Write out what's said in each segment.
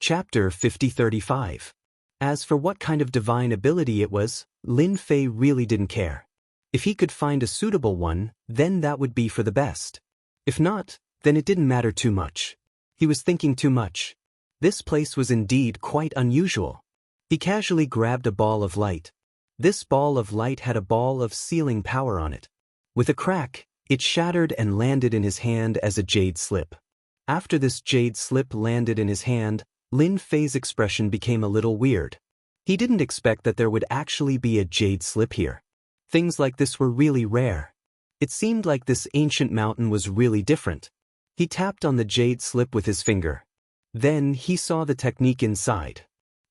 Chapter 50-35. As for what kind of divine ability it was, Lin Fei really didn't care. If he could find a suitable one, then that would be for the best. If not, then it didn't matter too much. He was thinking too much. This place was indeed quite unusual. He casually grabbed a ball of light. This ball of light had a ball of sealing power on it. With a crack, it shattered and landed in his hand as a jade slip. After this jade slip landed in his hand, Lin Fei's expression became a little weird. He didn't expect that there would actually be a jade slip here. Things like this were really rare. It seemed like this ancient mountain was really different. He tapped on the jade slip with his finger. Then he saw the technique inside.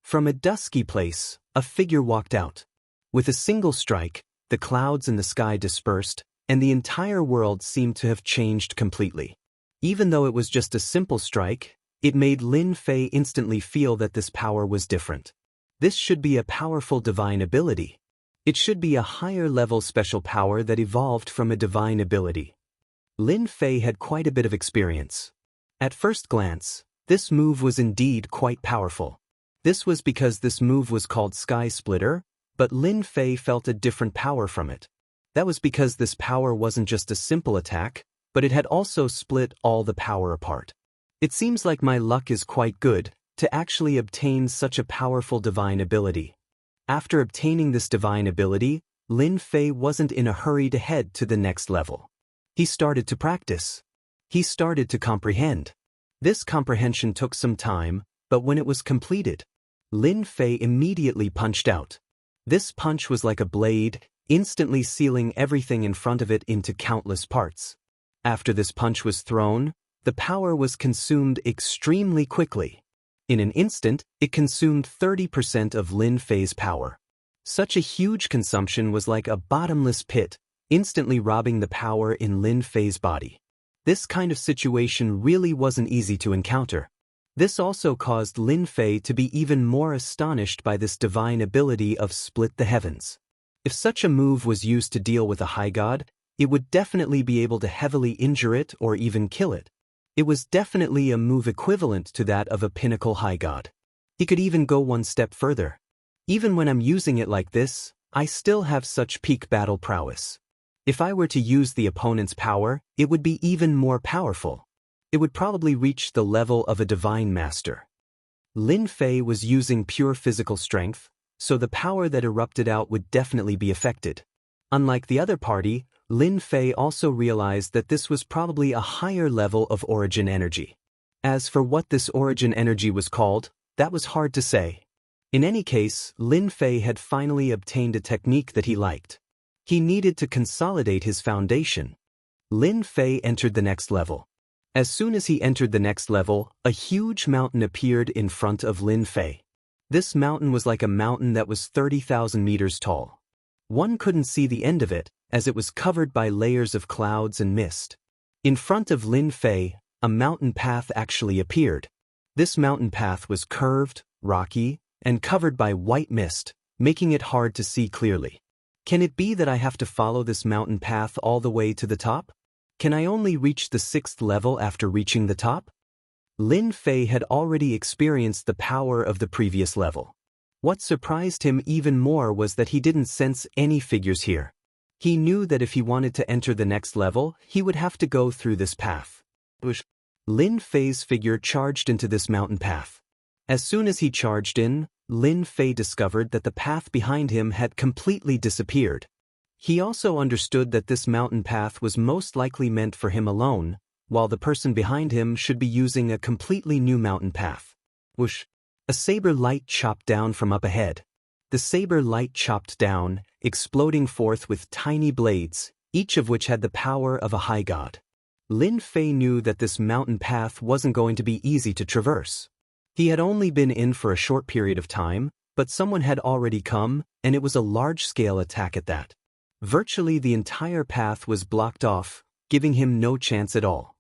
From a dusky place, a figure walked out. With a single strike, the clouds in the sky dispersed, and the entire world seemed to have changed completely. Even though it was just a simple strike, it made Lin Fei instantly feel that this power was different. This should be a powerful divine ability. It should be a higher-level special power that evolved from a divine ability. Lin Fei had quite a bit of experience. At first glance, this move was indeed quite powerful. This was because this move was called Sky Splitter, but Lin Fei felt a different power from it. That was because this power wasn't just a simple attack, but it had also split all the power apart. It seems like my luck is quite good to actually obtain such a powerful divine ability. After obtaining this divine ability, Lin Fei wasn't in a hurry to head to the next level. He started to practice. He started to comprehend. This comprehension took some time, but when it was completed, Lin Fei immediately punched out. This punch was like a blade, instantly sealing everything in front of it into countless parts. After this punch was thrown, the power was consumed extremely quickly. In an instant, it consumed 30% of Lin Fei's power. Such a huge consumption was like a bottomless pit, instantly robbing the power in Lin Fei's body. This kind of situation really wasn't easy to encounter. This also caused Lin Fei to be even more astonished by this divine ability of Split the Heavens. If such a move was used to deal with a high god, it would definitely be able to heavily injure it or even kill it. It was definitely a move equivalent to that of a pinnacle high god. He could even go one step further. Even when I'm using it like this, I still have such peak battle prowess. If I were to use the opponent's power, it would be even more powerful. It would probably reach the level of a divine master. Lin Fei was using pure physical strength, so the power that erupted out would definitely be affected. Unlike the other party, Lin Fei also realized that this was probably a higher level of origin energy. As for what this origin energy was called, that was hard to say. In any case, Lin Fei had finally obtained a technique that he liked. He needed to consolidate his foundation. Lin Fei entered the next level. As soon as he entered the next level, a huge mountain appeared in front of Lin Fei. This mountain was like a mountain that was 30,000 meters tall. One couldn't see the end of it, as it was covered by layers of clouds and mist. In front of Lin Fei, a mountain path actually appeared. This mountain path was curved, rocky, and covered by white mist, making it hard to see clearly. Can it be that I have to follow this mountain path all the way to the top? Can I only reach the 6th level after reaching the top? Lin Fei had already experienced the power of the previous level. What surprised him even more was that he didn't sense any figures here. He knew that if he wanted to enter the next level, he would have to go through this path. Lin Fei's figure charged into this mountain path. As soon as he charged in, Lin Fei discovered that the path behind him had completely disappeared. He also understood that this mountain path was most likely meant for him alone, while the person behind him should be using a completely new mountain path. Whoosh! A saber light chopped down from up ahead. The saber light chopped down, exploding forth with tiny blades, each of which had the power of a high god. Lin Fei knew that this mountain path wasn't going to be easy to traverse. He had only been in for a short period of time, but someone had already come, and it was a large-scale attack at that. Virtually the entire path was blocked off, giving him no chance at all.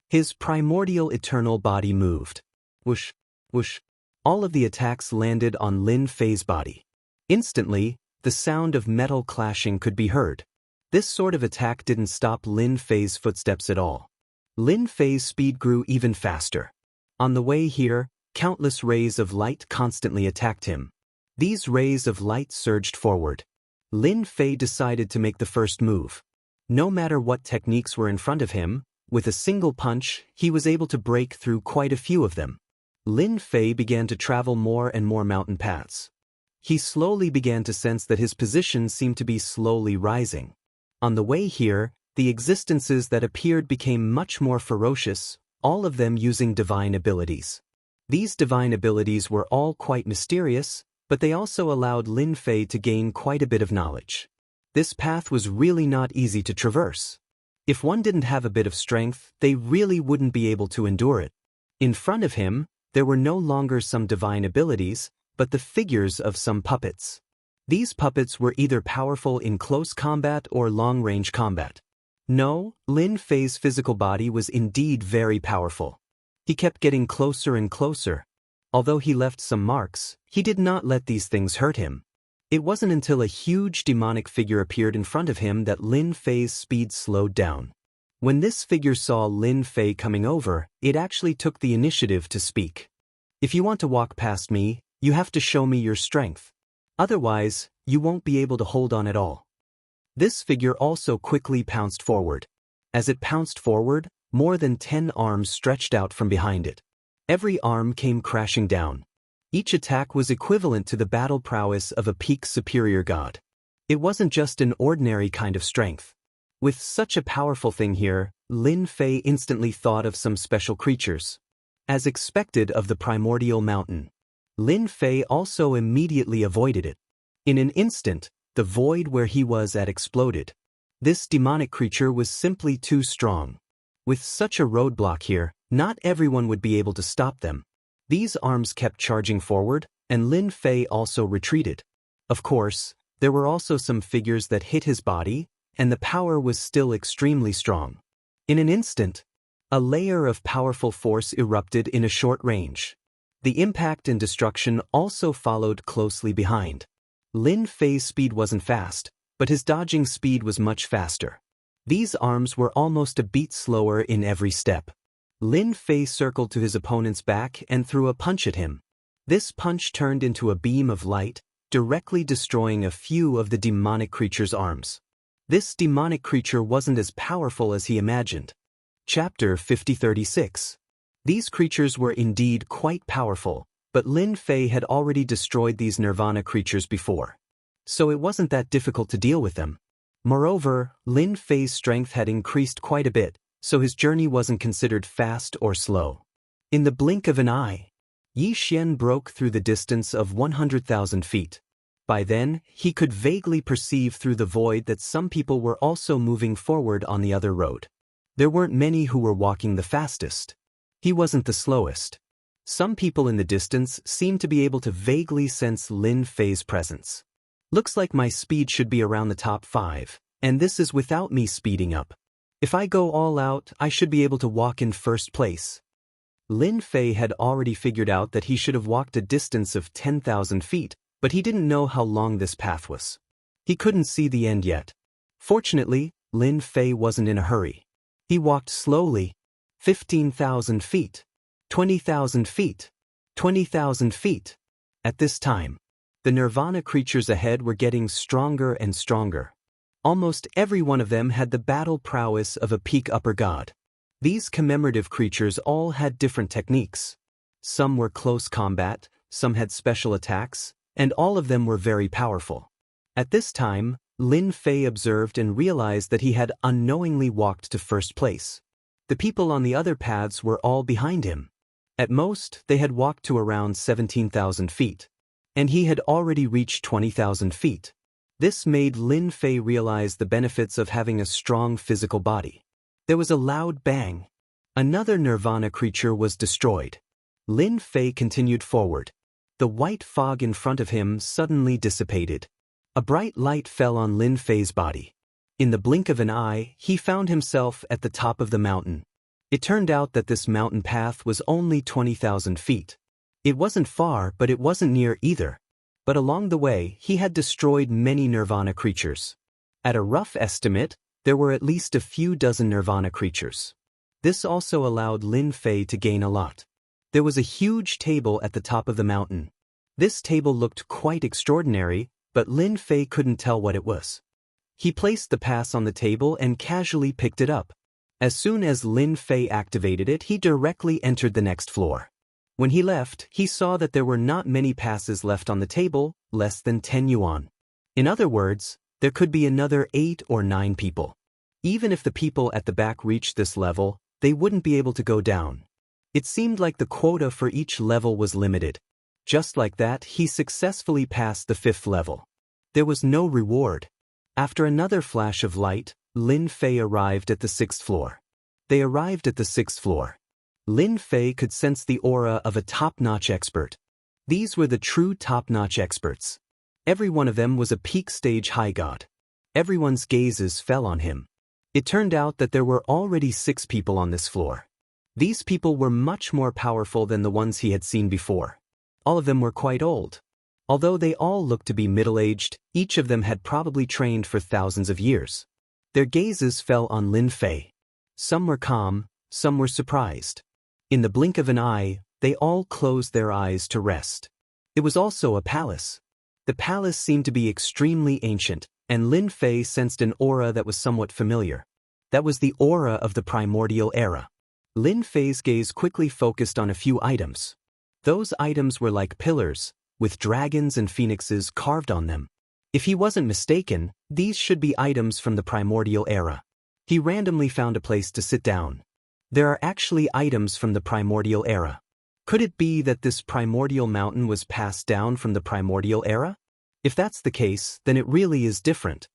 His primordial eternal body moved. Whoosh, whoosh. All of the attacks landed on Lin Fei's body. Instantly, the sound of metal clashing could be heard. This sort of attack didn't stop Lin Fei's footsteps at all. Lin Fei's speed grew even faster. On the way here, Countless rays of light constantly attacked him. These rays of light surged forward. Lin Fei decided to make the first move. No matter what techniques were in front of him, with a single punch, he was able to break through quite a few of them. Lin Fei began to travel more and more mountain paths. He slowly began to sense that his position seemed to be slowly rising. On the way here, the existences that appeared became much more ferocious, all of them using divine abilities. These divine abilities were all quite mysterious, but they also allowed Lin Fei to gain quite a bit of knowledge. This path was really not easy to traverse. If one didn't have a bit of strength, they really wouldn't be able to endure it. In front of him, there were no longer some divine abilities, but the figures of some puppets. These puppets were either powerful in close combat or long-range combat. No, Lin Fei's physical body was indeed very powerful. He kept getting closer and closer. Although he left some marks, he did not let these things hurt him. It wasn't until a huge demonic figure appeared in front of him that Lin Fei's speed slowed down. When this figure saw Lin Fei coming over, it actually took the initiative to speak. "If you want to walk past me, you have to show me your strength. Otherwise, you won't be able to hold on at all." This figure also quickly pounced forward. As it pounced forward, more than 10 arms stretched out from behind it. Every arm came crashing down. Each attack was equivalent to the battle prowess of a peak superior god. It wasn't just an ordinary kind of strength. With such a powerful thing here, Lin Fei instantly thought of some special creatures. As expected of the primordial mountain, Lin Fei also immediately avoided it. In an instant, the void where he was at exploded. This demonic creature was simply too strong. With such a roadblock here, not everyone would be able to stop them. These arms kept charging forward, and Lin Fei also retreated. Of course, there were also some figures that hit his body, and the power was still extremely strong. In an instant, a layer of powerful force erupted in a short range. The impact and destruction also followed closely behind. Lin Fei's speed wasn't fast, but his dodging speed was much faster. These arms were almost a beat slower in every step. Lin Fei circled to his opponent's back and threw a punch at him. This punch turned into a beam of light, directly destroying a few of the demonic creature's arms. This demonic creature wasn't as powerful as he imagined. Chapter 5036. These creatures were indeed quite powerful, but Lin Fei had already destroyed these nirvana creatures before. So it wasn't that difficult to deal with them. Moreover, Lin Fei's strength had increased quite a bit, so his journey wasn't considered fast or slow. In the blink of an eye, Yi Xian broke through the distance of 100,000 feet. By then, he could vaguely perceive through the void that some people were also moving forward on the other road. There weren't many who were walking the fastest. He wasn't the slowest. Some people in the distance seemed to be able to vaguely sense Lin Fei's presence. "Looks like my speed should be around the top 5, and this is without me speeding up. If I go all out, I should be able to walk in first place." Lin Fei had already figured out that he should have walked a distance of 10,000 feet, but he didn't know how long this path was. He couldn't see the end yet. Fortunately, Lin Fei wasn't in a hurry. He walked slowly. 15,000 feet. 20,000 feet. 20,000 feet. At this time, the nirvana creatures ahead were getting stronger and stronger. Almost every one of them had the battle prowess of a peak upper god. These commemorative creatures all had different techniques. Some were close combat, some had special attacks, and all of them were very powerful. At this time, Lin Fei observed and realized that he had unknowingly walked to first place. The people on the other paths were all behind him. At most, they had walked to around 17,000 feet. And he had already reached 20,000 feet. This made Lin Fei realize the benefits of having a strong physical body. There was a loud bang. Another nirvana creature was destroyed. Lin Fei continued forward. The white fog in front of him suddenly dissipated. A bright light fell on Lin Fei's body. In the blink of an eye, he found himself at the top of the mountain. It turned out that this mountain path was only 20,000 feet. It wasn't far, but it wasn't near either. But along the way, he had destroyed many nirvana creatures. At a rough estimate, there were at least a few dozen nirvana creatures. This also allowed Lin Fei to gain a lot. There was a huge table at the top of the mountain. This table looked quite extraordinary, but Lin Fei couldn't tell what it was. He placed the pass on the table and casually picked it up. As soon as Lin Fei activated it, he directly entered the next floor. When he left, he saw that there were not many passes left on the table, less than 10 yuan. In other words, there could be another 8 or 9 people. Even if the people at the back reached this level, they wouldn't be able to go down. It seemed like the quota for each level was limited. Just like that, he successfully passed the 5th level. There was no reward. After another flash of light, Lin Fei arrived at the 6th floor. They arrived at the 6th floor. Lin Fei could sense the aura of a top-notch expert. These were the true top-notch experts. Every one of them was a peak-stage high god. Everyone's gazes fell on him. It turned out that there were already 6 people on this floor. These people were much more powerful than the ones he had seen before. All of them were quite old. Although they all looked to be middle-aged, each of them had probably trained for thousands of years. Their gazes fell on Lin Fei. Some were calm, some were surprised. In the blink of an eye, they all closed their eyes to rest. It was also a palace. The palace seemed to be extremely ancient, and Lin Fei sensed an aura that was somewhat familiar. That was the aura of the primordial era. Lin Fei's gaze quickly focused on a few items. Those items were like pillars, with dragons and phoenixes carved on them. If he wasn't mistaken, these should be items from the primordial era. He randomly found a place to sit down. There are actually items from the primordial era. Could it be that this primordial mountain was passed down from the primordial era? If that's the case, then it really is different.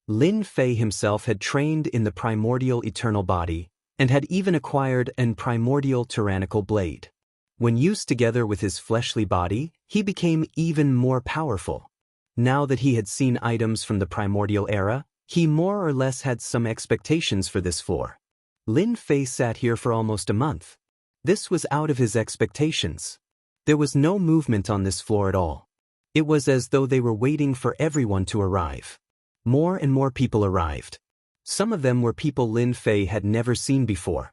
Lin Fei himself had trained in the primordial eternal body, and had even acquired an primordial tyrannical blade. When used together with his fleshly body, he became even more powerful. Now that he had seen items from the primordial era, he more or less had some expectations for this floor. Lin Fei sat here for almost a month. This was out of his expectations. There was no movement on this floor at all. It was as though they were waiting for everyone to arrive. More and more people arrived. Some of them were people Lin Fei had never seen before.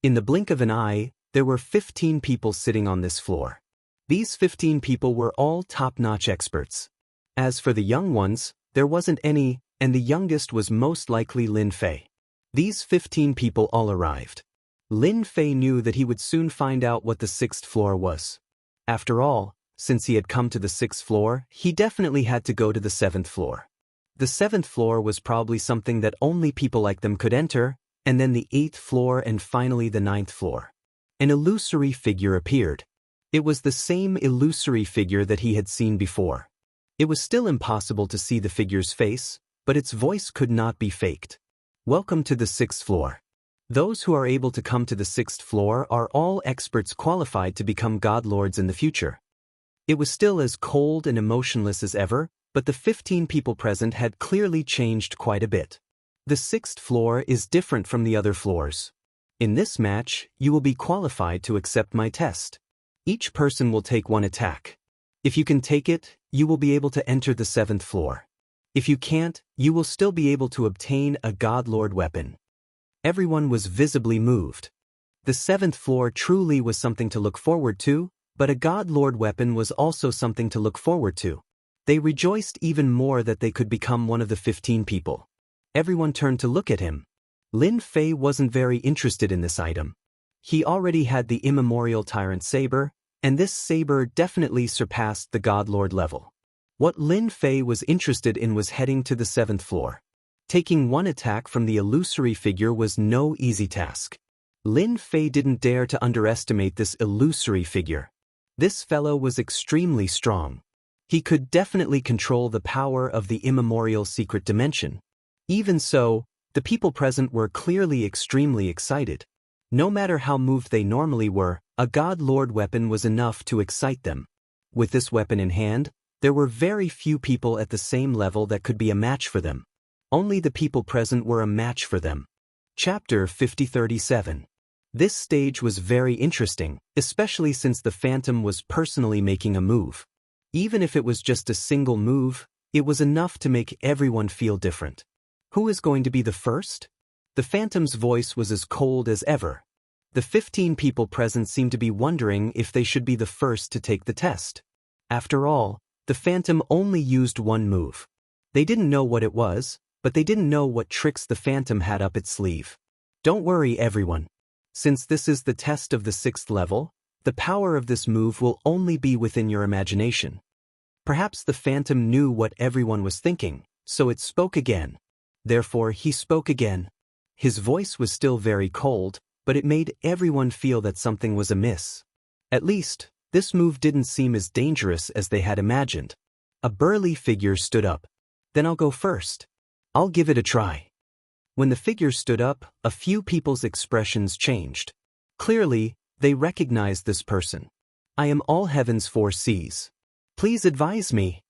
In the blink of an eye, there were 15 people sitting on this floor. These 15 people were all top-notch experts. As for the young ones, there wasn't any, and the youngest was most likely Lin Fei. These 15 people all arrived. Lin Fei knew that he would soon find out what the 6th floor was. After all, since he had come to the 6th floor, he definitely had to go to the 7th floor. The 7th floor was probably something that only people like them could enter, and then the 8th floor and finally the 9th floor. An illusory figure appeared. It was the same illusory figure that he had seen before. It was still impossible to see the figure's face, but its voice could not be faked. Welcome to the 6th floor. Those who are able to come to the 6th floor are all experts qualified to become god lords in the future. It was still as cold and emotionless as ever, but the 15 people present had clearly changed quite a bit. The 6th floor is different from the other floors. In this match, you will be qualified to accept my test. Each person will take one attack. If you can take it, you will be able to enter the 7th floor. If you can't, you will still be able to obtain a god lord weapon. Everyone was visibly moved. The 7th floor truly was something to look forward to, but a god lord weapon was also something to look forward to. They rejoiced even more that they could become one of the 15 people. Everyone turned to look at him. Lin Fei wasn't very interested in this item. He already had the immemorial tyrant saber, and this saber definitely surpassed the god lord level. What Lin Fei was interested in was heading to the 7th floor. Taking one attack from the illusory figure was no easy task. Lin Fei didn't dare to underestimate this illusory figure. This fellow was extremely strong. He could definitely control the power of the immemorial secret dimension. Even so, the people present were clearly extremely excited. No matter how moved they normally were, a god lord weapon was enough to excite them. With this weapon in hand, there were very few people at the same level that could be a match for them. Only the people present were a match for them. Chapter 5037. This stage was very interesting, especially since the Phantom was personally making a move. Even if it was just a single move, it was enough to make everyone feel different. Who is going to be the first? The Phantom's voice was as cold as ever. The 15 people present seemed to be wondering if they should be the first to take the test. After all, the phantom only used one move. They didn't know what it was, but they didn't know what tricks the phantom had up its sleeve. Don't worry, everyone. Since this is the test of the 6th level, the power of this move will only be within your imagination. Perhaps the phantom knew what everyone was thinking, so it spoke again. Therefore, he spoke again. His voice was still very cold, but it made everyone feel that something was amiss. At least, this move didn't seem as dangerous as they had imagined. A burly figure stood up. Then I'll go first. I'll give it a try. When the figure stood up, a few people's expressions changed. Clearly, they recognized this person. I am all heaven's 4 seas. Please advise me.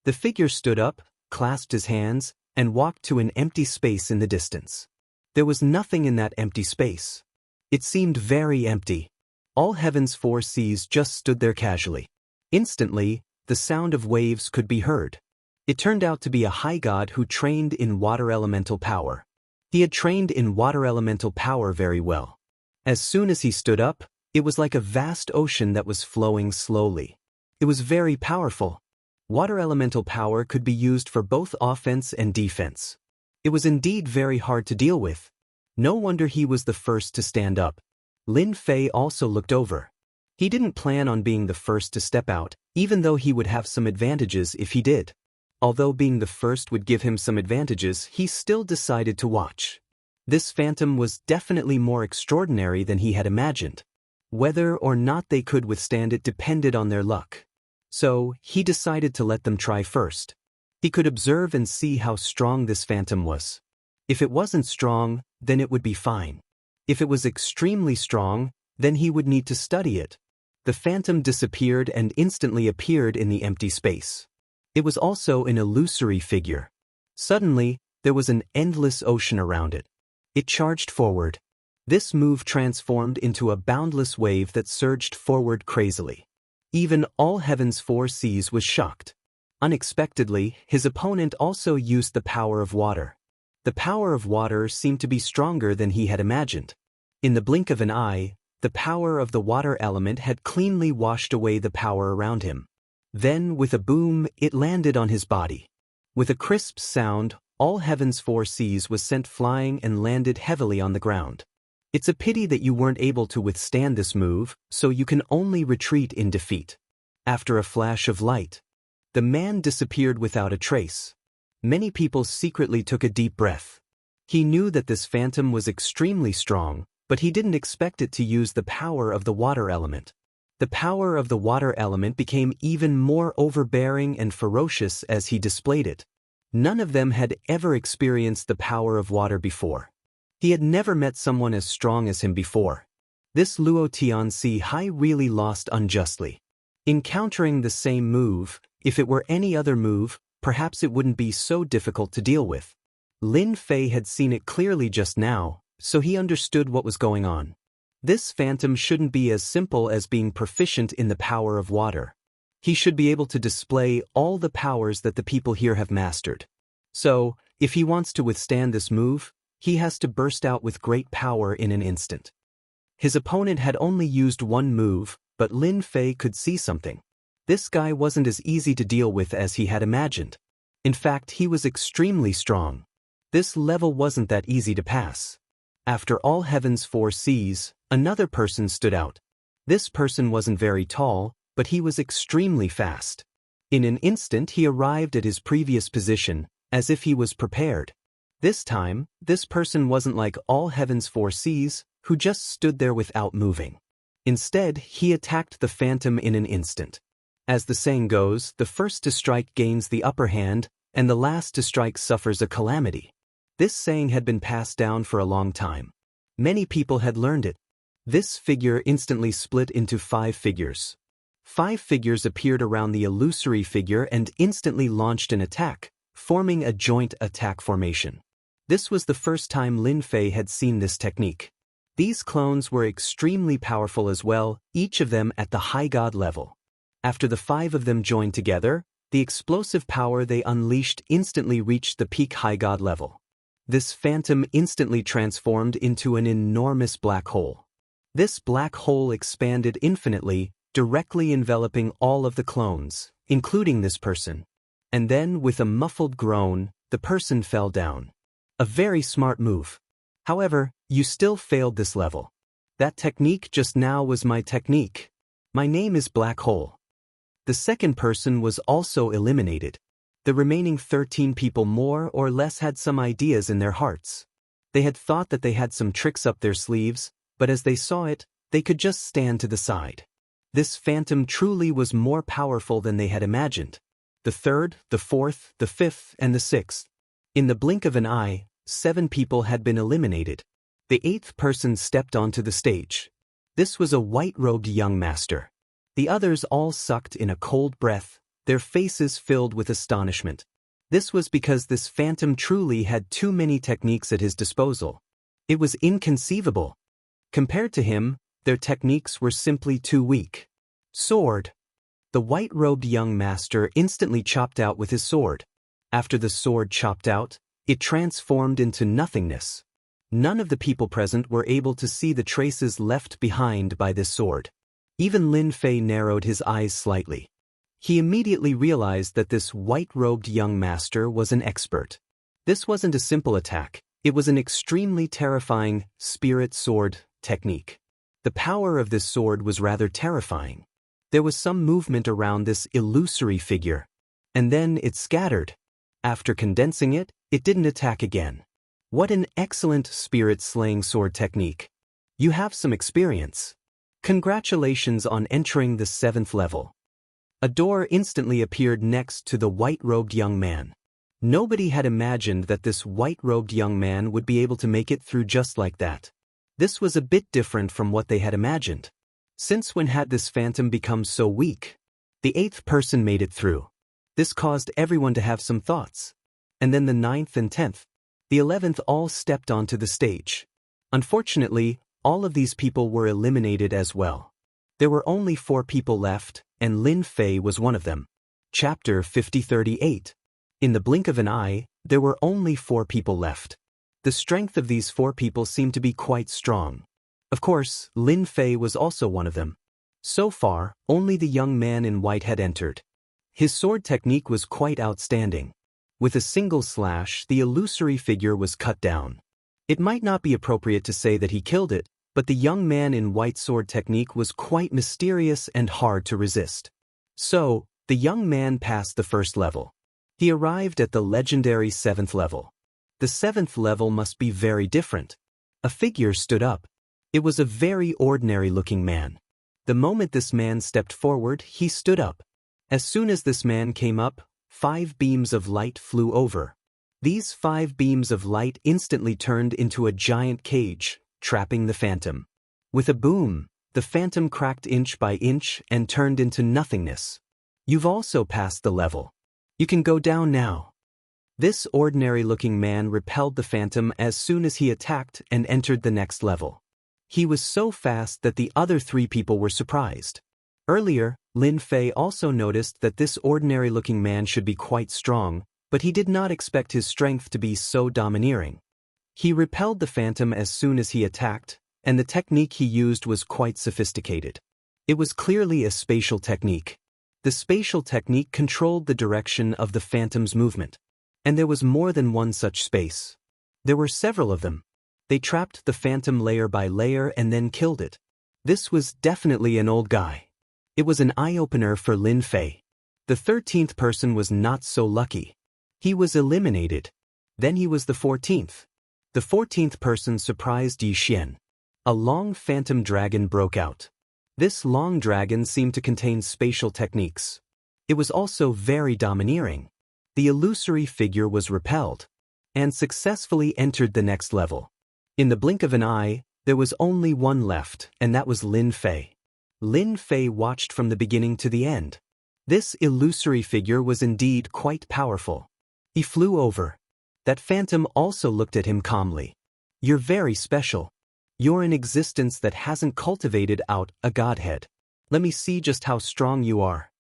The figure stood up, clasped his hands, and walked to an empty space in the distance. There was nothing in that empty space. It seemed very empty. All heaven's 4 seas just stood there casually. Instantly, the sound of waves could be heard. It turned out to be a high god who trained in water elemental power. He had trained in water elemental power very well. As soon as he stood up, it was like a vast ocean that was flowing slowly. It was very powerful. Water elemental power could be used for both offense and defense. It was indeed very hard to deal with. No wonder he was the first to stand up. Lin Fei also looked over. He didn't plan on being the first to step out, even though he would have some advantages if he did. Although being the first would give him some advantages, he still decided to watch. This phantom was definitely more extraordinary than he had imagined. Whether or not they could withstand it depended on their luck. So, he decided to let them try first. He could observe and see how strong this phantom was. If it wasn't strong, then it would be fine. If it was extremely strong, then he would need to study it. The phantom disappeared and instantly appeared in the empty space. It was also an illusory figure. Suddenly, there was an endless ocean around it. It charged forward. This move transformed into a boundless wave that surged forward crazily. Even all heaven's 4 seas was shocked. Unexpectedly, his opponent also used the power of water. The power of water seemed to be stronger than he had imagined. In the blink of an eye, the power of the water element had cleanly washed away the power around him. Then, with a boom, it landed on his body. With a crisp sound, all heaven's 4 seas was sent flying and landed heavily on the ground. It's a pity that you weren't able to withstand this move, so you can only retreat in defeat. After a flash of light, the man disappeared without a trace. Many people secretly took a deep breath. He knew that this phantom was extremely strong, but he didn't expect it to use the power of the water element. The power of the water element became even more overbearing and ferocious as he displayed it. None of them had ever experienced the power of water before. He had never met someone as strong as him before. This Luo Tianxi Hai really lost unjustly. Encountering the same move, if it were any other move, perhaps it wouldn't be so difficult to deal with. Lin Fei had seen it clearly just now, so he understood what was going on. This phantom shouldn't be as simple as being proficient in the power of water. He should be able to display all the powers that the people here have mastered. So, if he wants to withstand this move, he has to burst out with great power in an instant. His opponent had only used one move, but Lin Fei could see something. This guy wasn't as easy to deal with as he had imagined. In fact, he was extremely strong. This level wasn't that easy to pass. After all heaven's 4 seas, another person stood out. This person wasn't very tall, but he was extremely fast. In an instant he arrived at his previous position, as if he was prepared. This time, this person wasn't like all heaven's 4 seas, who just stood there without moving. Instead, he attacked the phantom in an instant. As the saying goes, the first to strike gains the upper hand, and the last to strike suffers a calamity. This saying had been passed down for a long time. Many people had learned it. This figure instantly split into 5 figures. 5 figures appeared around the illusory figure and instantly launched an attack, forming a joint attack formation. This was the first time Lin Fei had seen this technique. These clones were extremely powerful as well, each of them at the high god level. After the 5 of them joined together, the explosive power they unleashed instantly reached the peak high god level. This phantom instantly transformed into an enormous black hole. This black hole expanded infinitely, directly enveloping all of the clones, including this person. And then, with a muffled groan, the person fell down. A very smart move. However, you still failed this level. That technique just now was my technique. My name is Black Hole. The second person was also eliminated. The remaining 13 people more or less had some ideas in their hearts. They had thought that they had some tricks up their sleeves, but as they saw it, they could just stand to the side. This phantom truly was more powerful than they had imagined. The third, the fourth, the fifth, and the sixth. In the blink of an eye, 7 people had been eliminated. The 8th person stepped onto the stage. This was a white-robed young master. The others all sucked in a cold breath, their faces filled with astonishment. This was because this phantom truly had too many techniques at his disposal. It was inconceivable. Compared to him, their techniques were simply too weak. Sword. The white-robed young master instantly chopped out with his sword. After the sword chopped out, it transformed into nothingness. None of the people present were able to see the traces left behind by this sword. Even Lin Fei narrowed his eyes slightly. He immediately realized that this white-robed young master was an expert. This wasn't a simple attack, it was an extremely terrifying spirit sword technique. The power of this sword was rather terrifying. There was some movement around this illusory figure, and then it scattered. After condensing it, it didn't attack again. What an excellent spirit-slaying sword technique. You have some experience. Congratulations on entering the 7th level. A door instantly appeared next to the white-robed young man. Nobody had imagined that this white-robed young man would be able to make it through just like that. This was a bit different from what they had imagined. Since when had this phantom become so weak? The 8th person made it through. This caused everyone to have some thoughts. And then the 9th and 10th. The 11th all stepped onto the stage. Unfortunately, all of these people were eliminated as well. There were only 4 people left, and Lin Fei was one of them. Chapter 5038. In the blink of an eye, there were only 4 people left. The strength of these 4 people seemed to be quite strong. Of course, Lin Fei was also one of them. So far, only the young man in white had entered. His sword technique was quite outstanding. With a single slash, the illusory figure was cut down. It might not be appropriate to say that he killed it, but the young man in white sword technique was quite mysterious and hard to resist. So, the young man passed the first level. He arrived at the legendary 7th level. The 7th level must be very different. A figure stood up. It was a very ordinary-looking man. The moment this man stepped forward, he stood up. As soon as this man came up, 5 beams of light flew over. These 5 beams of light instantly turned into a giant cage, trapping the phantom. With a boom, the phantom cracked inch by inch and turned into nothingness. You've also passed the level. You can go down now. This ordinary-looking man repelled the phantom as soon as he attacked and entered the next level. He was so fast that the other 3 people were surprised. Earlier, Lin Fei also noticed that this ordinary-looking man should be quite strong, but he did not expect his strength to be so domineering. He repelled the phantom as soon as he attacked, and the technique he used was quite sophisticated. It was clearly a spatial technique. The spatial technique controlled the direction of the phantom's movement. And there was more than one such space. There were several of them. They trapped the phantom layer by layer and then killed it. This was definitely an old guy. It was an eye-opener for Lin Fei. The 13th person was not so lucky. He was eliminated. Then he was the 14th. The 14th person surprised Yi Xian. A long phantom dragon broke out. This long dragon seemed to contain spatial techniques. It was also very domineering. The illusory figure was repelled and successfully entered the next level. In the blink of an eye, there was only one left, and that was Lin Fei. Lin Fei watched from the beginning to the end. This illusory figure was indeed quite powerful. He flew over. That phantom also looked at him calmly. You're very special. You're an existence that hasn't cultivated out a godhead. Let me see just how strong you are.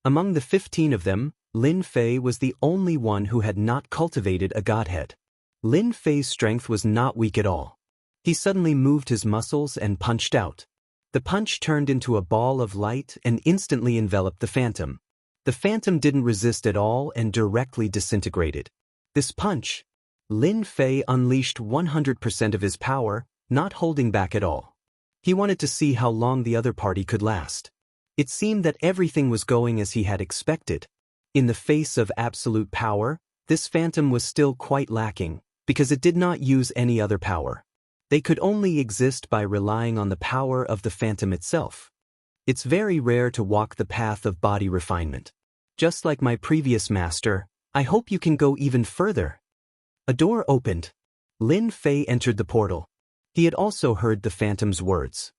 Among the 15 of them, Lin Fei was the only one who had not cultivated a godhead. Lin Fei's strength was not weak at all. He suddenly moved his muscles and punched out. The punch turned into a ball of light and instantly enveloped the phantom. The phantom didn't resist at all and directly disintegrated. This punch, Lin Fei unleashed 100% of his power, not holding back at all. He wanted to see how long the other party could last. It seemed that everything was going as he had expected. In the face of absolute power, this phantom was still quite lacking, because it did not use any other power. They could only exist by relying on the power of the phantom itself. It's very rare to walk the path of body refinement. Just like my previous master, I hope you can go even further. A door opened. Lin Fei entered the portal. He had also heard the phantom's words.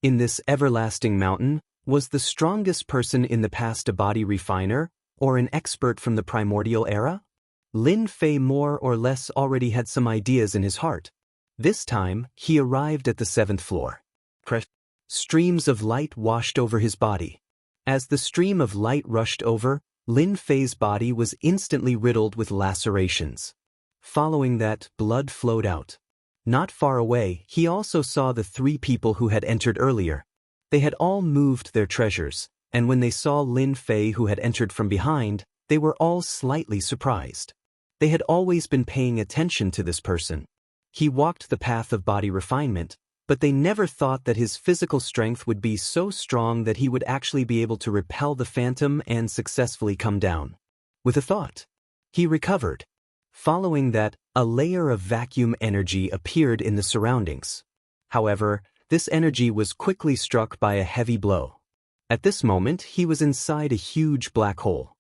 In this everlasting mountain, was the strongest person in the past a body refiner, or an expert from the primordial era? Lin Fei more or less already had some ideas in his heart. This time, he arrived at the 7th floor. Streams of light washed over his body. As the stream of light rushed over, Lin Fei's body was instantly riddled with lacerations. Following that, blood flowed out. Not far away, he also saw the 3 people who had entered earlier. They had all moved their treasures, and when they saw Lin Fei who had entered from behind, they were all slightly surprised. They had always been paying attention to this person. He walked the path of body refinement, but they never thought that his physical strength would be so strong that he would actually be able to repel the phantom and successfully come down. With a thought, he recovered. Following that, a layer of vacuum energy appeared in the surroundings. However, this energy was quickly struck by a heavy blow. At this moment, he was inside a huge black hole.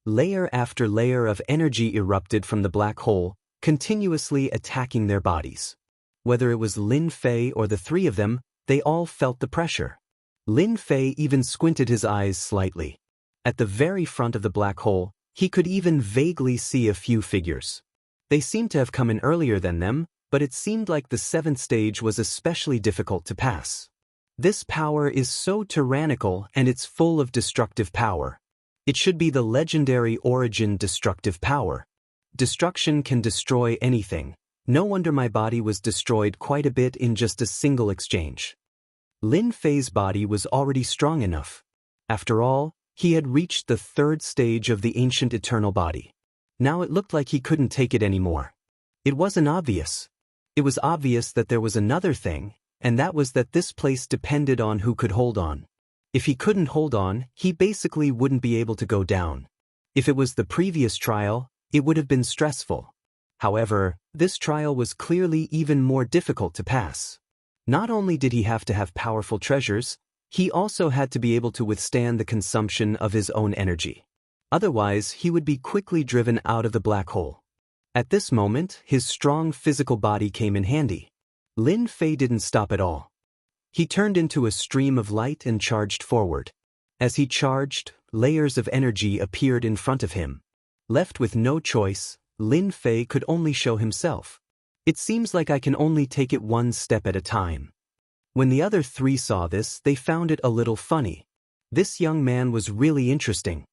Layer after layer of energy erupted from the black hole, continuously attacking their bodies. Whether it was Lin Fei or the 3 of them, they all felt the pressure. Lin Fei even squinted his eyes slightly. At the very front of the black hole, he could even vaguely see a few figures. They seemed to have come in earlier than them, but it seemed like the 7th stage was especially difficult to pass. This power is so tyrannical and it's full of destructive power. It should be the legendary origin destructive power. Destruction can destroy anything. No wonder my body was destroyed quite a bit in just a single exchange. Lin Fei's body was already strong enough. After all, he had reached the 3rd stage of the ancient eternal body. Now it looked like he couldn't take it anymore. It wasn't obvious. It was obvious that there was another thing, and that was that this place depended on who could hold on. If he couldn't hold on, he basically wouldn't be able to go down. If it was the previous trial, it would have been stressful. However, this trial was clearly even more difficult to pass. Not only did he have to have powerful treasures, he also had to be able to withstand the consumption of his own energy. Otherwise, he would be quickly driven out of the black hole. At this moment, his strong physical body came in handy. Lin Fei didn't stop at all. He turned into a stream of light and charged forward. As he charged, layers of energy appeared in front of him. Left with no choice, Lin Fei could only show himself. It seems like I can only take it one step at a time. When the other 3 saw this, they found it a little funny. This young man was really interesting.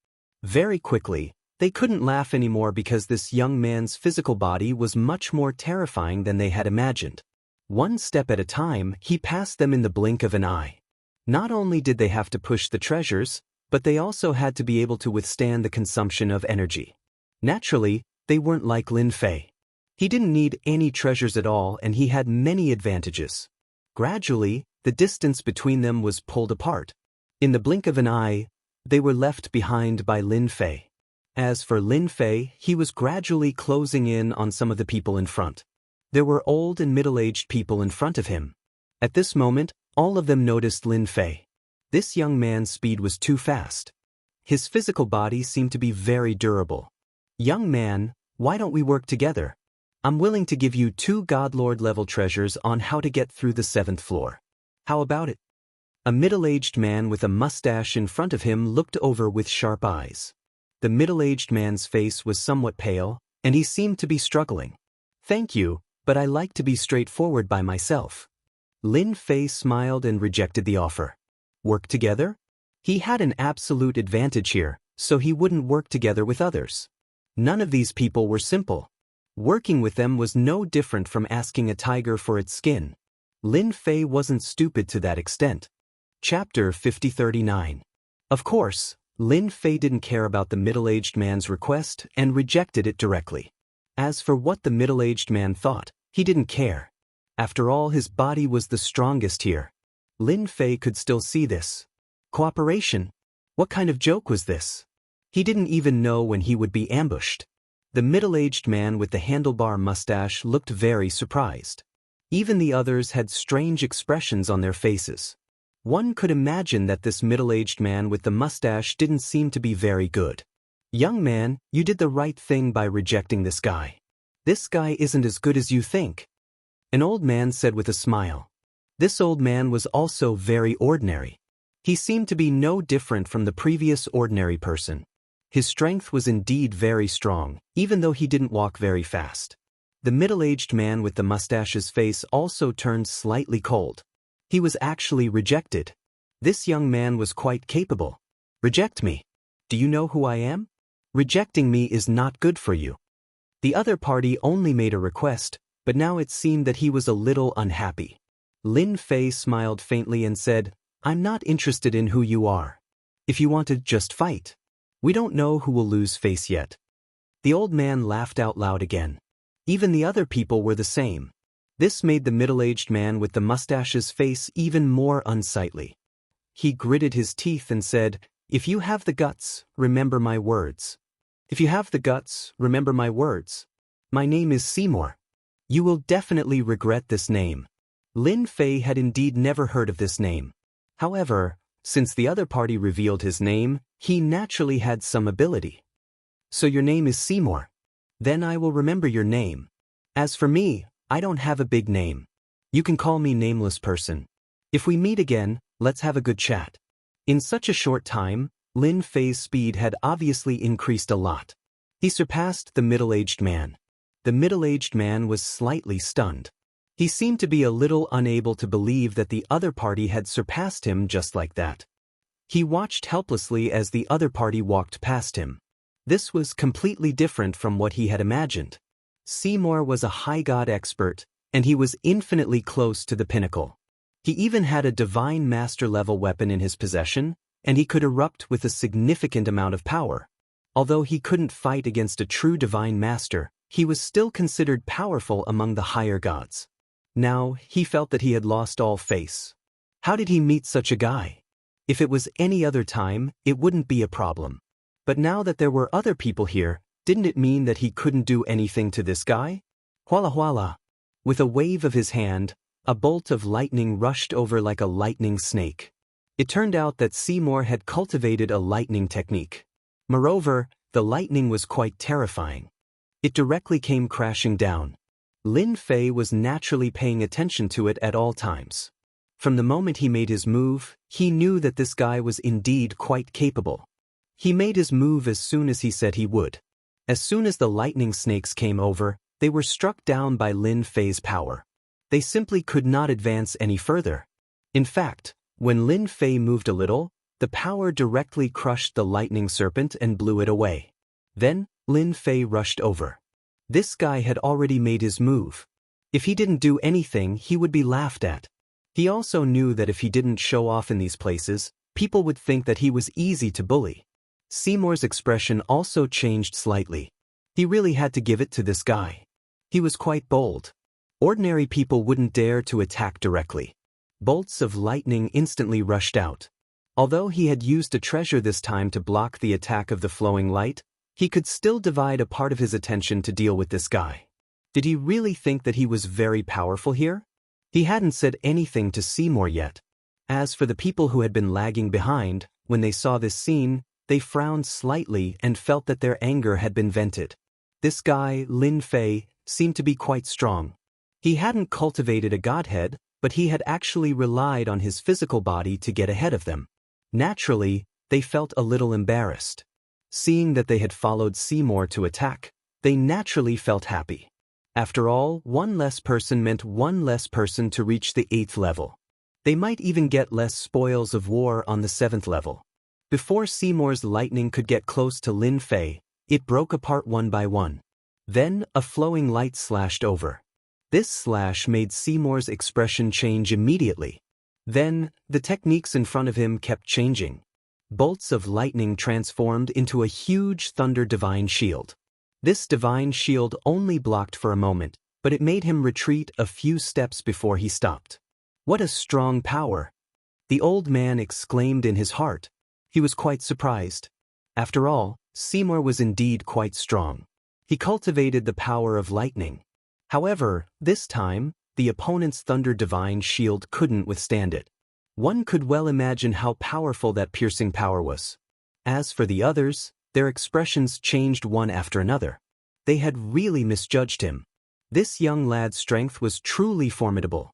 Very quickly, they couldn't laugh anymore because this young man's physical body was much more terrifying than they had imagined. One step at a time, he passed them in the blink of an eye. Not only did they have to push the treasures, but they also had to be able to withstand the consumption of energy. Naturally, they weren't like Lin Fei. He didn't need any treasures at all and he had many advantages. Gradually, the distance between them was pulled apart. In the blink of an eye, they were left behind by Lin Fei. As for Lin Fei, he was gradually closing in on some of the people in front. There were old and middle-aged people in front of him. At this moment, all of them noticed Lin Fei. This young man's speed was too fast. His physical body seemed to be very durable. Young man, why don't we work together? I'm willing to give you 2 Godlord-level treasures on how to get through the 7th floor. How about it? A middle-aged man with a mustache in front of him looked over with sharp eyes. The middle-aged man's face was somewhat pale, and he seemed to be struggling. Thank you, but I like to be straightforward by myself. Lin Fei smiled and rejected the offer. Work together? He had an absolute advantage here, so he wouldn't work together with others. None of these people were simple. Working with them was no different from asking a tiger for its skin. Lin Fei wasn't stupid to that extent. Chapter 5039. Of course, Lin Fei didn't care about the middle-aged man's request and rejected it directly. As for what the middle-aged man thought, he didn't care. After all, his body was the strongest here. Lin Fei could still see this. Cooperation? What kind of joke was this? He didn't even know when he would be ambushed. The middle-aged man with the handlebar mustache looked very surprised. Even the others had strange expressions on their faces. One could imagine that this middle-aged man with the mustache didn't seem to be very good. Young man, you did the right thing by rejecting this guy. This guy isn't as good as you think. An old man said with a smile. This old man was also very ordinary. He seemed to be no different from the previous ordinary person. His strength was indeed very strong, even though he didn't walk very fast. The middle-aged man with the mustache's face also turned slightly cold. He was actually rejected. This young man was quite capable. Reject me. Do you know who I am? Rejecting me is not good for you. The other party only made a request, but now it seemed that he was a little unhappy. Lin Fei smiled faintly and said, I'm not interested in who you are. If you want to, just fight. We don't know who will lose face yet. The old man laughed out loud again. Even the other people were the same. This made the middle-aged man with the mustache's face even more unsightly. He gritted his teeth and said, If you have the guts, remember my words. If you have the guts, remember my words. My name is Seymour. You will definitely regret this name. Lin Fei had indeed never heard of this name. However, since the other party revealed his name, he naturally had some ability. So your name is Seymour. Then I will remember your name. As for me, I don't have a big name. You can call me Nameless Person. If we meet again, let's have a good chat. In such a short time, Lin Fei's speed had obviously increased a lot. He surpassed the middle-aged man. The middle-aged man was slightly stunned. He seemed to be a little unable to believe that the other party had surpassed him just like that. He watched helplessly as the other party walked past him. This was completely different from what he had imagined. Seymour was a high god expert, and he was infinitely close to the pinnacle. He even had a divine master-level weapon in his possession, and he could erupt with a significant amount of power. Although he couldn't fight against a true divine master, he was still considered powerful among the higher gods. Now, he felt that he had lost all face. How did he meet such a guy? If it was any other time, it wouldn't be a problem. But now that there were other people here, didn't it mean that he couldn't do anything to this guy? Huala huala. With a wave of his hand, a bolt of lightning rushed over like a lightning snake. It turned out that Seymour had cultivated a lightning technique. Moreover, the lightning was quite terrifying. It directly came crashing down. Lin Fei was naturally paying attention to it at all times. From the moment he made his move, he knew that this guy was indeed quite capable. He made his move as soon as he said he would. As soon as the lightning snakes came over, they were struck down by Lin Fei's power. They simply could not advance any further. In fact, when Lin Fei moved a little, the power directly crushed the lightning serpent and blew it away. Then, Lin Fei rushed over. This guy had already made his move. If he didn't do anything, he would be laughed at. He also knew that if he didn't show off in these places, people would think that he was easy to bully. Seymour's expression also changed slightly. He really had to give it to this guy. He was quite bold. Ordinary people wouldn't dare to attack directly. Bolts of lightning instantly rushed out. Although he had used a treasure this time to block the attack of the flowing light, he could still divide a part of his attention to deal with this guy. Did he really think that he was very powerful here? He hadn't said anything to Seymour yet. As for the people who had been lagging behind, when they saw this scene, they frowned slightly and felt that their anger had been vented. This guy, Lin Fei, seemed to be quite strong. He hadn't cultivated a godhead, but he had actually relied on his physical body to get ahead of them. Naturally, they felt a little embarrassed. Seeing that they had followed Seymour to attack, they naturally felt happy. After all, one less person meant one less person to reach the 8th level. They might even get less spoils of war on the 7th level. Before Seymour's lightning could get close to Lin Fei, it broke apart one by one. Then, a flowing light slashed over. This slash made Seymour's expression change immediately. Then, the techniques in front of him kept changing. Bolts of lightning transformed into a huge thunder divine shield. This divine shield only blocked for a moment, but it made him retreat a few steps before he stopped. What a strong power! The old man exclaimed in his heart. He was quite surprised. After all, Seymour was indeed quite strong. He cultivated the power of lightning. However, this time, the opponent's Thunder Divine Shield couldn't withstand it. One could well imagine how powerful that piercing power was. As for the others, their expressions changed one after another. They had really misjudged him. This young lad's strength was truly formidable.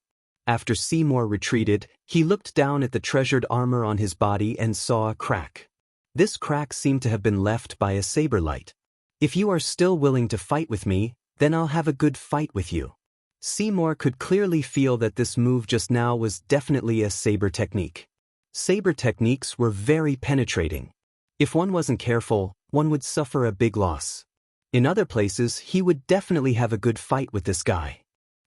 After Seymour retreated, he looked down at the treasured armor on his body and saw a crack. This crack seemed to have been left by a saber light. If you are still willing to fight with me, then I'll have a good fight with you. Seymour could clearly feel that this move just now was definitely a saber technique. Saber techniques were very penetrating. If one wasn't careful, one would suffer a big loss. In other places, he would definitely have a good fight with this guy.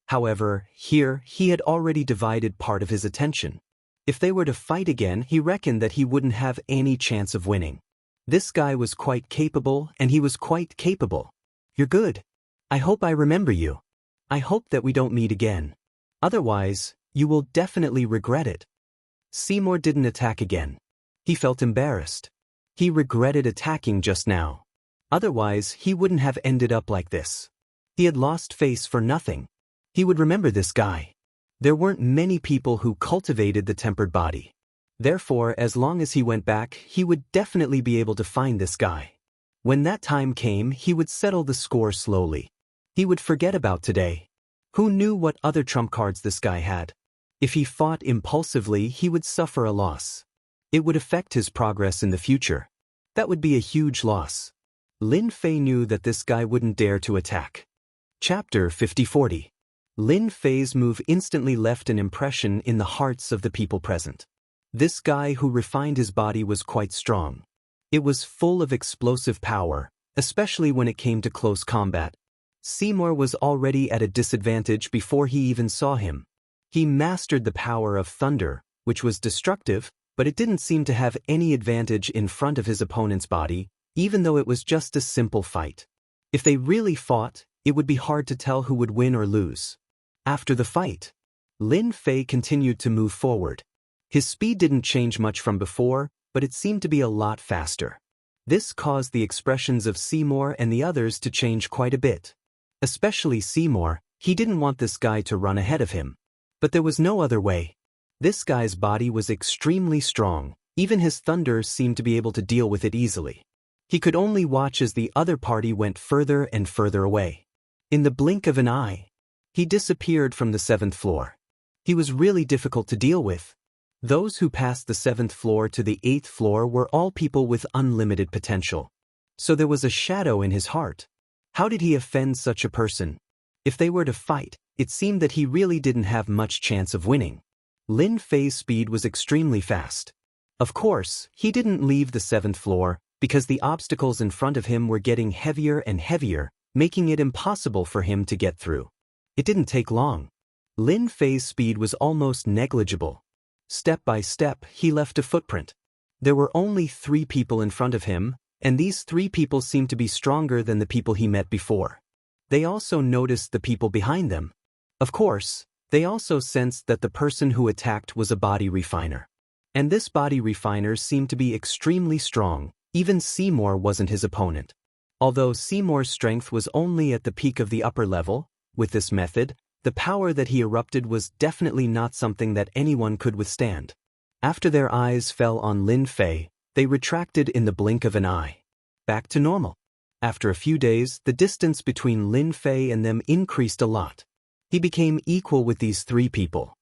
However, here, he had already divided part of his attention. If they were to fight again, he reckoned that he wouldn't have any chance of winning. This guy was quite capable, and he was quite capable. You're good. I hope I remember you. I hope that we don't meet again. Otherwise, you will definitely regret it. Seymour didn't attack again. He felt embarrassed. He regretted attacking just now. Otherwise, he wouldn't have ended up like this. He had lost face for nothing. He would remember this guy. There weren't many people who cultivated the tempered body. Therefore, as long as he went back, he would definitely be able to find this guy. When that time came, he would settle the score slowly. He would forget about today. Who knew what other trump cards this guy had? If he fought impulsively, he would suffer a loss. It would affect his progress in the future. That would be a huge loss. Lin Fei knew that this guy wouldn't dare to attack. Chapter 50-40. Lin Fei's move instantly left an impression in the hearts of the people present. This guy who refined his body was quite strong. It was full of explosive power, especially when it came to close combat. Seymour was already at a disadvantage before he even saw him. He mastered the power of thunder, which was destructive, but it didn't seem to have any advantage in front of his opponent's body, even though it was just a simple fight. If they really fought, it would be hard to tell who would win or lose. After the fight, Lin Fei continued to move forward. His speed didn't change much from before, but it seemed to be a lot faster. This caused the expressions of Seymour and the others to change quite a bit. Especially Seymour, he didn't want this guy to run ahead of him. But there was no other way. This guy's body was extremely strong, even his thunder seemed to be able to deal with it easily. He could only watch as the other party went further and further away. In the blink of an eye, he disappeared from the 7th floor. He was really difficult to deal with. Those who passed the 7th floor to the 8th floor were all people with unlimited potential. So there was a shadow in his heart. How did he offend such a person? If they were to fight, it seemed that he really didn't have much chance of winning. Lin Fei's speed was extremely fast. Of course, he didn't leave the 7th floor, because the obstacles in front of him were getting heavier and heavier, making it impossible for him to get through. It didn't take long. Lin Fei's speed was almost negligible. Step by step, he left a footprint. There were only 3 people in front of him, and these 3 people seemed to be stronger than the people he met before. They also noticed the people behind them. Of course, they also sensed that the person who attacked was a body refiner. And this body refiner seemed to be extremely strong. Even Seymour wasn't his opponent. Although Seymour's strength was only at the peak of the upper level, with this method, the power that he erupted was definitely not something that anyone could withstand. After their eyes fell on Lin Fei, they retracted in the blink of an eye. Back to normal. After a few days, the distance between Lin Fei and them increased a lot. He became equal with these 3 people.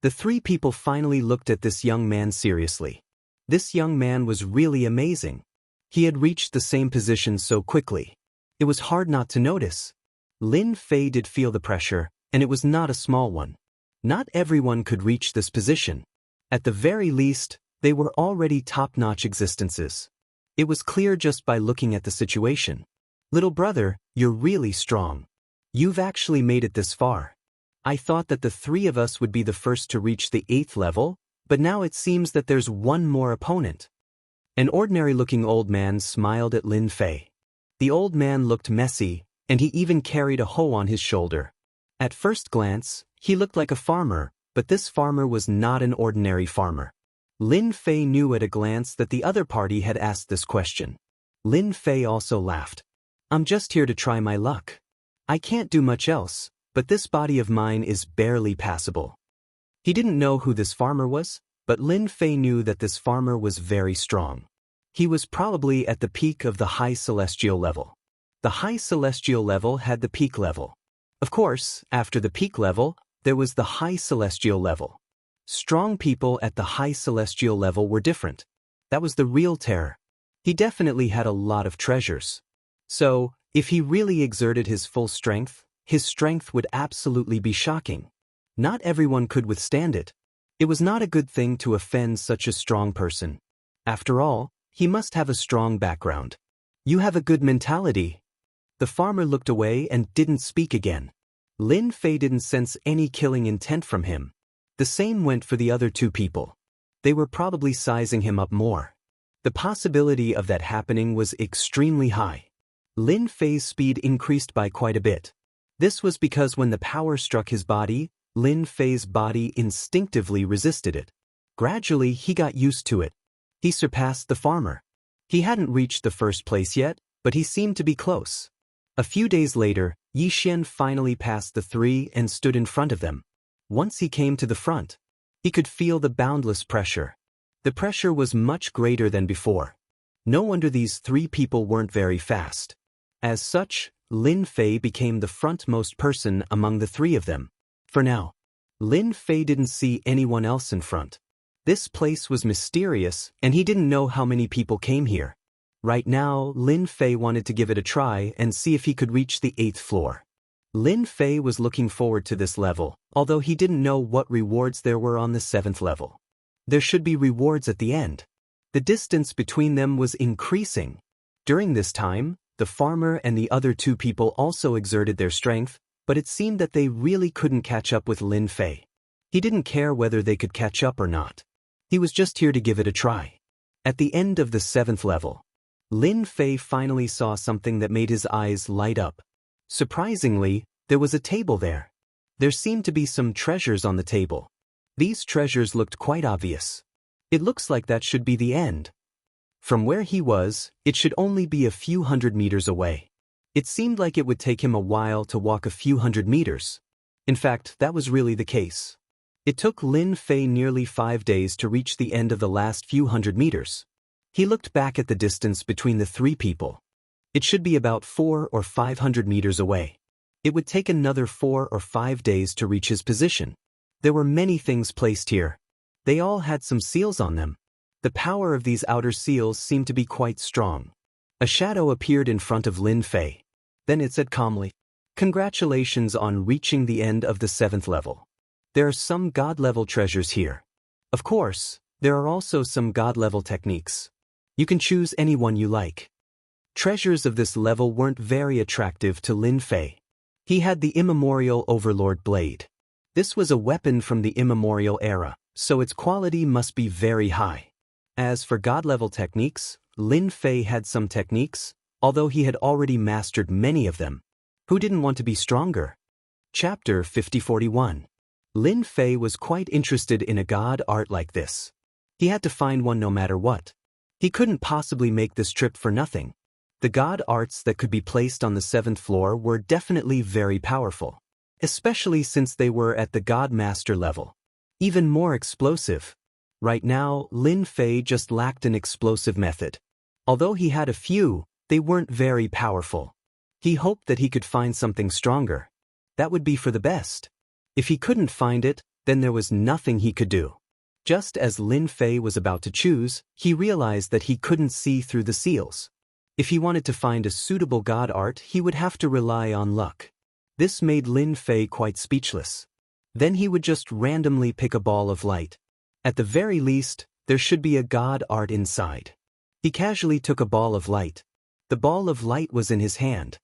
The 3 people finally looked at this young man seriously. This young man was really amazing. He had reached the same position so quickly. It was hard not to notice. Lin Fei did feel the pressure, and it was not a small one. Not everyone could reach this position. At the very least, they were already top-notch existences. It was clear just by looking at the situation. Little brother, you're really strong. You've actually made it this far. I thought that the three of us would be the first to reach the 8th level, but now it seems that there's one more opponent. An ordinary-looking old man smiled at Lin Fei. The old man looked messy, and he even carried a hoe on his shoulder. At first glance, he looked like a farmer, but this farmer was not an ordinary farmer. Lin Fei knew at a glance that the other party had asked this question. Lin Fei also laughed. I'm just here to try my luck. I can't do much else, but this body of mine is barely passable. He didn't know who this farmer was, but Lin Fei knew that this farmer was very strong. He was probably at the peak of the high celestial level. The high celestial level had the peak level. Of course, after the peak level, there was the high celestial level. Strong people at the high celestial level were different. That was the real terror. He definitely had a lot of treasures. So, if he really exerted his full strength, his strength would absolutely be shocking. Not everyone could withstand it. It was not a good thing to offend such a strong person. After all, he must have a strong background. You have a good mentality. The farmer looked away and didn't speak again. Lin Fei didn't sense any killing intent from him. The same went for the other two people. They were probably sizing him up more. The possibility of that happening was extremely high. Lin Fei's speed increased by quite a bit. This was because when the power struck his body, Lin Fei's body instinctively resisted it. Gradually, he got used to it. He surpassed the farmer. He hadn't reached the first place yet, but he seemed to be close. A few days later, Yi Xian finally passed the three and stood in front of them. Once he came to the front, he could feel the boundless pressure. The pressure was much greater than before. No wonder these three people weren't very fast. As such, Lin Fei became the frontmost person among the three of them. For now, Lin Fei didn't see anyone else in front. This place was mysterious, and he didn't know how many people came here. Right now, Lin Fei wanted to give it a try and see if he could reach the 8th floor. Lin Fei was looking forward to this level, although he didn't know what rewards there were on the 7th level. There should be rewards at the end. The distance between them was increasing. During this time, the farmer and the other two people also exerted their strength, but it seemed that they really couldn't catch up with Lin Fei. He didn't care whether they could catch up or not. He was just here to give it a try. At the end of the 7th level, Lin Fei finally saw something that made his eyes light up. Surprisingly, there was a table there. There seemed to be some treasures on the table. These treasures looked quite obvious. It looks like that should be the end. From where he was, it should only be a few hundred meters away. It seemed like it would take him a while to walk a few hundred meters. In fact, that was really the case. It took Lin Fei nearly 5 days to reach the end of the last few hundred meters. He looked back at the distance between the three people. It should be about 400 or 500 meters away. It would take another 4 or 5 days to reach his position. There were many things placed here. They all had some seals on them. The power of these outer seals seemed to be quite strong. A shadow appeared in front of Lin Fei. Then it said calmly, "Congratulations on reaching the end of the 7th level. There are some God-level treasures here. Of course, there are also some God-level techniques. You can choose any one you like." Treasures of this level weren't very attractive to Lin Fei. He had the immemorial Overlord Blade. This was a weapon from the immemorial era, so its quality must be very high. As for God-level techniques, Lin Fei had some techniques, although he had already mastered many of them. Who didn't want to be stronger? Chapter 5041. Lin Fei was quite interested in a god art like this. He had to find one no matter what. He couldn't possibly make this trip for nothing. The god arts that could be placed on the 7th floor were definitely very powerful, especially since they were at the God Master level. Even more explosive. Right now, Lin Fei just lacked an explosive method. Although he had a few, they weren't very powerful. He hoped that he could find something stronger. That would be for the best. If he couldn't find it, then there was nothing he could do. Just as Lin Fei was about to choose, he realized that he couldn't see through the seals. If he wanted to find a suitable god art, he would have to rely on luck. This made Lin Fei quite speechless. Then he would just randomly pick a ball of light. At the very least, there should be a god art inside. He casually took a ball of light. The ball of light was in his hand.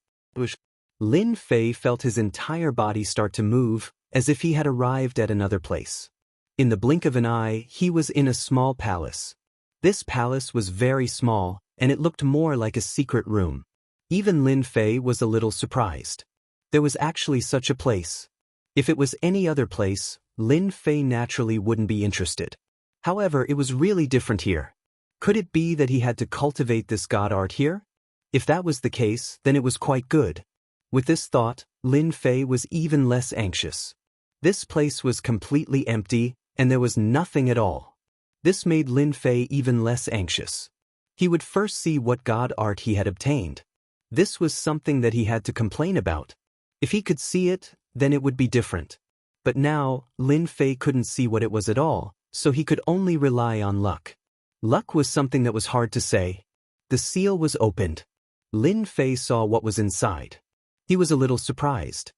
Lin Fei felt his entire body start to move, as if he had arrived at another place. In the blink of an eye, he was in a small palace. This palace was very small, and it looked more like a secret room. Even Lin Fei was a little surprised. There was actually such a place. If it was any other place, Lin Fei naturally wouldn't be interested. However, it was really different here. Could it be that he had to cultivate this god art here? If that was the case, then it was quite good. With this thought, Lin Fei was even less anxious. This place was completely empty, and there was nothing at all. This made Lin Fei even less anxious. He would first see what god art he had obtained. This was something that he had to complain about. If he could see it, then it would be different. But now, Lin Fei couldn't see what it was at all, so he could only rely on luck. Luck was something that was hard to say. The seal was opened. Lin Fei saw what was inside. He was a little surprised.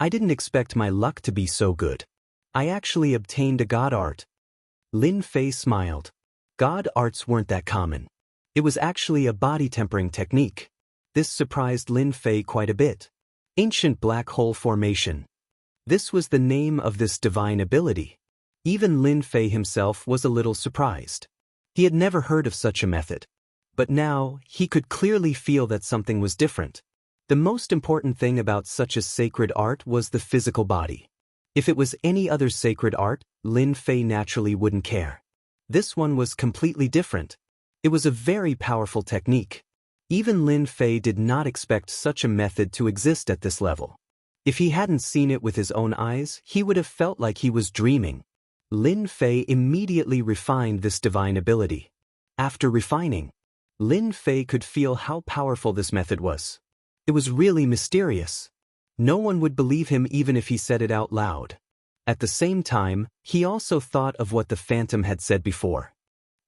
I didn't expect my luck to be so good. I actually obtained a god art. Lin Fei smiled. God arts weren't that common. It was actually a body tempering technique. This surprised Lin Fei quite a bit. Ancient Black Hole Formation. This was the name of this divine ability. Even Lin Fei himself was a little surprised. He had never heard of such a method. But now, he could clearly feel that something was different. The most important thing about such a sacred art was the physical body. If it was any other sacred art, Lin Fei naturally wouldn't care. This one was completely different. It was a very powerful technique. Even Lin Fei did not expect such a method to exist at this level. If he hadn't seen it with his own eyes, he would have felt like he was dreaming. Lin Fei immediately refined this divine ability. After refining, Lin Fei could feel how powerful this method was. It was really mysterious. No one would believe him even if he said it out loud. At the same time, he also thought of what the Phantom had said before.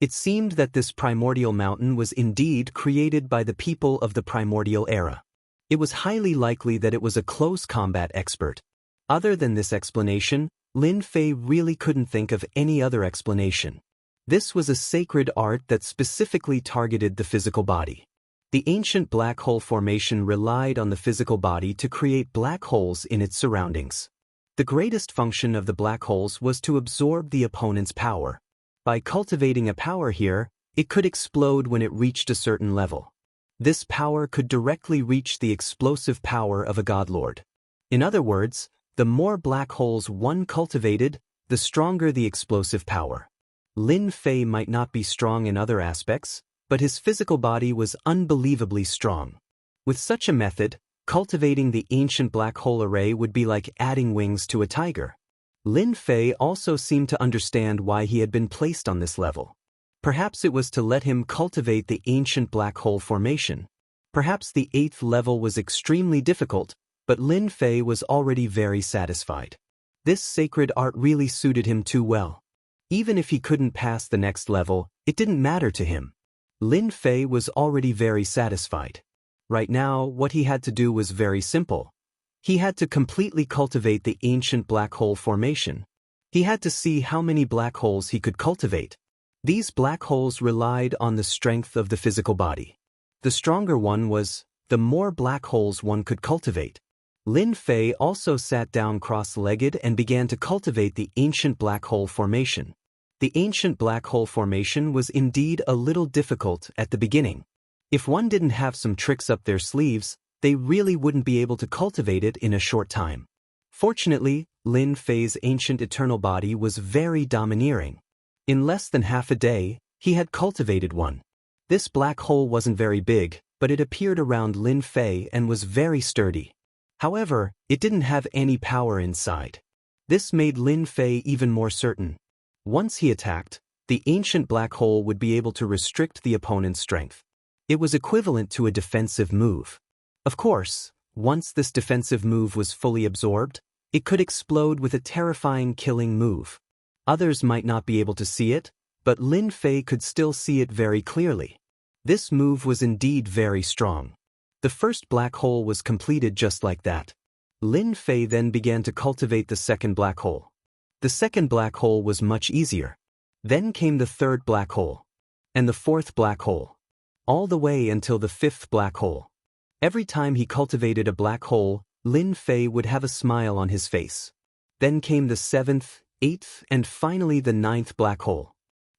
It seemed that this primordial mountain was indeed created by the people of the primordial era. It was highly likely that it was a close combat expert. Other than this explanation, Lin Fei really couldn't think of any other explanation. This was a sacred art that specifically targeted the physical body. The ancient black hole formation relied on the physical body to create black holes in its surroundings. The greatest function of the black holes was to absorb the opponent's power. By cultivating a power here, it could explode when it reached a certain level. This power could directly reach the explosive power of a godlord. In other words, the more black holes one cultivated, the stronger the explosive power. Lin Fei might not be strong in other aspects, but his physical body was unbelievably strong. With such a method, cultivating the ancient black hole array would be like adding wings to a tiger. Lin Fei also seemed to understand why he had been placed on this level. Perhaps it was to let him cultivate the ancient black hole formation. Perhaps the 8th level was extremely difficult, but Lin Fei was already very satisfied. This sacred art really suited him too well. Even if he couldn't pass the next level, it didn't matter to him. Lin Fei was already very satisfied. Right now, what he had to do was very simple. He had to completely cultivate the ancient black hole formation. He had to see how many black holes he could cultivate. These black holes relied on the strength of the physical body. The stronger one was, the more black holes one could cultivate. Lin Fei also sat down cross-legged and began to cultivate the ancient black hole formation. The ancient black hole formation was indeed a little difficult at the beginning. If one didn't have some tricks up their sleeves, they really wouldn't be able to cultivate it in a short time. Fortunately, Lin Fei's ancient eternal body was very domineering. In less than half a day, he had cultivated one. This black hole wasn't very big, but it appeared around Lin Fei and was very sturdy. However, it didn't have any power inside. This made Lin Fei even more certain. Once he attacked, the ancient black hole would be able to restrict the opponent's strength. It was equivalent to a defensive move. Of course, once this defensive move was fully absorbed, it could explode with a terrifying killing move. Others might not be able to see it, but Lin Fei could still see it very clearly. This move was indeed very strong. The first black hole was completed just like that. Lin Fei then began to cultivate the second black hole. The second black hole was much easier. Then came the third black hole. And the fourth black hole. All the way until the 5th black hole. Every time he cultivated a black hole, Lin Fei would have a smile on his face. Then came the 7th, 8th, and finally the 9th black hole.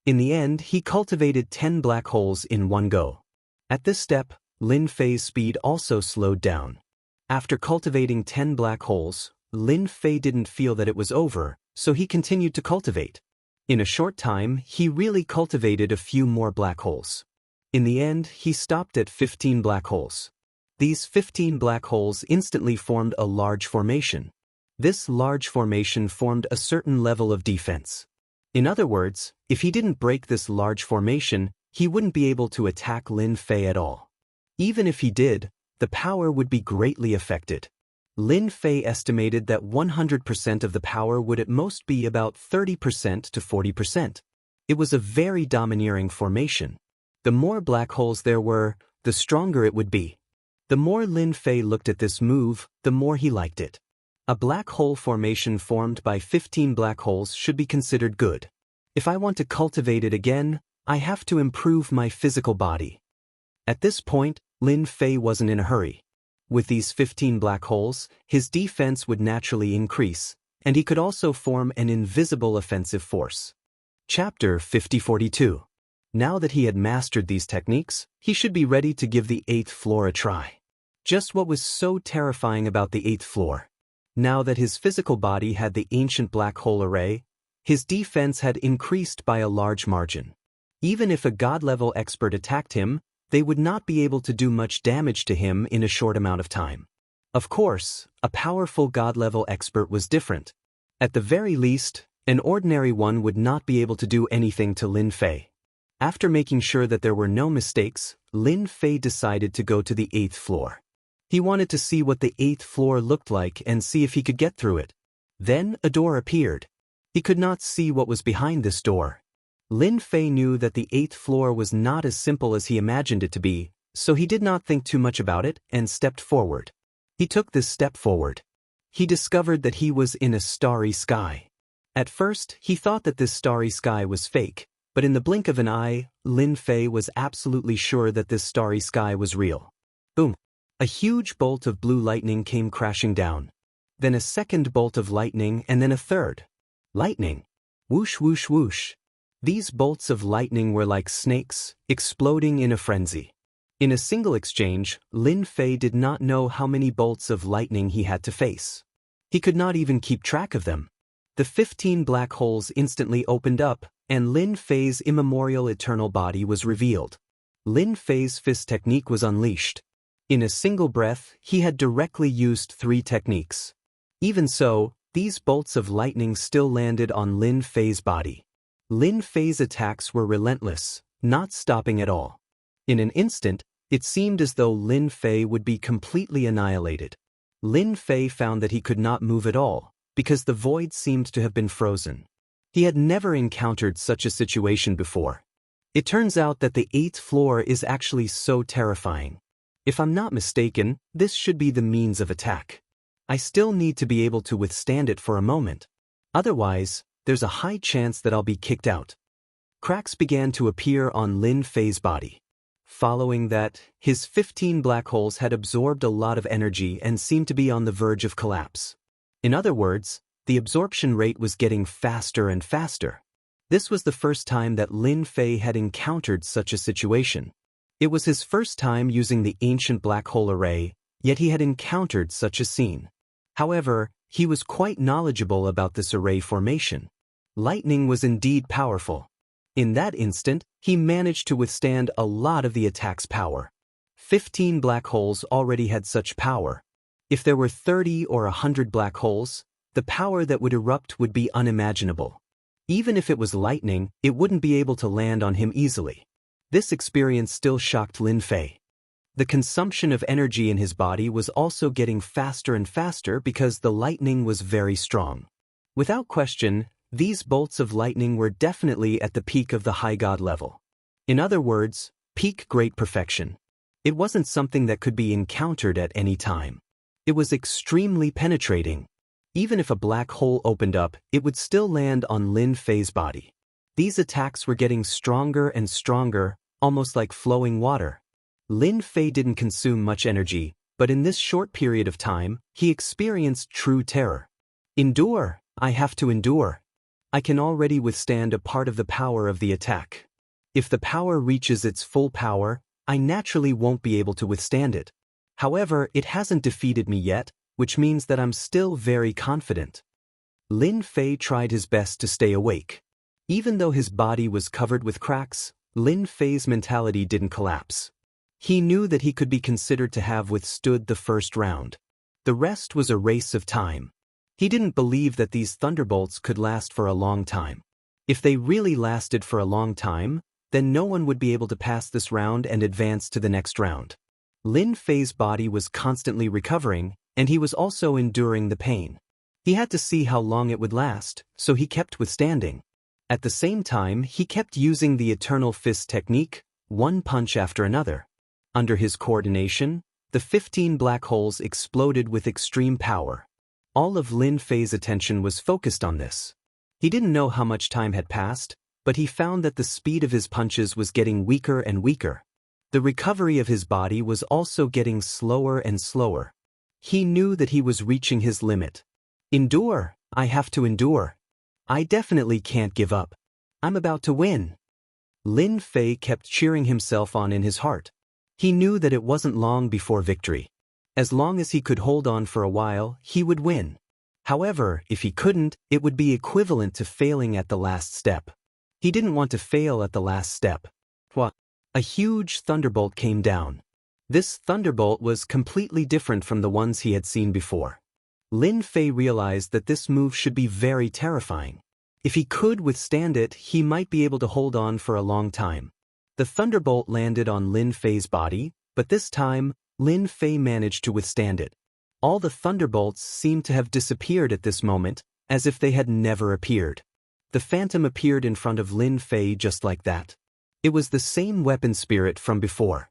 In the end, he cultivated 10 black holes in one go. At this step, Lin Fei's speed also slowed down. After cultivating 10 black holes, Lin Fei didn't feel that it was over, so he continued to cultivate. In a short time, he really cultivated a few more black holes. In the end, he stopped at 15 black holes. These 15 black holes instantly formed a large formation. This large formation formed a certain level of defense. In other words, if he didn't break this large formation, he wouldn't be able to attack Lin Fei at all. Even if he did, the power would be greatly affected. Lin Fei estimated that 100% of the power would at most be about 30% to 40%. It was a very domineering formation. The more black holes there were, the stronger it would be. The more Lin Fei looked at this move, the more he liked it. A black hole formation formed by 15 black holes should be considered good. If I want to cultivate it again, I have to improve my physical body. At this point, Lin Fei wasn't in a hurry. With these 15 black holes, his defense would naturally increase, and he could also form an invisible offensive force. Chapter 5042. Now that he had mastered these techniques, he should be ready to give the 8th floor a try. Just what was so terrifying about the 8th floor? Now that his physical body had the ancient black hole array, his defense had increased by a large margin. Even if a god-level expert attacked him, they would not be able to do much damage to him in a short amount of time. Of course, a powerful god-level expert was different. At the very least, an ordinary one would not be able to do anything to Lin Fei. After making sure that there were no mistakes, Lin Fei decided to go to the 8th floor. He wanted to see what the 8th floor looked like and see if he could get through it. Then a door appeared. He could not see what was behind this door. Lin Fei knew that the 8th floor was not as simple as he imagined it to be, so he did not think too much about it and stepped forward. He took this step forward. He discovered that he was in a starry sky. At first, he thought that this starry sky was fake, but in the blink of an eye, Lin Fei was absolutely sure that this starry sky was real. Boom! A huge bolt of blue lightning came crashing down. Then a second bolt of lightning and then a third. Lightning! Whoosh whoosh whoosh! These bolts of lightning were like snakes, exploding in a frenzy. In a single exchange, Lin Fei did not know how many bolts of lightning he had to face. He could not even keep track of them. The 15 black holes instantly opened up, and Lin Fei's immemorial eternal body was revealed. Lin Fei's fist technique was unleashed. In a single breath, he had directly used 3 techniques. Even so, these bolts of lightning still landed on Lin Fei's body. Lin Fei's attacks were relentless, not stopping at all. In an instant, it seemed as though Lin Fei would be completely annihilated. Lin Fei found that he could not move at all, because the void seemed to have been frozen. He had never encountered such a situation before. It turns out that the 8th floor is actually so terrifying. If I'm not mistaken, this should be the means of attack. I still need to be able to withstand it for a moment. Otherwise, there's a high chance that I'll be kicked out. Cracks began to appear on Lin Fei's body. Following that, his 15 black holes had absorbed a lot of energy and seemed to be on the verge of collapse. In other words, the absorption rate was getting faster and faster. This was the first time that Lin Fei had encountered such a situation. It was his first time using the ancient black hole array, yet he had encountered such a scene. However, he was quite knowledgeable about this array formation. Lightning was indeed powerful. In that instant, he managed to withstand a lot of the attack's power. 15 black holes already had such power. If there were 30 or 100 black holes, the power that would erupt would be unimaginable. Even if it was lightning, it wouldn't be able to land on him easily. This experience still shocked Lin Fei. The consumption of energy in his body was also getting faster and faster because the lightning was very strong. Without question, these bolts of lightning were definitely at the peak of the high god level. In other words, peak great perfection. It wasn't something that could be encountered at any time. It was extremely penetrating. Even if a black hole opened up, it would still land on Lin Fei's body. These attacks were getting stronger and stronger, almost like flowing water. Lin Fei didn't consume much energy, but in this short period of time, he experienced true terror. Endure, I have to endure. I can already withstand a part of the power of the attack. If the power reaches its full power, I naturally won't be able to withstand it. However, it hasn't defeated me yet, which means that I'm still very confident. Lin Fei tried his best to stay awake. Even though his body was covered with cracks, Lin Fei's mentality didn't collapse. He knew that he could be considered to have withstood the first round. The rest was a race of time. He didn't believe that these thunderbolts could last for a long time. If they really lasted for a long time, then no one would be able to pass this round and advance to the next round. Lin Fei's body was constantly recovering, and he was also enduring the pain. He had to see how long it would last, so he kept withstanding. At the same time, he kept using the Eternal Fist technique, one punch after another. Under his coordination, the 15 black holes exploded with extreme power. All of Lin Fei's attention was focused on this. He didn't know how much time had passed, but he found that the speed of his punches was getting weaker and weaker. The recovery of his body was also getting slower and slower. He knew that he was reaching his limit. Endure, I have to endure. I definitely can't give up. I'm about to win. Lin Fei kept cheering himself on in his heart. He knew that it wasn't long before victory. As long as he could hold on for a while, he would win. However, if he couldn't, it would be equivalent to failing at the last step. He didn't want to fail at the last step. A huge thunderbolt came down. This thunderbolt was completely different from the ones he had seen before. Lin Fei realized that this move should be very terrifying. If he could withstand it, he might be able to hold on for a long time. The thunderbolt landed on Lin Fei's body, but this time, Lin Fei managed to withstand it. All the thunderbolts seemed to have disappeared at this moment, as if they had never appeared. The phantom appeared in front of Lin Fei just like that. It was the same weapon spirit from before.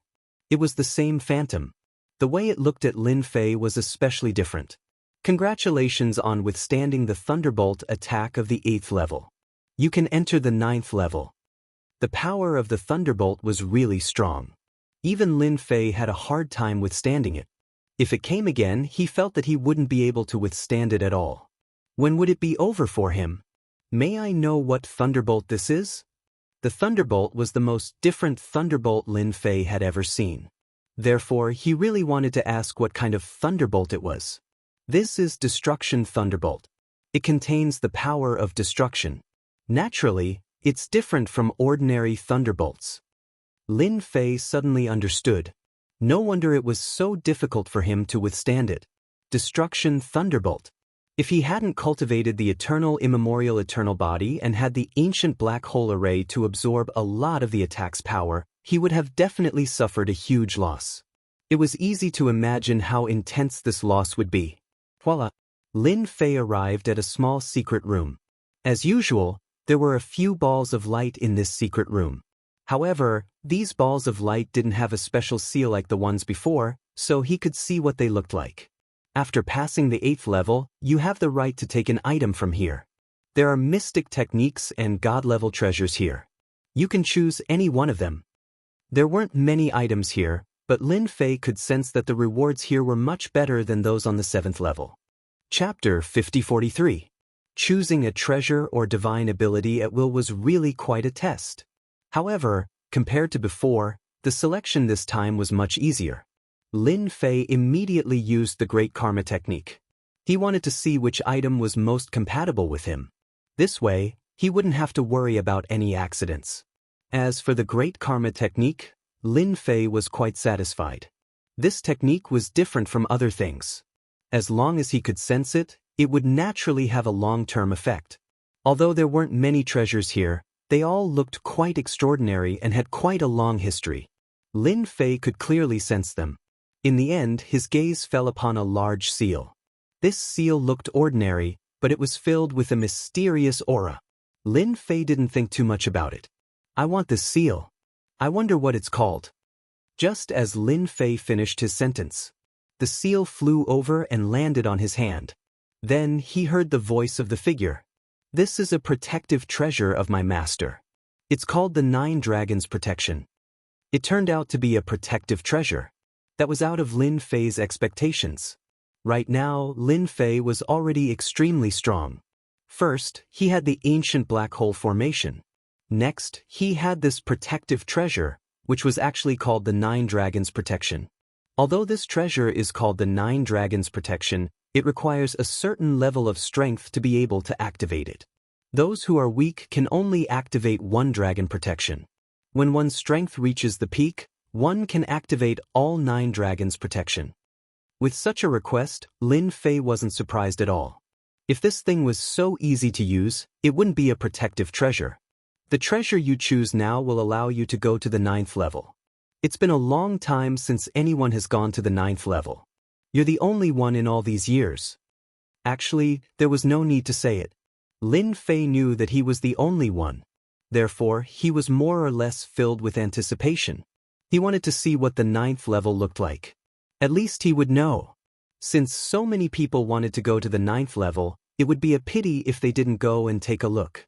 It was the same phantom. The way it looked at Lin Fei was especially different. Congratulations on withstanding the thunderbolt attack of the 8th level. You can enter the 9th level. The power of the thunderbolt was really strong. Even Lin Fei had a hard time withstanding it. If it came again, he felt that he wouldn't be able to withstand it at all. When would it be over for him? May I know what thunderbolt this is? The thunderbolt was the most different thunderbolt Lin Fei had ever seen. Therefore, he really wanted to ask what kind of thunderbolt it was. This is Destruction Thunderbolt. It contains the power of destruction. Naturally, it's different from ordinary thunderbolts. Lin Fei suddenly understood. No wonder it was so difficult for him to withstand it. Destruction Thunderbolt. If he hadn't cultivated the eternal immemorial eternal body and had the ancient black hole array to absorb a lot of the attack's power, he would have definitely suffered a huge loss. It was easy to imagine how intense this loss would be. Voila! Lin Fei arrived at a small secret room. As usual, there were a few balls of light in this secret room. However, these balls of light didn't have a special seal like the ones before, so he could see what they looked like. After passing the 8th level, you have the right to take an item from here. There are mystic techniques and god-level treasures here. You can choose any one of them. There weren't many items here, but Lin Fei could sense that the rewards here were much better than those on the 7th level. Chapter 5043. Choosing a treasure or divine ability at will was really quite a test. However, compared to before, the selection this time was much easier. Lin Fei immediately used the Great Karma technique. He wanted to see which item was most compatible with him. This way, he wouldn't have to worry about any accidents. As for the Great Karma technique, Lin Fei was quite satisfied. This technique was different from other things. As long as he could sense it, it would naturally have a long-term effect. Although there weren't many treasures here, they all looked quite extraordinary and had quite a long history. Lin Fei could clearly sense them. In the end, his gaze fell upon a large seal. This seal looked ordinary, but it was filled with a mysterious aura. Lin Fei didn't think too much about it. I want this seal. I wonder what it's called. Just as Lin Fei finished his sentence, the seal flew over and landed on his hand. Then he heard the voice of the figure. This is a protective treasure of my master. It's called the 9 Dragons Protection. It turned out to be a protective treasure. That was out of Lin Fei's expectations. Right now, Lin Fei was already extremely strong. First, he had the ancient black hole formation. Next, he had this protective treasure, which was actually called the Nine Dragons Protection. Although this treasure is called the Nine Dragons Protection, it requires a certain level of strength to be able to activate it. Those who are weak can only activate one dragon protection. When one's strength reaches the peak, one can activate all 9 dragons protection. With such a request, Lin Fei wasn't surprised at all. If this thing was so easy to use, it wouldn't be a protective treasure. The treasure you choose now will allow you to go to the 9th level. It's been a long time since anyone has gone to the 9th level. You're the only one in all these years. Actually, there was no need to say it. Lin Fei knew that he was the only one. Therefore, he was more or less filled with anticipation. He wanted to see what the 9th level looked like. At least he would know. Since so many people wanted to go to the 9th level, it would be a pity if they didn't go and take a look.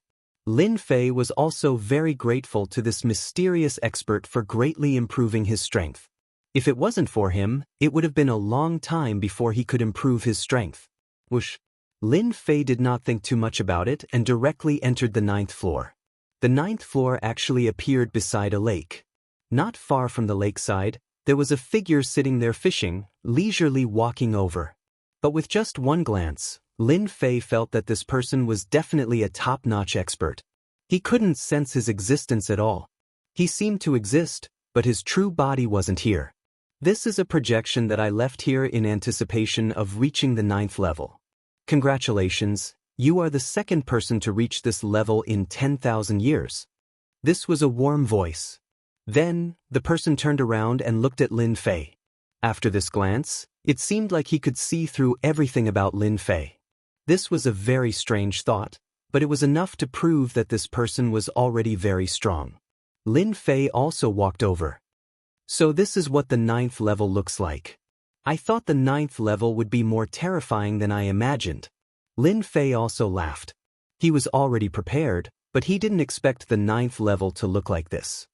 Lin Fei was also very grateful to this mysterious expert for greatly improving his strength. If it wasn't for him, it would have been a long time before he could improve his strength. Whoosh! Lin Fei did not think too much about it and directly entered the 9th floor. The 9th floor actually appeared beside a lake. Not far from the lakeside, there was a figure sitting there fishing, leisurely walking over. But with just one glance, Lin Fei felt that this person was definitely a top-notch expert. He couldn't sense his existence at all. He seemed to exist, but his true body wasn't here. This is a projection that I left here in anticipation of reaching the 9th level. Congratulations, you are the second person to reach this level in 10,000 years. This was a warm voice. Then, the person turned around and looked at Lin Fei. After this glance, it seemed like he could see through everything about Lin Fei. This was a very strange thought, but it was enough to prove that this person was already very strong. Lin Fei also walked over. So this is what the 9th level looks like. I thought the 9th level would be more terrifying than I imagined. Lin Fei also laughed. He was already prepared, but he didn't expect the 9th level to look like this.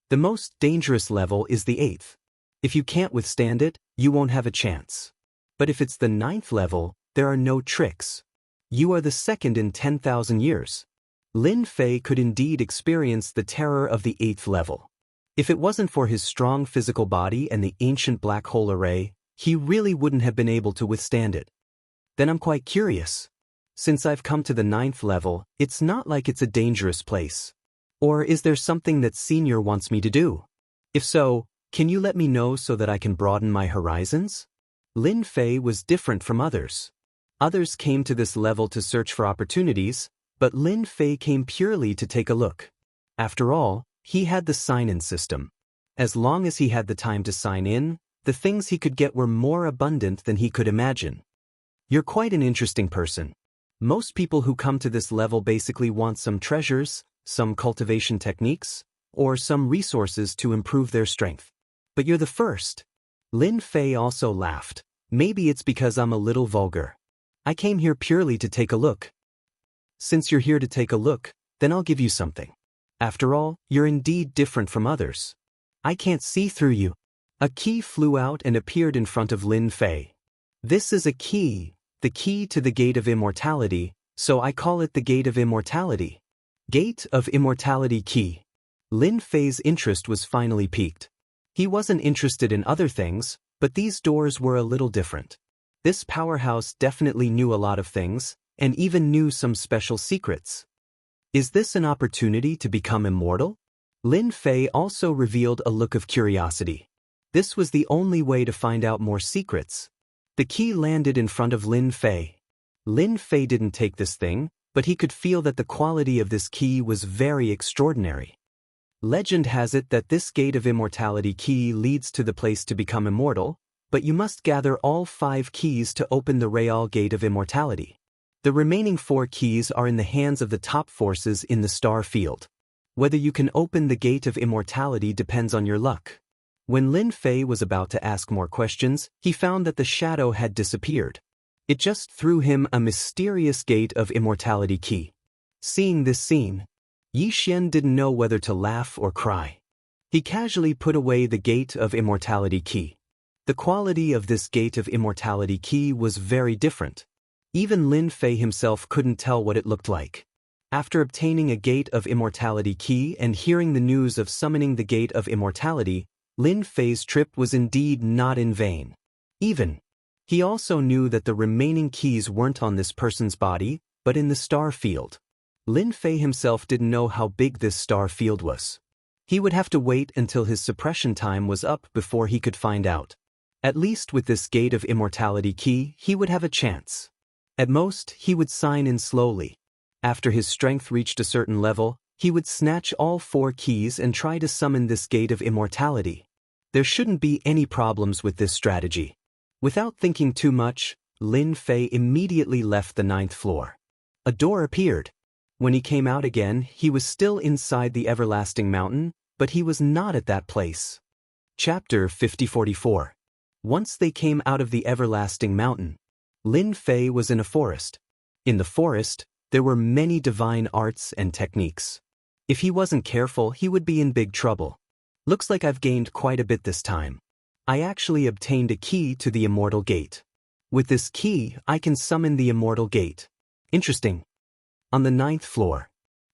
The most dangerous level is the 8th. If you can't withstand it, you won't have a chance. But if it's the 9th level, there are no tricks. You are the second in 10,000 years. Lin Fei could indeed experience the terror of the 8th level. If it wasn't for his strong physical body and the ancient black hole array, he really wouldn't have been able to withstand it. Then I'm quite curious. Since I've come to the 9th level, it's not like it's a dangerous place. Or is there something that Senior wants me to do? If so, can you let me know so that I can broaden my horizons? Lin Fei was different from others. Others came to this level to search for opportunities, but Lin Fei came purely to take a look. After all, he had the sign-in system. As long as he had the time to sign in, the things he could get were more abundant than he could imagine. You're quite an interesting person. Most people who come to this level basically want some treasures, some cultivation techniques, or some resources to improve their strength. But you're the first. Lin Fei also laughed. Maybe it's because I'm a little vulgar. I came here purely to take a look. Since you're here to take a look, then I'll give you something. After all, you're indeed different from others. I can't see through you. A key flew out and appeared in front of Lin Fei. This is a key, the key to the Gate of Immortality, so I call it the Gate of Immortality. Gate of Immortality Key. Lin Fei's interest was finally piqued. He wasn't interested in other things, but these doors were a little different. This powerhouse definitely knew a lot of things, and even knew some special secrets. Is this an opportunity to become immortal? Lin Fei also revealed a look of curiosity. This was the only way to find out more secrets. The key landed in front of Lin Fei. Lin Fei didn't take this thing, but he could feel that the quality of this key was very extraordinary. Legend has it that this Gate of Immortality key leads to the place to become immortal, but you must gather all 5 keys to open the Real Gate of Immortality. The remaining 4 keys are in the hands of the top forces in the star field. Whether you can open the Gate of Immortality depends on your luck. When Lin Fei was about to ask more questions, he found that the shadow had disappeared. It just threw him a mysterious Gate of Immortality key. Seeing this scene, Yi Xian didn't know whether to laugh or cry. He casually put away the Gate of Immortality key. The quality of this Gate of Immortality key was very different. Even Lin Fei himself couldn't tell what it looked like. After obtaining a Gate of Immortality key and hearing the news of summoning the Gate of Immortality, Lin Fei's trip was indeed not in vain. He also knew that the remaining keys weren't on this person's body, but in the star field. Lin Fei himself didn't know how big this star field was. He would have to wait until his suppression time was up before he could find out. At least with this Gate of Immortality key, he would have a chance. At most, he would sign in slowly. After his strength reached a certain level, he would snatch all 4 keys and try to summon this Gate of Immortality. There shouldn't be any problems with this strategy. Without thinking too much, Lin Fei immediately left the 9th floor. A door appeared. When he came out again, he was still inside the Everlasting Mountain, but he was not at that place. Chapter 5044. Once they came out of the Everlasting Mountain, Lin Fei was in a forest. In the forest, there were many divine arts and techniques. If he wasn't careful, he would be in big trouble. Looks like I've gained quite a bit this time. I actually obtained a key to the Immortal Gate. With this key, I can summon the Immortal Gate. Interesting. On the 9th floor,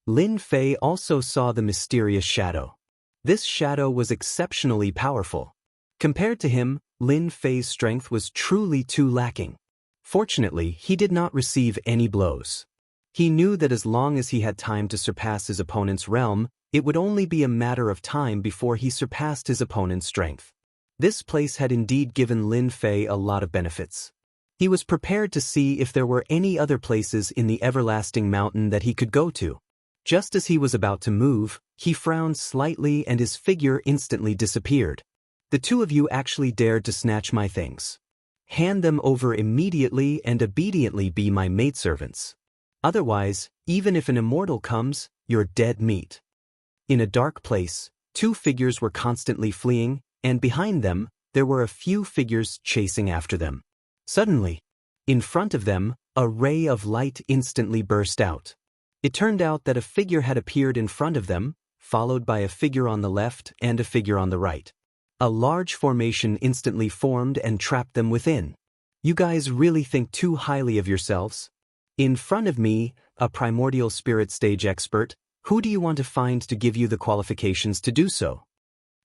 Lin Fei also saw the mysterious shadow. This shadow was exceptionally powerful. Compared to him, Lin Fei's strength was truly too lacking. Fortunately, he did not receive any blows. He knew that as long as he had time to surpass his opponent's realm, it would only be a matter of time before he surpassed his opponent's strength. This place had indeed given Lin Fei a lot of benefits. He was prepared to see if there were any other places in the Everlasting Mountain that he could go to. Just as he was about to move, he frowned slightly and his figure instantly disappeared. The 2 of you actually dared to snatch my things. Hand them over immediately and obediently be my maidservants. Otherwise, even if an immortal comes, you're dead meat. In a dark place, 2 figures were constantly fleeing, and behind them, there were a few figures chasing after them. Suddenly, in front of them, a ray of light instantly burst out. It turned out that a figure had appeared in front of them, followed by a figure on the left and a figure on the right. A large formation instantly formed and trapped them within. You guys really think too highly of yourselves? In front of me, a primordial spirit stage expert, who do you want to find to give you the qualifications to do so?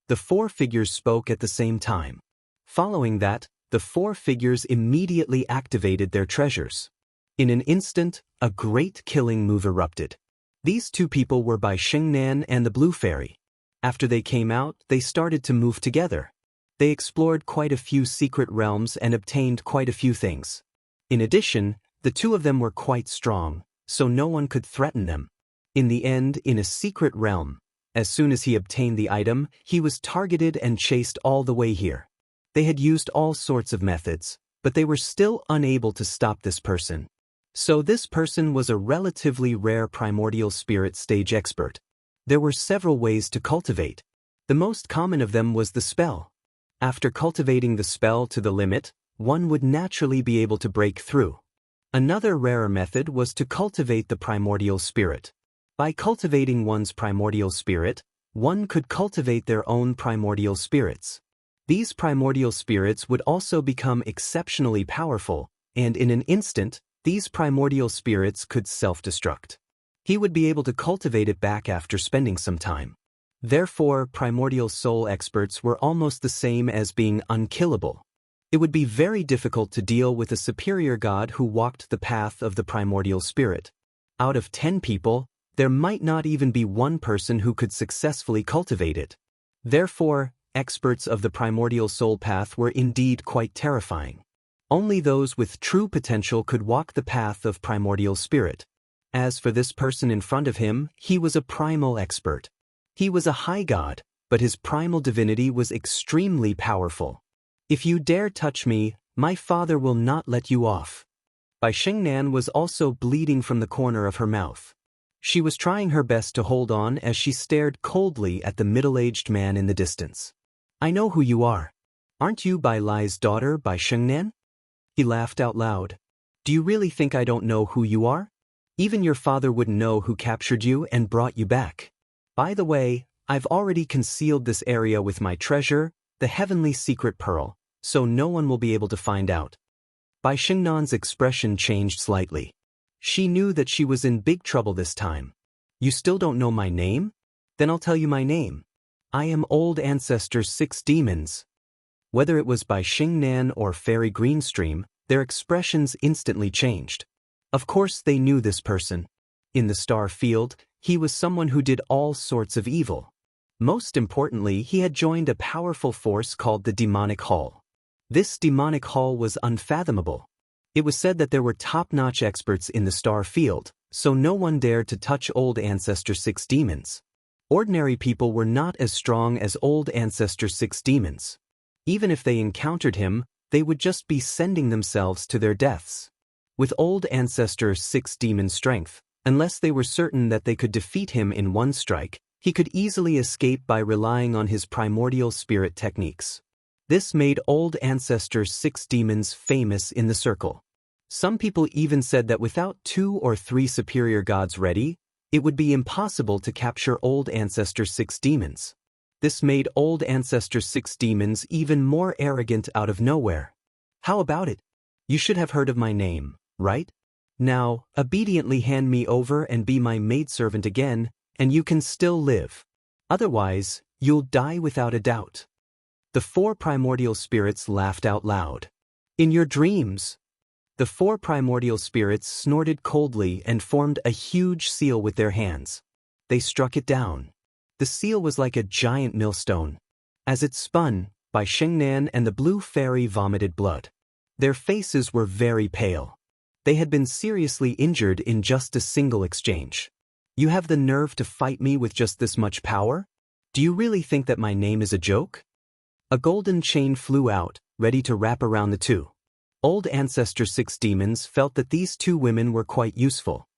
The 4 figures spoke at the same time. Following that, the 4 figures immediately activated their treasures. In an instant, a great killing move erupted. These 2 people were Bai Xingnan and the Blue Fairy. After they came out, they started to move together. They explored quite a few secret realms and obtained quite a few things. In addition, the 2 of them were quite strong, so no one could threaten them. In the end, in a secret realm, as soon as he obtained the item, he was targeted and chased all the way here. They had used all sorts of methods, but they were still unable to stop this person. So this person was a relatively rare primordial spirit stage expert. There were several ways to cultivate. The most common of them was the spell. After cultivating the spell to the limit, one would naturally be able to break through. Another rarer method was to cultivate the primordial spirit. By cultivating one's primordial spirit, one could cultivate their own primordial spirits. These primordial spirits would also become exceptionally powerful, and in an instant, these primordial spirits could self-destruct. He would be able to cultivate it back after spending some time. Therefore, primordial soul experts were almost the same as being unkillable. It would be very difficult to deal with a superior god who walked the path of the primordial spirit. Out of 10 people, there might not even be 1 person who could successfully cultivate it. Therefore, experts of the primordial soul path were indeed quite terrifying. Only those with true potential could walk the path of primordial spirit. As for this person in front of him, he was a primal expert. He was a high god, but his primal divinity was extremely powerful. If you dare touch me, my father will not let you off. Bai Xingnan was also bleeding from the corner of her mouth. She was trying her best to hold on as she stared coldly at the middle-aged man in the distance. I know who you are. Aren't you Bai Lai's daughter, Bai Xingnan? He laughed out loud. Do you really think I don't know who you are? Even your father wouldn't know who captured you and brought you back. By the way, I've already concealed this area with my treasure, the heavenly secret pearl, so no one will be able to find out. Bai Xingnan's expression changed slightly. She knew that she was in big trouble this time. You still don't know my name? Then I'll tell you my name. I am Old Ancestor 6 Demons. Whether it was Bai Xingnan or Fairy Greenstream, their expressions instantly changed. Of course they knew this person. In the star field, he was someone who did all sorts of evil. Most importantly, he had joined a powerful force called the Demonic Hall. This Demonic Hall was unfathomable. It was said that there were top-notch experts in the star field, so no one dared to touch Old Ancestor 6 Demons. Ordinary people were not as strong as Old Ancestor 6 Demons. Even if they encountered him, they would just be sending themselves to their deaths. With Old Ancestor 6 Demon strength, unless they were certain that they could defeat him in one strike, he could easily escape by relying on his primordial spirit techniques. This made Old Ancestor 6 Demons famous in the circle. Some people even said that without 2 or 3 superior gods ready, it would be impossible to capture Old Ancestor 6 Demons. This made Old Ancestor 6 Demons even more arrogant out of nowhere. How about it? You should have heard of my name, right? Now, obediently hand me over and be my maidservant again, and you can still live. Otherwise, you'll die without a doubt. The 4 primordial spirits laughed out loud. In your dreams. The 4 primordial spirits snorted coldly and formed a huge seal with their hands. They struck it down. The seal was like a giant millstone. As it spun, Bai Xingnan and the blue fairy vomited blood. Their faces were very pale. They had been seriously injured in just a single exchange. You have the nerve to fight me with just this much power? Do you really think that my name is a joke? A golden chain flew out, ready to wrap around the two. Old Ancestor 6 Demons felt that these 2 women were quite useful.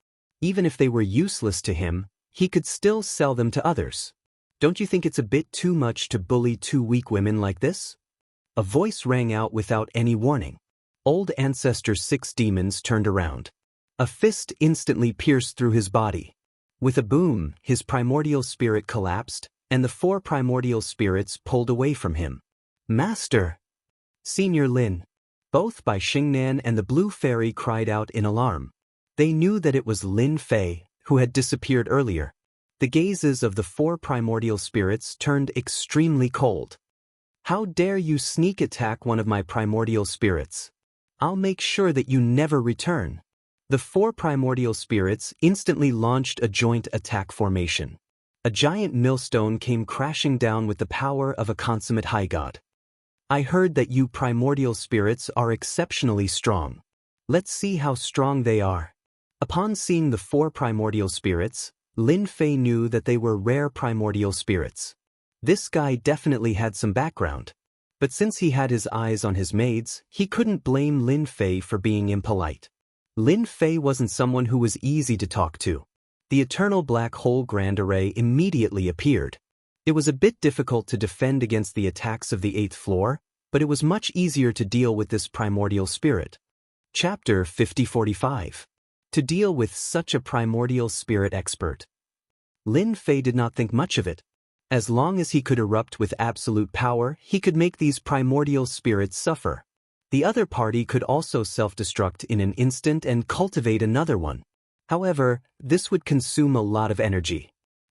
Even if they were useless to him, he could still sell them to others. Don't you think it's a bit too much to bully 2 weak women like this? A voice rang out without any warning. Old Ancestor 6 Demons turned around. A fist instantly pierced through his body. With a boom, his primordial spirit collapsed, and the 4 primordial spirits pulled away from him. Master! Senior Lin. Both Bai Xingnan and the blue fairy cried out in alarm. They knew that it was Lin Fei, who had disappeared earlier. The gazes of the 4 primordial spirits turned extremely cold. How dare you sneak attack one of my primordial spirits? I'll make sure that you never return. The 4 primordial spirits instantly launched a joint attack formation. A giant millstone came crashing down with the power of a consummate high god. I heard that you primordial spirits are exceptionally strong. Let's see how strong they are. Upon seeing the 4 primordial spirits, Lin Fei knew that they were rare primordial spirits. This guy definitely had some background. But since he had his eyes on his maids, he couldn't blame Lin Fei for being impolite. Lin Fei wasn't someone who was easy to talk to. The Eternal Black Hole Grand Array immediately appeared. It was a bit difficult to defend against the attacks of the 8th floor, but it was much easier to deal with this primordial spirit. Chapter 5045. To deal with such a primordial spirit expert. Lin Fei did not think much of it. As long as he could erupt with absolute power, he could make these primordial spirits suffer. The other party could also self-destruct in an instant and cultivate another one. However, this would consume a lot of energy.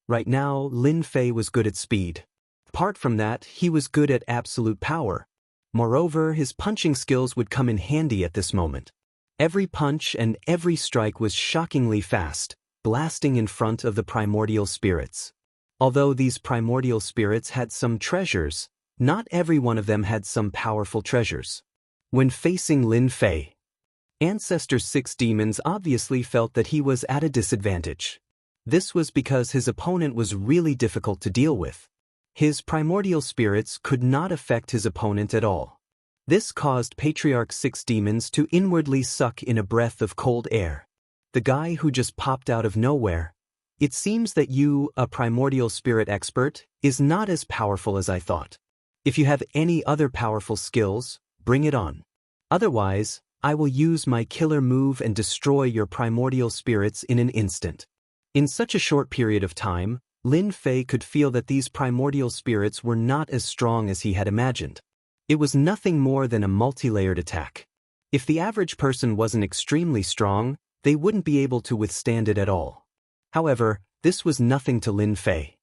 Right now, Lin Fei was good at speed. Apart from that, he was good at absolute power. Moreover, his punching skills would come in handy at this moment. Every punch and every strike was shockingly fast, blasting in front of the primordial spirits. Although these primordial spirits had some treasures, not every one of them had some powerful treasures. When facing Lin Fei, Ancestor 6 Demons obviously felt that he was at a disadvantage. This was because his opponent was really difficult to deal with. His primordial spirits could not affect his opponent at all. This caused Patriarch 6 Demons to inwardly suck in a breath of cold air. The guy who just popped out of nowhere. It seems that you, a primordial spirit expert, is not as powerful as I thought. If you have any other powerful skills, bring it on. Otherwise, I will use my killer move and destroy your primordial spirits in an instant. In such a short period of time, Lin Fei could feel that these primordial spirits were not as strong as he had imagined. It was nothing more than a multi-layered attack. If the average person wasn't extremely strong, they wouldn't be able to withstand it at all. However, this was nothing to Lin Fei.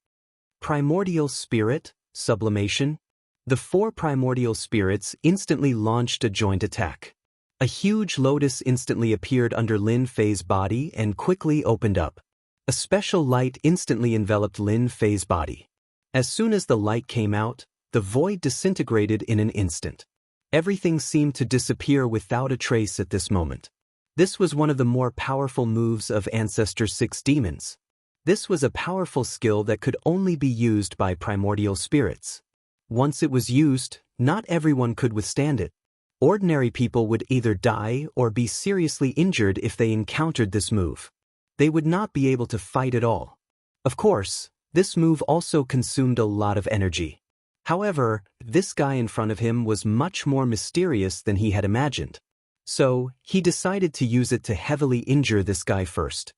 Primordial Spirit, Sublimation. The 4 primordial spirits instantly launched a joint attack. A huge lotus instantly appeared under Lin Fei's body and quickly opened up. A special light instantly enveloped Lin Fei's body. As soon as the light came out, the void disintegrated in an instant. Everything seemed to disappear without a trace at this moment. This was one of the more powerful moves of Ancestor 6 demons. This was a powerful skill that could only be used by primordial spirits. Once it was used, not everyone could withstand it. Ordinary people would either die or be seriously injured if they encountered this move. They would not be able to fight at all. Of course, this move also consumed a lot of energy. However, this guy in front of him was much more mysterious than he had imagined. So, he decided to use it to heavily injure this guy first.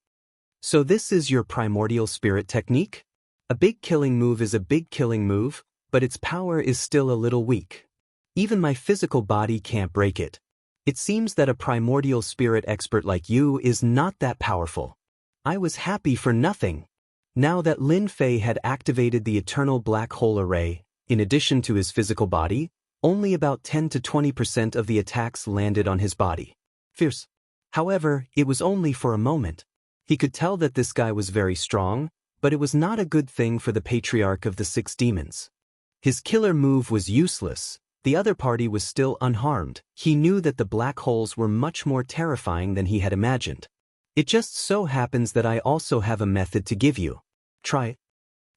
So this is your primordial spirit technique? A big killing move is a big killing move, but its power is still a little weak. Even my physical body can't break it. It seems that a primordial spirit expert like you is not that powerful. I was happy for nothing. Now that Lin Fei had activated the eternal black hole array, in addition to his physical body, only about 10 to 20% of the attacks landed on his body. Fierce. However, it was only for a moment. He could tell that this guy was very strong, but it was not a good thing for the patriarch of the 6 demons. His killer move was useless. The other party was still unharmed. He knew that the black holes were much more terrifying than he had imagined. It just so happens that I also have a method to give you. Try it.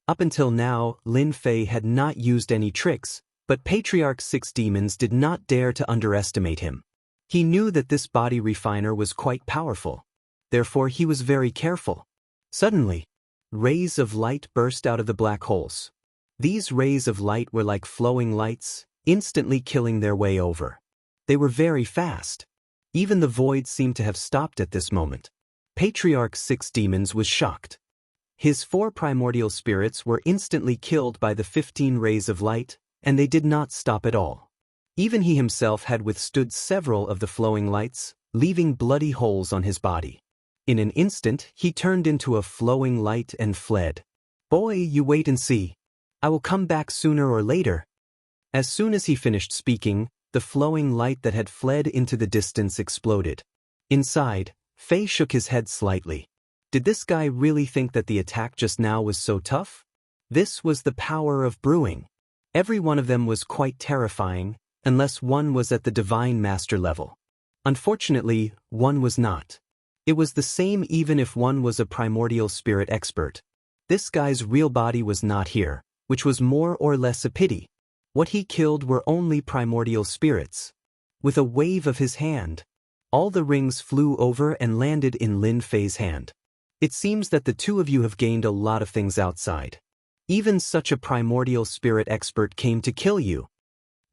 Up until now, Lin Fei had not used any tricks, but Patriarch 6 demons did not dare to underestimate him. He knew that this body refiner was quite powerful. Therefore, he was very careful. Suddenly, rays of light burst out of the black holes. These rays of light were like flowing lights, instantly killing their way over. They were very fast. Even the void seemed to have stopped at this moment. Patriarch 6 demons was shocked. His 4 primordial spirits were instantly killed by the 15 rays of light, and they did not stop at all. Even he himself had withstood several of the flowing lights, leaving bloody holes on his body. In an instant, he turned into a flowing light and fled. Boy, you wait and see. I will come back sooner or later. As soon as he finished speaking, the flowing light that had fled into the distance exploded. Inside, Fei shook his head slightly. Did this guy really think that the attack just now was so tough? This was the power of brewing. Every one of them was quite terrifying, unless one was at the Divine Master level. Unfortunately, one was not. It was the same even if one was a primordial spirit expert. This guy's real body was not here, which was more or less a pity. What he killed were only primordial spirits. With a wave of his hand, all the rings flew over and landed in Lin Fei's hand. It seems that the two of you have gained a lot of things outside. Even such a primordial spirit expert came to kill you.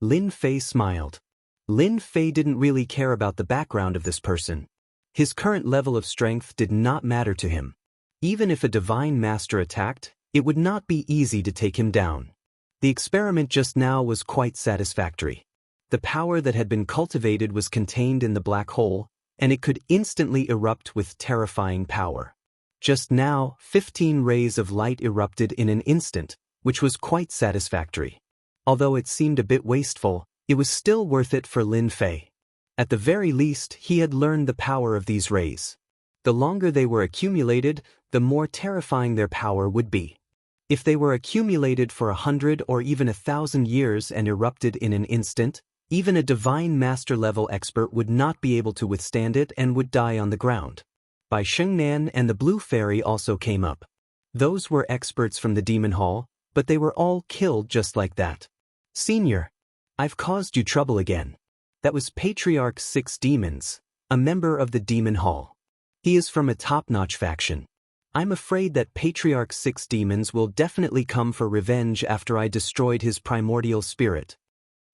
Lin Fei smiled. Lin Fei didn't really care about the background of this person. His current level of strength did not matter to him. Even if a divine master attacked, it would not be easy to take him down. The experiment just now was quite satisfactory. The power that had been cultivated was contained in the black hole, and it could instantly erupt with terrifying power. Just now, 15 rays of light erupted in an instant, which was quite satisfactory. Although it seemed a bit wasteful, it was still worth it for Lin Fei. At the very least, he had learned the power of these rays. The longer they were accumulated, the more terrifying their power would be. If they were accumulated for 100 or even 1,000 years and erupted in an instant, even a divine master level expert would not be able to withstand it and would die on the ground. Bai Shengnan and the Blue Fairy also came up. Those were experts from the Demon Hall, but they were all killed just like that. Senior, I've caused you trouble again. That was Patriarch 6 Demons, a member of the Demon Hall. He is from a top-notch faction. I'm afraid that Patriarch 6 Demons will definitely come for revenge after I destroyed his primordial spirit.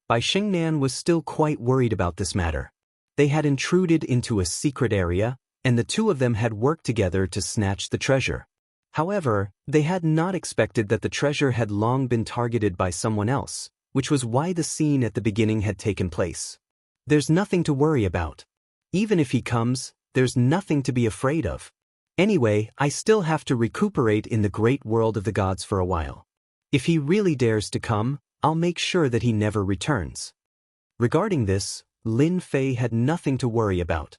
Bai Shengnan was still quite worried about this matter. They had intruded into a secret area, and the two of them had worked together to snatch the treasure. However, they had not expected that the treasure had long been targeted by someone else, which was why the scene at the beginning had taken place. There's nothing to worry about. Even if he comes, there's nothing to be afraid of. Anyway, I still have to recuperate in the great world of the gods for a while. If he really dares to come, I'll make sure that he never returns. Regarding this, Lin Fei had nothing to worry about.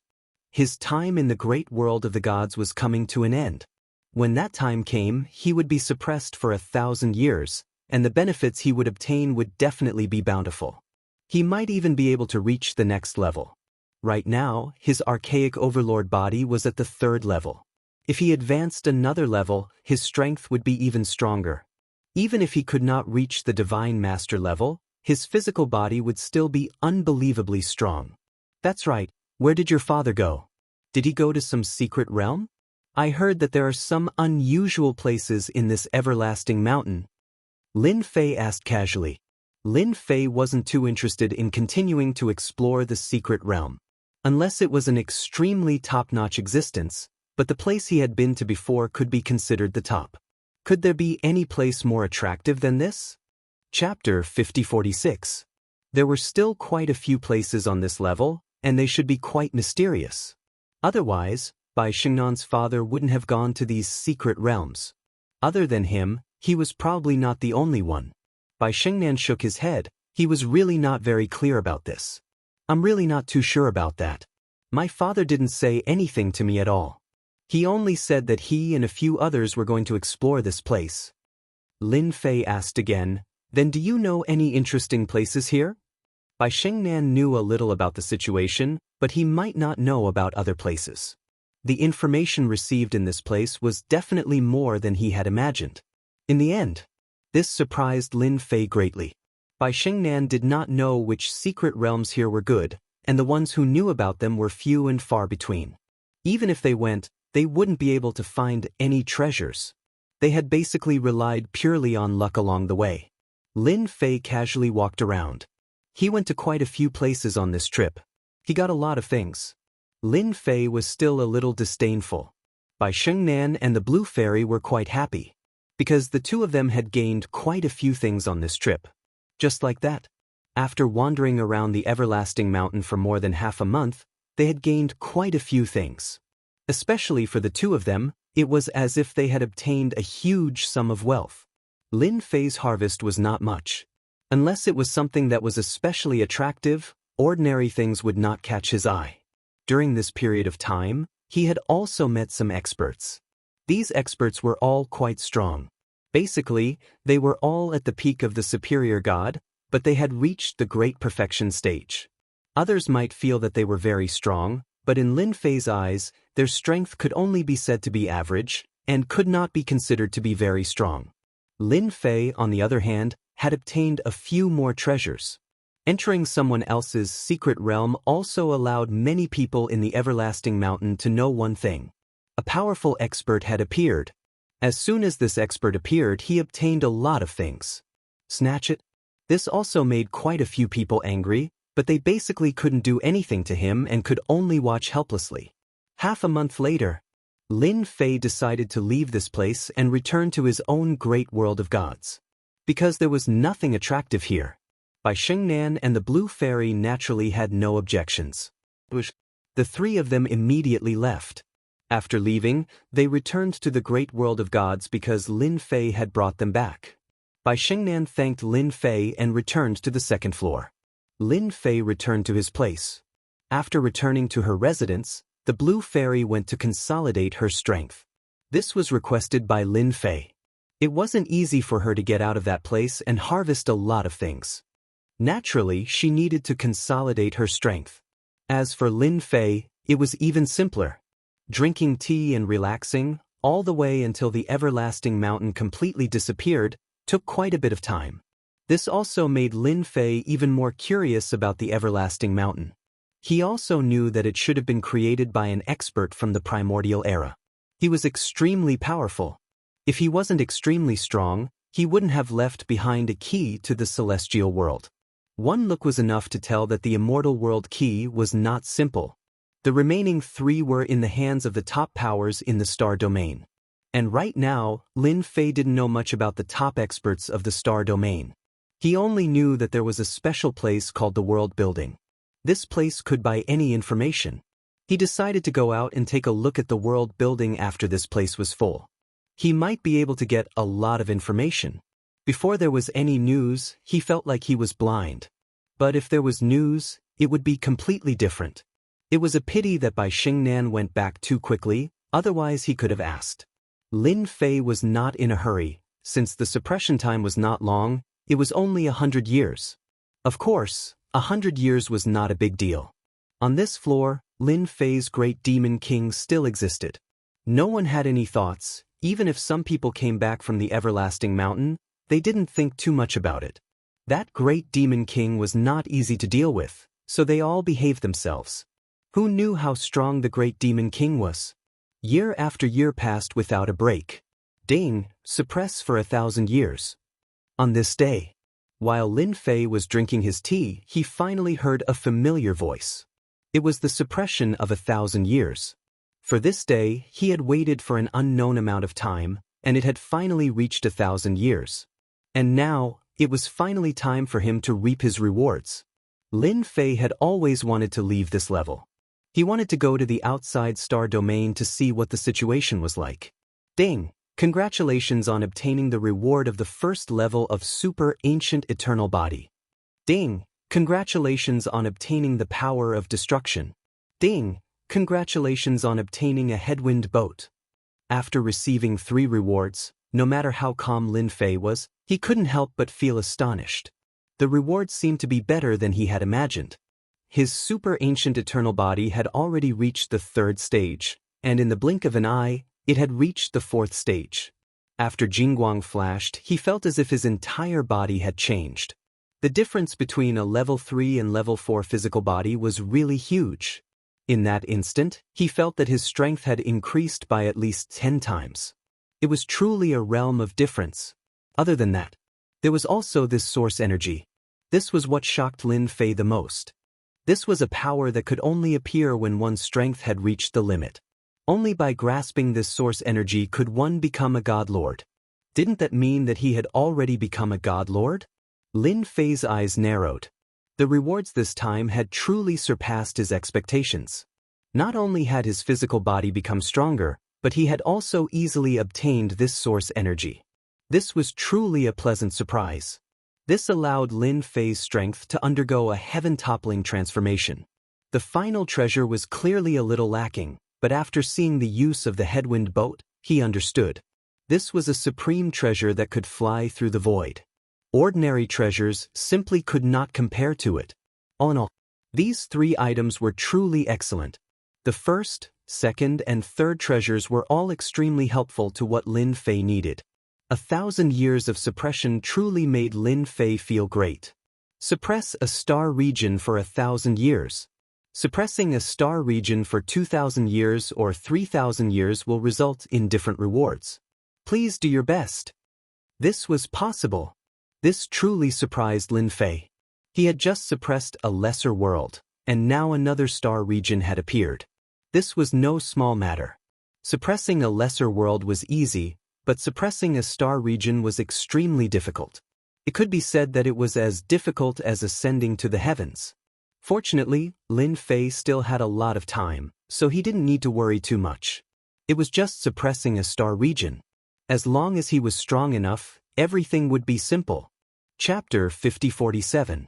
His time in the great world of the gods was coming to an end. When that time came, he would be suppressed for 1,000 years, and the benefits he would obtain would definitely be bountiful. He might even be able to reach the next level. Right now, his archaic overlord body was at the 3rd level. If he advanced another level, his strength would be even stronger. Even if he could not reach the Divine Master level, his physical body would still be unbelievably strong. That's right, where did your father go? Did he go to some secret realm? I heard that there are some unusual places in this everlasting mountain. Lin Fei asked casually. Lin Fei wasn't too interested in continuing to explore the secret realm. Unless it was an extremely top-notch existence, but the place he had been to before could be considered the top. Could there be any place more attractive than this? Chapter 5046. There were still quite a few places on this level, and they should be quite mysterious. Otherwise, Bai Xingnan's father wouldn't have gone to these secret realms. Other than him, he was probably not the only one. Bai Xingnan shook his head. He was really not very clear about this. I'm really not too sure about that. My father didn't say anything to me at all. He only said that he and a few others were going to explore this place. Lin Fei asked again, then do you know any interesting places here? Bai Xingnan knew a little about the situation, but he might not know about other places. The information received in this place was definitely more than he had imagined. In the end, this surprised Lin Fei greatly. Bai Xingnan did not know which secret realms here were good, and the ones who knew about them were few and far between. Even if they went, they wouldn't be able to find any treasures. They had basically relied purely on luck along the way. Lin Fei casually walked around. He went to quite a few places on this trip. He got a lot of things. Lin Fei was still a little disdainful. Bai Xingnan and the Blue Fairy were quite happy, because the two of them had gained quite a few things on this trip. Just like that. After wandering around the everlasting mountain for more than half a month, they had gained quite a few things. Especially for the two of them, it was as if they had obtained a huge sum of wealth. Lin Fei's harvest was not much. Unless it was something that was especially attractive, ordinary things would not catch his eye. During this period of time, he had also met some experts. These experts were all quite strong. Basically, they were all at the peak of the superior god, but they had reached the great perfection stage. Others might feel that they were very strong, but in Lin Fei's eyes, their strength could only be said to be average, and could not be considered to be very strong. Lin Fei, on the other hand, had obtained a few more treasures. Entering someone else's secret realm also allowed many people in the everlasting mountain to know one thing. A powerful expert had appeared. As soon as this expert appeared, he obtained a lot of things. Snatch it? This also made quite a few people angry, but they basically couldn't do anything to him and could only watch helplessly. Half a month later, Lin Fei decided to leave this place and return to his own great world of gods. Because there was nothing attractive here. Bai Xingnan and the Blue Fairy naturally had no objections. The three of them immediately left. After leaving, they returned to the great world of gods because Lin Fei had brought them back. Bai Xingnan thanked Lin Fei and returned to the 2nd floor. Lin Fei returned to his place. After returning to her residence, the Blue Fairy went to consolidate her strength. This was requested by Lin Fei. It wasn't easy for her to get out of that place and harvest a lot of things. Naturally, she needed to consolidate her strength. As for Lin Fei, it was even simpler. Drinking tea and relaxing, all the way until the everlasting mountain completely disappeared, took quite a bit of time. This also made Lin Fei even more curious about the everlasting mountain. He also knew that it should have been created by an expert from the primordial era. He was extremely powerful. If he wasn't extremely strong, he wouldn't have left behind a key to the celestial world. One look was enough to tell that the immortal world key was not simple. The remaining 3 were in the hands of the top powers in the star domain. And right now, Lin Fei didn't know much about the top experts of the star domain. He only knew that there was a special place called the world building. This place could buy any information. He decided to go out and take a look at the world building after this place was full. He might be able to get a lot of information. Before there was any news, he felt like he was blind. But if there was news, it would be completely different. It was a pity that Bai Xingnan went back too quickly, otherwise he could have asked. Lin Fei was not in a hurry. Since the suppression time was not long, it was only 100 years. Of course, 100 years was not a big deal. On this floor, Lin Fei's great demon king still existed. No one had any thoughts. Even if some people came back from the everlasting mountain, they didn't think too much about it. That great demon king was not easy to deal with, so they all behaved themselves. Who knew how strong the great demon king was? Year after year passed without a break. Ding, suppress for 1,000 years. On this day, while Lin Fei was drinking his tea, he finally heard a familiar voice. It was the suppression of 1,000 years. For this day, he had waited for an unknown amount of time, and it had finally reached 1,000 years. And now, it was finally time for him to reap his rewards. Lin Fei had always wanted to leave this level. He wanted to go to the outside star domain to see what the situation was like. Ding! Congratulations on obtaining the reward of the first level of Super Ancient Eternal Body. Ding! Congratulations on obtaining the power of destruction. Ding! Congratulations on obtaining a headwind boat. After receiving 3 rewards, no matter how calm Lin Fei was, he couldn't help but feel astonished. The rewards seemed to be better than he had imagined. His super ancient eternal body had already reached the 3rd stage, and in the blink of an eye, it had reached the 4th stage. After Jingguang flashed, he felt as if his entire body had changed. The difference between a level 3 and level 4 physical body was really huge. In that instant, he felt that his strength had increased by at least 10 times. It was truly a realm of difference. Other than that, there was also this source energy. This was what shocked Lin Fei the most. This was a power that could only appear when one's strength had reached the limit. Only by grasping this source energy could one become a God Lord. Didn't that mean that he had already become a God Lord? Lin Fei's eyes narrowed. The rewards this time had truly surpassed his expectations. Not only had his physical body become stronger, but he had also easily obtained this source energy. This was truly a pleasant surprise. This allowed Lin Fei's strength to undergo a heaven-toppling transformation. The final treasure was clearly a little lacking, but after seeing the use of the headwind boat, he understood. This was a supreme treasure that could fly through the void. Ordinary treasures simply could not compare to it. All in all, these 3 items were truly excellent. The first, second, and third treasures were all extremely helpful to what Lin Fei needed. 1,000 years of suppression truly made Lin Fei feel great. Suppress a star region for 1,000 years. Suppressing a star region for 2,000 years or 3,000 years will result in different rewards. Please do your best. This was possible. This truly surprised Lin Fei. He had just suppressed a lesser world, and now another star region had appeared. This was no small matter. Suppressing a lesser world was easy, but suppressing a star region was extremely difficult. It could be said that it was as difficult as ascending to the heavens. Fortunately, Lin Fei still had a lot of time, so he didn't need to worry too much. It was just suppressing a star region. As long as he was strong enough, everything would be simple. Chapter 5047.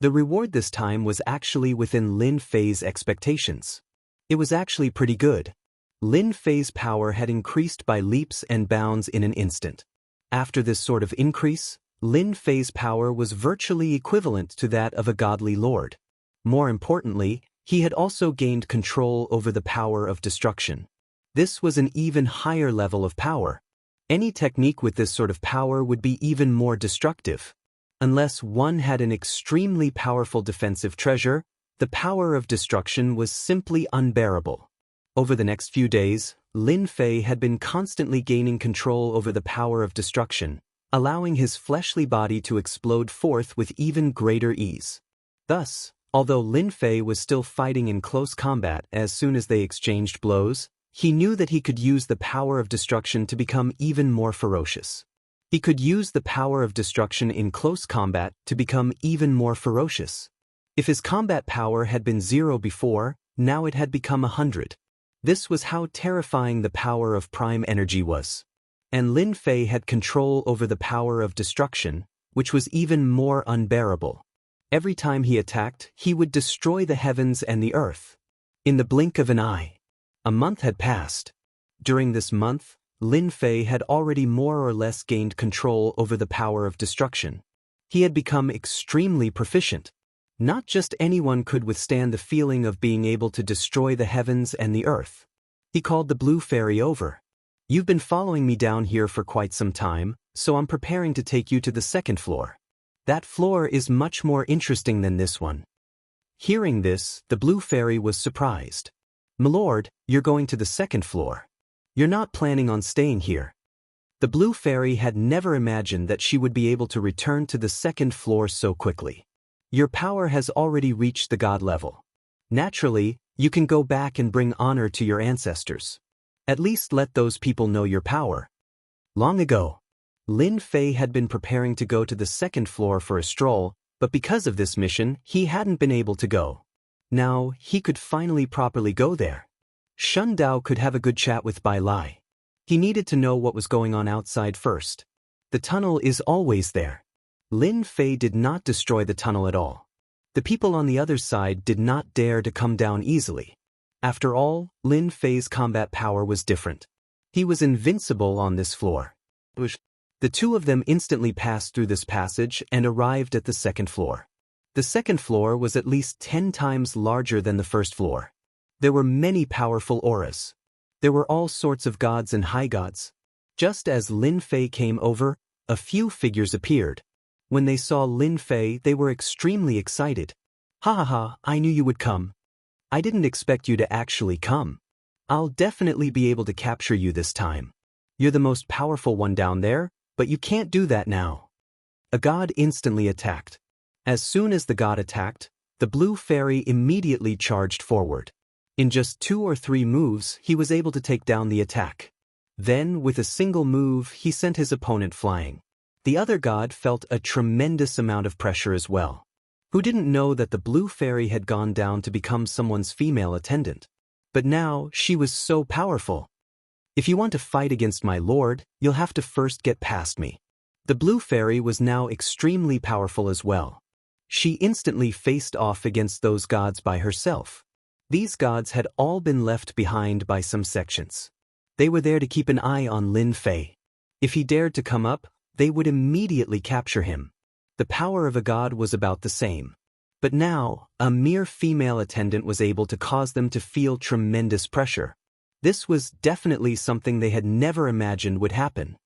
The reward this time was actually within Lin Fei's expectations. It was actually pretty good. Lin Fei's power had increased by leaps and bounds in an instant. After this sort of increase, Lin Fei's power was virtually equivalent to that of a godly lord. More importantly, he had also gained control over the power of destruction. This was an even higher level of power. Any technique with this sort of power would be even more destructive. Unless one had an extremely powerful defensive treasure, the power of destruction was simply unbearable. Over the next few days, Lin Fei had been constantly gaining control over the power of destruction, allowing his fleshly body to explode forth with even greater ease. Thus, although Lin Fei was still fighting in close combat as soon as they exchanged blows, he knew that he could use the power of destruction to become even more ferocious. He could use the power of destruction in close combat to become even more ferocious. If his combat power had been 0 before, now it had become 100. This was how terrifying the power of prime energy was. And Lin Fei had control over the power of destruction, which was even more unbearable. Every time he attacked, he would destroy the heavens and the earth. In the blink of an eye. A month had passed. During this month, Lin Fei had already more or less gained control over the power of destruction. He had become extremely proficient. Not just anyone could withstand the feeling of being able to destroy the heavens and the earth. He called the blue fairy over. You've been following me down here for quite some time, so I'm preparing to take you to the second floor. That floor is much more interesting than this one. Hearing this, the blue fairy was surprised. "Milord, you're going to the second floor. You're not planning on staying here." The blue fairy had never imagined that she would be able to return to the second floor so quickly. "Your power has already reached the god level. Naturally, you can go back and bring honor to your ancestors. At least let those people know your power." Long ago, Lin Fei had been preparing to go to the second floor for a stroll, but because of this mission, he hadn't been able to go. Now, he could finally properly go there. Shun Dao could have a good chat with Bai Lai. He needed to know what was going on outside first. The tunnel is always there. Lin Fei did not destroy the tunnel at all. The people on the other side did not dare to come down easily. After all, Lin Fei's combat power was different. He was invincible on this floor. The two of them instantly passed through this passage and arrived at the second floor. The second floor was at least 10 times larger than the first floor. There were many powerful auras. There were all sorts of gods and high gods. Just as Lin Fei came over, a few figures appeared. When they saw Lin Fei, they were extremely excited. "Ha ha ha, I knew you would come. I didn't expect you to actually come. I'll definitely be able to capture you this time. You're the most powerful one down there, but you can't do that now." A god instantly attacked. As soon as the god attacked, the blue fairy immediately charged forward. In just 2 or 3 moves, he was able to take down the attack. Then, with a single move, he sent his opponent flying. The other god felt a tremendous amount of pressure as well. Who didn't know that the blue fairy had gone down to become someone's female attendant? But now, she was so powerful. "If you want to fight against my lord, you'll have to first get past me." The blue fairy was now extremely powerful as well. She instantly faced off against those gods by herself. These gods had all been left behind by some sections. They were there to keep an eye on Lin Fei. If he dared to come up, they would immediately capture him. The power of a god was about the same. But now, a mere female attendant was able to cause them to feel tremendous pressure. This was definitely something they had never imagined would happen.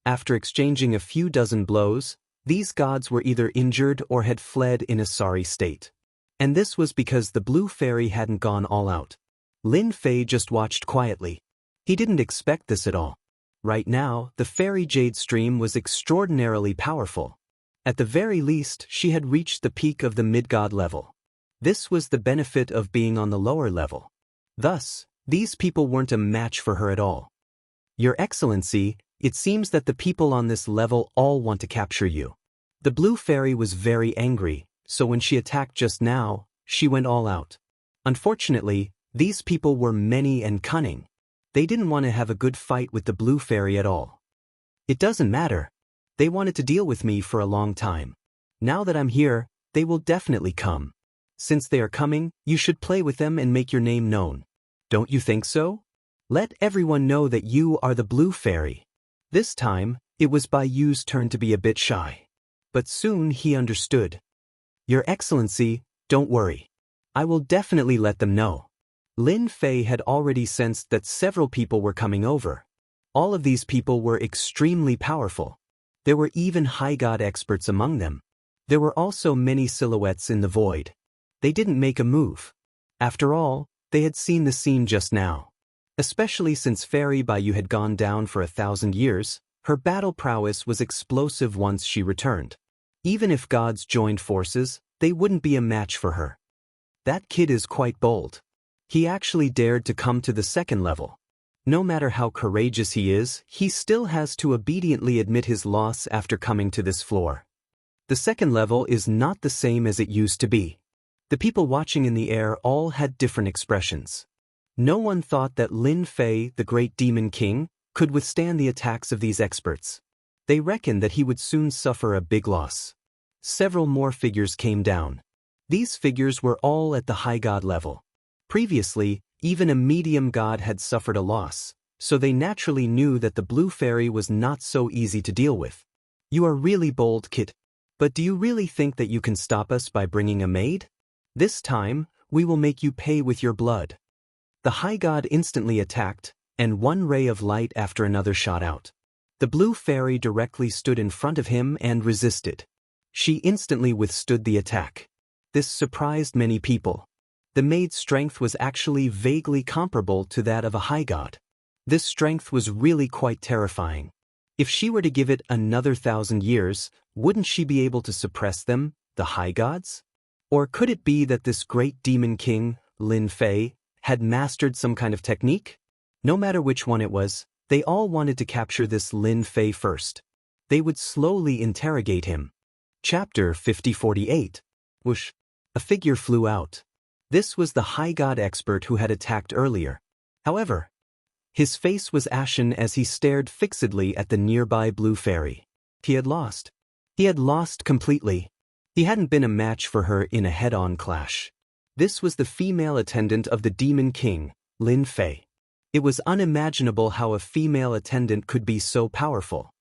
After exchanging a few dozen blows, these gods were either injured or had fled in a sorry state. And this was because the blue fairy hadn't gone all out. Lin Fei just watched quietly. He didn't expect this at all. Right now, the fairy jade stream was extraordinarily powerful. At the very least, she had reached the peak of the mid-god level. This was the benefit of being on the lower level. Thus, these people weren't a match for her at all. "Your Excellency, it seems that the people on this level all want to capture you." The blue fairy was very angry, so when she attacked just now, she went all out. Unfortunately, these people were many and cunning. They didn't want to have a good fight with the blue fairy at all. "It doesn't matter. They wanted to deal with me for a long time. Now that I'm here, they will definitely come. Since they are coming, you should play with them and make your name known. Don't you think so? Let everyone know that you are the blue fairy." This time, it was Bai Yu's turn to be a bit shy. But soon he understood. "Your Excellency, don't worry. I will definitely let them know." Lin Fei had already sensed that several people were coming over. All of these people were extremely powerful. There were even high god experts among them. There were also many silhouettes in the void. They didn't make a move. After all, they had seen the scene just now. Especially since Fairy Bai Yu had gone down for 1,000 years, her battle prowess was explosive once she returned. Even if gods joined forces, they wouldn't be a match for her. That kid is quite bold. He actually dared to come to the second level. No matter how courageous he is, he still has to obediently admit his loss after coming to this floor. The second level is not the same as it used to be. The people watching in the air all had different expressions. No one thought that Lin Fei, the great demon king, could withstand the attacks of these experts. They reckoned that he would soon suffer a big loss. Several more figures came down. These figures were all at the high god level. Previously, even a medium god had suffered a loss, so they naturally knew that the blue fairy was not so easy to deal with. You are really bold, kid. But do you really think that you can stop us by bringing a maid? This time, we will make you pay with your blood. The high god instantly attacked, and one ray of light after another shot out. The blue fairy directly stood in front of him and resisted. She instantly withstood the attack. This surprised many people. The maid's strength was actually vaguely comparable to that of a high god. This strength was really quite terrifying. If she were to give it another 1,000 years, wouldn't she be able to suppress them, the high gods? Or could it be that this great demon king, Lin Fei, had mastered some kind of technique? No matter which one it was, they all wanted to capture this Lin Fei first. They would slowly interrogate him. Chapter 5048. Whoosh. A figure flew out. This was the high god expert who had attacked earlier. However, his face was ashen as he stared fixedly at the nearby blue fairy. He had lost. He had lost completely. He hadn't been a match for her in a head-on clash. This was the female attendant of the demon king, Lin Fei. It was unimaginable how a female attendant could be so powerful.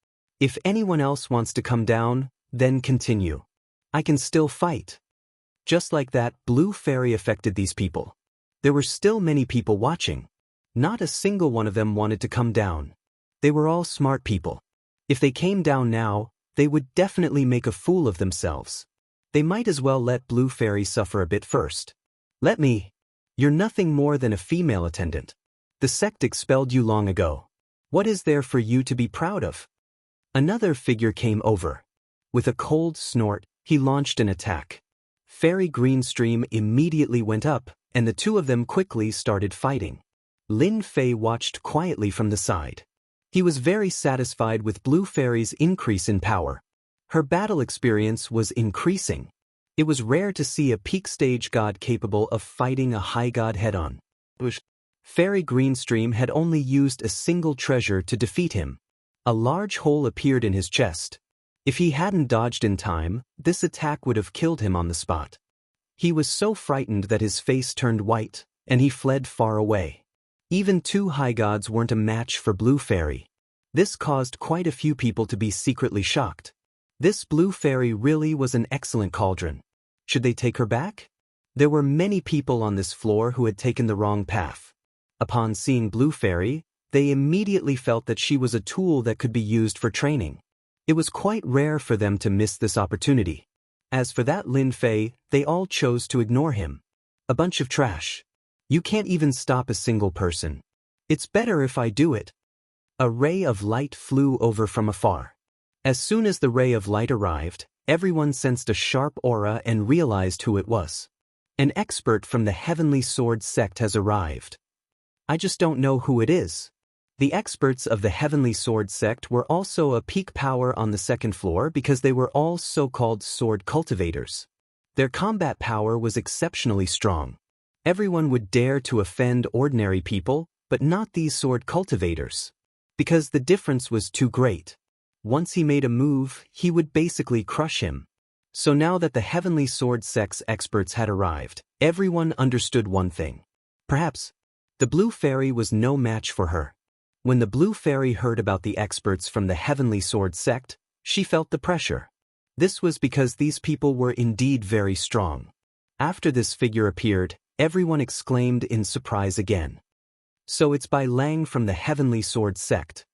If anyone else wants to come down, then continue. I can still fight. Just like that, blue fairy affected these people. There were still many people watching. Not a single one of them wanted to come down. They were all smart people. If they came down now, they would definitely make a fool of themselves. They might as well let blue fairy suffer a bit first. Let me. You're nothing more than a female attendant. The sect expelled you long ago. What is there for you to be proud of? Another figure came over. With a cold snort, he launched an attack. Fairy Green Stream immediately went up, and the two of them quickly started fighting. Lin Fei watched quietly from the side. He was very satisfied with Blue Fairy's increase in power. Her battle experience was increasing. It was rare to see a peak stage god capable of fighting a high god head-on. Fairy Greenstream had only used a single treasure to defeat him. A large hole appeared in his chest. If he hadn't dodged in time, this attack would have killed him on the spot. He was so frightened that his face turned white, and he fled far away. Even two high gods weren't a match for Blue Fairy. This caused quite a few people to be secretly shocked. This Blue Fairy really was an excellent cauldron. Should they take her back? There were many people on this floor who had taken the wrong path. Upon seeing Blue Fairy, they immediately felt that she was a tool that could be used for training. It was quite rare for them to miss this opportunity. As for that Lin Fei, they all chose to ignore him. A bunch of trash. You can't even stop a single person. It's better if I do it. A ray of light flew over from afar. As soon as the ray of light arrived, everyone sensed a sharp aura and realized who it was. An expert from the Heavenly Sword sect has arrived. I just don't know who it is. The experts of the Heavenly Sword sect were also a peak power on the second floor because they were all so-called sword cultivators. Their combat power was exceptionally strong. Everyone would dare to offend ordinary people, but not these sword cultivators. Because the difference was too great. Once he made a move, he would basically crush him. So now that the Heavenly Sword sect's experts had arrived, everyone understood one thing. Perhaps the Blue Fairy was no match for her. When the Blue Fairy heard about the experts from the Heavenly Sword sect, she felt the pressure. This was because these people were indeed very strong. After this figure appeared, everyone exclaimed in surprise again. So it's Bai Lang from the Heavenly Sword sect.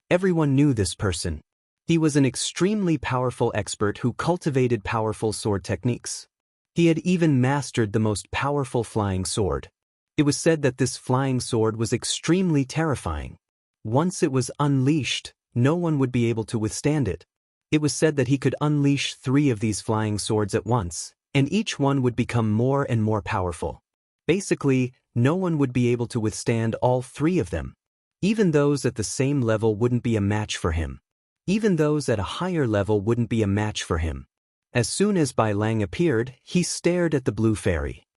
Everyone knew this person. He was an extremely powerful expert who cultivated powerful sword techniques. He had even mastered the most powerful flying sword. It was said that this flying sword was extremely terrifying. Once it was unleashed, no one would be able to withstand it. It was said that he could unleash 3 of these flying swords at once, and each one would become more and more powerful. Basically, no one would be able to withstand all 3 of them. Even those at the same level wouldn't be a match for him. Even those at a higher level wouldn't be a match for him. As soon as Bai Lang appeared, he stared at the blue fairy.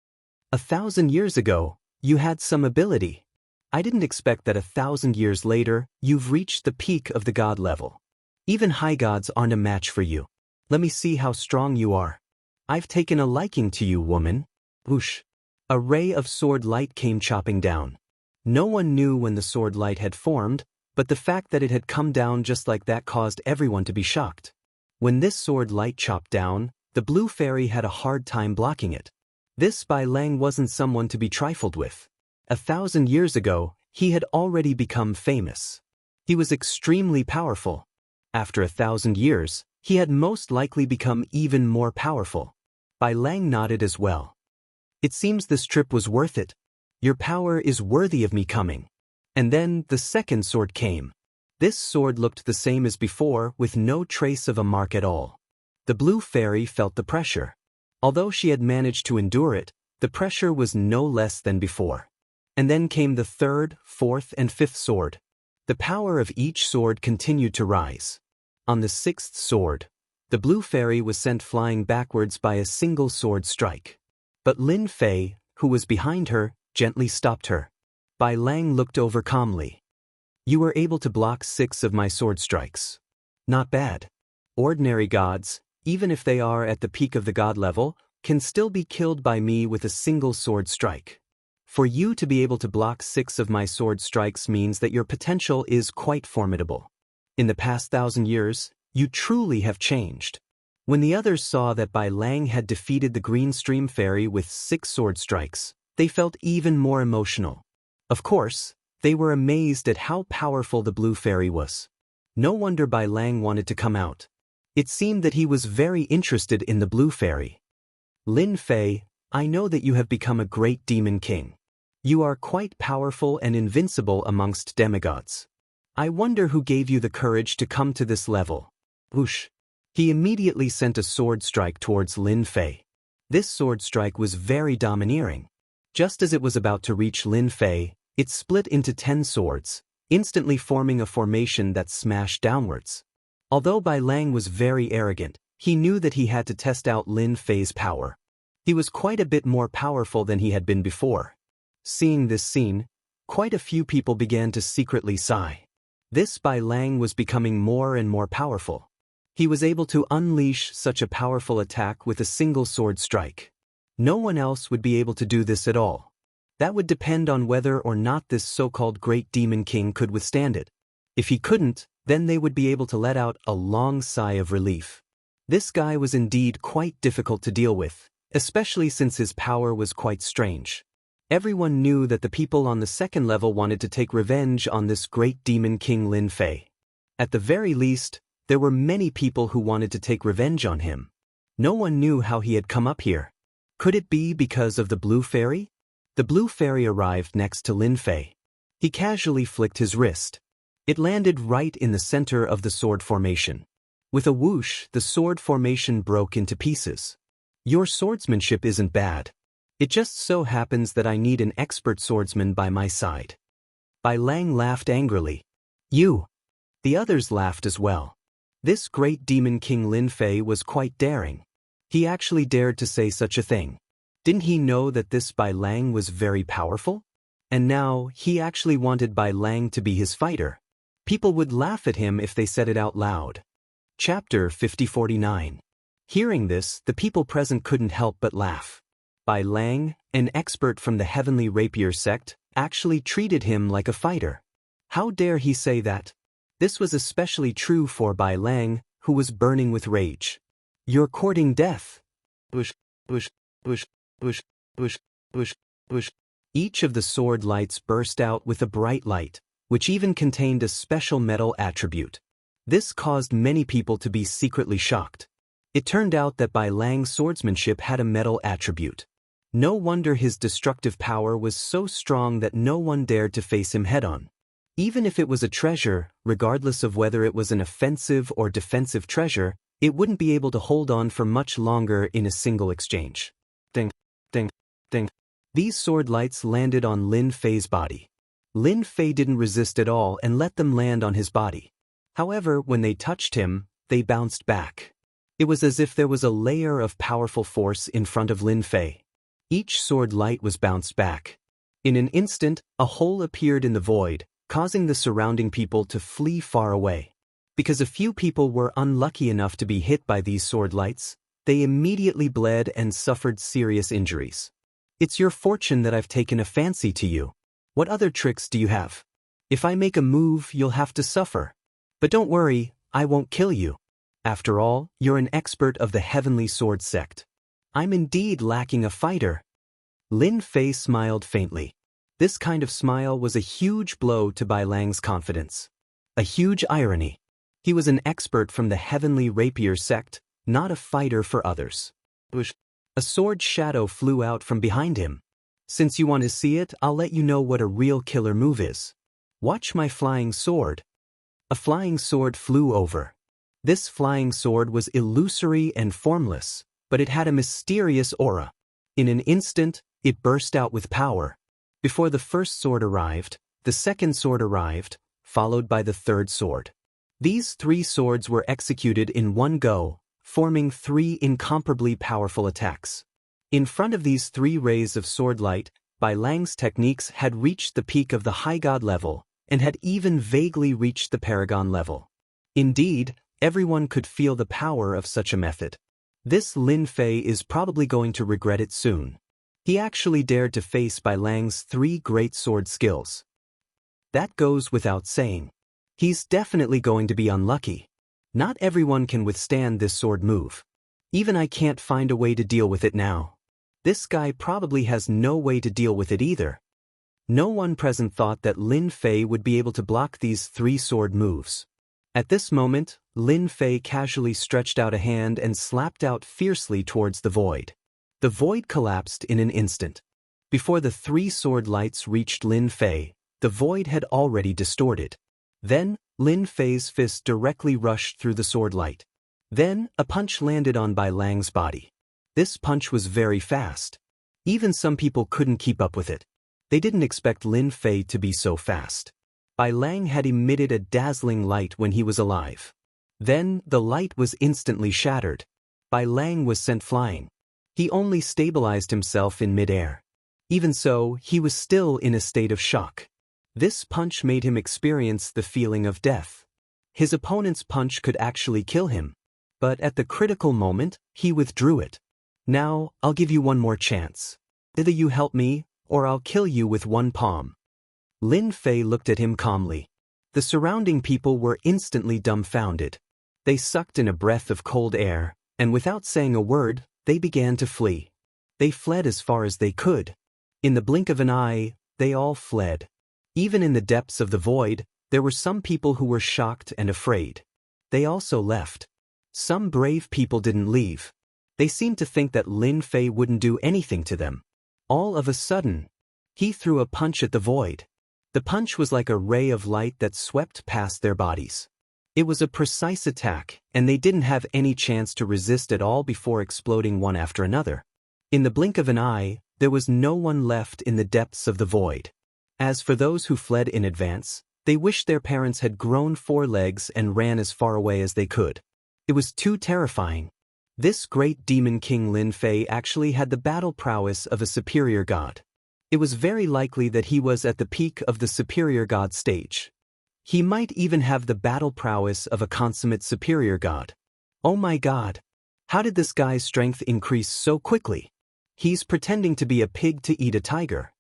1,000 years ago, you had some ability. I didn't expect that 1,000 years later, you've reached the peak of the god level. Even high gods aren't a match for you. Let me see how strong you are. I've taken a liking to you, woman. Whoosh. A ray of sword light came chopping down. No one knew when the sword light had formed, but the fact that it had come down just like that caused everyone to be shocked. When this sword light chopped down, the blue fairy had a hard time blocking it. This Bai Lang wasn't someone to be trifled with. 1,000 years ago, he had already become famous. He was extremely powerful. After 1,000 years, he had most likely become even more powerful. Bai Lang nodded as well. It seems this trip was worth it. Your power is worthy of me coming. And then the second sword came. This sword looked the same as before, with no trace of a mark at all. The blue fairy felt the pressure. Although she had managed to endure it, the pressure was no less than before. And then came the third, fourth, and fifth sword. The power of each sword continued to rise. On the sixth sword, the blue fairy was sent flying backwards by a single sword strike. But Lin Fei, who was behind her, gently stopped her. Bai Lang looked over calmly. You were able to block 6 of my sword strikes. Not bad. Ordinary gods, even if they are at the peak of the god level, can still be killed by me with a single sword strike. For you to be able to block 6 of my sword strikes means that your potential is quite formidable. In the past 1,000 years, you truly have changed. When the others saw that Bai Lang had defeated the Green Stream Fairy with 6 sword strikes, they felt even more emotional. Of course, they were amazed at how powerful the Blue Fairy was. No wonder Bai Lang wanted to come out. It seemed that he was very interested in the Blue Fairy. Lin Fei, I know that you have become a great demon king. You are quite powerful and invincible amongst demigods. I wonder who gave you the courage to come to this level. Whoosh. He immediately sent a sword strike towards Lin Fei. This sword strike was very domineering. Just as it was about to reach Lin Fei, it split into 10 swords, instantly forming a formation that smashed downwards. Although Bai Lang was very arrogant, he knew that he had to test out Lin Fei's power. He was quite a bit more powerful than he had been before. Seeing this scene, quite a few people began to secretly sigh. This Bai Lang was becoming more and more powerful. He was able to unleash such a powerful attack with a single sword strike. No one else would be able to do this at all. That would depend on whether or not this so-called Great Demon King could withstand it. If he couldn't, then they would be able to let out a long sigh of relief. This guy was indeed quite difficult to deal with, especially since his power was quite strange. Everyone knew that the people on the second level wanted to take revenge on this Great Demon King Lin Fei. At the very least, there were many people who wanted to take revenge on him. No one knew how he had come up here. Could it be because of the Blue Fairy? The Blue Fairy arrived next to Lin Fei. He casually flicked his wrist. It landed right in the center of the sword formation. With a whoosh, the sword formation broke into pieces. Your swordsmanship isn't bad. It just so happens that I need an expert swordsman by my side. Bai Lang laughed angrily. You. The others laughed as well. This Great Demon King Lin Fei was quite daring. He actually dared to say such a thing. Didn't he know that this Bai Lang was very powerful? And now, he actually wanted Bai Lang to be his fighter. People would laugh at him if they said it out loud. Chapter 5049. Hearing this, the people present couldn't help but laugh. Bai Lang, an expert from the Heavenly Rapier sect, actually treated him like a fighter. How dare he say that? This was especially true for Bai Lang, who was burning with rage. You're courting death. Bush, bush, bush, bush, bush, bush, bush. Each of the sword lights burst out with a bright light, which even contained a special metal attribute. This caused many people to be secretly shocked. It turned out that Bai Lang's swordsmanship had a metal attribute. No wonder his destructive power was so strong that no one dared to face him head-on. Even if it was a treasure, regardless of whether it was an offensive or defensive treasure, it wouldn't be able to hold on for much longer in a single exchange. Ding, ding, ding. These sword lights landed on Lin Fei's body. Lin Fei didn't resist at all and let them land on his body. However, when they touched him, they bounced back. It was as if there was a layer of powerful force in front of Lin Fei. Each sword light was bounced back. In an instant, a hole appeared in the void, causing the surrounding people to flee far away. Because a few people were unlucky enough to be hit by these sword lights, they immediately bled and suffered serious injuries. It's your fortune that I've taken a fancy to you. What other tricks do you have? If I make a move, you'll have to suffer. But don't worry, I won't kill you. After all, you're an expert of the Heavenly Sword sect. I'm indeed lacking a fighter. Lin Fei smiled faintly. This kind of smile was a huge blow to Bai Lang's confidence. A huge irony. He was an expert from the Heavenly Rapier sect, not a fighter for others. A sword shadow flew out from behind him. Since you want to see it, I'll let you know what a real killer move is. Watch my flying sword. A flying sword flew over. This flying sword was illusory and formless, but it had a mysterious aura. In an instant, it burst out with power. Before the first sword arrived, the second sword arrived, followed by the third sword. These 3 swords were executed in one go, forming 3 incomparably powerful attacks. In front of these 3 rays of sword light, Bai Lang's techniques had reached the peak of the high god level, and had even vaguely reached the paragon level. Indeed, everyone could feel the power of such a method. This Lin Fei is probably going to regret it soon. He actually dared to face Bai Lang's 3 great sword skills. That goes without saying. He's definitely going to be unlucky. Not everyone can withstand this sword move. Even I can't find a way to deal with it now. This guy probably has no way to deal with it either. No one present thought that Lin Fei would be able to block these 3 sword moves. At this moment, Lin Fei casually stretched out a hand and slapped out fiercely towards the void. The void collapsed in an instant. Before the 3 sword lights reached Lin Fei, the void had already distorted. Then, Lin Fei's fist directly rushed through the sword light. Then, a punch landed on Bai Lang's body. This punch was very fast. Even some people couldn't keep up with it. They didn't expect Lin Fei to be so fast. Bai Lang had emitted a dazzling light when he was alive. Then, the light was instantly shattered. Bai Lang was sent flying. He only stabilized himself in mid-air. Even so, he was still in a state of shock. This punch made him experience the feeling of death. His opponent's punch could actually kill him. But at the critical moment, he withdrew it. Now, I'll give you one more chance. Either you help me, or I'll kill you with one palm. Lin Fei looked at him calmly. The surrounding people were instantly dumbfounded. They sucked in a breath of cold air, and without saying a word, they began to flee. They fled as far as they could. In the blink of an eye, they all fled. Even in the depths of the void, there were some people who were shocked and afraid. They also left. Some brave people didn't leave. They seemed to think that Lin Fei wouldn't do anything to them. All of a sudden, he threw a punch at the void. The punch was like a ray of light that swept past their bodies. It was a precise attack, and they didn't have any chance to resist at all before exploding one after another. In the blink of an eye, there was no one left in the depths of the void. As for those who fled in advance, they wished their parents had grown 4 legs and ran as far away as they could. It was too terrifying. This great demon king Lin Fei actually had the battle prowess of a superior god. It was very likely that he was at the peak of the superior god stage. He might even have the battle prowess of a consummate superior god. Oh my god! How did this guy's strength increase so quickly? He's pretending to be a pig to eat a tiger.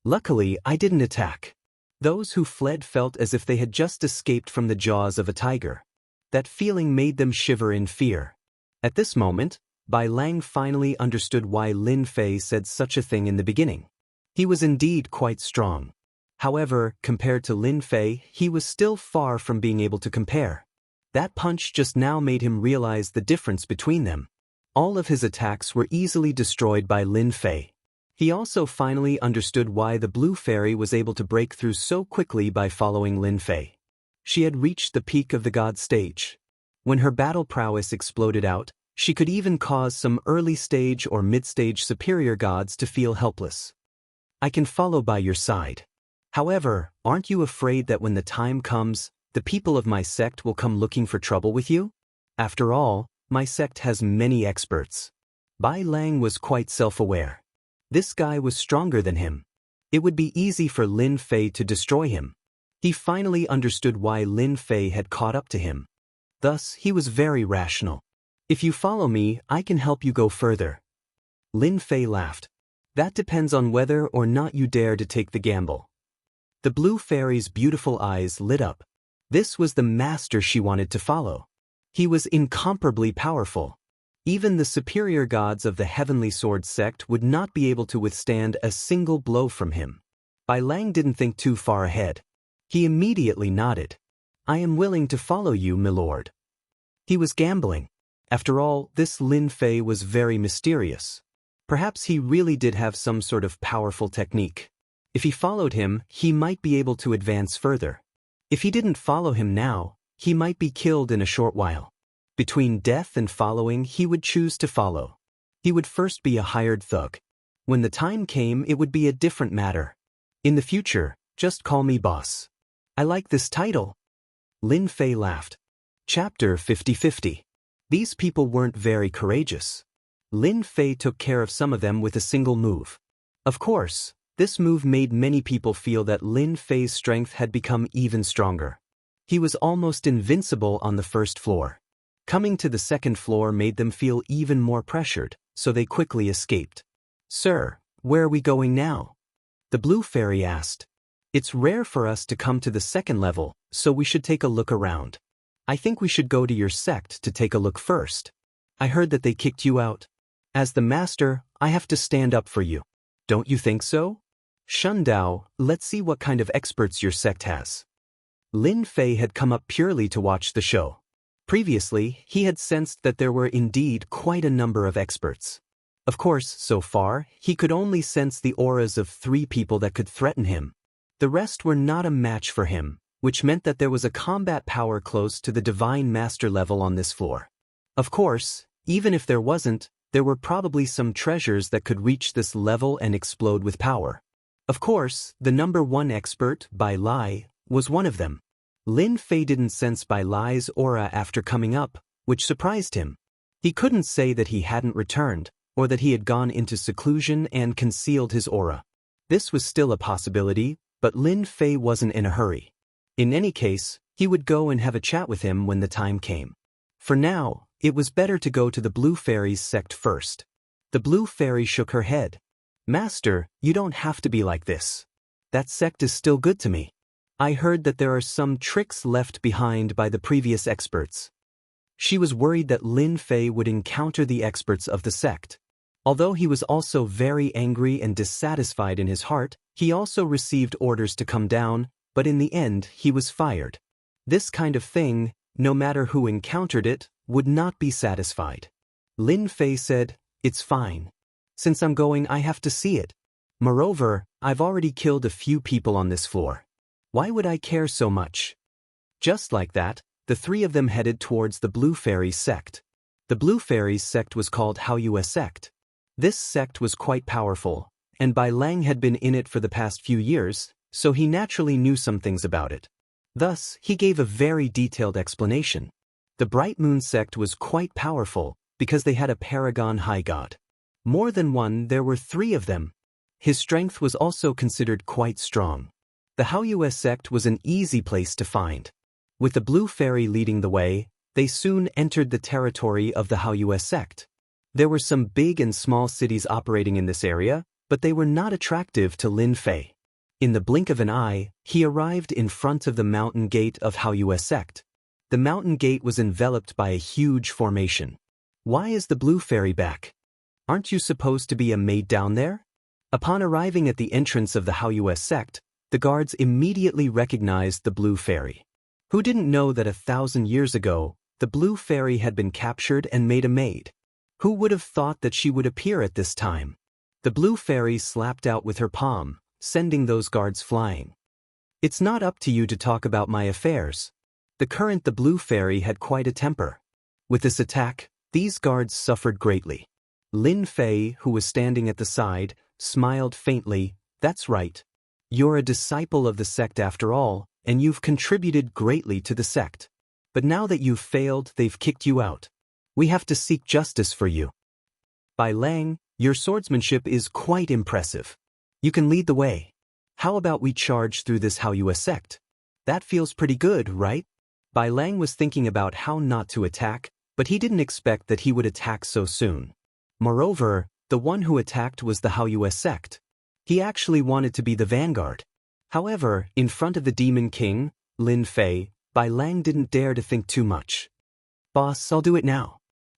Luckily, I didn't attack. Those who fled felt as if they had just escaped from the jaws of a tiger. That feeling made them shiver in fear. At this moment, Bai Lang finally understood why Lin Fei said such a thing in the beginning. He was indeed quite strong. However, compared to Lin Fei, he was still far from being able to compare. That punch just now made him realize the difference between them. All of his attacks were easily destroyed by Lin Fei. He also finally understood why the Blue Fairy was able to break through so quickly by following Lin Fei. She had reached the peak of the god stage. When her battle prowess exploded out, she could even cause some early stage or mid-stage superior gods to feel helpless. I can follow by your side. However, aren't you afraid that when the time comes, the people of my sect will come looking for trouble with you? After all, My sect has many experts. Bai Lang was quite self-aware. This guy was stronger than him. It would be easy for Lin Fei to destroy him. He finally understood why Lin Fei had caught up to him. Thus, he was very rational. If you follow me, I can help you go further. Lin Fei laughed. That depends on whether or not you dare to take the gamble. The blue fairy's beautiful eyes lit up. This was the master she wanted to follow. He was incomparably powerful. Even the superior gods of the Heavenly Sword sect would not be able to withstand a single blow from him. Bai Lang didn't think too far ahead. He immediately nodded. I am willing to follow you, milord. He was gambling. After all, this Lin Fei was very mysterious. Perhaps he really did have some sort of powerful technique. If he followed him, he might be able to advance further. If he didn't follow him now, he might be killed in a short while. Between death and following, he would choose to follow. He would first be a hired thug. When the time came, it would be a different matter. In the future, just call me boss. I like this title. Lin Fei laughed. Chapter 50-50. These people weren't very courageous. Lin Fei took care of some of them with a single move. Of course, this move made many people feel that Lin Fei's strength had become even stronger. He was almost invincible on the first floor. Coming to the second floor made them feel even more pressured, so they quickly escaped. Sir, where are we going now? The blue fairy asked. It's rare for us to come to the second level, so we should take a look around. I think we should go to your sect to take a look first. I heard that they kicked you out. As the master, I have to stand up for you. Don't you think so? Shundao, let's see what kind of experts your sect has. Lin Fei had come up purely to watch the show. Previously, he had sensed that there were indeed quite a number of experts. Of course, so far, he could only sense the auras of 3 people that could threaten him. The rest were not a match for him, which meant that there was a combat power close to the Divine Master level on this floor. Of course, even if there wasn't, there were probably some treasures that could reach this level and explode with power. Of course, the number 1 expert, Bai Lai, was one of them. Lin Fei didn't sense Bai Lai's aura after coming up, which surprised him. He couldn't say that he hadn't returned, or that he had gone into seclusion and concealed his aura. This was still a possibility, but Lin Fei wasn't in a hurry. In any case, he would go and have a chat with him when the time came. For now, it was better to go to the Blue Fairy's sect first. The Blue Fairy shook her head. Master, you don't have to be like this. That sect is still good to me. I heard that there are some tricks left behind by the previous experts. She was worried that Lin Fei would encounter the experts of the sect. Although he was also very angry and dissatisfied in his heart, he also received orders to come down, but in the end he was fired. This kind of thing, no matter who encountered it, would not be satisfied. Lin Fei said, It's fine. Since I'm going, I have to see it. Moreover, I've already killed a few people on this floor. Why would I care so much? Just like that, the 3 of them headed towards the Blue Fairy's sect. The Blue Fairy's sect was called Haoyue sect. This sect was quite powerful, and Bai Lang had been in it for the past few years, so he naturally knew some things about it. Thus, he gave a very detailed explanation. The Bright Moon sect was quite powerful, because they had a paragon high god. More than one, there were 3 of them. His strength was also considered quite strong. The Haoyue sect was an easy place to find. With the Blue Fairy leading the way, they soon entered the territory of the Haoyue sect. There were some big and small cities operating in this area, but they were not attractive to Lin Fei. In the blink of an eye, he arrived in front of the mountain gate of Haoyue sect. The mountain gate was enveloped by a huge formation. Why is the Blue Fairy back? Aren't you supposed to be a maid down there? Upon arriving at the entrance of the Haoyue sect, the guards immediately recognized the Blue Fairy. Who didn't know that 1,000 years ago, the Blue Fairy had been captured and made a maid? Who would have thought that she would appear at this time? The Blue Fairy slapped out with her palm, sending those guards flying. It's not up to you to talk about my affairs. The Blue Fairy had quite a temper. With this attack, these guards suffered greatly. Lin Fei, who was standing at the side, smiled faintly. That's right. You're a disciple of the sect after all, and you've contributed greatly to the sect. But now that you've failed, they've kicked you out. We have to seek justice for you. Bai Lang, your swordsmanship is quite impressive. You can lead the way. How about we charge through this Haoyue sect? That feels pretty good, right? Bai Lang was thinking about how not to attack, but he didn't expect that he would attack so soon. Moreover, the one who attacked was the Haoyue sect. He actually wanted to be the vanguard. However, in front of the Demon King, Lin Fei, Bai Lang didn't dare to think too much. Boss, I'll do it now.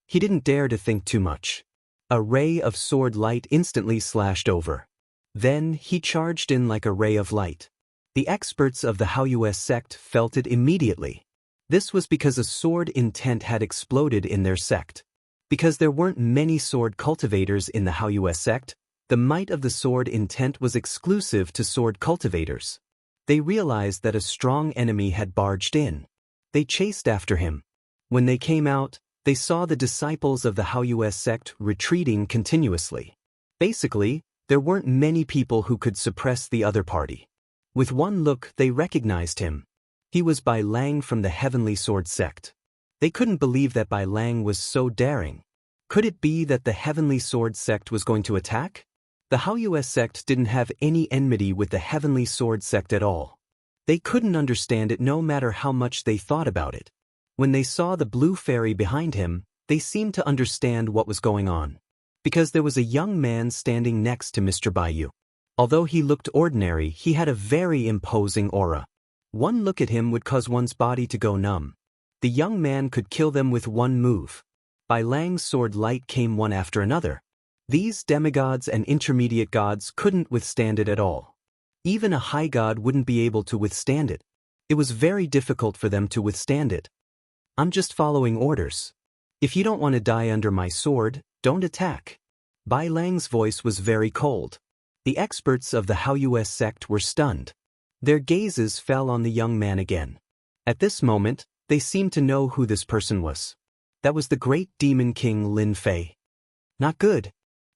He didn't dare to think too much. A ray of sword light instantly slashed over. Then he charged in like a ray of light. The experts of the Haoyue sect felt it immediately. This was because a sword intent had exploded in their sect. Because there weren't many sword cultivators in the Haoyue sect, the might of the sword intent was exclusive to sword cultivators. They realized that a strong enemy had barged in. They chased after him. When they came out, they saw the disciples of the Haoyue sect retreating continuously. Basically, there weren't many people who could suppress the other party. With one look, they recognized him. He was Bai Lang from the Heavenly Sword sect. They couldn't believe that Bai Lang was so daring. Could it be that the Heavenly Sword sect was going to attack? The Haoyue sect didn't have any enmity with the Heavenly Sword sect at all. They couldn't understand it no matter how much they thought about it. When they saw the blue fairy behind him, they seemed to understand what was going on. Because there was a young man standing next to Mr. Baiyu. Although he looked ordinary, he had a very imposing aura. One look at him would cause one's body to go numb. The young man could kill them with one move. Bai Lang's sword light came one after another. These demigods and intermediate gods couldn't withstand it at all. Even a high god wouldn't be able to withstand it. It was very difficult for them to withstand it. I'm just following orders. If you don't want to die under my sword, don't attack. Bai Lang's voice was very cold. The experts of the Haoyue sect were stunned. Their gazes fell on the young man again. At this moment, they seemed to know who this person was. That was the great Demon King Lin Fei. Not good.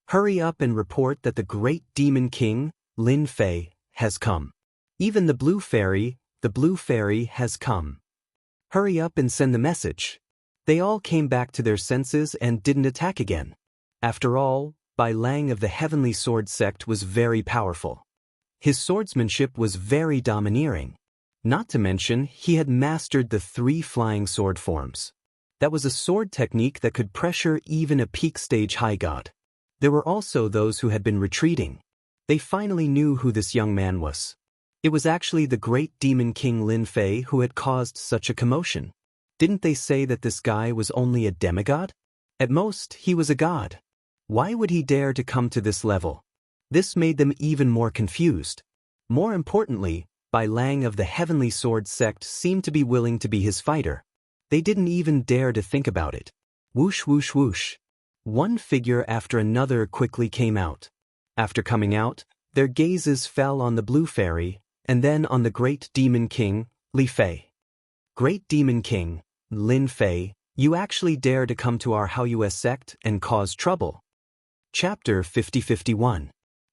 Hurry up and report that the great Demon King, Lin Fei, has come. Even the blue fairy has come. Hurry up and send the message. They all came back to their senses and didn't attack again. After all, Bai Lang of the Heavenly Sword sect was very powerful. His swordsmanship was very domineering. Not to mention, he had mastered the 3 flying sword forms. That was a sword technique that could pressure even a peak stage high god. There were also those who had been retreating. They finally knew who this young man was. It was actually the great Demon King Lin Fei who had caused such a commotion. Didn't they say that this guy was only a demigod? At most, he was a god. Why would he dare to come to this level? This made them even more confused. More importantly, Bai Lang of the Heavenly Sword sect seemed to be willing to be his fighter. They didn't even dare to think about it. Whoosh whoosh whoosh. One figure after another quickly came out. After coming out, their gazes fell on the blue fairy, and then on the great Demon King, Li Fei. Great Demon King, Lin Fei, you actually dare to come to our Haoyue sect and cause trouble. Chapter 50-51.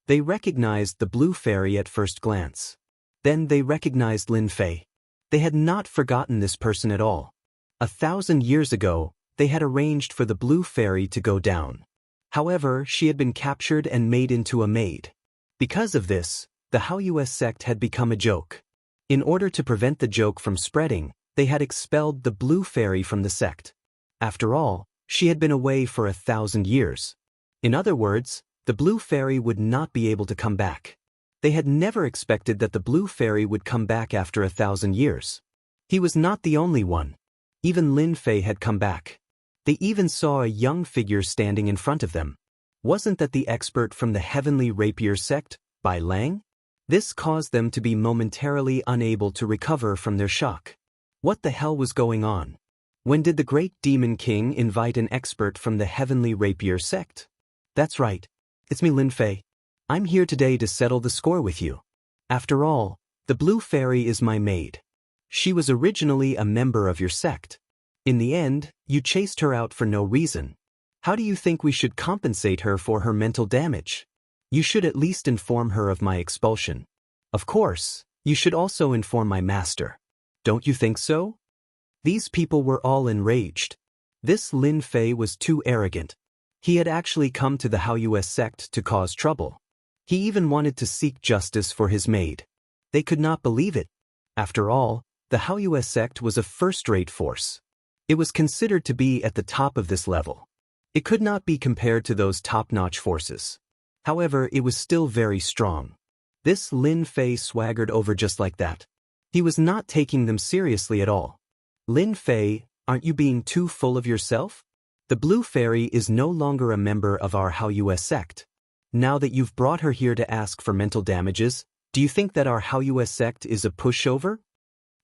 They recognized the blue fairy at first glance. Then they recognized Lin Fei. They had not forgotten this person at all. 1,000 years ago, they had arranged for the blue fairy to go down. However, she had been captured and made into a maid. Because of this, the Haoyue sect had become a joke. In order to prevent the joke from spreading, they had expelled the blue fairy from the sect. After all, she had been away for 1,000 years. In other words, the blue fairy would not be able to come back. They had never expected that the blue fairy would come back after 1,000 years. He was not the only one. Even Lin Fei had come back. They even saw a young figure standing in front of them. Wasn't that the expert from the Heavenly Rapier sect, Bai Lang? This caused them to be momentarily unable to recover from their shock. What the hell was going on? When did the great Demon King invite an expert from the Heavenly Rapier sect? That's right. It's me, Lin Fei. I'm here today to settle the score with you. After all, the blue fairy is my maid. She was originally a member of your sect. In the end, you chased her out for no reason. How do you think we should compensate her for her mental damage? You should at least inform her of my expulsion. Of course, you should also inform my master. Don't you think so? These people were all enraged. This Lin Fei was too arrogant. He had actually come to the Haoyue sect to cause trouble. He even wanted to seek justice for his maid. They could not believe it. After all, the Haoyue sect was a first-rate force. It was considered to be at the top of this level. It could not be compared to those top-notch forces. However, it was still very strong. This Lin Fei swaggered over just like that. He was not taking them seriously at all. Lin Fei, aren't you being too full of yourself? The Blue Fairy is no longer a member of our Haoyue sect. Now that you've brought her here to ask for mental damages, do you think that our Haoyue sect is a pushover?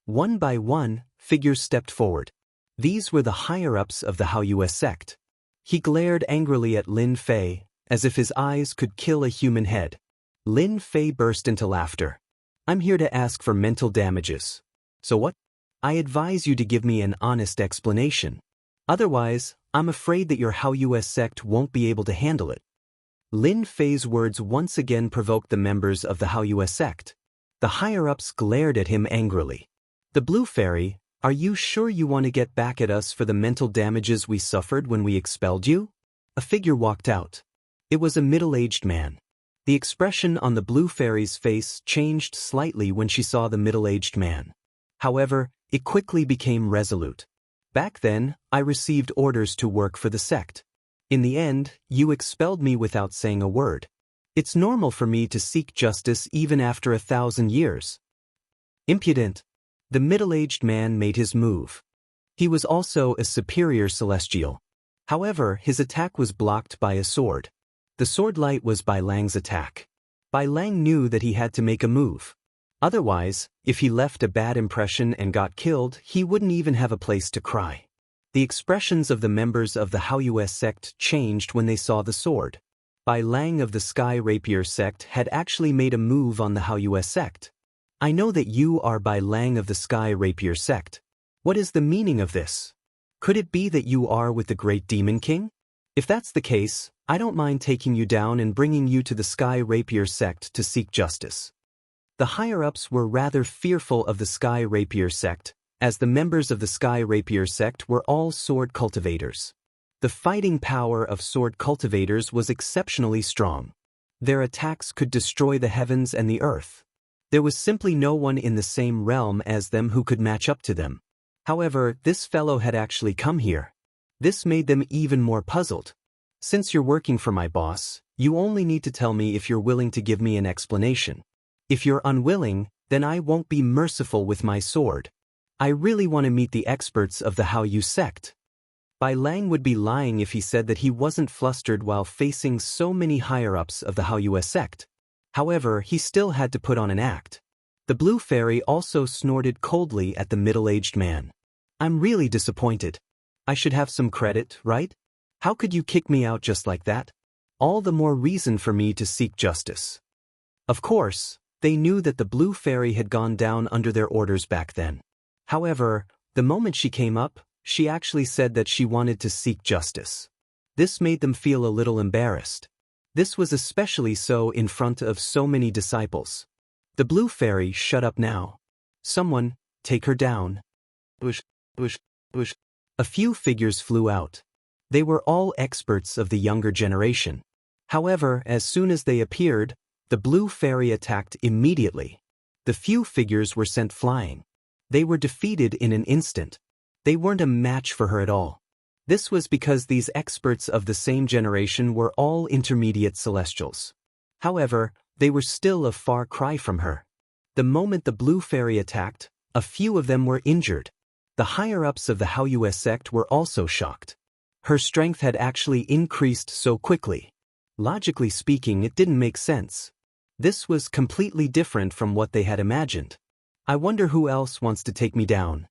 One by one, figures stepped forward. These were the higher-ups of the Haoyue sect. He glared angrily at Lin Fei, as if his eyes could kill a human head. Lin Fei burst into laughter. I'm here to ask for mental damages. So what? I advise you to give me an honest explanation. Otherwise, I'm afraid that your Haoyue sect won't be able to handle it. Lin Fei's words once again provoked the members of the Haoyue sect. The higher-ups glared at him angrily. The Blue Fairy, are you sure you want to get back at us for the mental damages we suffered when we expelled you? A figure walked out. It was a middle-aged man. The expression on the Blue Fairy's face changed slightly when she saw the middle-aged man. However, it quickly became resolute. Back then, I received orders to work for the sect. In the end, you expelled me without saying a word. It's normal for me to seek justice even after 1,000 years. Impudent. The middle-aged man made his move. He was also a superior celestial. However, his attack was blocked by a sword. The sword light was Bai Lang's attack. Bai Lang knew that he had to make a move. Otherwise, if he left a bad impression and got killed, he wouldn't even have a place to cry. The expressions of the members of the Haoyue sect changed when they saw the sword. Bai Lang of the Sky Rapier sect had actually made a move on the Haoyue sect. I know that you are Bai Lang of the Sky Rapier sect. What is the meaning of this? Could it be that you are with the Great Demon King? If that's the case, I don't mind taking you down and bringing you to the Sky Rapier sect to seek justice. The higher-ups were rather fearful of the Sky Rapier sect, as the members of the Sky Rapier sect were all sword cultivators. The fighting power of sword cultivators was exceptionally strong. Their attacks could destroy the heavens and the earth. There was simply no one in the same realm as them who could match up to them. However, this fellow had actually come here. This made them even more puzzled. Since you're working for my boss, you only need to tell me if you're willing to give me an explanation. If you're unwilling, then I won't be merciful with my sword. I really want to meet the experts of the Haoyue sect. Bai Lang would be lying if he said that he wasn't flustered while facing so many higher-ups of the Haoyue sect. However, he still had to put on an act. The Blue Fairy also snorted coldly at the middle-aged man. I'm really disappointed. I should have some credit, right? How could you kick me out just like that? All the more reason for me to seek justice. Of course, they knew that the Blue Fairy had gone down under their orders back then. However, the moment she came up, she actually said that she wanted to seek justice. This made them feel a little embarrassed. This was especially so in front of so many disciples. The Blue Fairy shut up now. Someone, take her down. Bush, bush, bush. A few figures flew out. They were all experts of the younger generation. However, as soon as they appeared, the Blue Fairy attacked immediately. The few figures were sent flying. They were defeated in an instant. They weren't a match for her at all. This was because these experts of the same generation were all intermediate celestials. However, they were still a far cry from her. The moment the Blue Fairy attacked, a few of them were injured. The higher-ups of the Haoyue sect were also shocked. Her strength had actually increased so quickly. Logically speaking, it didn't make sense. This was completely different from what they had imagined. I wonder who else wants to take me down.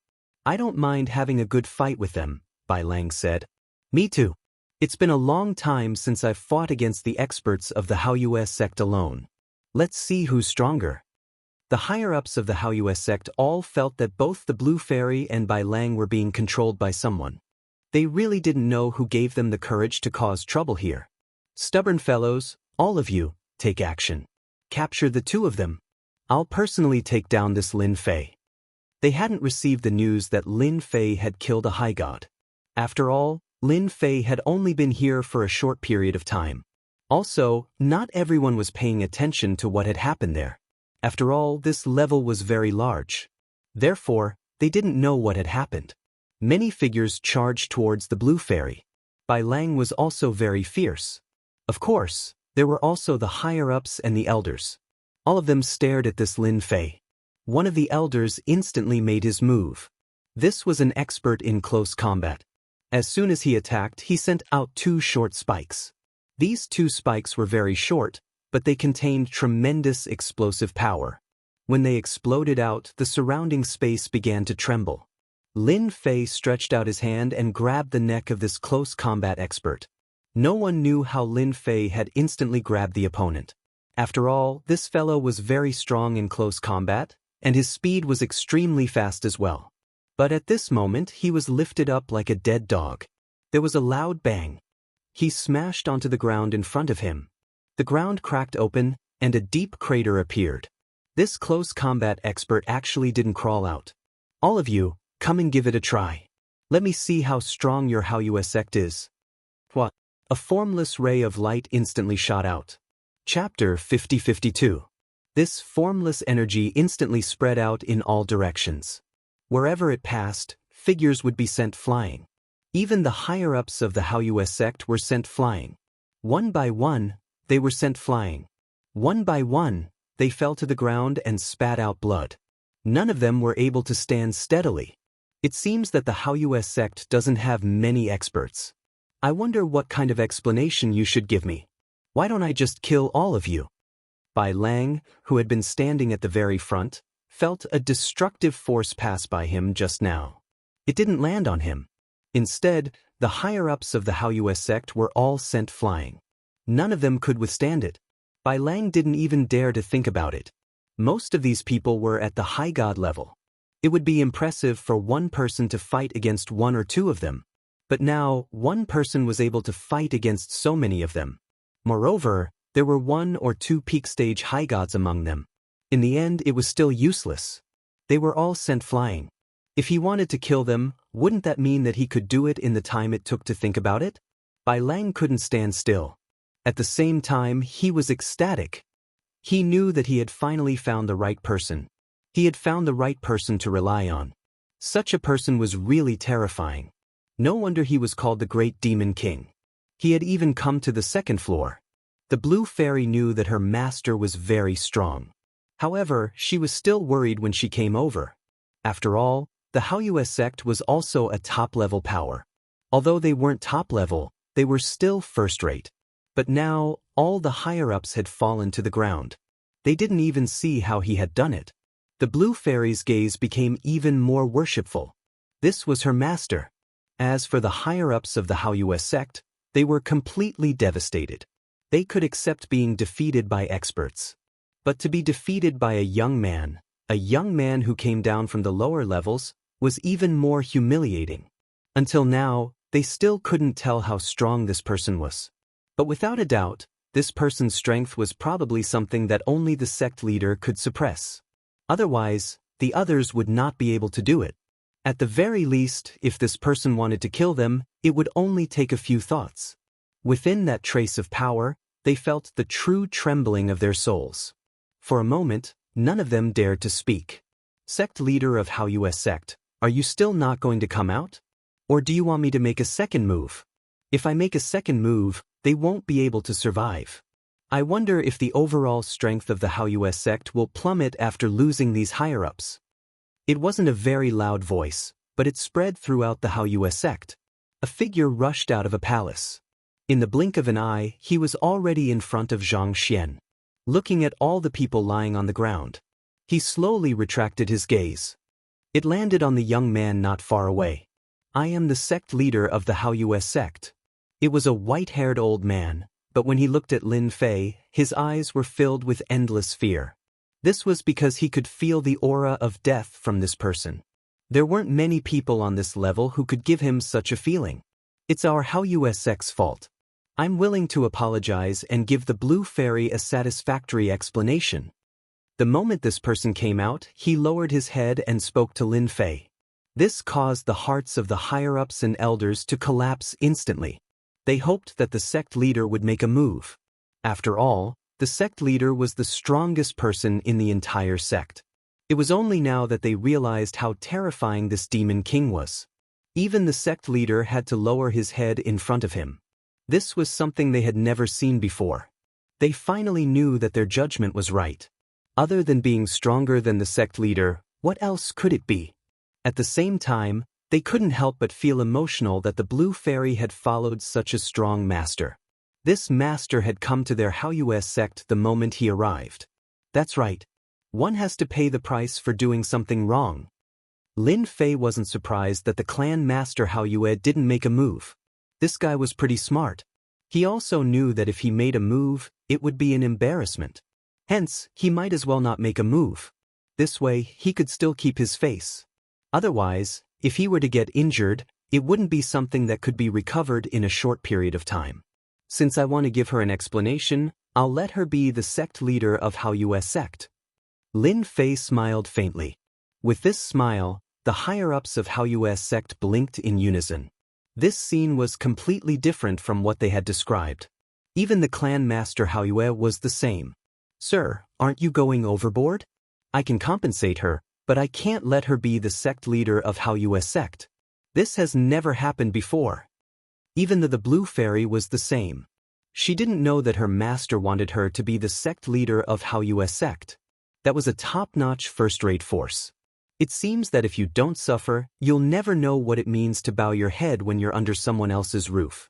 I don't mind having a good fight with them, Bai Lang said. Me too. It's been a long time since I've fought against the experts of the Haoyue sect alone. Let's see who's stronger. The higher-ups of the Haoyue sect all felt that both the Blue Fairy and Bai Lang were being controlled by someone. They really didn't know who gave them the courage to cause trouble here. Stubborn fellows, all of you, take action. Capture the two of them. I'll personally take down this Lin Fei. They hadn't received the news that Lin Fei had killed a high god. After all, Lin Fei had only been here for a short period of time. Also, not everyone was paying attention to what had happened there. After all, this level was very large. Therefore, they didn't know what had happened. Many figures charged towards the blue fairy. Bai Lang was also very fierce. Of course, there were also the higher-ups and the elders. All of them stared at this Lin Fei. One of the elders instantly made his move. This was an expert in close combat. As soon as he attacked, he sent out 2 short spikes. These 2 spikes were very short, but they contained tremendous explosive power. When they exploded out, the surrounding space began to tremble. Lin Fei stretched out his hand and grabbed the neck of this close combat expert. No one knew how Lin Fei had instantly grabbed the opponent. After all, this fellow was very strong in close combat, and his speed was extremely fast as well. But at this moment, he was lifted up like a dead dog. There was a loud bang. He smashed onto the ground in front of him. The ground cracked open, and a deep crater appeared. This close combat expert actually didn't crawl out. All of you, come and give it a try. Let me see how strong your Haoyue sect is. What? A formless ray of light instantly shot out. Chapter 50-52. This formless energy instantly spread out in all directions. Wherever it passed, figures would be sent flying. Even the higher-ups of the Haoyue sect were sent flying. One by one, they were sent flying. One by one, they fell to the ground and spat out blood. None of them were able to stand steadily. It seems that the Haoyue sect doesn't have many experts. I wonder what kind of explanation you should give me. Why don't I just kill all of you? Bai Lang, who had been standing at the very front, felt a destructive force pass by him just now. It didn't land on him. Instead, the higher-ups of the Haoyue sect were all sent flying. None of them could withstand it. Bai Lang didn't even dare to think about it. Most of these people were at the high god level. It would be impressive for one person to fight against 1 or 2 of them. But now, one person was able to fight against so many of them. Moreover, there were 1 or 2 peak stage high gods among them. In the end, it was still useless. They were all sent flying. If he wanted to kill them, wouldn't that mean that he could do it in the time it took to think about it? Bai Lang couldn't stand still. At the same time, he was ecstatic. He knew that he had finally found the right person. He had found the right person to rely on. Such a person was really terrifying. No wonder he was called the Great Demon King. He had even come to the 2nd floor. The blue fairy knew that her master was very strong. However, she was still worried when she came over. After all, the Haoyue sect was also a top-level power. Although they weren't top-level, they were still first-rate. But now, all the higher-ups had fallen to the ground. They didn't even see how he had done it. The blue fairy's gaze became even more worshipful. This was her master. As for the higher-ups of the Haoyue sect, they were completely devastated. They could accept being defeated by experts. But to be defeated by a young man who came down from the lower levels, was even more humiliating. Until now, they still couldn't tell how strong this person was. But without a doubt, this person's strength was probably something that only the sect leader could suppress. Otherwise, the others would not be able to do it. At the very least, if this person wanted to kill them, it would only take a few thoughts. Within that trace of power, they felt the true trembling of their souls. For a moment, none of them dared to speak. Sect leader of Haoyue sect, are you still not going to come out? Or do you want me to make a second move? If I make a second move, they won't be able to survive. I wonder if the overall strength of the Haoyue sect will plummet after losing these higher-ups. It wasn't a very loud voice, but it spread throughout the Haoyue sect. A figure rushed out of a palace. In the blink of an eye, he was already in front of Xianxia. Looking at all the people lying on the ground, he slowly retracted his gaze. It landed on the young man not far away. I am the sect leader of the Haoyue sect. It was a white-haired old man, but when he looked at Lin Fei, his eyes were filled with endless fear. This was because he could feel the aura of death from this person. There weren't many people on this level who could give him such a feeling. It's our Haoyue sect's fault. I'm willing to apologize and give the blue fairy a satisfactory explanation. The moment this person came out, he lowered his head and spoke to Lin Fei. This caused the hearts of the higher-ups and elders to collapse instantly. They hoped that the sect leader would make a move. After all, the sect leader was the strongest person in the entire sect. It was only now that they realized how terrifying this demon king was. Even the sect leader had to lower his head in front of him. This was something they had never seen before. They finally knew that their judgment was right. Other than being stronger than the sect leader, what else could it be? At the same time, they couldn't help but feel emotional that the blue fairy had followed such a strong master. This master had come to their Haoyue sect the moment he arrived. That's right. One has to pay the price for doing something wrong. Lin Fei wasn't surprised that the clan master Haoyue didn't make a move. This guy was pretty smart. He also knew that if he made a move, it would be an embarrassment. Hence, he might as well not make a move. This way, he could still keep his face. Otherwise, if he were to get injured, it wouldn't be something that could be recovered in a short period of time. Since I want to give her an explanation, I'll let her be the sect leader of Haoyue sect. Lin Fei smiled faintly. With this smile, the higher-ups of Haoyue sect blinked in unison. This scene was completely different from what they had described. Even the clan master Haoyue was the same. Sir, aren't you going overboard? I can compensate her, but I can't let her be the sect leader of Haoyue sect. This has never happened before. Even though the blue fairy was the same. She didn't know that her master wanted her to be the sect leader of Haoyue sect. That was a top-notch first-rate force. It seems that if you don't suffer, you'll never know what it means to bow your head when you're under someone else's roof.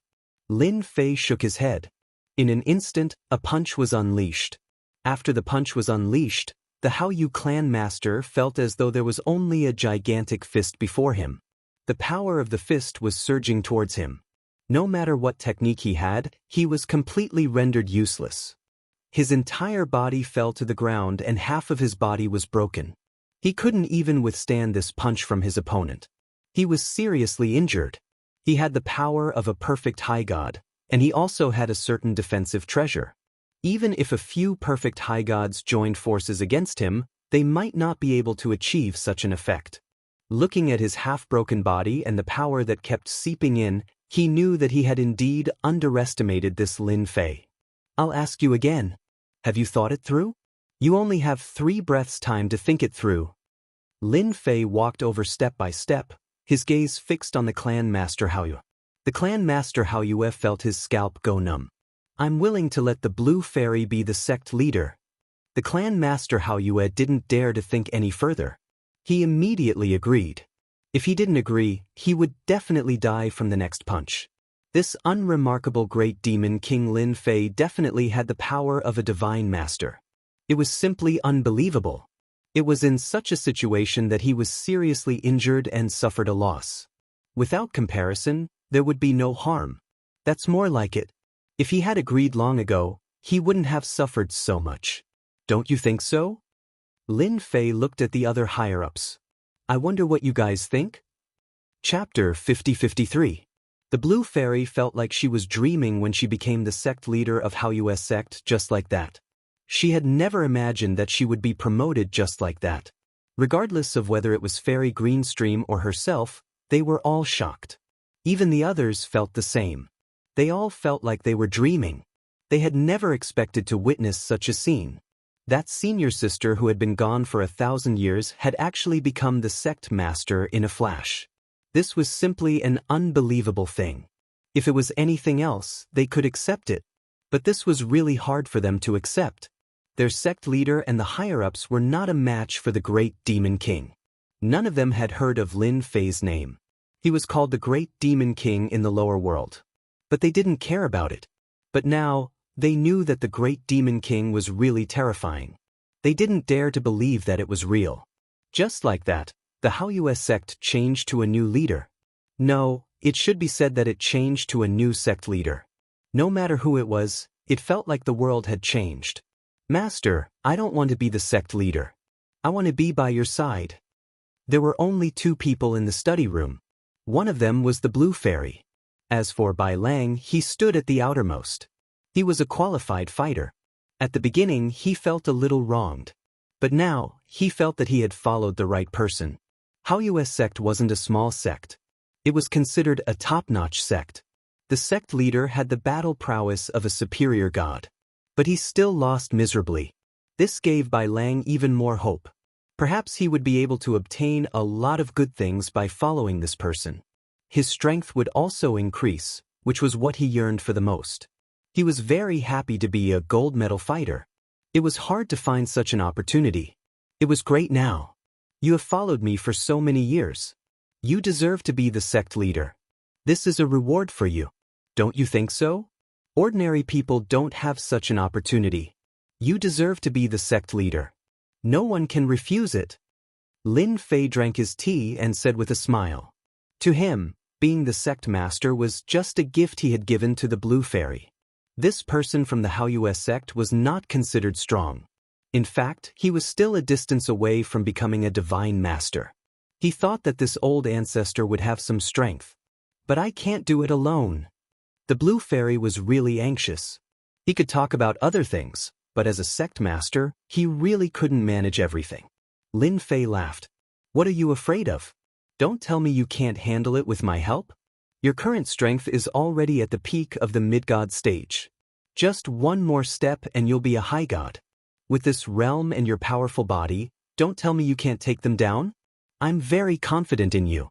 Lin Fei shook his head. In an instant, a punch was unleashed. After the punch was unleashed, the Haoyu clan master felt as though there was only a gigantic fist before him. The power of the fist was surging towards him. No matter what technique he had, he was completely rendered useless. His entire body fell to the ground and half of his body was broken. He couldn't even withstand this punch from his opponent. He was seriously injured. He had the power of a perfect high god, and he also had a certain defensive treasure. Even if a few perfect high gods joined forces against him, they might not be able to achieve such an effect. Looking at his half-broken body and the power that kept seeping in, he knew that he had indeed underestimated this Lin Fei. I'll ask you again. Have you thought it through? You only have 3 breaths time to think it through. Lin Fei walked over step by step, his gaze fixed on the clan master Haoyue. The clan master Haoyue felt his scalp go numb. I'm willing to let the blue fairy be the sect leader. The clan master Haoyue didn't dare to think any further. He immediately agreed. If he didn't agree, he would definitely die from the next punch. This unremarkable great demon King Lin Fei definitely had the power of a divine master. It was simply unbelievable. It was in such a situation that he was seriously injured and suffered a loss. Without comparison, there would be no harm. That's more like it. If he had agreed long ago, he wouldn't have suffered so much. Don't you think so? Lin Fei looked at the other higher-ups. I wonder what you guys think? Chapter 50-53. The blue fairy felt like she was dreaming when she became the sect leader of Haoyue sect just like that. She had never imagined that she would be promoted just like that. Regardless of whether it was Fairy Greenstream or herself, they were all shocked. Even the others felt the same. They all felt like they were dreaming. They had never expected to witness such a scene. That senior sister who had been gone for 1,000 years had actually become the sect master in a flash. This was simply an unbelievable thing. If it was anything else, they could accept it. But this was really hard for them to accept. Their sect leader and the higher-ups were not a match for the great demon king. None of them had heard of Lin Fei's name. He was called the great demon king in the lower world. But they didn't care about it. But now, they knew that the great demon king was really terrifying. They didn't dare to believe that it was real. Just like that, the Haoyue sect changed to a new leader. No, it should be said that it changed to a new sect leader. No matter who it was, it felt like the world had changed. Master, I don't want to be the sect leader. I want to be by your side. There were only 2 people in the study room. One of them was the blue fairy. As for Bai Lang, he stood at the outermost. He was a qualified fighter. At the beginning, he felt a little wronged. But now, he felt that he had followed the right person. Haoyue's sect wasn't a small sect. It was considered a top-notch sect. The sect leader had the battle prowess of a superior god. But he still lost miserably. This gave Bai Lang even more hope. Perhaps he would be able to obtain a lot of good things by following this person. His strength would also increase, which was what he yearned for the most. He was very happy to be a gold medal fighter. It was hard to find such an opportunity. It was great now. You have followed me for so many years. You deserve to be the sect leader. This is a reward for you. Don't you think so? Ordinary people don't have such an opportunity. You deserve to be the sect leader. No one can refuse it. Lin Fei drank his tea and said with a smile. To him, being the sect master was just a gift he had given to the Blue Fairy. This person from the Haoyue sect was not considered strong. In fact, he was still a distance away from becoming a divine master. He thought that this old ancestor would have some strength. But I can't do it alone. The Blue Fairy was really anxious. He could talk about other things, but as a sect master, he really couldn't manage everything. Lin Fei laughed. What are you afraid of? Don't tell me you can't handle it with my help? Your current strength is already at the peak of the mid-god stage. Just one more step and you'll be a high god. With this realm and your powerful body, don't tell me you can't take them down? I'm very confident in you.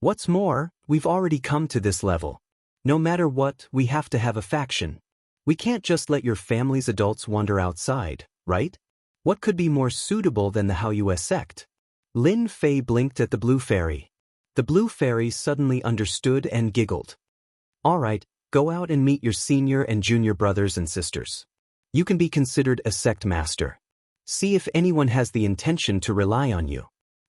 What's more, we've already come to this level. No matter what, we have to have a faction. We can't just let your family's adults wander outside, right? What could be more suitable than the Haoyue sect? Lin Fei blinked at the Blue Fairy. The Blue Fairy suddenly understood and giggled. All right, go out and meet your senior and junior brothers and sisters. You can be considered a sect master. See if anyone has the intention to rely on you.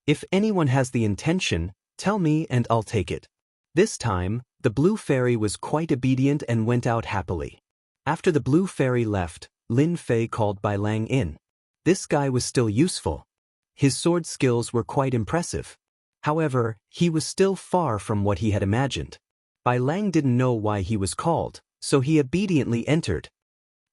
If anyone has the intention, tell me and I'll take it. This time, the Blue Fairy was quite obedient and went out happily. After the Blue Fairy left, Lin Fei called Bai Lang in. This guy was still useful. His sword skills were quite impressive. However, he was still far from what he had imagined. Bai Lang didn't know why he was called, so he obediently entered.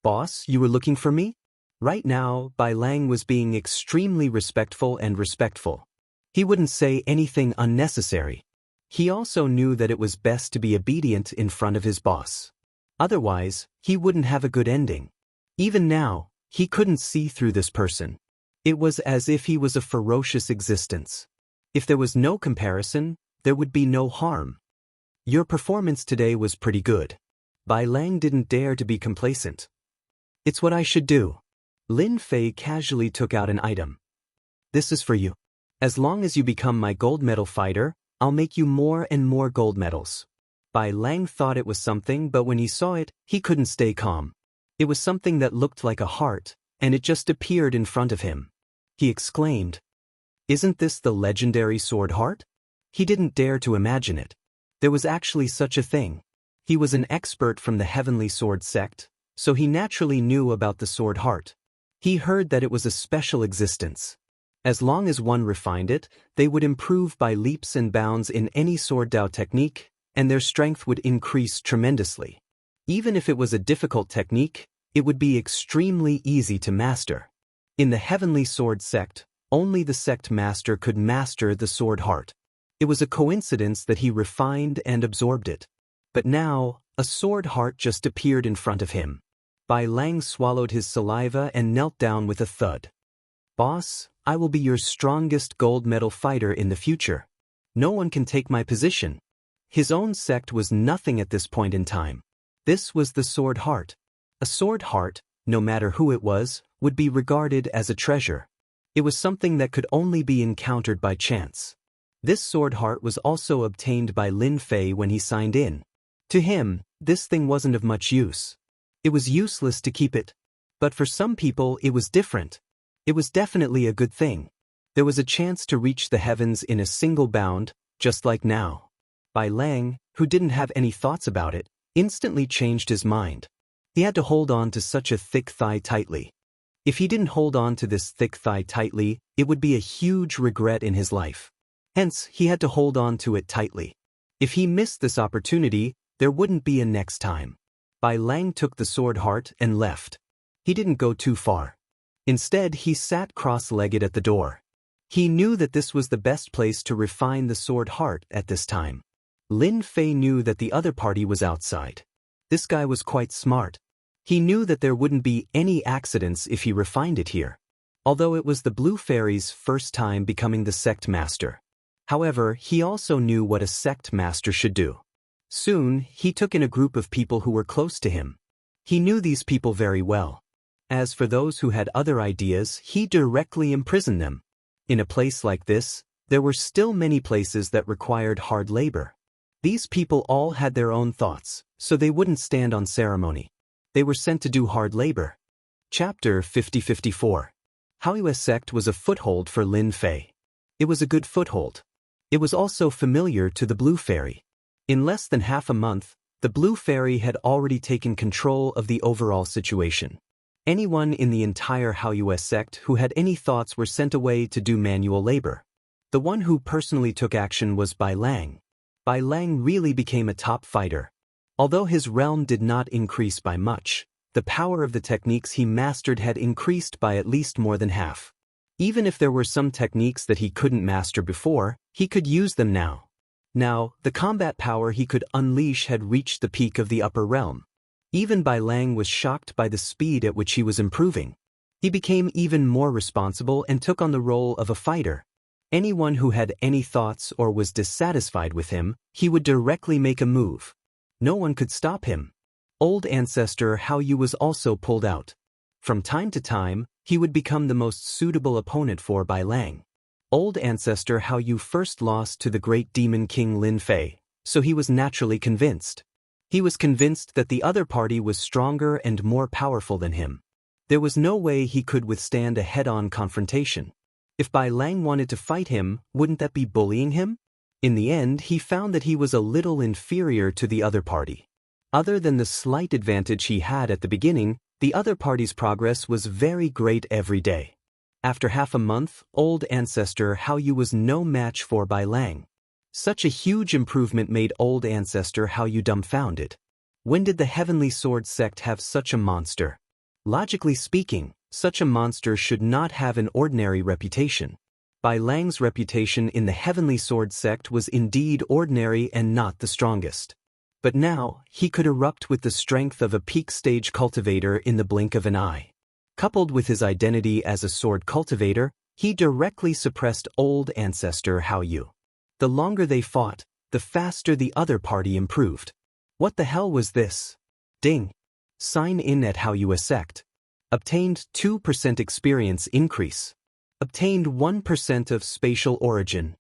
Boss, you were looking for me? Right now, Bai Lang was being extremely respectful and respectful. He wouldn't say anything unnecessary. He also knew that it was best to be obedient in front of his boss. Otherwise, he wouldn't have a good ending. Even now, he couldn't see through this person. It was as if he was a ferocious existence. If there was no comparison, there would be no harm. Your performance today was pretty good. Bai Lang didn't dare to be complacent. It's what I should do. Lin Fei casually took out an item. This is for you. As long as you become my gold medal fighter, I'll make you more and more gold medals. Bai Lang thought it was something, but when he saw it, he couldn't stay calm. It was something that looked like a heart, and it just appeared in front of him. He exclaimed, "Isn't this the legendary sword heart?" He didn't dare to imagine it. There was actually such a thing. He was an expert from the Heavenly Sword sect, so he naturally knew about the sword heart. He heard that it was a special existence. As long as one refined it, they would improve by leaps and bounds in any sword Dao technique, and their strength would increase tremendously. Even if it was a difficult technique, it would be extremely easy to master. In the Heavenly Sword sect, only the sect master could master the sword heart. It was a coincidence that he refined and absorbed it. But now, a sword heart just appeared in front of him. Bai Lang swallowed his saliva and knelt down with a thud. Boss, I will be your strongest gold medal fighter in the future. No one can take my position. His own sect was nothing at this point in time. This was the sword heart. A sword heart, no matter who it was, would be regarded as a treasure. It was something that could only be encountered by chance. This sword heart was also obtained by Lin Fei when he signed in. To him, this thing wasn't of much use. It was useless to keep it. But for some people it was different. It was definitely a good thing. There was a chance to reach the heavens in a single bound, just like now. Bai Lang, who didn't have any thoughts about it, instantly changed his mind. He had to hold on to such a thick thigh tightly. If he didn't hold on to this thick thigh tightly, it would be a huge regret in his life. Hence, he had to hold on to it tightly. If he missed this opportunity, there wouldn't be a next time. Bai Lang took the sword heart and left. He didn't go too far. Instead, he sat cross-legged at the door. He knew that this was the best place to refine the sword heart at this time. Lin Fei knew that the other party was outside. This guy was quite smart. He knew that there wouldn't be any accidents if he refined it here. Although it was the Blue Fairy's first time becoming the sect master. However, he also knew what a sect master should do. Soon, he took in a group of people who were close to him. He knew these people very well. As for those who had other ideas, he directly imprisoned them. In a place like this, there were still many places that required hard labor. These people all had their own thoughts, so they wouldn't stand on ceremony. They were sent to do hard labor. Chapter 50-54. Haoyue sect was a foothold for Lin Fei. It was a good foothold. It was also familiar to the Blue Fairy. In less than half a month, the Blue Fairy had already taken control of the overall situation. Anyone in the entire Haoyue sect who had any thoughts were sent away to do manual labor. The one who personally took action was Bai Lang. Bai Lang really became a top fighter. Although his realm did not increase by much, the power of the techniques he mastered had increased by at least more than half. Even if there were some techniques that he couldn't master before, he could use them now. Now, the combat power he could unleash had reached the peak of the upper realm. Even Bai Lang was shocked by the speed at which he was improving. He became even more responsible and took on the role of a fighter. Anyone who had any thoughts or was dissatisfied with him, he would directly make a move. No one could stop him. Old ancestor Haoyu was also pulled out. From time to time, he would become the most suitable opponent for Bai Lang. Old ancestor Haoyu first lost to the great demon king Lin Fei, so he was naturally convinced. He was convinced that the other party was stronger and more powerful than him. There was no way he could withstand a head-on confrontation. If Bai Lang wanted to fight him, wouldn't that be bullying him? In the end, he found that he was a little inferior to the other party. Other than the slight advantage he had at the beginning, the other party's progress was very great every day. After half a month, old ancestor Haoyu was no match for Bai Lang. Such a huge improvement made old ancestor Haoyu dumbfounded. When did the Heavenly Sword sect have such a monster? Logically speaking, such a monster should not have an ordinary reputation. Bai Lang's reputation in the Heavenly Sword sect was indeed ordinary and not the strongest. But now, he could erupt with the strength of a peak-stage cultivator in the blink of an eye. Coupled with his identity as a sword cultivator, he directly suppressed old ancestor Haoyu. The longer they fought, the faster the other party improved. What the hell was this? Ding. Sign in at Haoyue sect. Obtained 2% experience increase. Obtained 1% of spatial origin.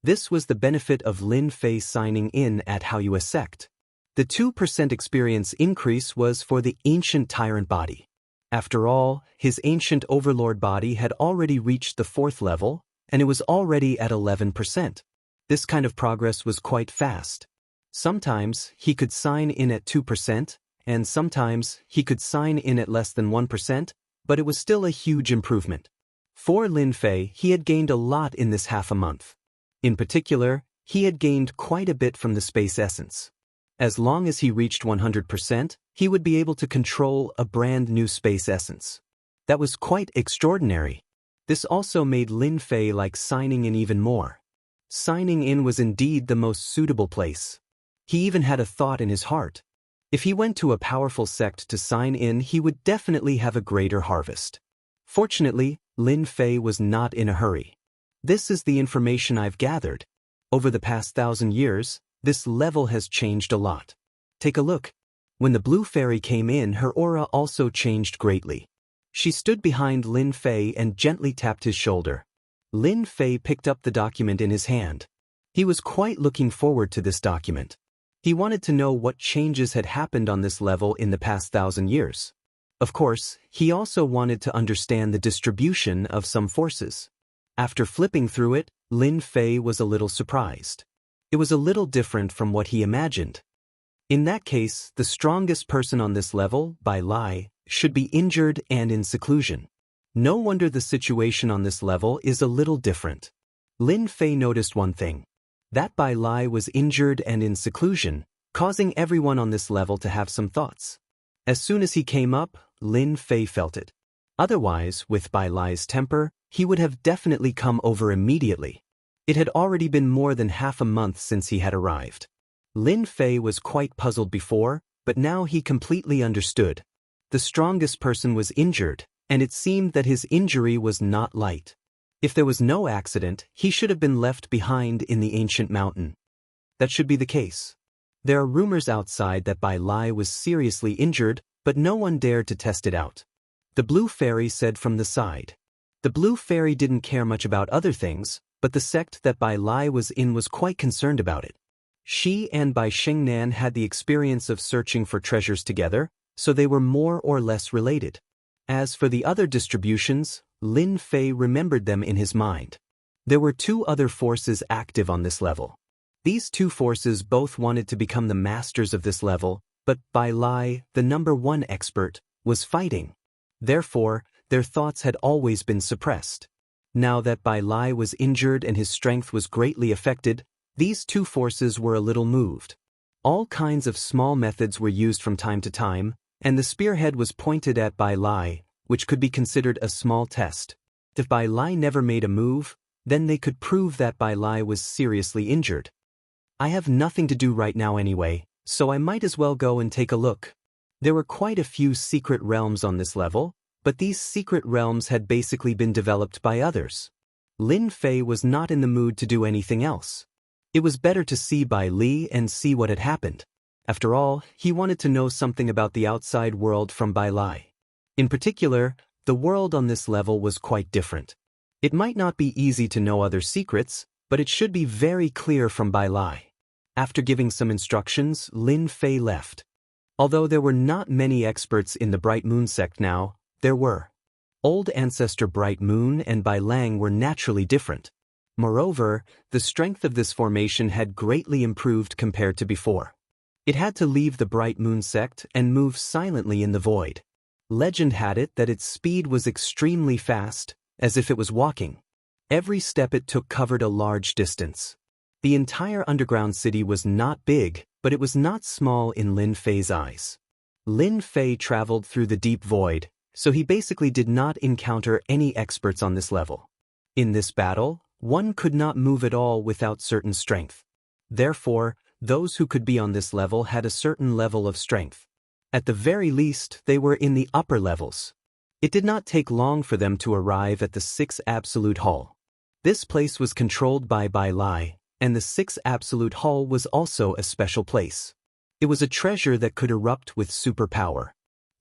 This was the benefit of Lin Fei signing in at Haoyue sect. The 2% experience increase was for the ancient tyrant body. After all, his ancient overlord body had already reached the 4th level, and it was already at 11%. This kind of progress was quite fast. Sometimes he could sign in at 2%, and sometimes he could sign in at less than 1%, but it was still a huge improvement. For Lin Fei, he had gained a lot in this half a month. In particular, he had gained quite a bit from the space essence. As long as he reached 100%, he would be able to control a brand new space essence. That was quite extraordinary. This also made Lin Fei like signing in even more. Signing in was indeed the most suitable place. He even had a thought in his heart. If he went to a powerful sect to sign in, he would definitely have a greater harvest. Fortunately, Lin Fei was not in a hurry. This is the information I've gathered. Over the past 1,000 years, this level has changed a lot. Take a look. When the Blue Fairy came in, her aura also changed greatly. She stood behind Lin Fei and gently tapped his shoulder. Lin Fei picked up the document in his hand. He was quite looking forward to this document. He wanted to know what changes had happened on this level in the past 1,000 years. Of course, he also wanted to understand the distribution of some forces. After flipping through it, Lin Fei was a little surprised. It was a little different from what he imagined. In that case, the strongest person on this level, Bai Lai, should be injured and in seclusion. No wonder the situation on this level is a little different. Lin Fei noticed one thing. That Bai Lai was injured and in seclusion, causing everyone on this level to have some thoughts. As soon as he came up, Lin Fei felt it. Otherwise, with Bai Lai's temper, he would have definitely come over immediately. It had already been more than half a month since he had arrived. Lin Fei was quite puzzled before, but now he completely understood. The strongest person was injured, and it seemed that his injury was not light. If there was no accident, he should have been left behind in the ancient mountain. That should be the case. There are rumors outside that Bai Lai was seriously injured, but no one dared to test it out. The Blue Fairy said from the side. The Blue Fairy didn't care much about other things, but the sect that Bai Lai was in was quite concerned about it. She and Bai Xingnan had the experience of searching for treasures together, so they were more or less related. As for the other distributions, Lin Fei remembered them in his mind. There were two other forces active on this level. These two forces both wanted to become the masters of this level, but Bai Lai, the #1 expert, was fighting. Therefore, their thoughts had always been suppressed. Now that Bai Lai was injured and his strength was greatly affected, these two forces were a little moved. All kinds of small methods were used from time to time, and the spearhead was pointed at Bai Lai, which could be considered a small test. If Bai Lai never made a move, then they could prove that Bai Lai was seriously injured. I have nothing to do right now anyway, so I might as well go and take a look. There were quite a few secret realms on this level, but these secret realms had basically been developed by others. Lin Fei was not in the mood to do anything else. It was better to see Bai Li and see what had happened. After all, he wanted to know something about the outside world from Bai Lai. In particular, the world on this level was quite different. It might not be easy to know other secrets, but it should be very clear from Bai Lai. After giving some instructions, Lin Fei left. Although there were not many experts in the Bright Moon sect now, there were. Old ancestor Bright Moon and Bai Lang were naturally different. Moreover, the strength of this formation had greatly improved compared to before. It had to leave the Bright Moon sect and move silently in the void. Legend had it that its speed was extremely fast, as if it was walking. Every step it took covered a large distance. The entire underground city was not big, but it was not small in Lin Fei's eyes. Lin Fei traveled through the deep void, so he basically did not encounter any experts on this level. In this battle, one could not move at all without certain strength. Therefore, those who could be on this level had a certain level of strength. At the very least, they were in the upper levels. It did not take long for them to arrive at the 6th Absolute Hall. This place was controlled by Bai Lai, and the 6th Absolute Hall was also a special place. It was a treasure that could erupt with superpower.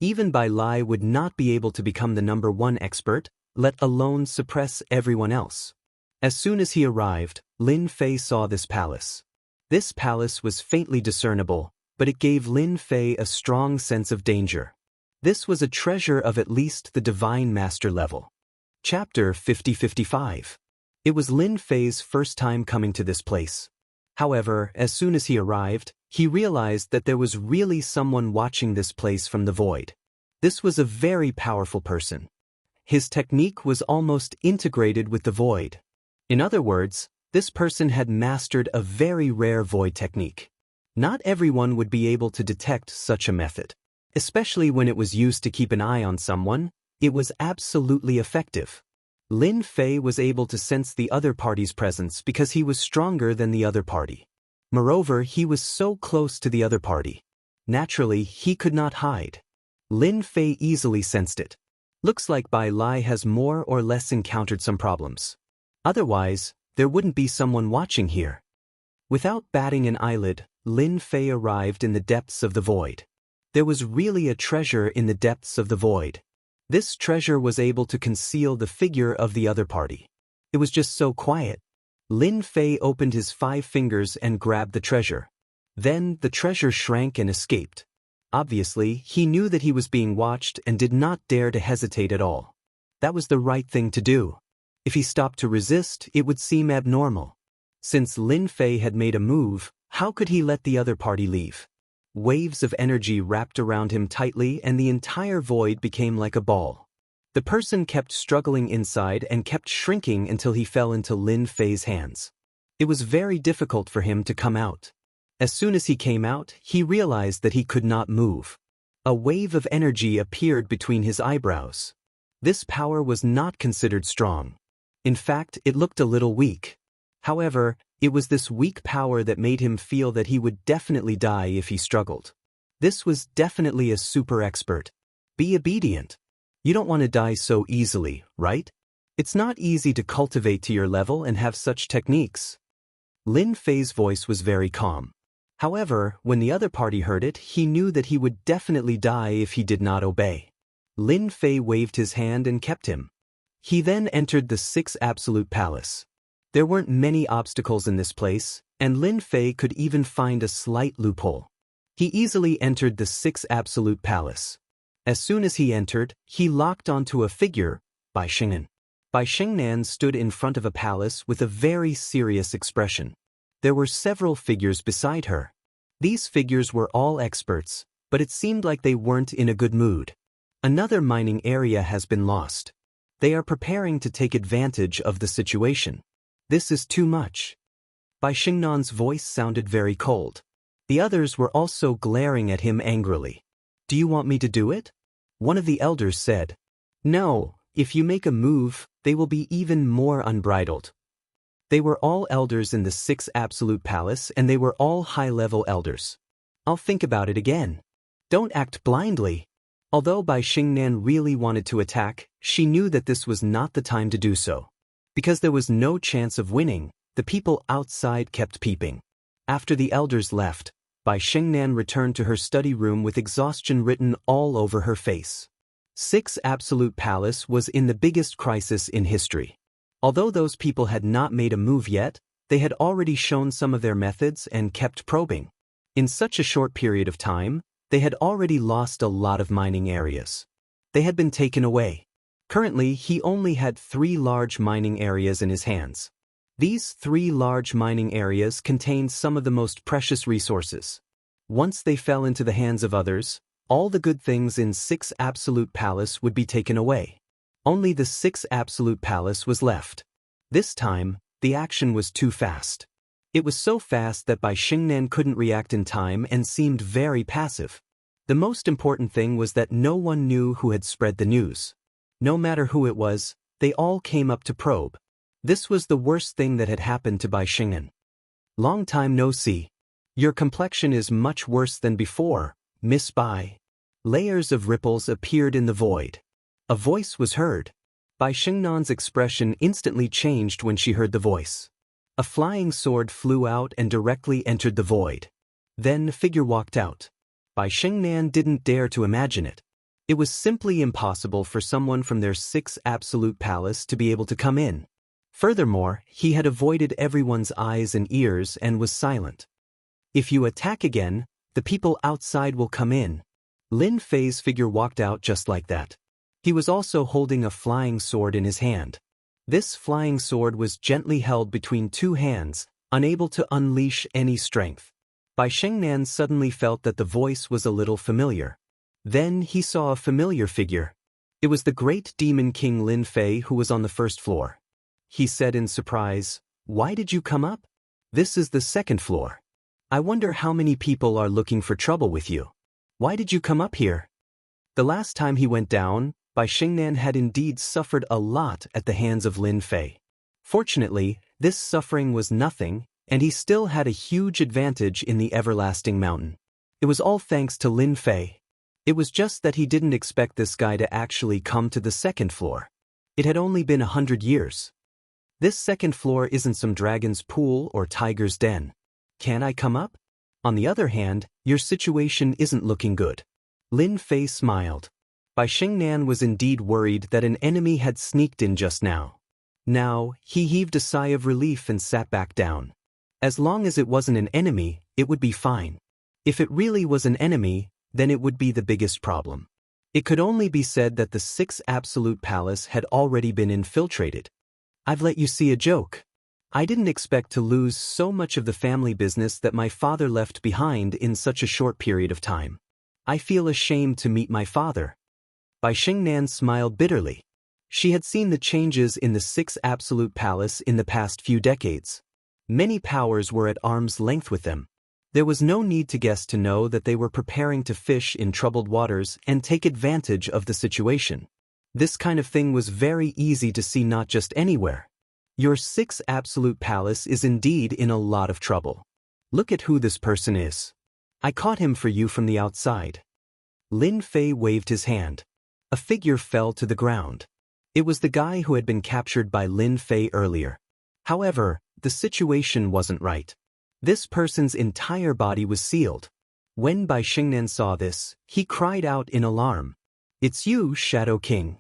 Even Bai Lai would not be able to become the #1 expert, let alone suppress everyone else. As soon as he arrived, Lin Fei saw this palace. This palace was faintly discernible, but it gave Lin Fei a strong sense of danger. This was a treasure of at least the Divine Master level. Chapter 50-55. It was Lin Fei's first time coming to this place. However, as soon as he arrived, he realized that there was really someone watching this place from the void. This was a very powerful person. His technique was almost integrated with the void. In other words, this person had mastered a very rare void technique. Not everyone would be able to detect such a method. Especially when it was used to keep an eye on someone, it was absolutely effective. Lin Fei was able to sense the other party's presence because he was stronger than the other party. Moreover, he was so close to the other party. Naturally, he could not hide. Lin Fei easily sensed it. Looks like Bai Lai has more or less encountered some problems. Otherwise, there wouldn't be someone watching here. Without batting an eyelid, Lin Fei arrived in the depths of the void. There was really a treasure in the depths of the void. This treasure was able to conceal the figure of the other party. It was just so quiet. Lin Fei opened his 5 fingers and grabbed the treasure. Then the treasure shrank and escaped. Obviously, he knew that he was being watched and did not dare to hesitate at all. That was the right thing to do. If he stopped to resist, it would seem abnormal. Since Lin Fei had made a move, how could he let the other party leave? Waves of energy wrapped around him tightly and the entire void became like a ball. The person kept struggling inside and kept shrinking until he fell into Lin Fei's hands. It was very difficult for him to come out. As soon as he came out, he realized that he could not move. A wave of energy appeared between his eyebrows. This power was not considered strong. In fact, it looked a little weak. However, it was this weak power that made him feel that he would definitely die if he struggled. This was definitely a super expert. Be obedient. You don't want to die so easily, right? It's not easy to cultivate to your level and have such techniques. Lin Fei's voice was very calm. However, when the other party heard it, he knew that he would definitely die if he did not obey. Lin Fei waved his hand and kept him. He then entered the 6 Absolute Palace. There weren't many obstacles in this place, and Lin Fei could even find a slight loophole. He easily entered the 6 Absolute Palace. As soon as he entered, he locked onto a figure, Bai Xingnan. Bai Xingnan stood in front of a palace with a very serious expression. There were several figures beside her. These figures were all experts, but it seemed like they weren't in a good mood. Another mining area has been lost. They are preparing to take advantage of the situation. This is too much. Bai Xingnan's voice sounded very cold. The others were also glaring at him angrily. Do you want me to do it? One of the elders said. No, if you make a move, they will be even more unbridled. They were all elders in the 6 Absolute Palace and they were all high-level elders. I'll think about it again. Don't act blindly. Although Bai Xingnan really wanted to attack, she knew that this was not the time to do so. Because there was no chance of winning, the people outside kept peeping. After the elders left, Bai Xingnan returned to her study room with exhaustion written all over her face. 6 Absolute Palace was in the biggest crisis in history. Although those people had not made a move yet, they had already shown some of their methods and kept probing. In such a short period of time, they had already lost a lot of mining areas. They had been taken away. Currently, he only had 3 large mining areas in his hands. These 3 large mining areas contained some of the most precious resources. Once they fell into the hands of others, all the good things in 6 Absolute Palace would be taken away. Only the 6 Absolute Palace was left. This time, the action was too fast. It was so fast that Bai Xingnan couldn't react in time and seemed very passive. The most important thing was that no one knew who had spread the news. No matter who it was, they all came up to probe. This was the worst thing that had happened to Bai Xingnan. Long time no see. Your complexion is much worse than before, Miss Bai. Layers of ripples appeared in the void. A voice was heard. Bai Xingnan's expression instantly changed when she heard the voice. A flying sword flew out and directly entered the void. Then a figure walked out. Bai Xingnan didn't dare to imagine it. It was simply impossible for someone from their 6 Absolute Palace to be able to come in. Furthermore, he had avoided everyone's eyes and ears and was silent. If you attack again, the people outside will come in. Lin Fei's figure walked out just like that. He was also holding a flying sword in his hand. This flying sword was gently held between 2 hands, unable to unleash any strength. Bai Xingnan suddenly felt that the voice was a little familiar. Then he saw a familiar figure. It was the great demon king Lin Fei who was on the 1st floor. He said in surprise, "Why did you come up? This is the 2nd floor. I wonder how many people are looking for trouble with you. Why did you come up here?" The last time he went down, Bai Xingnan had indeed suffered a lot at the hands of Lin Fei. Fortunately, this suffering was nothing, and he still had a huge advantage in the Everlasting Mountain. It was all thanks to Lin Fei. It was just that he didn't expect this guy to actually come to the 2nd floor. It had only been 100 years. This 2nd floor isn't some dragon's pool or tiger's den. Can I come up? On the other hand, your situation isn't looking good. Lin Fei smiled. Bai Xingnan was indeed worried that an enemy had sneaked in just now. Now, he heaved a sigh of relief and sat back down. As long as it wasn't an enemy, it would be fine. If it really was an enemy, then it would be the biggest problem. It could only be said that the 6 Absolute Palace had already been infiltrated. I've let you see a joke. I didn't expect to lose so much of the family business that my father left behind in such a short period of time. I feel ashamed to meet my father. Bai Xingnan smiled bitterly. She had seen the changes in the 6 Absolute Palace in the past few decades. Many powers were at arm's length with them. There was no need to guess to know that they were preparing to fish in troubled waters and take advantage of the situation. This kind of thing was very easy to see not just anywhere. Your 6th absolute palace is indeed in a lot of trouble. Look at who this person is. I caught him for you from the outside. Lin Fei waved his hand. A figure fell to the ground. It was the guy who had been captured by Lin Fei earlier. However, the situation wasn't right. This person's entire body was sealed. When Bai Xingnan saw this, he cried out in alarm. It's you, Shadow King.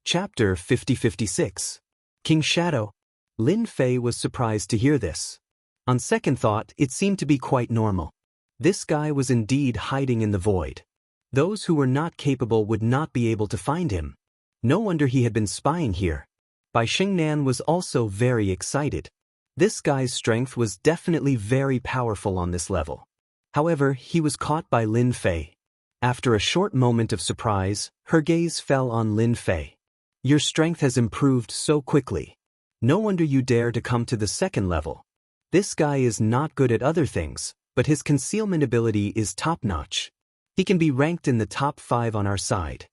Chapter 50-56. King Shadow. Lin Fei was surprised to hear this. On second thought, it seemed to be quite normal. This guy was indeed hiding in the void. Those who were not capable would not be able to find him. No wonder he had been spying here. Bai Xingnan was also very excited. This guy's strength was definitely very powerful on this level. However, he was caught by Lin Fei. After a short moment of surprise, her gaze fell on Lin Fei. Your strength has improved so quickly. No wonder you dare to come to the 2nd level. This guy is not good at other things, but his concealment ability is top-notch. He can be ranked in the top 5 on our side.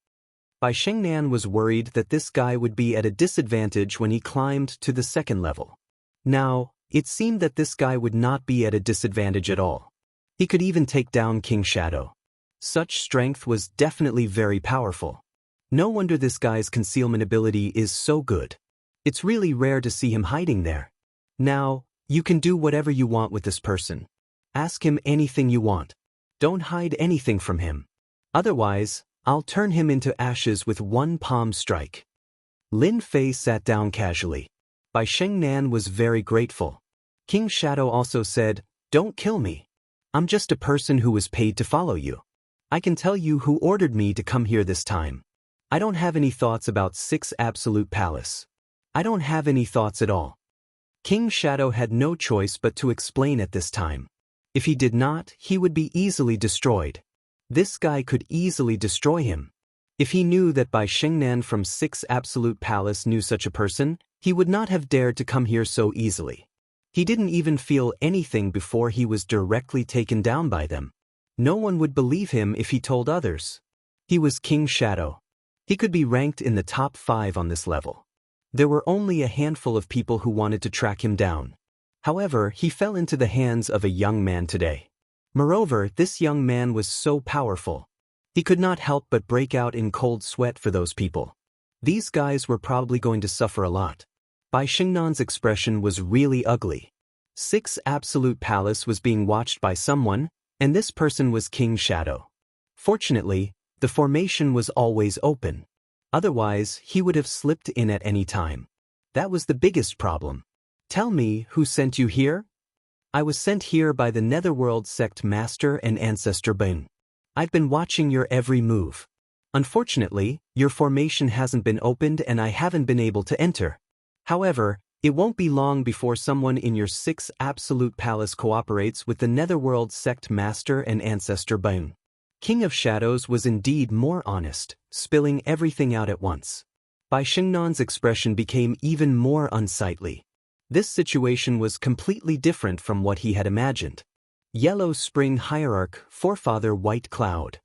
Bai Xingnan was worried that this guy would be at a disadvantage when he climbed to the 2nd level. Now, it seemed that this guy would not be at a disadvantage at all. He could even take down King Shadow. Such strength was definitely very powerful. No wonder this guy's concealment ability is so good. It's really rare to see him hiding there. Now, you can do whatever you want with this person. Ask him anything you want. Don't hide anything from him. Otherwise, I'll turn him into ashes with one palm strike. Lin Fei sat down casually. Bai Xingnan was very grateful. King Shadow also said, Don't kill me. I'm just a person who was paid to follow you. I can tell you who ordered me to come here this time. I don't have any thoughts about 6th absolute palace. I don't have any thoughts at all. King Shadow had no choice but to explain at this time. If he did not, he would be easily destroyed. This guy could easily destroy him. If he knew that Bai Xingnan from 6th absolute palace knew such a person, he would not have dared to come here so easily. He didn't even feel anything before he was directly taken down by them. No one would believe him if he told others. He was King Shadow. He could be ranked in the top 5 on this level. There were only a handful of people who wanted to track him down. However, he fell into the hands of a young man today. Moreover, this young man was so powerful. He could not help but break out in cold sweat for those people. These guys were probably going to suffer a lot. Bai Xingnan's expression was really ugly. 6th absolute palace was being watched by someone, and this person was King Shadow. Fortunately, the formation was always open. Otherwise, he would have slipped in at any time. That was the biggest problem. Tell me, who sent you here? I was sent here by the Netherworld sect master and ancestor Bun. I've been watching your every move. Unfortunately, your formation hasn't been opened and I haven't been able to enter. However, it won't be long before someone in your 6th absolute palace cooperates with the Netherworld sect master and ancestor Bun. King of Shadows was indeed more honest, spilling everything out at once. Bai Xingnan's expression became even more unsightly. This situation was completely different from what he had imagined. Yellow Spring Hierarch, Forefather White Cloud.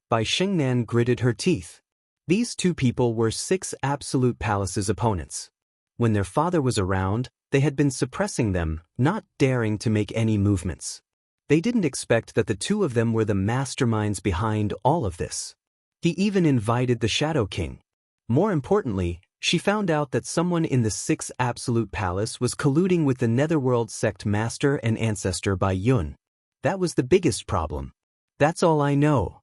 Bai Xingnan gritted her teeth. These two people were 6th absolute palace's opponents. When their father was around, they had been suppressing them, not daring to make any movements. They didn't expect that the two of them were the masterminds behind all of this. He even invited the Shadow King. More importantly, she found out that someone in the 6th absolute palace was colluding with the Netherworld sect master and ancestor Bai Yun. That was the biggest problem. That's all I know.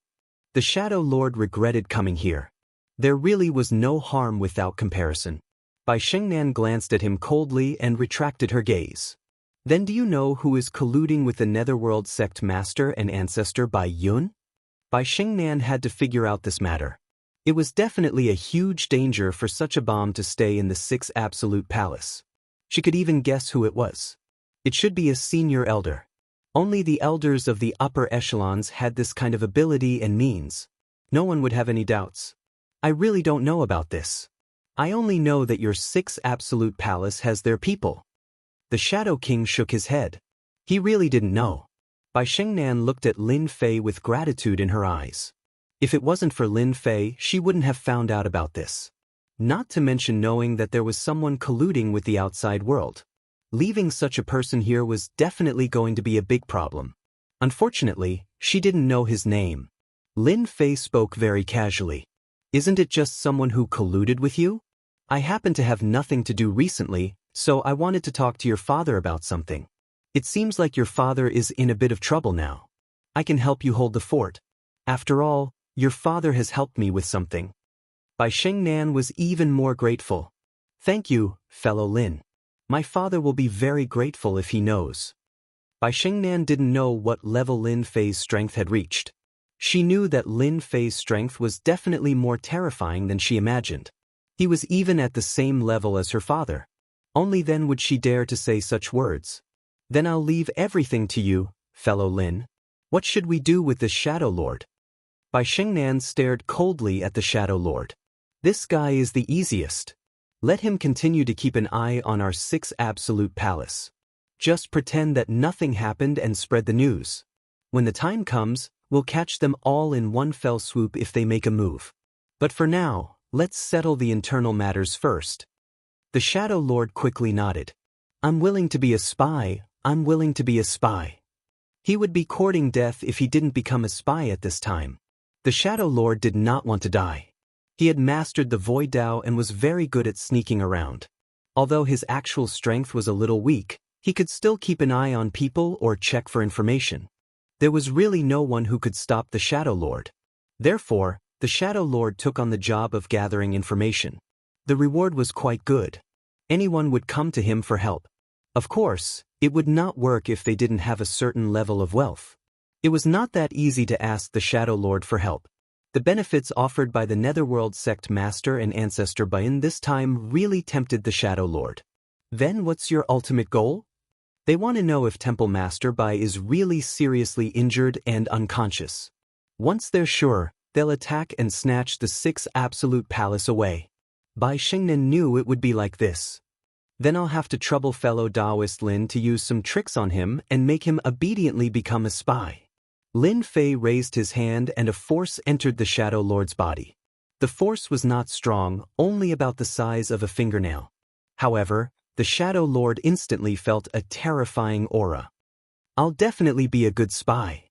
The Shadow Lord regretted coming here. There really was no harm without comparison. Bai Xingnan glanced at him coldly and retracted her gaze. Then do you know who is colluding with the Netherworld sect master and ancestor Bai Yun? Bai Xingnan had to figure out this matter. It was definitely a huge danger for such a bomb to stay in the 6th absolute palace. She could even guess who it was. It should be a senior elder. Only the elders of the upper echelons had this kind of ability and means. No one would have any doubts. I really don't know about this. I only know that your 6th absolute palace has their people. The Shadow King shook his head. He really didn't know. Bai Xingnan looked at Lin Fei with gratitude in her eyes. If it wasn't for Lin Fei, she wouldn't have found out about this. not to mention knowing that there was someone colluding with the outside world. Leaving such a person here was definitely going to be a big problem. Unfortunately, she didn't know his name. Lin Fei spoke very casually. Isn't it just someone who colluded with you? I happen to have nothing to do recently, so I wanted to talk to your father about something. It seems like your father is in a bit of trouble now. I can help you hold the fort. After all, your father has helped me with something. Bai Shengnan was even more grateful. Thank you, fellow Lin. My father will be very grateful if he knows. Bai Shengnan didn't know what level Lin Fei's strength had reached. She knew that Lin Fei's strength was definitely more terrifying than she imagined. He was even at the same level as her father. Only then would she dare to say such words. Then I'll leave everything to you, fellow Lin. What should we do with this Shadow Lord? Bai Shengnan stared coldly at the Shadow Lord. This guy is the easiest. Let him continue to keep an eye on our 6 absolute palace. Just pretend that nothing happened and spread the news. When the time comes, we'll catch them all in one fell swoop if they make a move. But for now, let's settle the internal matters first. The Shadow Lord quickly nodded. I'm willing to be a spy, I'm willing to be a spy. He would be courting death if he didn't become a spy at this time. The Shadow Lord did not want to die. He had mastered the Void Dao and was very good at sneaking around. Although his actual strength was a little weak, he could still keep an eye on people or check for information. There was really no one who could stop the Shadow Lord. Therefore, the Shadow Lord took on the job of gathering information. The reward was quite good. Anyone would come to him for help. Of course, it would not work if they didn't have a certain level of wealth. It was not that easy to ask the Shadow Lord for help. The benefits offered by the Netherworld Sect Master and Ancestor Bayan this time really tempted the Shadow Lord. Then what's your ultimate goal? They want to know if Temple Master Bai is really seriously injured and unconscious. Once they're sure, they'll attack and snatch the 6 absolute palace away. Bai Shengnan knew it would be like this. Then I'll have to trouble fellow Taoist Lin to use some tricks on him and make him obediently become a spy. Lin Fei raised his hand and a force entered the Shadow Lord's body. The force was not strong, only about the size of a fingernail. However, the Shadow Lord instantly felt a terrifying aura. I'll definitely be a good spy.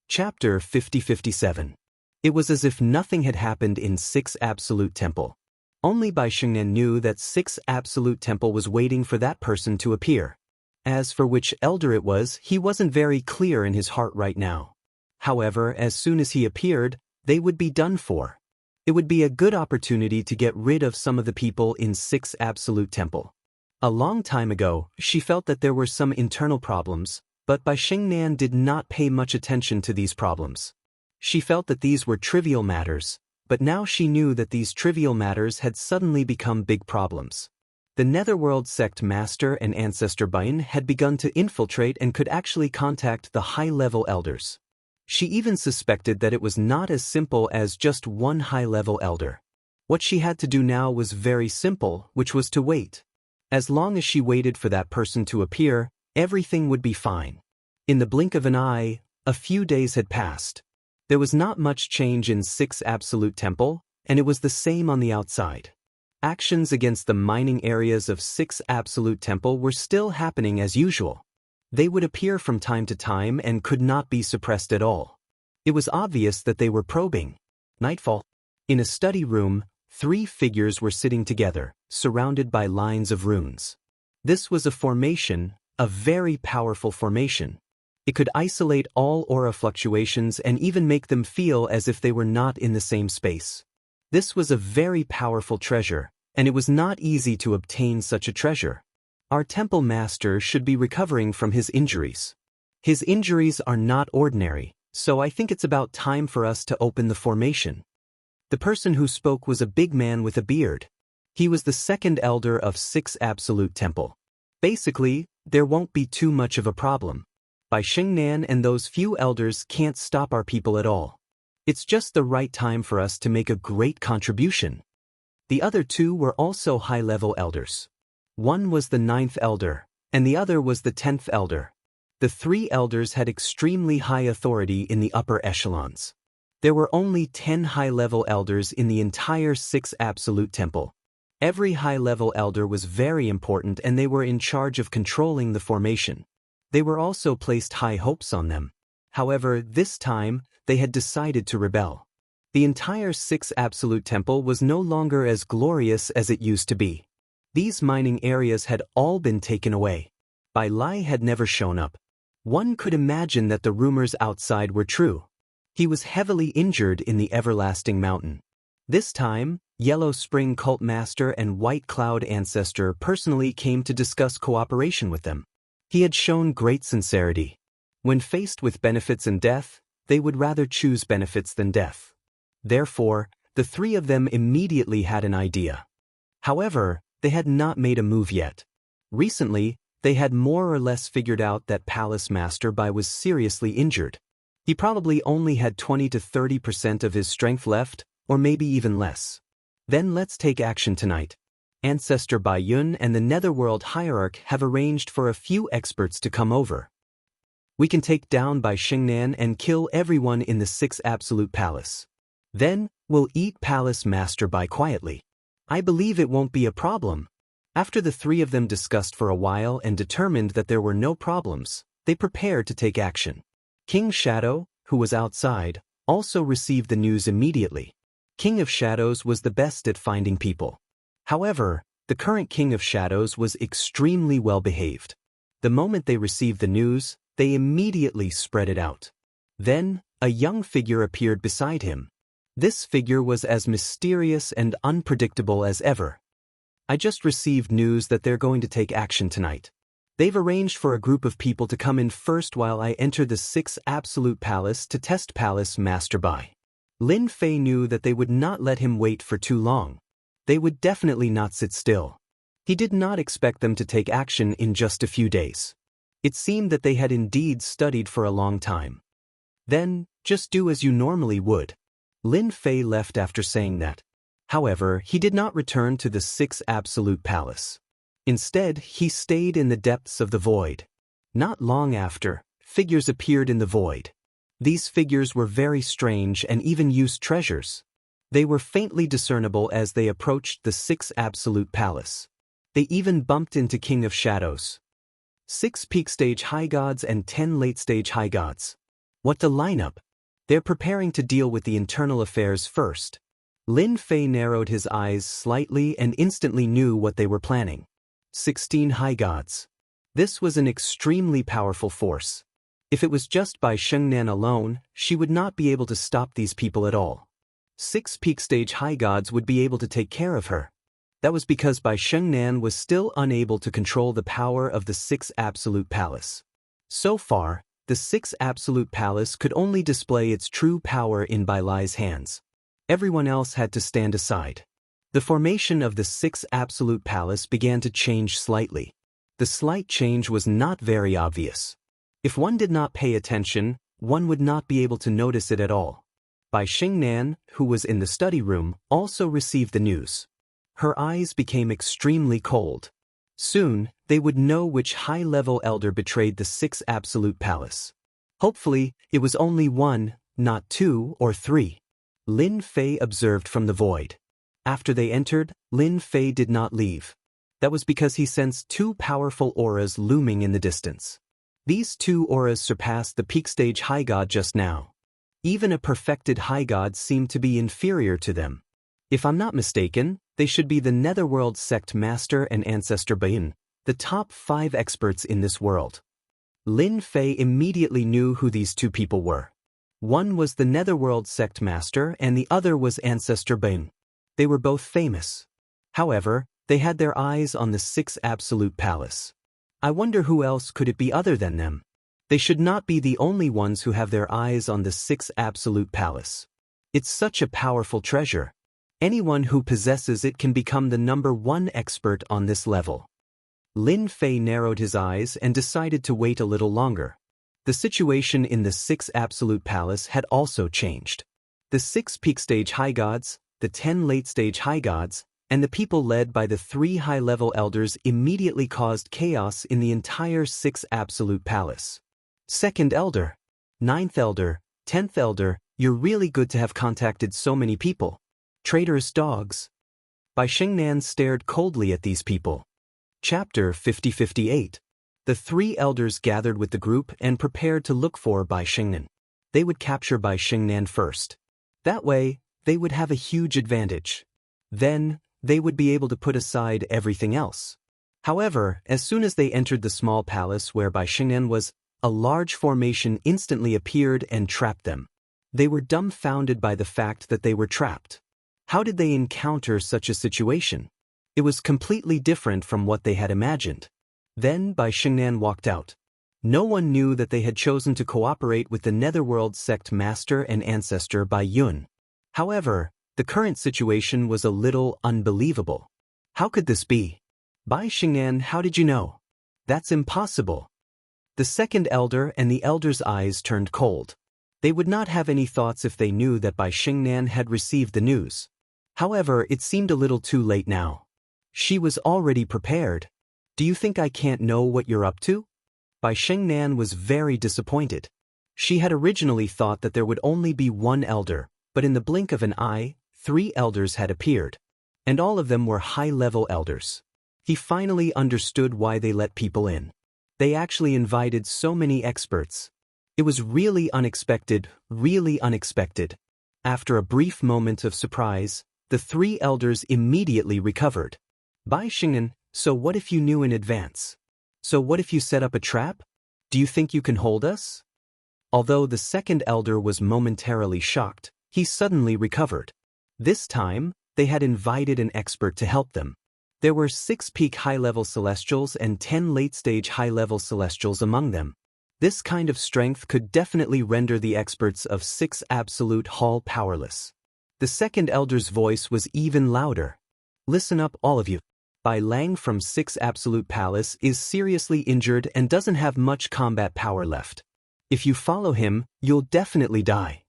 Chapter 50-57. It was as if nothing had happened in 6 Absolute Temple. Only Bai Shengnan knew that 6 Absolute Temple was waiting for that person to appear. As for which elder it was, he wasn't very clear in his heart right now. However, as soon as he appeared, they would be done for. It would be a good opportunity to get rid of some of the people in 6 Absolute Temple. A long time ago, she felt that there were some internal problems, but Bai Shengnan did not pay much attention to these problems. She felt that these were trivial matters, but now she knew that these trivial matters had suddenly become big problems. The Netherworld Sect Master and Ancestor Bayan had begun to infiltrate and could actually contact the high-level elders. She even suspected that it was not as simple as just one high-level elder. What she had to do now was very simple, which was to wait. As long as she waited for that person to appear, everything would be fine. In the blink of an eye, a few days had passed. There was not much change in 6 Absolute Temple, and it was the same on the outside. Actions against the mining areas of 6 Absolute Temple were still happening as usual. They would appear from time to time and could not be suppressed at all. It was obvious that they were probing. Nightfall. In a study room, 3 figures were sitting together, surrounded by lines of runes. This was a formation, a very powerful formation. It could isolate all aura fluctuations and even make them feel as if they were not in the same space. This was a very powerful treasure, and it was not easy to obtain such a treasure. Our temple master should be recovering from his injuries. His injuries are not ordinary, so I think it's about time for us to open the formation. The person who spoke was a big man with a beard. He was the 2nd elder of 6 Absolute Temple. Basically, there won't be too much of a problem. Bai Shengnan and those few elders can't stop our people at all. It's just the right time for us to make a great contribution. The other 2 were also high-level elders. One was the 9th elder, and the other was the 10th elder. The 3 elders had extremely high authority in the upper echelons. There were only 10 high-level elders in the entire 6 Absolute Temple, Every high-level elder was very important and they were in charge of controlling the formation. They were also placed high hopes on them. However, this time, they had decided to rebel. The entire Six Absolute Temple was no longer as glorious as it used to be. These mining areas had all been taken away. Bai Lai had never shown up. One could imagine that the rumors outside were true. He was heavily injured in the Everlasting Mountain. This time, Yellow Spring Cult Master and White Cloud Ancestor personally came to discuss cooperation with them. He had shown great sincerity. When faced with benefits and death, they would rather choose benefits than death. Therefore, the three of them immediately had an idea. However, they had not made a move yet. Recently, they had more or less figured out that Palace Master Bai was seriously injured. He probably only had 20 to 30% of his strength left, or maybe even less. Then let's take action tonight. Ancestor Bai Yun and the Netherworld Hierarch have arranged for a few experts to come over. We can take down Bai Xingnan and kill everyone in the Six Absolute Palace. Then, we'll eat Palace Master Bai quietly. I believe it won't be a problem. After the three of them discussed for a while and determined that there were no problems, they prepared to take action. King Shadow, who was outside, also received the news immediately. King of Shadows was the best at finding people. However, the current King of Shadows was extremely well behaved. The moment they received the news, they immediately spread it out. Then, a young figure appeared beside him. This figure was as mysterious and unpredictable as ever. I just received news that they're going to take action tonight. They've arranged for a group of people to come in first while I enter the Six Absolute Palace to test Palace Master Bai. Lin Fei knew that they would not let him wait for too long. They would definitely not sit still. He did not expect them to take action in just a few days. It seemed that they had indeed studied for a long time. Then, just do as you normally would. Lin Fei left after saying that. However, he did not return to the Six Absolute Palace. Instead, he stayed in the depths of the void. Not long after, figures appeared in the void. These figures were very strange and even used treasures. They were faintly discernible as they approached the Six Absolute Palace. They even bumped into King of Shadows. 6 peak stage high gods and 10 late stage high gods. What a lineup! They're preparing to deal with the internal affairs first. Lin Fei narrowed his eyes slightly and instantly knew what they were planning. 16 high gods. This was an extremely powerful force. If it was just by Xingnan alone, she would not be able to stop these people at all. 6 peak stage high gods would be able to take care of her. That was because Bai Xingnan was still unable to control the power of the Six Absolute Palace. So far, the Six Absolute Palace could only display its true power in Bai Lai's hands. Everyone else had to stand aside. The formation of the Six Absolute Palace began to change slightly. The slight change was not very obvious. If one did not pay attention, one would not be able to notice it at all. Bai Xingnan, who was in the study room, also received the news. Her eyes became extremely cold. Soon, they would know which high-level elder betrayed the Six Absolute Palace. Hopefully, it was only one, not 2 or 3. Lin Fei observed from the void. After they entered, Lin Fei did not leave. That was because he sensed 2 powerful auras looming in the distance. These 2 auras surpassed the peak stage high god just now. Even a perfected high god seemed to be inferior to them. If I'm not mistaken, they should be the Netherworld Sect Master and Ancestor Bain, the top 5 experts in this world. Lin Fei immediately knew who these 2 people were. One was the Netherworld Sect Master and the other was Ancestor Bain. They were both famous. However, they had their eyes on the Six Absolute Palace. I wonder who else could it be other than them. They should not be the only ones who have their eyes on the Six Absolute Palace. It's such a powerful treasure. Anyone who possesses it can become the #1 expert on this level. Lin Fei narrowed his eyes and decided to wait a little longer. The situation in the Six Absolute Palace had also changed. The 6 peak stage high gods, the 10 late stage high gods, and the people led by the 3 high-level elders immediately caused chaos in the entire Six Absolute Palace. 2nd Elder, 9th Elder, 10th Elder, you're really good to have contacted so many people. Traitorous dogs. Bai Xingnan stared coldly at these people. Chapter 50-58. The three elders gathered with the group and prepared to look for Bai Xingnan. They would capture Bai Xingnan first. That way, they would have a huge advantage. Then, they would be able to put aside everything else. However, as soon as they entered the small palace where Bai Xingnan was, a large formation instantly appeared and trapped them. They were dumbfounded by the fact that they were trapped. How did they encounter such a situation? It was completely different from what they had imagined. Then Bai Xingnan walked out. No one knew that they had chosen to cooperate with the Netherworld sect master and ancestor Bai Yun. However, the current situation was a little unbelievable. How could this be? Bai Xingnan, how did you know? That's impossible. The second elder and the elder's eyes turned cold. They would not have any thoughts if they knew that Bai Xingnan had received the news. However, it seemed a little too late now. She was already prepared. Do you think I can't know what you're up to? Bai Xingnan was very disappointed. She had originally thought that there would only be one elder, but in the blink of an eye, 3 elders had appeared. And all of them were high-level elders. He finally understood why they let people in. They actually invited so many experts. It was really unexpected, really unexpected. After a brief moment of surprise, the 3 elders immediately recovered. Bai Xingnan, so what if you knew in advance? So what if you set up a trap? Do you think you can hold us? Although the second elder was momentarily shocked, he suddenly recovered. This time, they had invited an expert to help them. There were 6 peak high-level celestials and 10 late-stage high-level celestials among them. This kind of strength could definitely render the experts of 6 absolute hall powerless. The second elder's voice was even louder. Listen up, all of you. Bai Lang from 6 Absolute Palace is seriously injured and doesn't have much combat power left. If you follow him, you'll definitely die.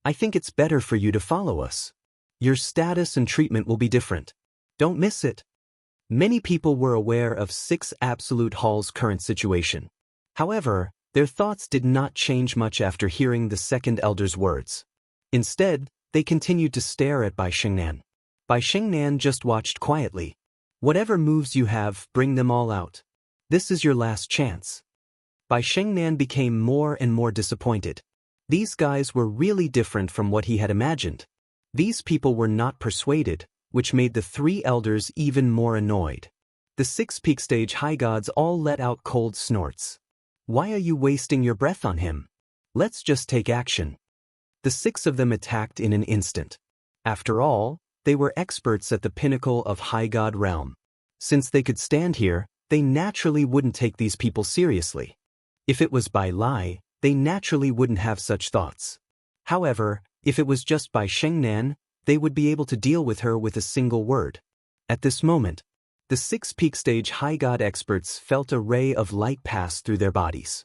I think it's better for you to follow us. Your status and treatment will be different. Don't miss it. Many people were aware of 6 Absolute Hall's current situation. However, their thoughts did not change much after hearing the second elder's words. Instead, they continued to stare at Bai Xingnan. Bai Xingnan just watched quietly. Whatever moves you have, bring them all out. This is your last chance. Bai Xingnan became more and more disappointed. These guys were really different from what he had imagined. These people were not persuaded, which made the 3 elders even more annoyed. The 6 peak stage high gods all let out cold snorts. Why are you wasting your breath on him? Let's just take action. The 6 of them attacked in an instant. After all, they were experts at the pinnacle of high god realm. Since they could stand here, they naturally wouldn't take these people seriously. If it was Bai Lai, they naturally wouldn't have such thoughts. However, if it was just Bai Xingnan, they would be able to deal with her with a single word. At this moment, the 6 peak stage high god experts felt a ray of light pass through their bodies.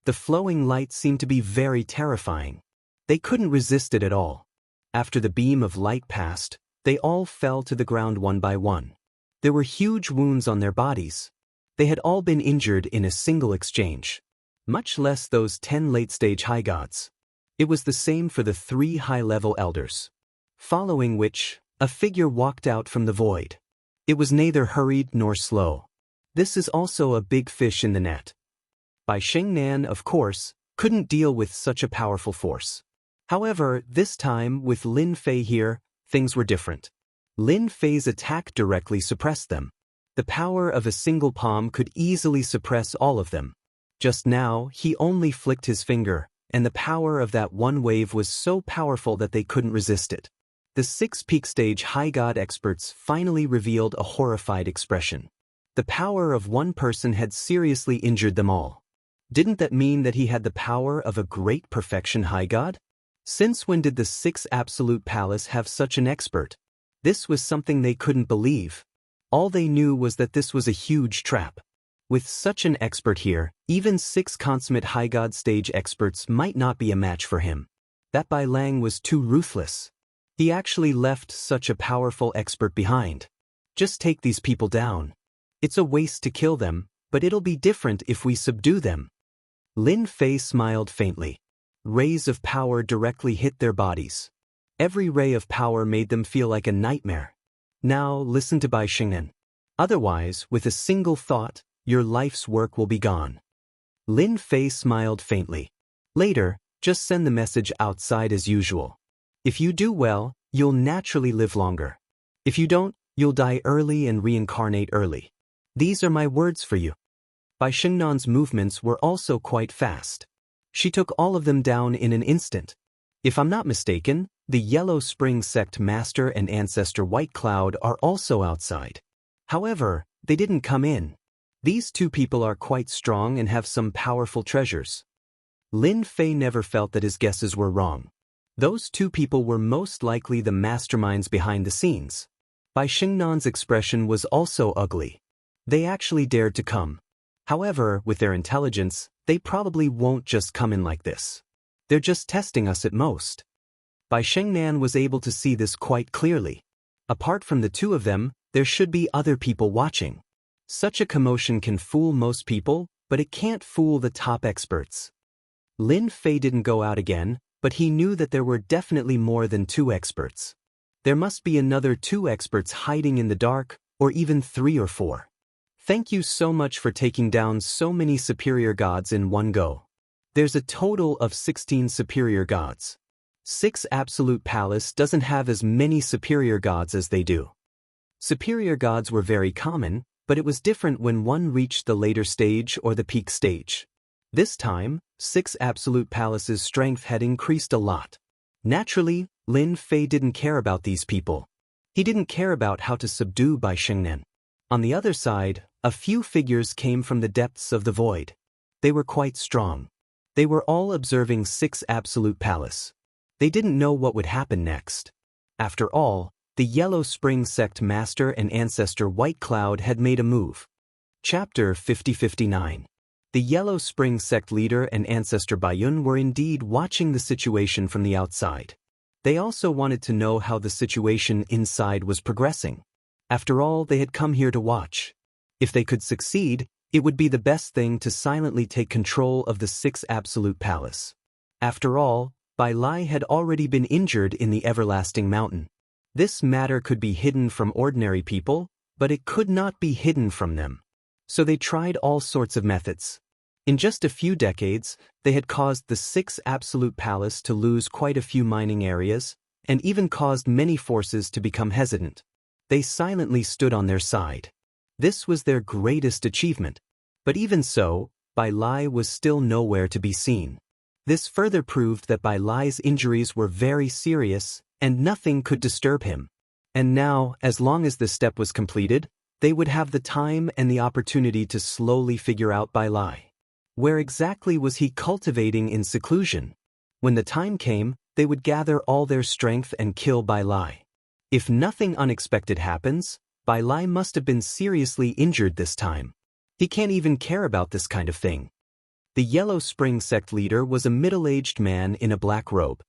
The flowing light seemed to be very terrifying. They couldn't resist it at all. After the beam of light passed, they all fell to the ground one by one. There were huge wounds on their bodies. They had all been injured in a single exchange. Much less those 10 late-stage high gods. It was the same for the 3 high-level elders. Following which, a figure walked out from the void. It was neither hurried nor slow. This is also a big fish in the net. Bai Xingnan, of course, couldn't deal with such a powerful force. However, this time, with Lin Fei here, things were different. Lin Fei's attack directly suppressed them. The power of a single palm could easily suppress all of them. Just now, he only flicked his finger, and the power of that one wave was so powerful that they couldn't resist it. The 6 peak stage high god experts finally revealed a horrified expression. The power of one person had seriously injured them all. Didn't that mean that he had the power of a great perfection high god? Since when did the 6 Absolute Palace have such an expert? This was something they couldn't believe. All they knew was that this was a huge trap. With such an expert here, even 6 consummate high god stage experts might not be a match for him. That Bai Lang was too ruthless. He actually left such a powerful expert behind. Just take these people down. It's a waste to kill them, but it'll be different if we subdue them. Lin Fei smiled faintly. Rays of power directly hit their bodies. Every ray of power made them feel like a nightmare. Now listen to Bai Xingnan. Otherwise, with a single thought, your life's work will be gone. Lin Fei smiled faintly. Later, just send the message outside as usual. If you do well, you'll naturally live longer. If you don't, you'll die early and reincarnate early. These are my words for you. Bai Xingnan's movements were also quite fast. She took all of them down in an instant. If I'm not mistaken, the Yellow Spring Sect Master and Ancestor White Cloud are also outside. However, they didn't come in. These two people are quite strong and have some powerful treasures. Lin Fei never felt that his guesses were wrong. Those two people were most likely the masterminds behind the scenes. Bai Xingnan's expression was also ugly. They actually dared to come. However, with their intelligence, they probably won't just come in like this. They're just testing us at most. Bai Xingnan was able to see this quite clearly. Apart from the two of them, there should be other people watching. Such a commotion can fool most people, but it can't fool the top experts. Lin Fei didn't go out again, but he knew that there were definitely more than two experts. There must be another two experts hiding in the dark, or even 3 or 4. Thank you so much for taking down so many superior gods in one go. There's a total of 16 superior gods. 6 Absolute Palace doesn't have as many superior gods as they do. Superior gods were very common, but it was different when one reached the later stage or the peak stage. This time, 6 Absolute Palace's strength had increased a lot. Naturally, Lin Fei didn't care about these people. He didn't care about how to subdue Bai Xingnan. On the other side, a few figures came from the depths of the void. They were quite strong. They were all observing 6 Absolute Palace. They didn't know what would happen next. After all, the Yellow Spring Sect Master and Ancestor White Cloud had made a move. Chapter 50-59. The Yellow Spring Sect leader and Ancestor Baiyun were indeed watching the situation from the outside. They also wanted to know how the situation inside was progressing. After all, they had come here to watch. If they could succeed, it would be the best thing to silently take control of the 6 Absolute Palace. After all, Bai Lai had already been injured in the Everlasting Mountain. This matter could be hidden from ordinary people, but it could not be hidden from them. So they tried all sorts of methods. In just a few decades, they had caused the 6 Absolute Palace to lose quite a few mining areas, and even caused many forces to become hesitant. They silently stood on their side. This was their greatest achievement. But even so, Bai Lai was still nowhere to be seen. This further proved that Bai Lai's injuries were very serious, and nothing could disturb him. And now, as long as this step was completed, they would have the time and the opportunity to slowly figure out Bai Lai. Where exactly was he cultivating in seclusion? When the time came, they would gather all their strength and kill Bai Lai. If nothing unexpected happens, Bai Lai must have been seriously injured this time. He can't even care about this kind of thing. The Yellow Spring Sect leader was a middle-aged man in a black robe.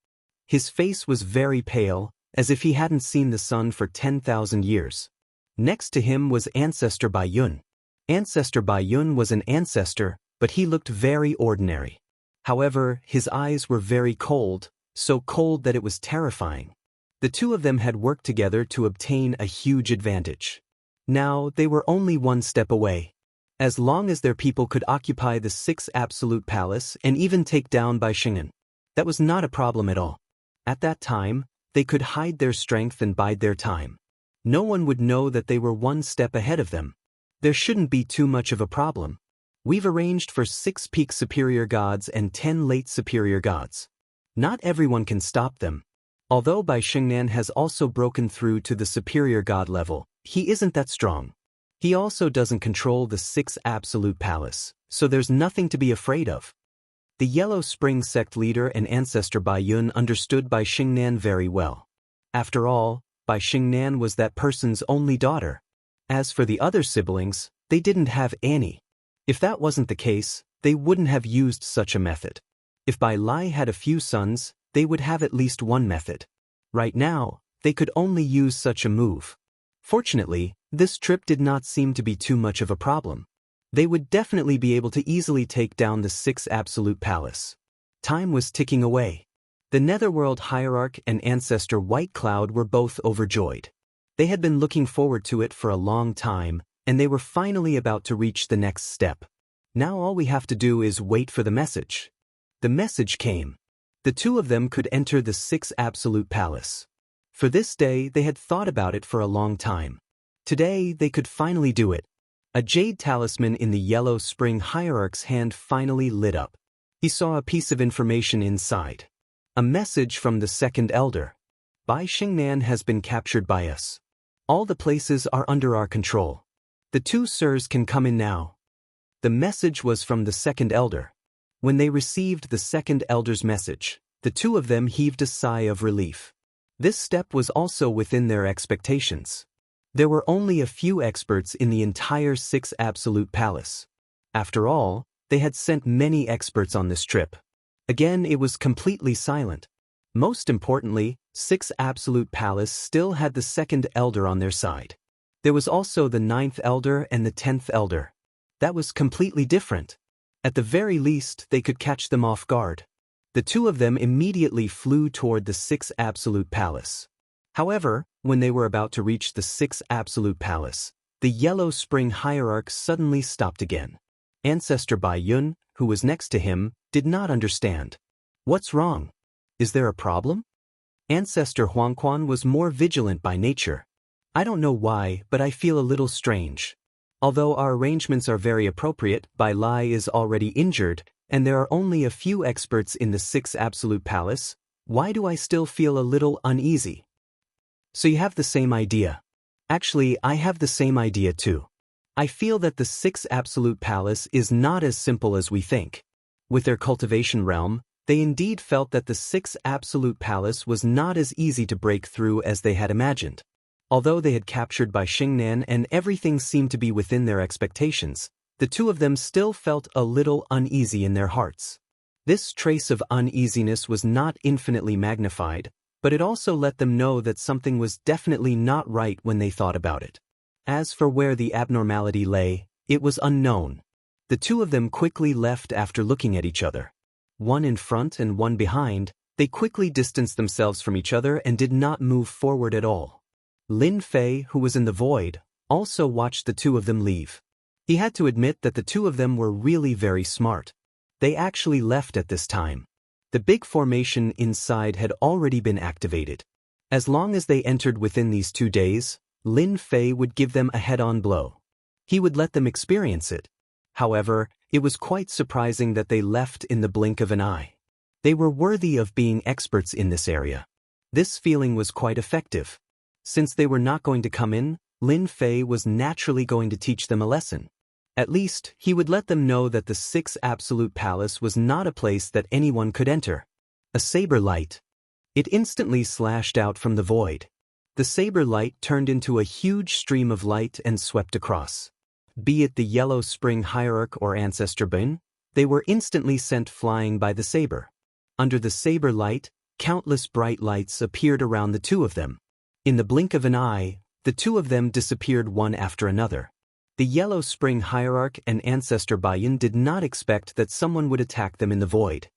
His face was very pale, as if he hadn't seen the sun for 10,000 years. Next to him was Ancestor Baiyun. Ancestor Baiyun was an ancestor, but he looked very ordinary. However, his eyes were very cold, so cold that it was terrifying. The two of them had worked together to obtain a huge advantage. Now, they were only one step away. As long as their people could occupy the 6 Absolute Palace and even take down Bai Xingnan, that was not a problem at all. At that time, they could hide their strength and bide their time. No one would know that they were one step ahead of them. There shouldn't be too much of a problem. We've arranged for 6 peak superior gods and 10 late superior gods. Not everyone can stop them. Although Bai Xingnan has also broken through to the superior god level, he isn't that strong. He also doesn't control the 6 Absolute Palace, so there's nothing to be afraid of. The Yellow Spring Sect leader and Ancestor Baiyun understood Bai Xingnan very well. After all, Bai Xingnan was that person's only daughter. As for the other siblings, they didn't have any. If that wasn't the case, they wouldn't have used such a method. If Bai Lai had a few sons, they would have at least one method. Right now, they could only use such a move. Fortunately, this trip did not seem to be too much of a problem. They would definitely be able to easily take down the 6 Absolute Palace. Time was ticking away. The Netherworld Hierarch and Ancestor White Cloud were both overjoyed. They had been looking forward to it for a long time, and they were finally about to reach the next step. Now all we have to do is wait for the message. The message came. The two of them could enter the Sixth Absolute Palace. For this day, they had thought about it for a long time. Today, they could finally do it. A jade talisman in the Yellow Spring Hierarch's hand finally lit up. He saw a piece of information inside. A message from the Second Elder. Bai Xingnan has been captured by us. All the places are under our control. The two sirs can come in now. The message was from the Second Elder. When they received the Second Elder's message, the two of them heaved a sigh of relief. This step was also within their expectations. There were only a few experts in the entire Sixth Absolute Palace. After all, they had sent many experts on this trip. Again, it was completely silent. Most importantly, Sixth Absolute Palace still had the Second Elder on their side. There was also the Ninth Elder and the 10th Elder. That was completely different. At the very least, they could catch them off guard. The two of them immediately flew toward the Sixth Absolute Palace. However, when they were about to reach the Sixth Absolute Palace, the Yellow Spring Hierarch suddenly stopped again. Ancestor Bai Yun, who was next to him, did not understand. What's wrong? Is there a problem? Ancestor Huangquan was more vigilant by nature. I don't know why, but I feel a little strange. Although our arrangements are very appropriate, Bai Lai is already injured, and there are only a few experts in the Sixth Absolute Palace, why do I still feel a little uneasy? So you have the same idea. Actually, I have the same idea too. I feel that the Sixth Absolute Palace is not as simple as we think. With their cultivation realm, they indeed felt that the Sixth Absolute Palace was not as easy to break through as they had imagined. Although they had captured Bai Xingnan and everything seemed to be within their expectations, the two of them still felt a little uneasy in their hearts. This trace of uneasiness was not infinitely magnified, but it also let them know that something was definitely not right when they thought about it. As for where the abnormality lay, it was unknown. The two of them quickly left after looking at each other. One in front and one behind, they quickly distanced themselves from each other and did not move forward at all. Lin Fei, who was in the void, also watched the two of them leave. He had to admit that the two of them were really very smart. They actually left at this time. The big formation inside had already been activated. As long as they entered within these 2 days, Lin Fei would give them a head-on blow. He would let them experience it. However, it was quite surprising that they left in the blink of an eye. They were worthy of being experts in this area. This feeling was quite effective. Since they were not going to come in, Lin Fei was naturally going to teach them a lesson. At least, he would let them know that the Sixth Absolute Palace was not a place that anyone could enter. A saber light. It instantly slashed out from the void. The saber light turned into a huge stream of light and swept across. Be it the Yellow Spring Hierarch or Ancestor Bin, they were instantly sent flying by the saber. Under the saber light, countless bright lights appeared around the two of them. In the blink of an eye, the two of them disappeared one after another. The Yellow Spring Hierarch and Ancestor Bayan did not expect that someone would attack them in the void.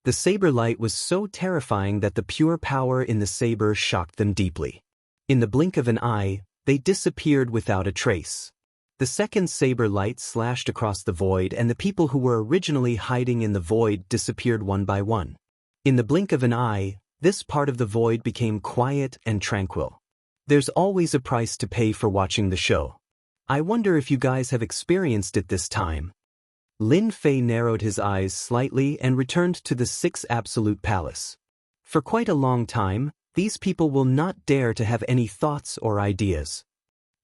The saber light was so terrifying that the pure power in the saber shocked them deeply. In the blink of an eye, they disappeared without a trace. The second saber light slashed across the void and the people who were originally hiding in the void disappeared one by one. In the blink of an eye, this part of the void became quiet and tranquil. There's always a price to pay for watching the show. I wonder if you guys have experienced it this time. Lin Fei narrowed his eyes slightly and returned to the Sixth Absolute Palace. For quite a long time, these people will not dare to have any thoughts or ideas.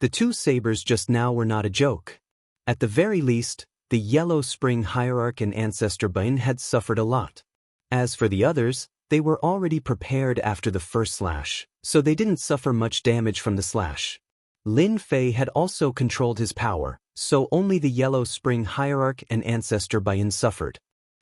The two sabers just now were not a joke. At the very least, the Yellow Spring Hierarch and Ancestor Bain had suffered a lot. As for the others, they were already prepared after the first slash, so they didn't suffer much damage from the slash. Lin Fei had also controlled his power, so only the Yellow Spring Hierarch and Ancestor Bain suffered.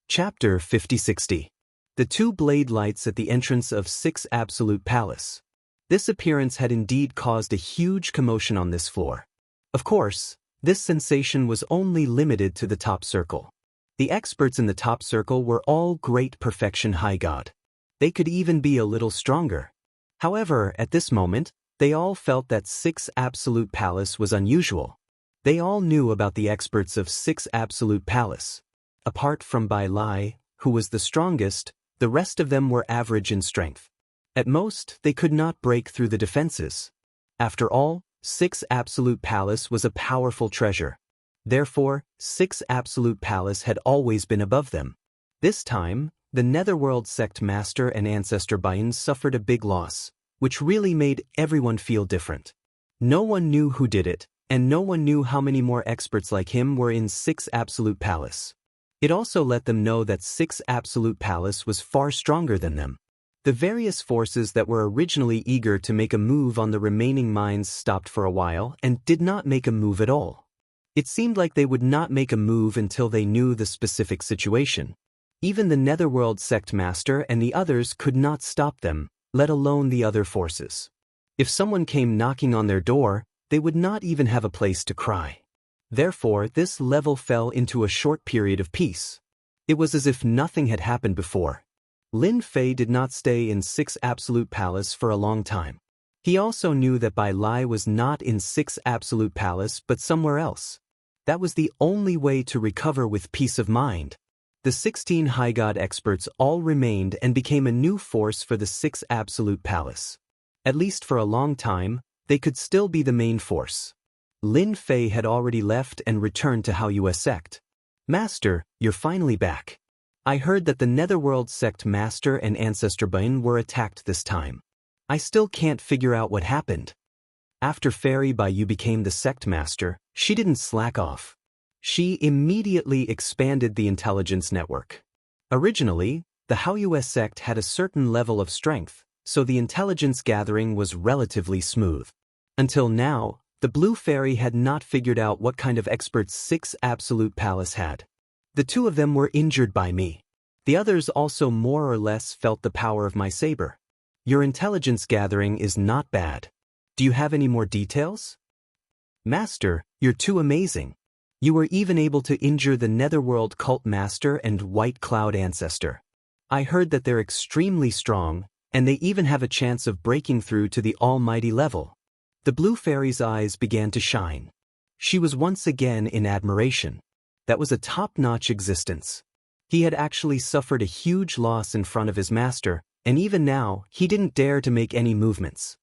Chapter 50-60. The two blade lights at the entrance of Sixth Absolute Palace. This appearance had indeed caused a huge commotion on this floor. Of course, this sensation was only limited to the top circle. The experts in the top circle were all great perfection high god. They could even be a little stronger. However, at this moment, They all felt that Six Absolute Palace was unusual. They all knew about the experts of Six Absolute Palace. Apart from Bai Lai, who was the strongest, the rest of them were average in strength. At most, they could not break through the defenses. After all, Six Absolute Palace was a powerful treasure. Therefore, Six Absolute Palace had always been above them. This time, the Netherworld Sect Master and Ancestor Bayan suffered a big loss, which really made everyone feel different. No one knew who did it, and no one knew how many more experts like him were in Six Absolute Palace. It also let them know that Six Absolute Palace was far stronger than them. The various forces that were originally eager to make a move on the remaining mines stopped for a while and did not make a move at all. It seemed like they would not make a move until they knew the specific situation. Even the Netherworld Sect Master and the others could not stop them, let alone the other forces. If someone came knocking on their door, they would not even have a place to cry. Therefore, this level fell into a short period of peace. It was as if nothing had happened before. Lin Fei did not stay in Six Absolute Palace for a long time. He also knew that Bai Lai was not in Six Absolute Palace but somewhere else. That was the only way to recover with peace of mind. The 16 High God experts all remained and became a new force for the Six Absolute Palace. At least for a long time, they could still be the main force. Lin Fei had already left and returned to Haoyue Sect. Master, you're finally back. I heard that the Netherworld Sect Master and Ancestor Bayan were attacked this time. I still can't figure out what happened. After Fairy Baiyu became the Sect Master, she didn't slack off. She immediately expanded the intelligence network. Originally, the Haoyue Sect had a certain level of strength, so the intelligence gathering was relatively smooth. Until now, the Blue Fairy had not figured out what kind of experts Six Absolute Palace had. The two of them were injured by me. The others also more or less felt the power of my saber. Your intelligence gathering is not bad. Do you have any more details? Master, you're too amazing. You were even able to injure the Netherworld Cult Master and White Cloud Ancestor. I heard that they're extremely strong, and they even have a chance of breaking through to the almighty level. The Blue Fairy's eyes began to shine. She was once again in admiration. That was a top-notch existence. He had actually suffered a huge loss in front of his master, and even now, he didn't dare to make any movements.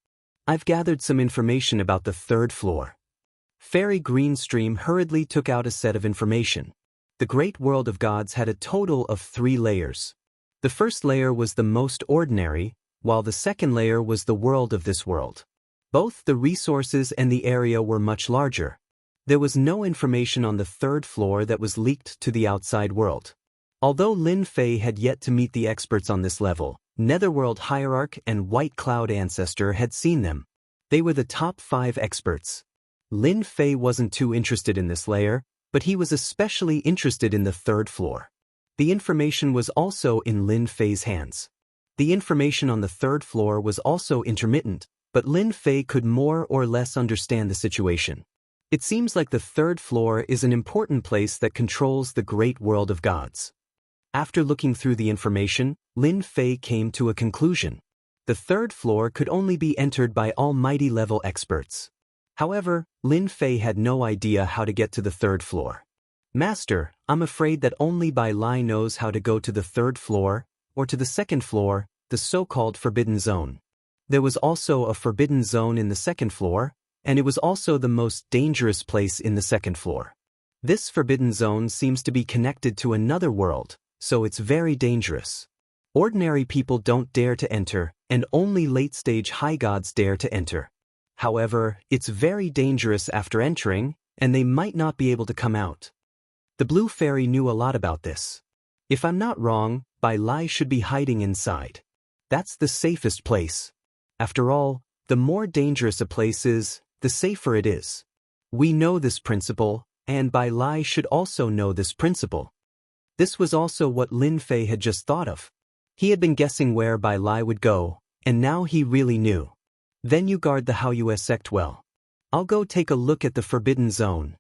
I've gathered some information about the third floor. Fairy Greenstream hurriedly took out a set of information. The Great World of Gods had a total of 3 layers. The first layer was the most ordinary, while the second layer was the world of this world. Both the resources and the area were much larger. There was no information on the third floor that was leaked to the outside world. Although Lin Fei had yet to meet the experts on this level, Netherworld Hierarch and White Cloud Ancestor had seen them. They were the top 5 experts. Lin Fei wasn't too interested in this layer, but he was especially interested in the third floor. The information was also in Lin Fei's hands. The information on the third floor was also intermittent, but Lin Fei could more or less understand the situation. It seems like the third floor is an important place that controls the great world of gods. After looking through the information, Lin Fei came to a conclusion. The third floor could only be entered by almighty level experts. However, Lin Fei had no idea how to get to the third floor. Master, I'm afraid that only Bai Lai knows how to go to the third floor, or to the second floor, the so-called Forbidden Zone. There was also a Forbidden Zone in the second floor, and it was also the most dangerous place in the second floor. This Forbidden Zone seems to be connected to another world, so it's very dangerous. Ordinary people don't dare to enter, and only late-stage high gods dare to enter. However, it's very dangerous after entering, and they might not be able to come out. The Blue Fairy knew a lot about this. If I'm not wrong, Bai Lai should be hiding inside. That's the safest place. After all, the more dangerous a place is, the safer it is. We know this principle, and Bai Lai should also know this principle. This was also what Lin Fei had just thought of. He had been guessing where Bai Lai would go, and now he really knew. Then you guard the Haoyue Sect well. I'll go take a look at the Forbidden Zone.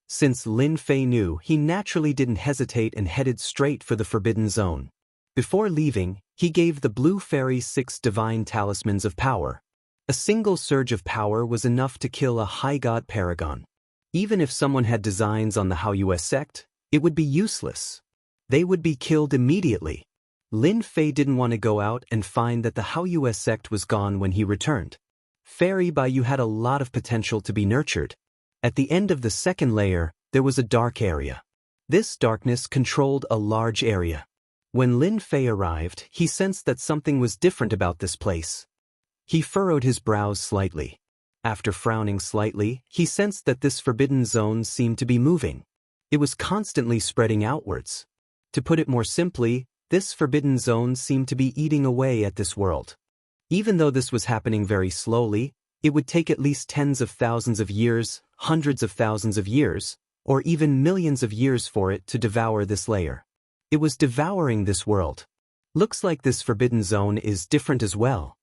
Since Lin Fei knew, he naturally didn't hesitate and headed straight for the Forbidden Zone. Before leaving, he gave the Blue Fairy 6 divine talismans of power. A single surge of power was enough to kill a high god paragon. Even if someone had designs on the Haoyue sect, it would be useless. They would be killed immediately. Lin Fei didn't want to go out and find that the Haoyue sect was gone when he returned. Fairy Baiyu had a lot of potential to be nurtured. At the end of the second layer, there was a dark area. This darkness controlled a large area. When Lin Fei arrived, he sensed that something was different about this place. He furrowed his brows slightly. After frowning slightly, he sensed that this forbidden zone seemed to be moving. It was constantly spreading outwards. To put it more simply, this forbidden zone seemed to be eating away at this world. Even though this was happening very slowly, it would take at least tens of thousands of years, hundreds of thousands of years, or even millions of years for it to devour this layer. It was devouring this world. Looks like this forbidden zone is different as well.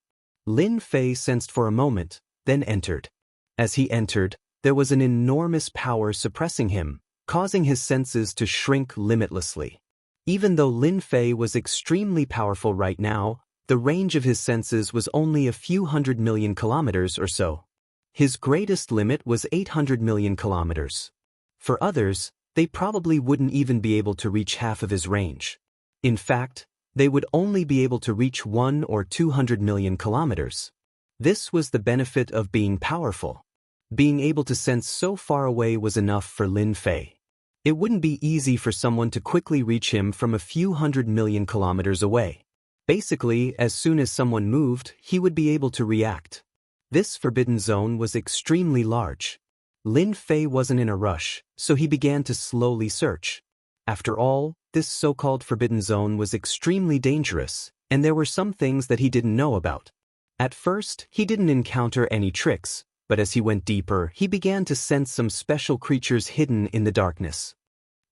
Lin Fei sensed for a moment, then entered. As he entered, there was an enormous power suppressing him, causing his senses to shrink limitlessly. Even though Lin Fei was extremely powerful right now, the range of his senses was only a few 100 million kilometers or so. His greatest limit was 800 million kilometers. For others, they probably wouldn't even be able to reach half of his range. In fact, they would only be able to reach 1 or 200 million kilometers. This was the benefit of being powerful. Being able to sense so far away was enough for Lin Fei. It wouldn't be easy for someone to quickly reach him from a few 100 million kilometers away. Basically, as soon as someone moved, he would be able to react. This forbidden zone was extremely large. Lin Fei wasn't in a rush, so he began to slowly search. After all, this so-called forbidden zone was extremely dangerous, and there were some things that he didn't know about. At first, he didn't encounter any tricks, but as he went deeper, he began to sense some special creatures hidden in the darkness.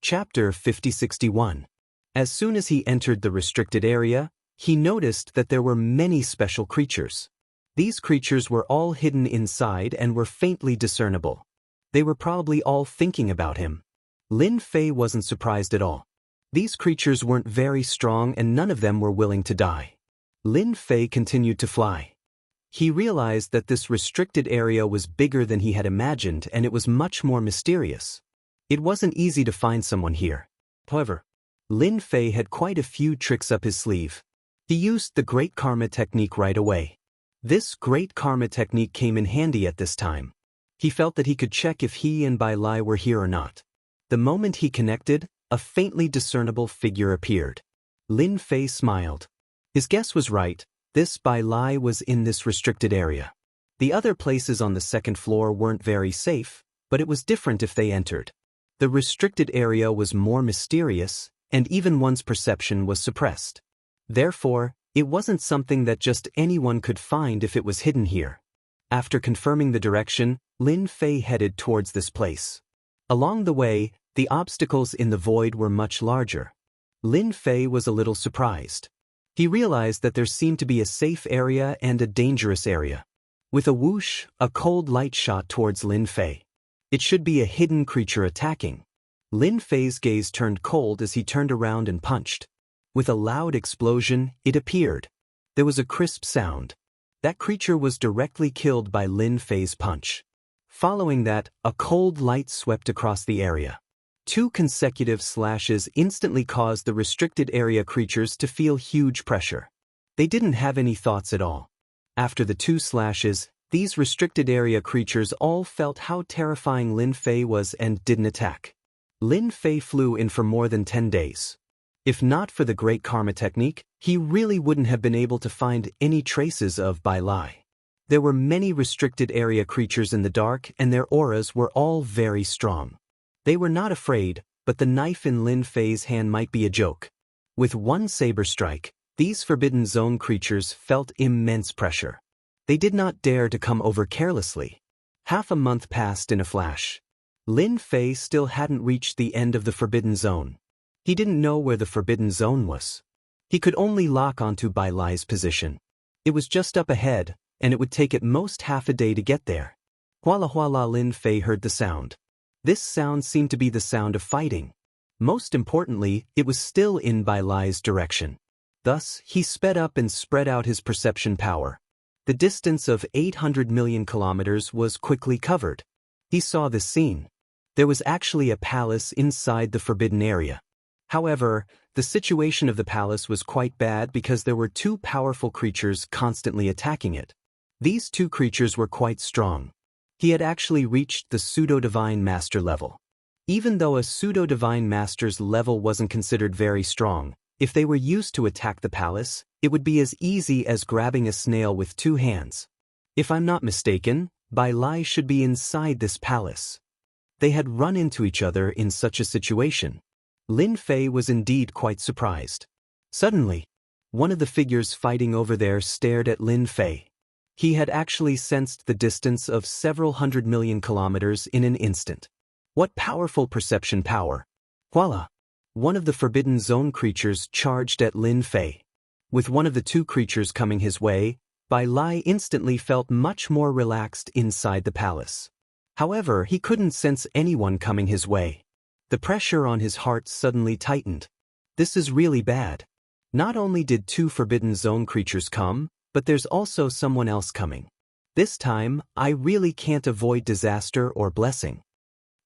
Chapter 5061. As soon as he entered the restricted area, he noticed that there were many special creatures. These creatures were all hidden inside and were faintly discernible. They were probably all thinking about him. Lin Fei wasn't surprised at all. These creatures weren't very strong and none of them were willing to die. Lin Fei continued to fly. He realized that this restricted area was bigger than he had imagined and it was much more mysterious. It wasn't easy to find someone here. However, Lin Fei had quite a few tricks up his sleeve. He used the Great Karma technique right away. This Great Karma technique came in handy at this time. He felt that he could check if he and Bai Lai were here or not. The moment he connected, a faintly discernible figure appeared. Lin Fei smiled. His guess was right. This Bai Lai was in this restricted area. The other places on the second floor weren't very safe, but it was different if they entered. The restricted area was more mysterious, and even one's perception was suppressed. Therefore, it wasn't something that just anyone could find if it was hidden here. After confirming the direction, Lin Fei headed towards this place. Along the way, the obstacles in the void were much larger. Lin Fei was a little surprised. He realized that there seemed to be a safe area and a dangerous area. With a whoosh, a cold light shot towards Lin Fei. It should be a hidden creature attacking. Lin Fei's gaze turned cold as he turned around and punched. With a loud explosion, it appeared. There was a crisp sound. That creature was directly killed by Lin Fei's punch. Following that, a cold light swept across the area. 2 consecutive slashes instantly caused the restricted area creatures to feel huge pressure. They didn't have any thoughts at all. After the 2 slashes, these restricted area creatures all felt how terrifying Lin Fei was and didn't attack. Lin Fei flew in for more than 10 days. If not for the Great Karma technique, he really wouldn't have been able to find any traces of Bai Lai. There were many restricted area creatures in the dark and their auras were all very strong. They were not afraid, but the knife in Lin Fei's hand might be a joke. With one saber strike, these Forbidden Zone creatures felt immense pressure. They did not dare to come over carelessly. Half a month passed in a flash. Lin Fei still hadn't reached the end of the Forbidden Zone. He didn't know where the Forbidden Zone was. He could only lock onto Bai Lai's position. It was just up ahead, and it would take at most half a day to get there. Huala Lin Fei heard the sound. This sound seemed to be the sound of fighting. Most importantly, it was still in Bai Lai's direction. Thus, he sped up and spread out his perception power. The distance of 800 million kilometers was quickly covered. He saw this scene. There was actually a palace inside the forbidden area. However, the situation of the palace was quite bad because there were two powerful creatures constantly attacking it. These two creatures were quite strong. He had actually reached the pseudo-divine master level. Even though a pseudo-divine master's level wasn't considered very strong, if they were used to attack the palace, it would be as easy as grabbing a snail with two hands. If I'm not mistaken, Bai Lai should be inside this palace. They had run into each other in such a situation. Lin Fei was indeed quite surprised. Suddenly, one of the figures fighting over there stared at Lin Fei. He had actually sensed the distance of several 100 million kilometers in an instant. What powerful perception power! Voila! One of the Forbidden Zone creatures charged at Lin Fei. With one of the two creatures coming his way, Bai Lai instantly felt much more relaxed inside the palace. However, he couldn't sense anyone coming his way. The pressure on his heart suddenly tightened. This is really bad. Not only did two Forbidden Zone creatures come, but there's also someone else coming. This time, I really can't avoid disaster or blessing.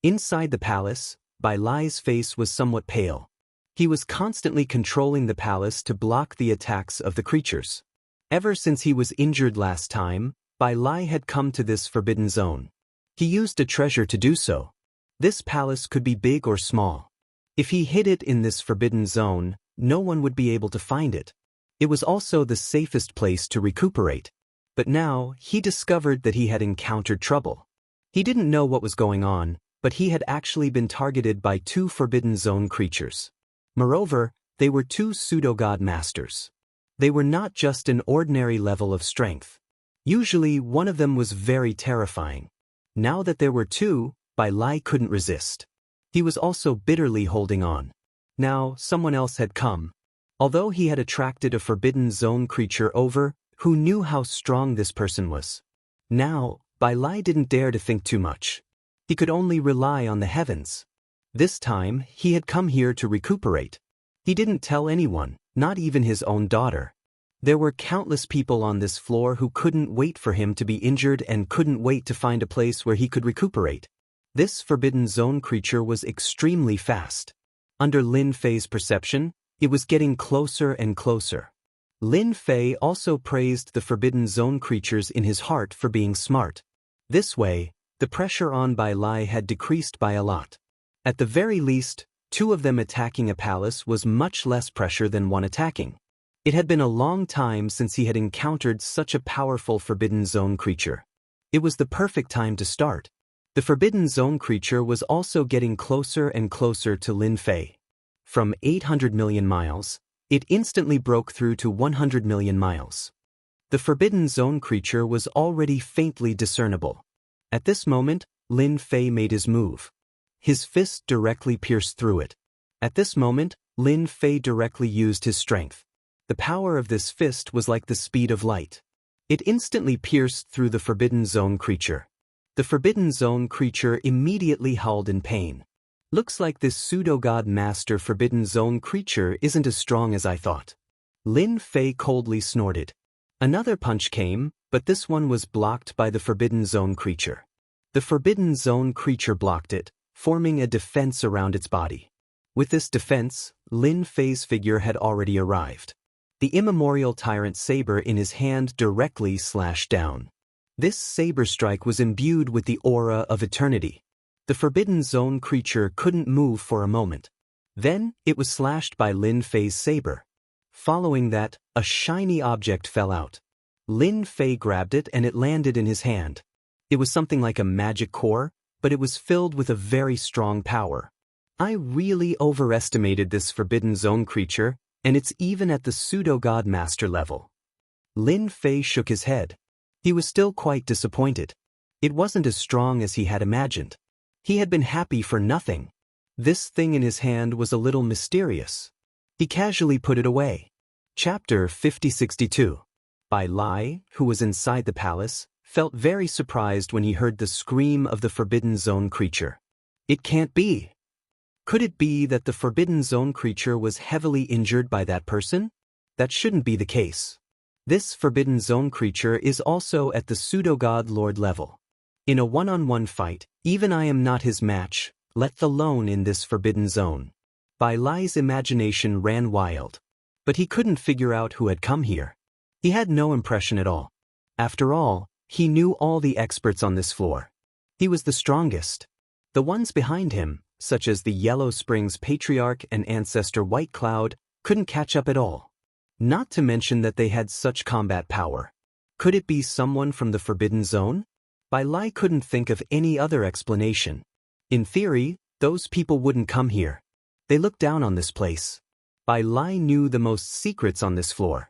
Inside the palace, Bai Lai's face was somewhat pale. He was constantly controlling the palace to block the attacks of the creatures. Ever since he was injured last time, Bai Lai had come to this Forbidden Zone. He used a treasure to do so. This palace could be big or small. If he hid it in this Forbidden Zone, no one would be able to find it. It was also the safest place to recuperate. But now, he discovered that he had encountered trouble. He didn't know what was going on, but he had actually been targeted by two Forbidden Zone creatures. Moreover, they were two pseudo-god masters. They were not just an ordinary level of strength. Usually, one of them was very terrifying. Now that there were two, Bai Lai couldn't resist. He was also bitterly holding on. Now, someone else had come. Although he had attracted a Forbidden Zone creature over, who knew how strong this person was. Now, Bai Lai didn't dare to think too much. He could only rely on the heavens. This time, he had come here to recuperate. He didn't tell anyone, not even his own daughter. There were countless people on this floor who couldn't wait for him to be injured and couldn't wait to find a place where he could recuperate. This Forbidden Zone creature was extremely fast. Under Lin Fei's perception, it was getting closer and closer. Lin Fei also praised the Forbidden Zone creatures in his heart for being smart. This way, the pressure on Bai Lai had decreased by a lot. At the very least, two of them attacking a palace was much less pressure than one attacking. It had been a long time since he had encountered such a powerful Forbidden Zone creature. It was the perfect time to start. The Forbidden Zone creature was also getting closer and closer to Lin Fei. From 800 million miles, it instantly broke through to 100 million miles. The Forbidden Zone creature was already faintly discernible. At this moment, Lin Fei made his move. His fist directly pierced through it. At this moment, Lin Fei directly used his strength. The power of this fist was like the speed of light. It instantly pierced through the Forbidden Zone creature. The Forbidden Zone creature immediately howled in pain. Looks like this pseudo-god master Forbidden Zone creature isn't as strong as I thought. Lin Fei coldly snorted. Another punch came, but this one was blocked by the Forbidden Zone creature. The Forbidden Zone creature blocked it, forming a defense around its body. With this defense, Lin Fei's figure had already arrived. The immemorial tyrant saber in his hand directly slashed down. This saber strike was imbued with the aura of eternity. The Forbidden Zone creature couldn't move for a moment. Then, it was slashed by Lin Fei's saber. Following that, a shiny object fell out. Lin Fei grabbed it and it landed in his hand. It was something like a magic core, but it was filled with a very strong power. I really overestimated this Forbidden Zone creature, and it's even at the pseudo-god master level. Lin Fei shook his head. He was still quite disappointed. It wasn't as strong as he had imagined. He had been happy for nothing. This thing in his hand was a little mysterious. He casually put it away. Chapter 5062. Bai Lai, who was inside the palace, felt very surprised when he heard the scream of the Forbidden Zone creature. It can't be. Could it be that the Forbidden Zone creature was heavily injured by that person? That shouldn't be the case. This Forbidden Zone creature is also at the pseudo-god lord level. In a one-on-one fight, even I am not his match, let alone in this Forbidden Zone. Bai Lai's imagination ran wild. But he couldn't figure out who had come here. He had no impression at all. After all, he knew all the experts on this floor. He was the strongest. The ones behind him, such as the Yellow Springs Patriarch and Ancestor White Cloud, couldn't catch up at all. Not to mention that they had such combat power. Could it be someone from the Forbidden Zone? Bai Lai couldn't think of any other explanation. In theory, those people wouldn't come here. They looked down on this place. Bai Lai knew the most secrets on this floor.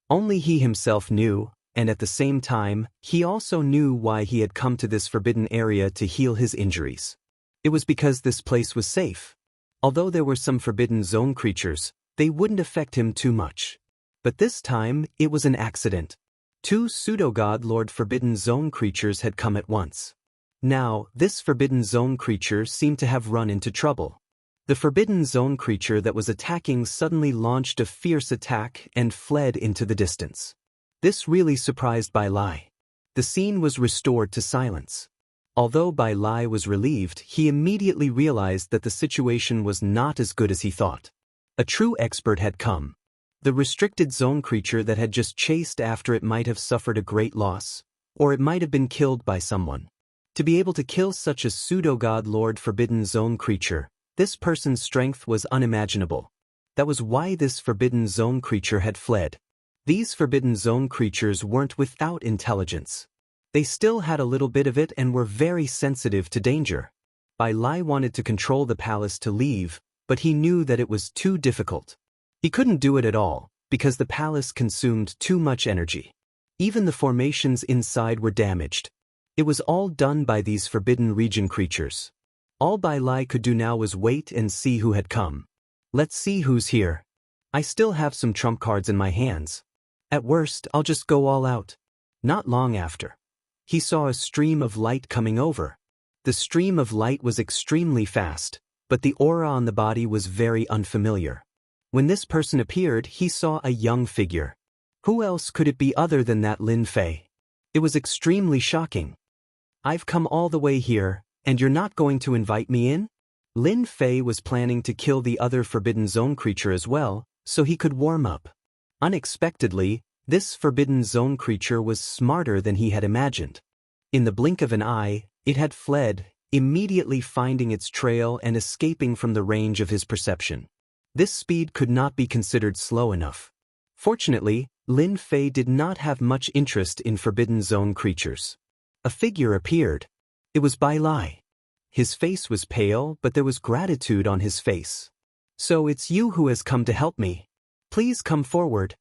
Only he himself knew, and at the same time, he also knew why he had come to this forbidden area to heal his injuries. It was because this place was safe. Although there were some Forbidden Zone creatures, they wouldn't affect him too much. But this time, it was an accident. 2 pseudo-god Lord Forbidden Zone creatures had come at once. Now, this Forbidden Zone creature seemed to have run into trouble. The Forbidden Zone creature that was attacking suddenly launched a fierce attack and fled into the distance. This really surprised Bai Lai. The scene was restored to silence. Although Bai Lai was relieved, he immediately realized that the situation was not as good as he thought. A true expert had come. The restricted zone creature that had just chased after it might have suffered a great loss, or it might have been killed by someone. To be able to kill such a pseudo-god Lord Forbidden Zone creature, this person's strength was unimaginable. That was why this Forbidden Zone creature had fled. These Forbidden Zone creatures weren't without intelligence. They still had a little bit of it and were very sensitive to danger. Bai Lai wanted to control the palace to leave, but he knew that it was too difficult. He couldn't do it at all, because the palace consumed too much energy. Even the formations inside were damaged. It was all done by these Forbidden Region creatures. All Bai Lai could do now was wait and see who had come. Let's see who's here. I still have some trump cards in my hands. At worst, I'll just go all out. Not long after, he saw a stream of light coming over. The stream of light was extremely fast, but the aura on the body was very unfamiliar. When this person appeared, he saw a young figure. Who else could it be other than that Lin Fei? It was extremely shocking. I've come all the way here, and you're not going to invite me in? Lin Fei was planning to kill the other Forbidden Zone creature as well, so he could warm up. Unexpectedly, this Forbidden Zone creature was smarter than he had imagined. In the blink of an eye, it had fled, immediately finding its trail and escaping from the range of his perception. This speed could not be considered slow enough. Fortunately, Lin Fei did not have much interest in Forbidden Zone creatures. A figure appeared. It was Bai Lai. His face was pale, but there was gratitude on his face. So it's you who has come to help me. Please come forward.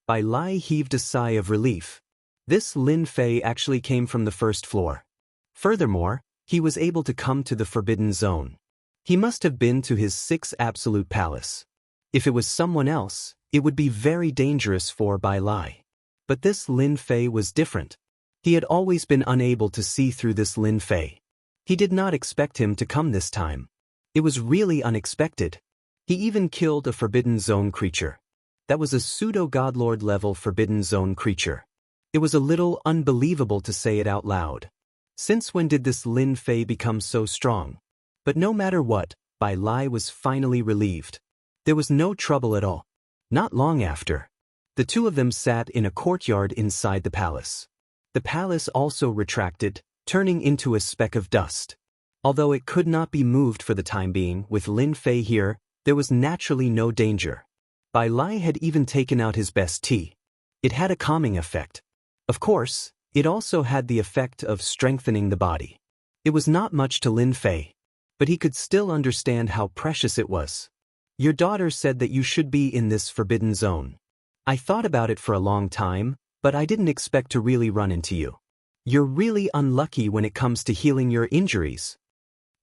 Bai Lai heaved a sigh of relief. This Lin Fei actually came from the first floor. Furthermore, he was able to come to the Forbidden Zone. He must have been to his 6th Absolute Palace. If it was someone else, it would be very dangerous for Bai Lai. But this Lin Fei was different. He had always been unable to see through this Lin Fei. He did not expect him to come this time. It was really unexpected. He even killed a Forbidden Zone creature. That was a pseudo-godlord level Forbidden Zone creature. It was a little unbelievable to say it out loud. Since when did this Lin Fei become so strong? But no matter what, Bai Lai was finally relieved. There was no trouble at all. Not long after, the two of them sat in a courtyard inside the palace. The palace also retracted, turning into a speck of dust. Although it could not be moved for the time being, with Lin Fei here, there was naturally no danger. Bai Lai had even taken out his best tea. It had a calming effect. Of course, it also had the effect of strengthening the body. It was not much to Lin Fei, but he could still understand how precious it was. Your daughter said that you should be in this Forbidden Zone. I thought about it for a long time, but I didn't expect to really run into you. You're really unlucky when it comes to healing your injuries.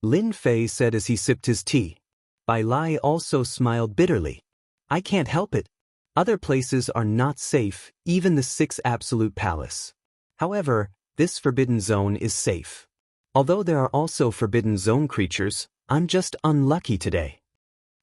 Lin Fei said as he sipped his tea. Bai Lai also smiled bitterly. I can't help it. Other places are not safe, even the 6th Absolute Palace. However, this Forbidden Zone is safe. Although there are also Forbidden Zone creatures, I'm just unlucky today.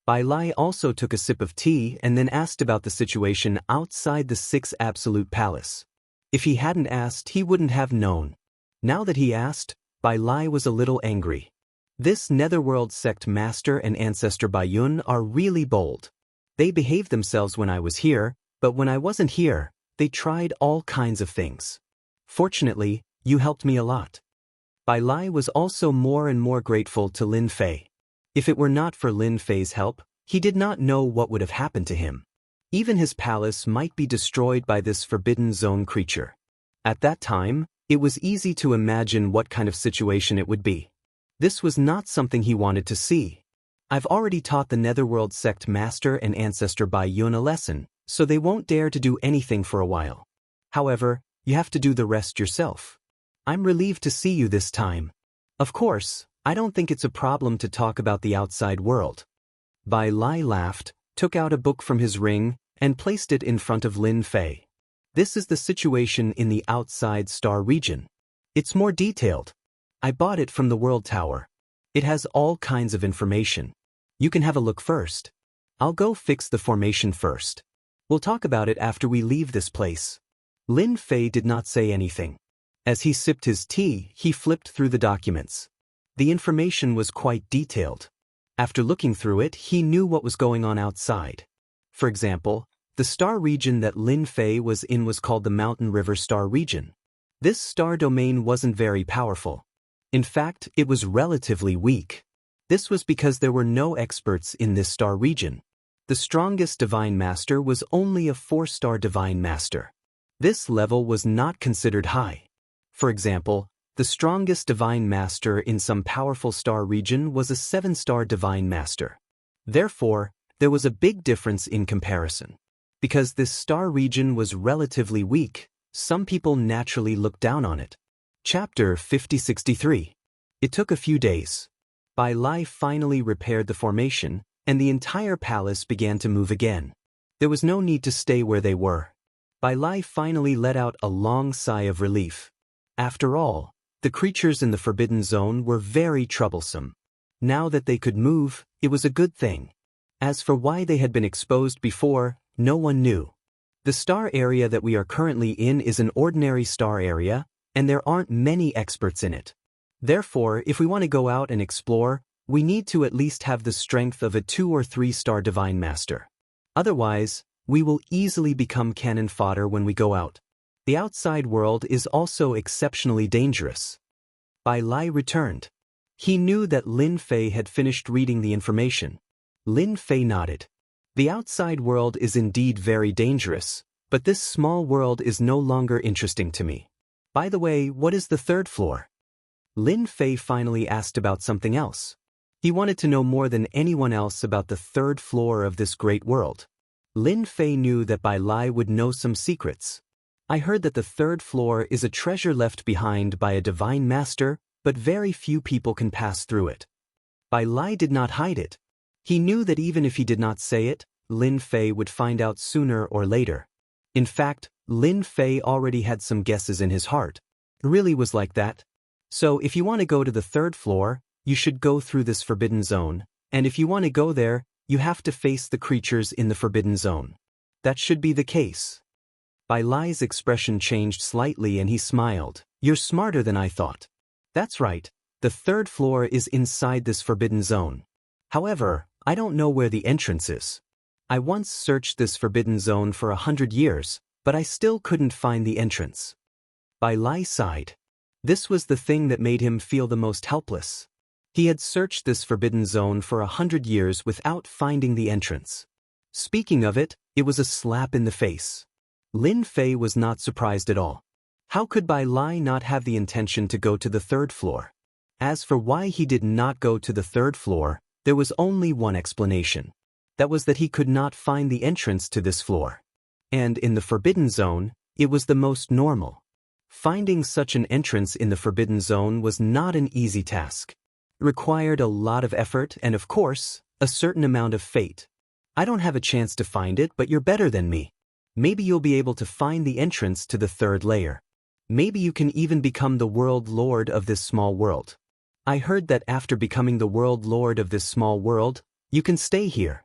Bai Lai also took a sip of tea and then asked about the situation outside the Sixth Absolute Palace. If he hadn't asked, he wouldn't have known. Now that he asked, Bai Lai was a little angry. This Netherworld sect master and ancestor Bai Yun are really bold. They behaved themselves when I was here, but when I wasn't here, they tried all kinds of things. Fortunately, you helped me a lot. Bai Lai was also more and more grateful to Lin Fei. If it were not for Lin Fei's help, he did not know what would have happened to him. Even his palace might be destroyed by this Forbidden Zone creature. At that time, it was easy to imagine what kind of situation it would be. This was not something he wanted to see. I've already taught the Netherworld sect master and ancestor Bai Yun a lesson, so they won't dare to do anything for a while. However, you have to do the rest yourself. I'm relieved to see you this time. Of course, I don't think it's a problem to talk about the outside world. Bai Lai laughed, took out a book from his ring, and placed it in front of Lin Fei. This is the situation in the outside star region. It's more detailed. I bought it from the World Tower. It has all kinds of information. You can have a look first. I'll go fix the formation first. We'll talk about it after we leave this place. Lin Fei did not say anything. As he sipped his tea, he flipped through the documents. The information was quite detailed. After looking through it, he knew what was going on outside. For example, the star region that Lin Fei was in was called the Mountain River Star Region. This star domain wasn't very powerful. In fact, it was relatively weak. This was because there were no experts in this star region. The strongest Divine Master was only a 4-star Divine Master. This level was not considered high. For example, the strongest Divine Master in some powerful star region was a 7-star Divine Master. Therefore, there was a big difference in comparison. Because this star region was relatively weak, some people naturally looked down on it. Chapter 5063. It took a few days. Bai Lai finally repaired the formation, and the entire palace began to move again. There was no need to stay where they were. Bai Lai finally let out a long sigh of relief. After all, the creatures in the Forbidden Zone were very troublesome. Now that they could move, it was a good thing. As for why they had been exposed before, no one knew. The star area that we are currently in is an ordinary star area, and there aren't many experts in it. Therefore, if we want to go out and explore, we need to at least have the strength of a 2- or 3-star Divine Master. Otherwise, we will easily become cannon fodder when we go out. The outside world is also exceptionally dangerous. Bai Lai returned. He knew that Lin Fei had finished reading the information. Lin Fei nodded. The outside world is indeed very dangerous, but this small world is no longer interesting to me. By the way, what is the 3rd floor? Lin Fei finally asked about something else. He wanted to know more than anyone else about the 3rd floor of this great world. Lin Fei knew that Bai Lai would know some secrets. I heard that the 3rd floor is a treasure left behind by a Divine Master, but very few people can pass through it. Bai Lai did not hide it. He knew that even if he did not say it, Lin Fei would find out sooner or later. In fact, Lin Fei already had some guesses in his heart. It really was like that. So if you want to go to the 3rd floor, you should go through this Forbidden Zone, and if you want to go there, you have to face the creatures in the Forbidden Zone. That should be the case. Bai Lai's expression changed slightly and he smiled. You're smarter than I thought. That's right, the 3rd floor is inside this Forbidden Zone. However, I don't know where the entrance is. I once searched this Forbidden Zone for 100 years, but I still couldn't find the entrance. Bai Lai sighed. This was the thing that made him feel the most helpless. He had searched this Forbidden Zone for 100 years without finding the entrance. Speaking of it, it was a slap in the face. Lin Fei was not surprised at all. How could Bai Lai not have the intention to go to the 3rd floor? As for why he did not go to the 3rd floor, there was only one explanation. That was that he could not find the entrance to this floor. And in the Forbidden Zone, it was the most normal. Finding such an entrance in the Forbidden Zone was not an easy task. It required a lot of effort and, of course, a certain amount of fate. I don't have a chance to find it, but you're better than me. Maybe you'll be able to find the entrance to the 3rd layer. Maybe you can even become the world lord of this small world. I heard that after becoming the world lord of this small world, You can stay here.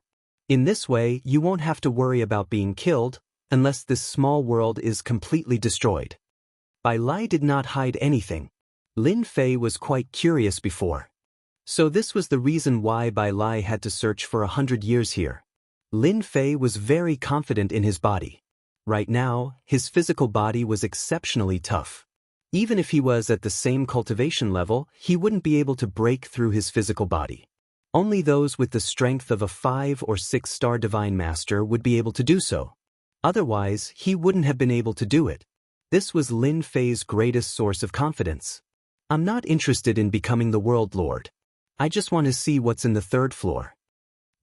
In this way, you won't have to worry about being killed, unless this small world is completely destroyed. Bai Lai did not hide anything. Lin Fei was quite curious before. So this was the reason why Bai Lai had to search for 100 years here. Lin Fei was very confident in his body. Right now, his physical body was exceptionally tough. Even if he was at the same cultivation level, he wouldn't be able to break through his physical body. Only those with the strength of a 5 or 6-star divine master would be able to do so. Otherwise, he wouldn't have been able to do it. This was Lin Fei's greatest source of confidence. I'm not interested in becoming the world lord. I just want to see what's in the 3rd floor.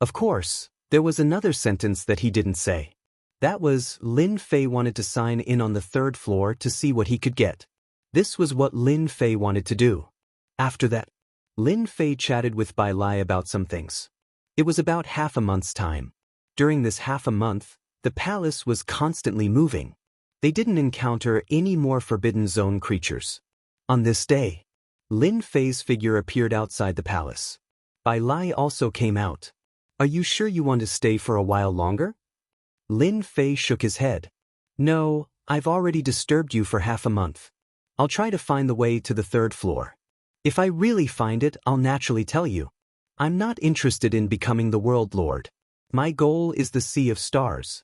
Of course, there was another sentence that he didn't say. That was, Lin Fei wanted to sign in on the 3rd floor to see what he could get. This was what Lin Fei wanted to do. After that, Lin Fei chatted with Bai Lai about some things. It was about half a month's time. During this half a month, the palace was constantly moving. They didn't encounter any more Forbidden Zone creatures. On this day, Lin Fei's figure appeared outside the palace. Bai Lai also came out. Are you sure you want to stay for a while longer? Lin Fei shook his head. No, I've already disturbed you for half a month. I'll try to find the way to the 3rd floor. If I really find it, I'll naturally tell you. I'm not interested in becoming the world lord. My goal is the Sea of Stars.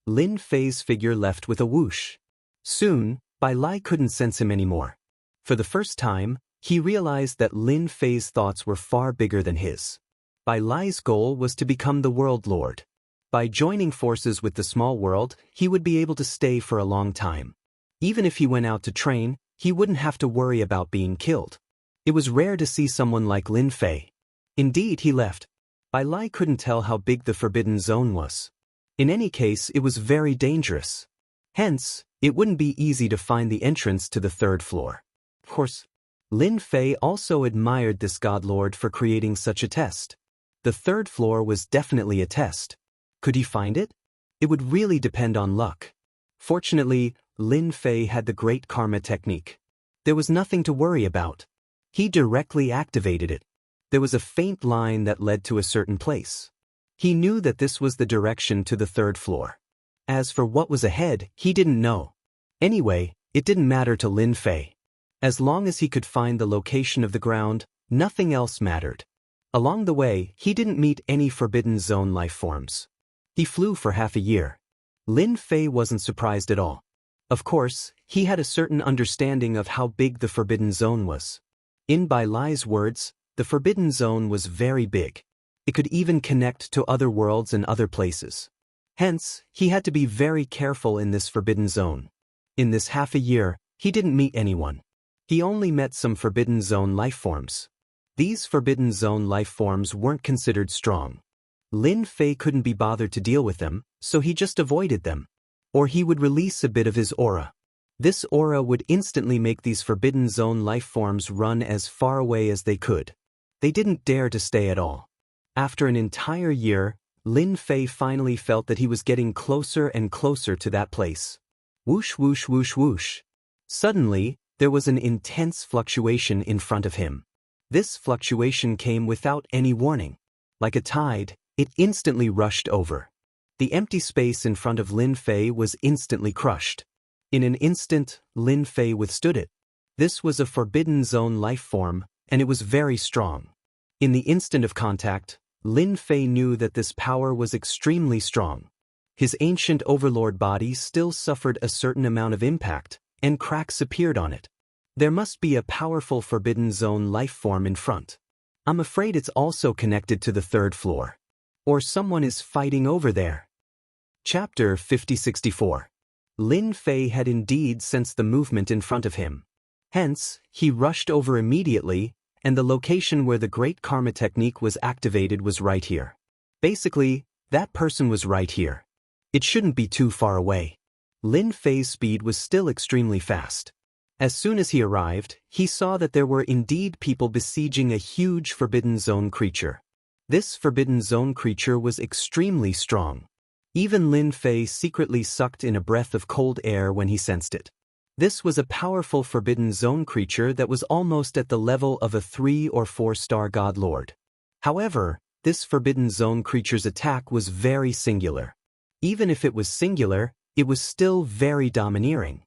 Lin Fei's figure left with a whoosh. Soon, Bai Lai couldn't sense him anymore. For the first time, he realized that Lin Fei's thoughts were far bigger than his. Bai Lai's goal was to become the world lord. By joining forces with the small world, he would be able to stay for a long time. Even if he went out to train, he wouldn't have to worry about being killed. It was rare to see someone like Lin Fei. Indeed, he left. Bai Lai couldn't tell how big the Forbidden Zone was. In any case, it was very dangerous. Hence, it wouldn't be easy to find the entrance to the 3rd floor. Of course, Lin Fei also admired this godlord for creating such a test. The 3rd floor was definitely a test. Could he find it? It would really depend on luck. Fortunately, Lin Fei had the great karma technique. There was nothing to worry about. He directly activated it. There was a faint line that led to a certain place. He knew that this was the direction to the 3rd floor. As for what was ahead, he didn't know. Anyway, it didn't matter to Lin Fei. As long as he could find the location of the ground, nothing else mattered. Along the way, he didn't meet any Forbidden Zone life forms. He flew for half a year. Lin Fei wasn't surprised at all. Of course, he had a certain understanding of how big the Forbidden Zone was. In Bai Lai's words, the Forbidden Zone was very big. It could even connect to other worlds and other places. Hence, he had to be very careful in this Forbidden Zone. In this half a year, he didn't meet anyone. He only met some Forbidden Zone life forms. These Forbidden Zone life forms weren't considered strong. Lin Fei couldn't be bothered to deal with them, so he just avoided them. Or he would release a bit of his aura. This aura would instantly make these Forbidden Zone life forms run as far away as they could. They didn't dare to stay at all. After an entire year, Lin Fei finally felt that he was getting closer and closer to that place. Whoosh whoosh whoosh whoosh. Suddenly, there was an intense fluctuation in front of him. This fluctuation came without any warning. Like a tide, it instantly rushed over. The empty space in front of Lin Fei was instantly crushed. In an instant, Lin Fei withstood it. This was a Forbidden Zone life form, and it was very strong. In the instant of contact, Lin Fei knew that this power was extremely strong. His ancient overlord body still suffered a certain amount of impact, and cracks appeared on it. There must be a powerful Forbidden Zone life form in front. I'm afraid it's also connected to the 3rd floor. Or someone is fighting over there. Chapter 5064. Lin Fei had indeed sensed the movement in front of him. Hence, he rushed over immediately, and the location where the Great Karma Technique was activated was right here. Basically, that person was right here. It shouldn't be too far away. Lin Fei's speed was still extremely fast. As soon as he arrived, he saw that there were indeed people besieging a huge Forbidden Zone creature. This Forbidden Zone creature was extremely strong. Even Lin Fei secretly sucked in a breath of cold air when he sensed it. This was a powerful Forbidden Zone creature that was almost at the level of a 3 or 4-star god lord. However, this Forbidden Zone creature's attack was very singular. Even if it was singular, it was still very domineering.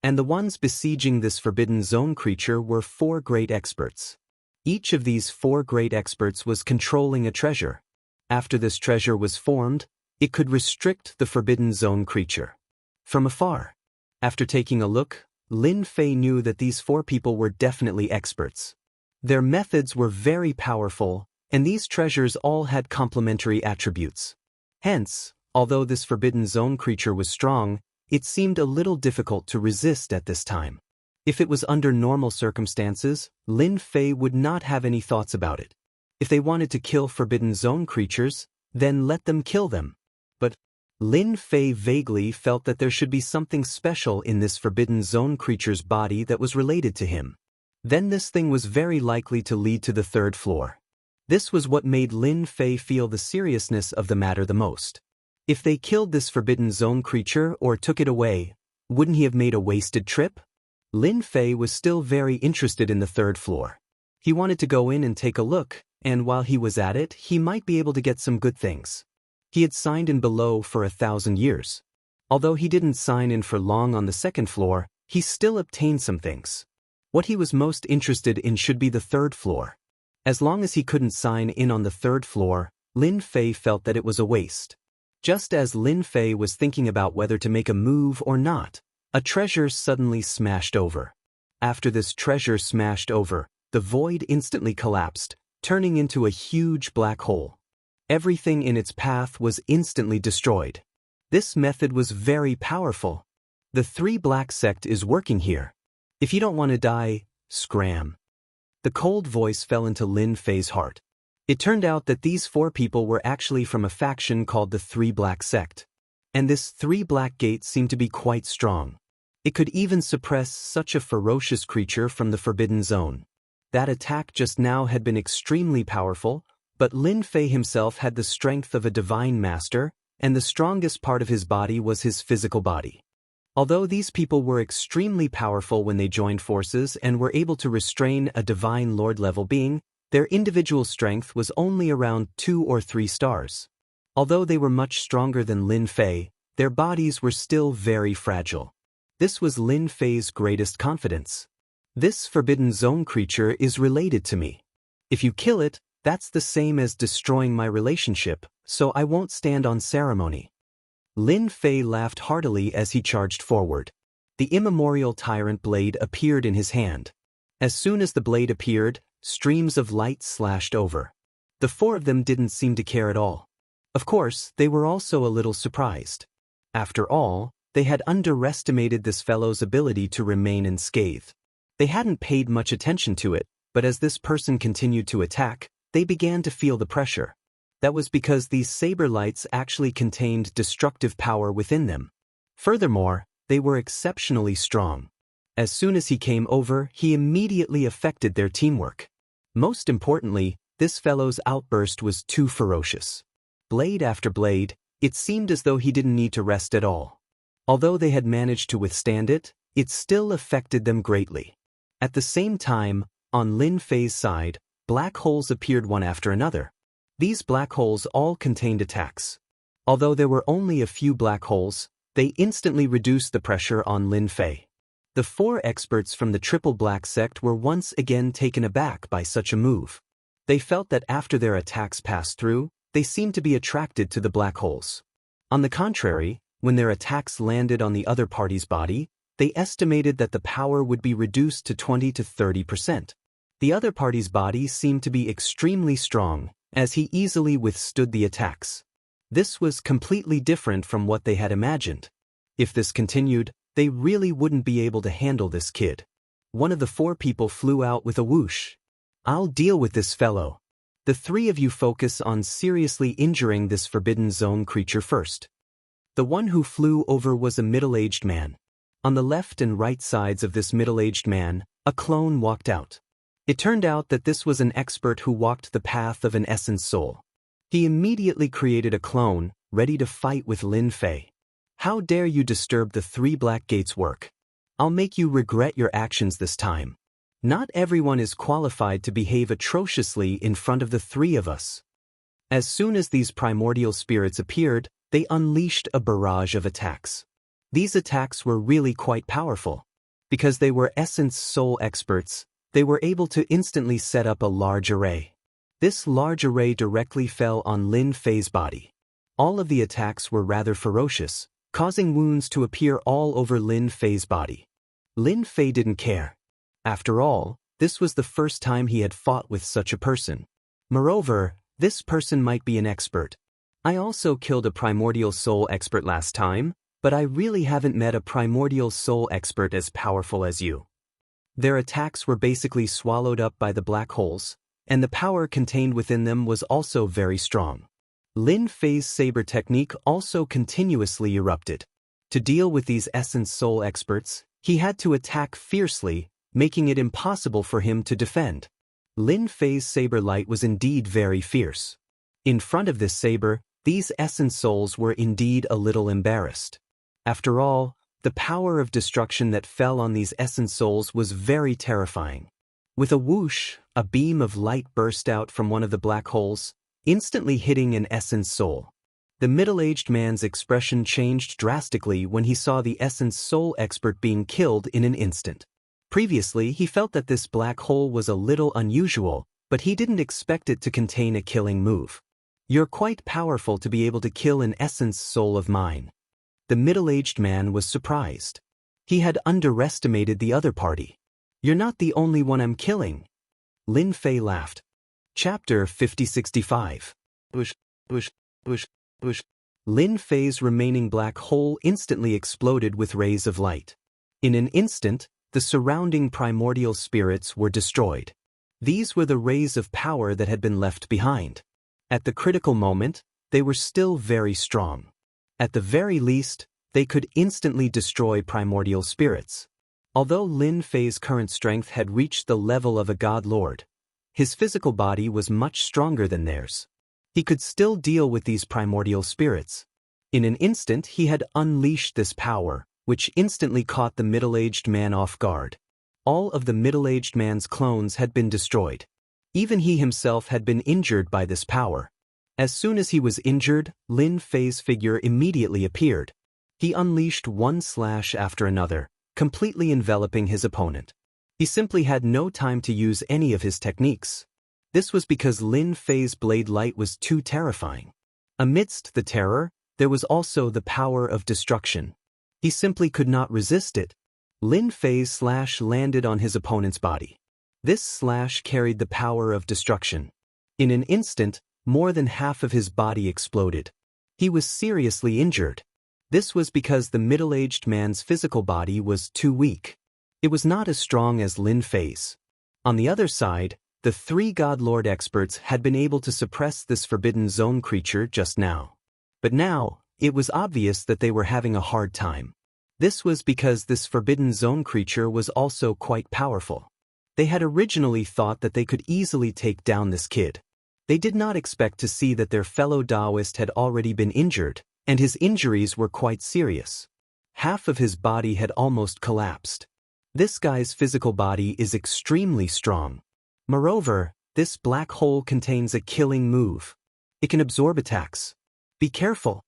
And the ones besieging this Forbidden Zone creature were 4 great experts. Each of these 4 great experts was controlling a treasure. After this treasure was formed, it could restrict the Forbidden Zone creature. From afar, after taking a look, Lin Fei knew that these 4 people were definitely experts. Their methods were very powerful, and these treasures all had complementary attributes. Hence, although this Forbidden Zone creature was strong, it seemed a little difficult to resist at this time. If it was under normal circumstances, Lin Fei would not have any thoughts about it. If they wanted to kill Forbidden Zone creatures, then let them kill them. But Lin Fei vaguely felt that there should be something special in this Forbidden Zone creature's body that was related to him. Then this thing was very likely to lead to the 3rd floor. This was what made Lin Fei feel the seriousness of the matter the most. If they killed this Forbidden Zone creature or took it away, wouldn't he have made a wasted trip? Lin Fei was still very interested in the 3rd floor. He wanted to go in and take a look, and while he was at it, he might be able to get some good things. He had signed in below for 1,000 years. Although he didn't sign in for long on the 2nd floor, he still obtained some things. What he was most interested in should be the 3rd floor. As long as he couldn't sign in on the 3rd floor, Lin Fei felt that it was a waste. Just as Lin Fei was thinking about whether to make a move or not, a treasure suddenly smashed over. After this treasure smashed over, the void instantly collapsed, turning into a huge black hole. Everything in its path was instantly destroyed. This method was very powerful. The 3 Black Sect is working here. If you don't want to die, scram. The cold voice fell into Lin Fei's heart. It turned out that these 4 people were actually from a faction called the 3 Black Sect. And this 3 Black Gate seemed to be quite strong. It could even suppress such a ferocious creature from the Forbidden Zone. That attack just now had been extremely powerful, but Lin Fei himself had the strength of a divine master, and the strongest part of his body was his physical body. Although these people were extremely powerful when they joined forces and were able to restrain a divine lord-level being, their individual strength was only around 2 or 3 stars. Although they were much stronger than Lin Fei, their bodies were still very fragile. This was Lin Fei's greatest confidence. This Forbidden Zone creature is related to me. If you kill it, that's the same as destroying my relationship, so I won't stand on ceremony. Lin Fei laughed heartily as he charged forward. The immemorial tyrant blade appeared in his hand. As soon as the blade appeared, streams of light slashed over. The 4 of them didn't seem to care at all. Of course, they were also a little surprised. After all, they had underestimated this fellow's ability to remain unscathed. They hadn't paid much attention to it, but as this person continued to attack, they began to feel the pressure. That was because these saber lights actually contained destructive power within them. Furthermore, they were exceptionally strong. As soon as he came over, he immediately affected their teamwork. Most importantly, this fellow's outburst was too ferocious. Blade after blade, it seemed as though he didn't need to rest at all. Although they had managed to withstand it, it still affected them greatly. At the same time, on Lin Fei's side, black holes appeared one after another. These black holes all contained attacks. Although there were only a few black holes, they instantly reduced the pressure on Lin Fei. The 4 experts from the Triple Black Sect were once again taken aback by such a move. They felt that after their attacks passed through, they seemed to be attracted to the black holes. On the contrary, when their attacks landed on the other party's body, they estimated that the power would be reduced to 20 to 30%. The other party's body seemed to be extremely strong, as he easily withstood the attacks. This was completely different from what they had imagined. If this continued, they really wouldn't be able to handle this kid. One of the 4 people flew out with a whoosh. "I'll deal with this fellow. The 3 of you focus on seriously injuring this Forbidden Zone creature first." The one who flew over was a middle-aged man. On the left and right sides of this middle-aged man, a clone walked out. It turned out that this was an expert who walked the path of an essence soul. He immediately created a clone, ready to fight with Lin Fei. "How dare you disturb the 3 Black Gates' work? I'll make you regret your actions this time. Not everyone is qualified to behave atrociously in front of the 3 of us." As soon as these primordial spirits appeared, they unleashed a barrage of attacks. These attacks were really quite powerful. Because they were essence soul experts, they were able to instantly set up a large array. This large array directly fell on Lin Fei's body. All of the attacks were rather ferocious, causing wounds to appear all over Lin Fei's body. Lin Fei didn't care. After all, this was the first time he had fought with such a person. Moreover, this person might be an expert. I also killed a primordial soul expert last time, but I really haven't met a primordial soul expert as powerful as you. Their attacks were basically swallowed up by the black holes, and the power contained within them was also very strong. Lin Fei's saber technique also continuously erupted. To deal with these essence soul experts, he had to attack fiercely, making it impossible for him to defend. Lin Fei's saber light was indeed very fierce. In front of this saber, these essence souls were indeed a little embarrassed. After all, the power of destruction that fell on these essence souls was very terrifying. With a whoosh, a beam of light burst out from one of the black holes, instantly hitting an essence soul. The middle-aged man's expression changed drastically when he saw the essence soul expert being killed in an instant. Previously, he felt that this black hole was a little unusual, but he didn't expect it to contain a killing move. You're quite powerful to be able to kill an essence soul of mine. The middle-aged man was surprised. He had underestimated the other party. You're not the only one I'm killing. Lin Fei laughed. Chapter 5065. Bush. Lin Fei's remaining black hole instantly exploded with rays of light. In an instant, the surrounding primordial spirits were destroyed. These were the rays of power that had been left behind. At the critical moment, they were still very strong. At the very least, they could instantly destroy primordial spirits. Although Lin Fei's current strength had reached the level of a god lord, his physical body was much stronger than theirs. He could still deal with these primordial spirits. In an instant, he had unleashed this power, which instantly caught the middle-aged man off guard. All of the middle-aged man's clones had been destroyed. Even he himself had been injured by this power. As soon as he was injured, Lin Fei's figure immediately appeared. He unleashed one slash after another, completely enveloping his opponent. He simply had no time to use any of his techniques. This was because Lin Fei's blade light was too terrifying. Amidst the terror, there was also the power of destruction. He simply could not resist it. Lin Fei's slash landed on his opponent's body. This slash carried the power of destruction. In an instant, more than half of his body exploded. He was seriously injured. This was because the middle-aged man's physical body was too weak. It was not as strong as Lin Fei's. On the other side, the three God Lord experts had been able to suppress this Forbidden Zone creature just now. But now, it was obvious that they were having a hard time. This was because this Forbidden Zone creature was also quite powerful. They had originally thought that they could easily take down this kid. They did not expect to see that their fellow Taoist had already been injured, and his injuries were quite serious. Half of his body had almost collapsed. This guy's physical body is extremely strong. Moreover, this black hole contains a killing move. It can absorb attacks. Be careful.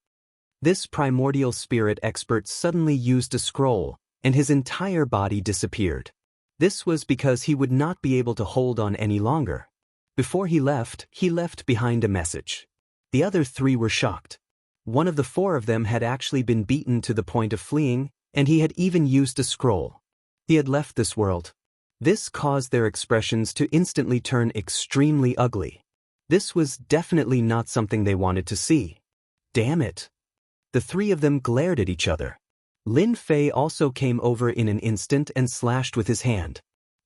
This primordial spirit expert suddenly used a scroll, and his entire body disappeared. This was because he would not be able to hold on any longer. Before he left behind a message. The other three were shocked. One of the four of them had actually been beaten to the point of fleeing, and he had even used a scroll. He had left this world. This caused their expressions to instantly turn extremely ugly. This was definitely not something they wanted to see. Damn it. The three of them glared at each other. Lin Fei also came over in an instant and slashed with his hand.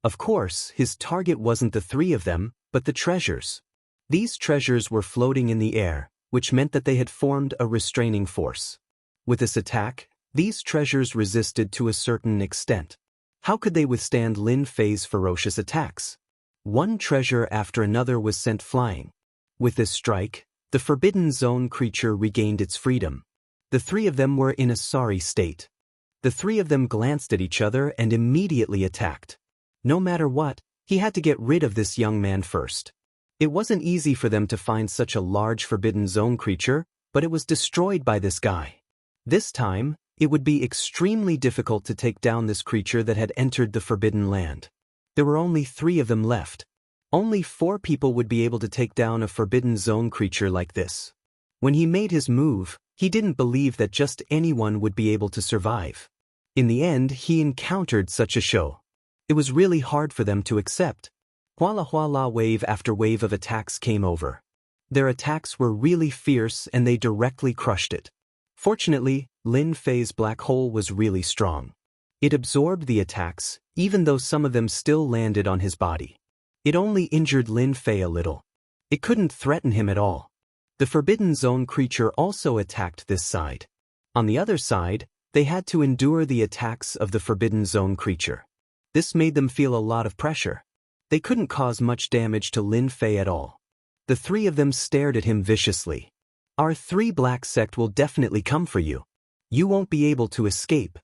Of course, his target wasn't the three of them, but the treasures. These treasures were floating in the air, which meant that they had formed a restraining force. With this attack, these treasures resisted to a certain extent. How could they withstand Lin Fei's ferocious attacks? One treasure after another was sent flying. With this strike, the Forbidden Zone creature regained its freedom. The three of them were in a sorry state. The three of them glanced at each other and immediately attacked. No matter what, he had to get rid of this young man first. It wasn't easy for them to find such a large Forbidden Zone creature, but it was destroyed by this guy. This time, it would be extremely difficult to take down this creature that had entered the Forbidden Land. There were only 3 of them left. Only 4 people would be able to take down a Forbidden Zone creature like this. When he made his move, he didn't believe that just anyone would be able to survive. In the end, he encountered such a show. It was really hard for them to accept. Huala wave after wave of attacks came over. Their attacks were really fierce and they directly crushed it. Fortunately, Lin Fei's black hole was really strong. It absorbed the attacks, even though some of them still landed on his body. It only injured Lin Fei a little. It couldn't threaten him at all. The Forbidden Zone creature also attacked this side. On the other side, they had to endure the attacks of the Forbidden Zone creature. This made them feel a lot of pressure. They couldn't cause much damage to Lin Fei at all. The 3 of them stared at him viciously. Our 3 black sect will definitely come for you. You won't be able to escape.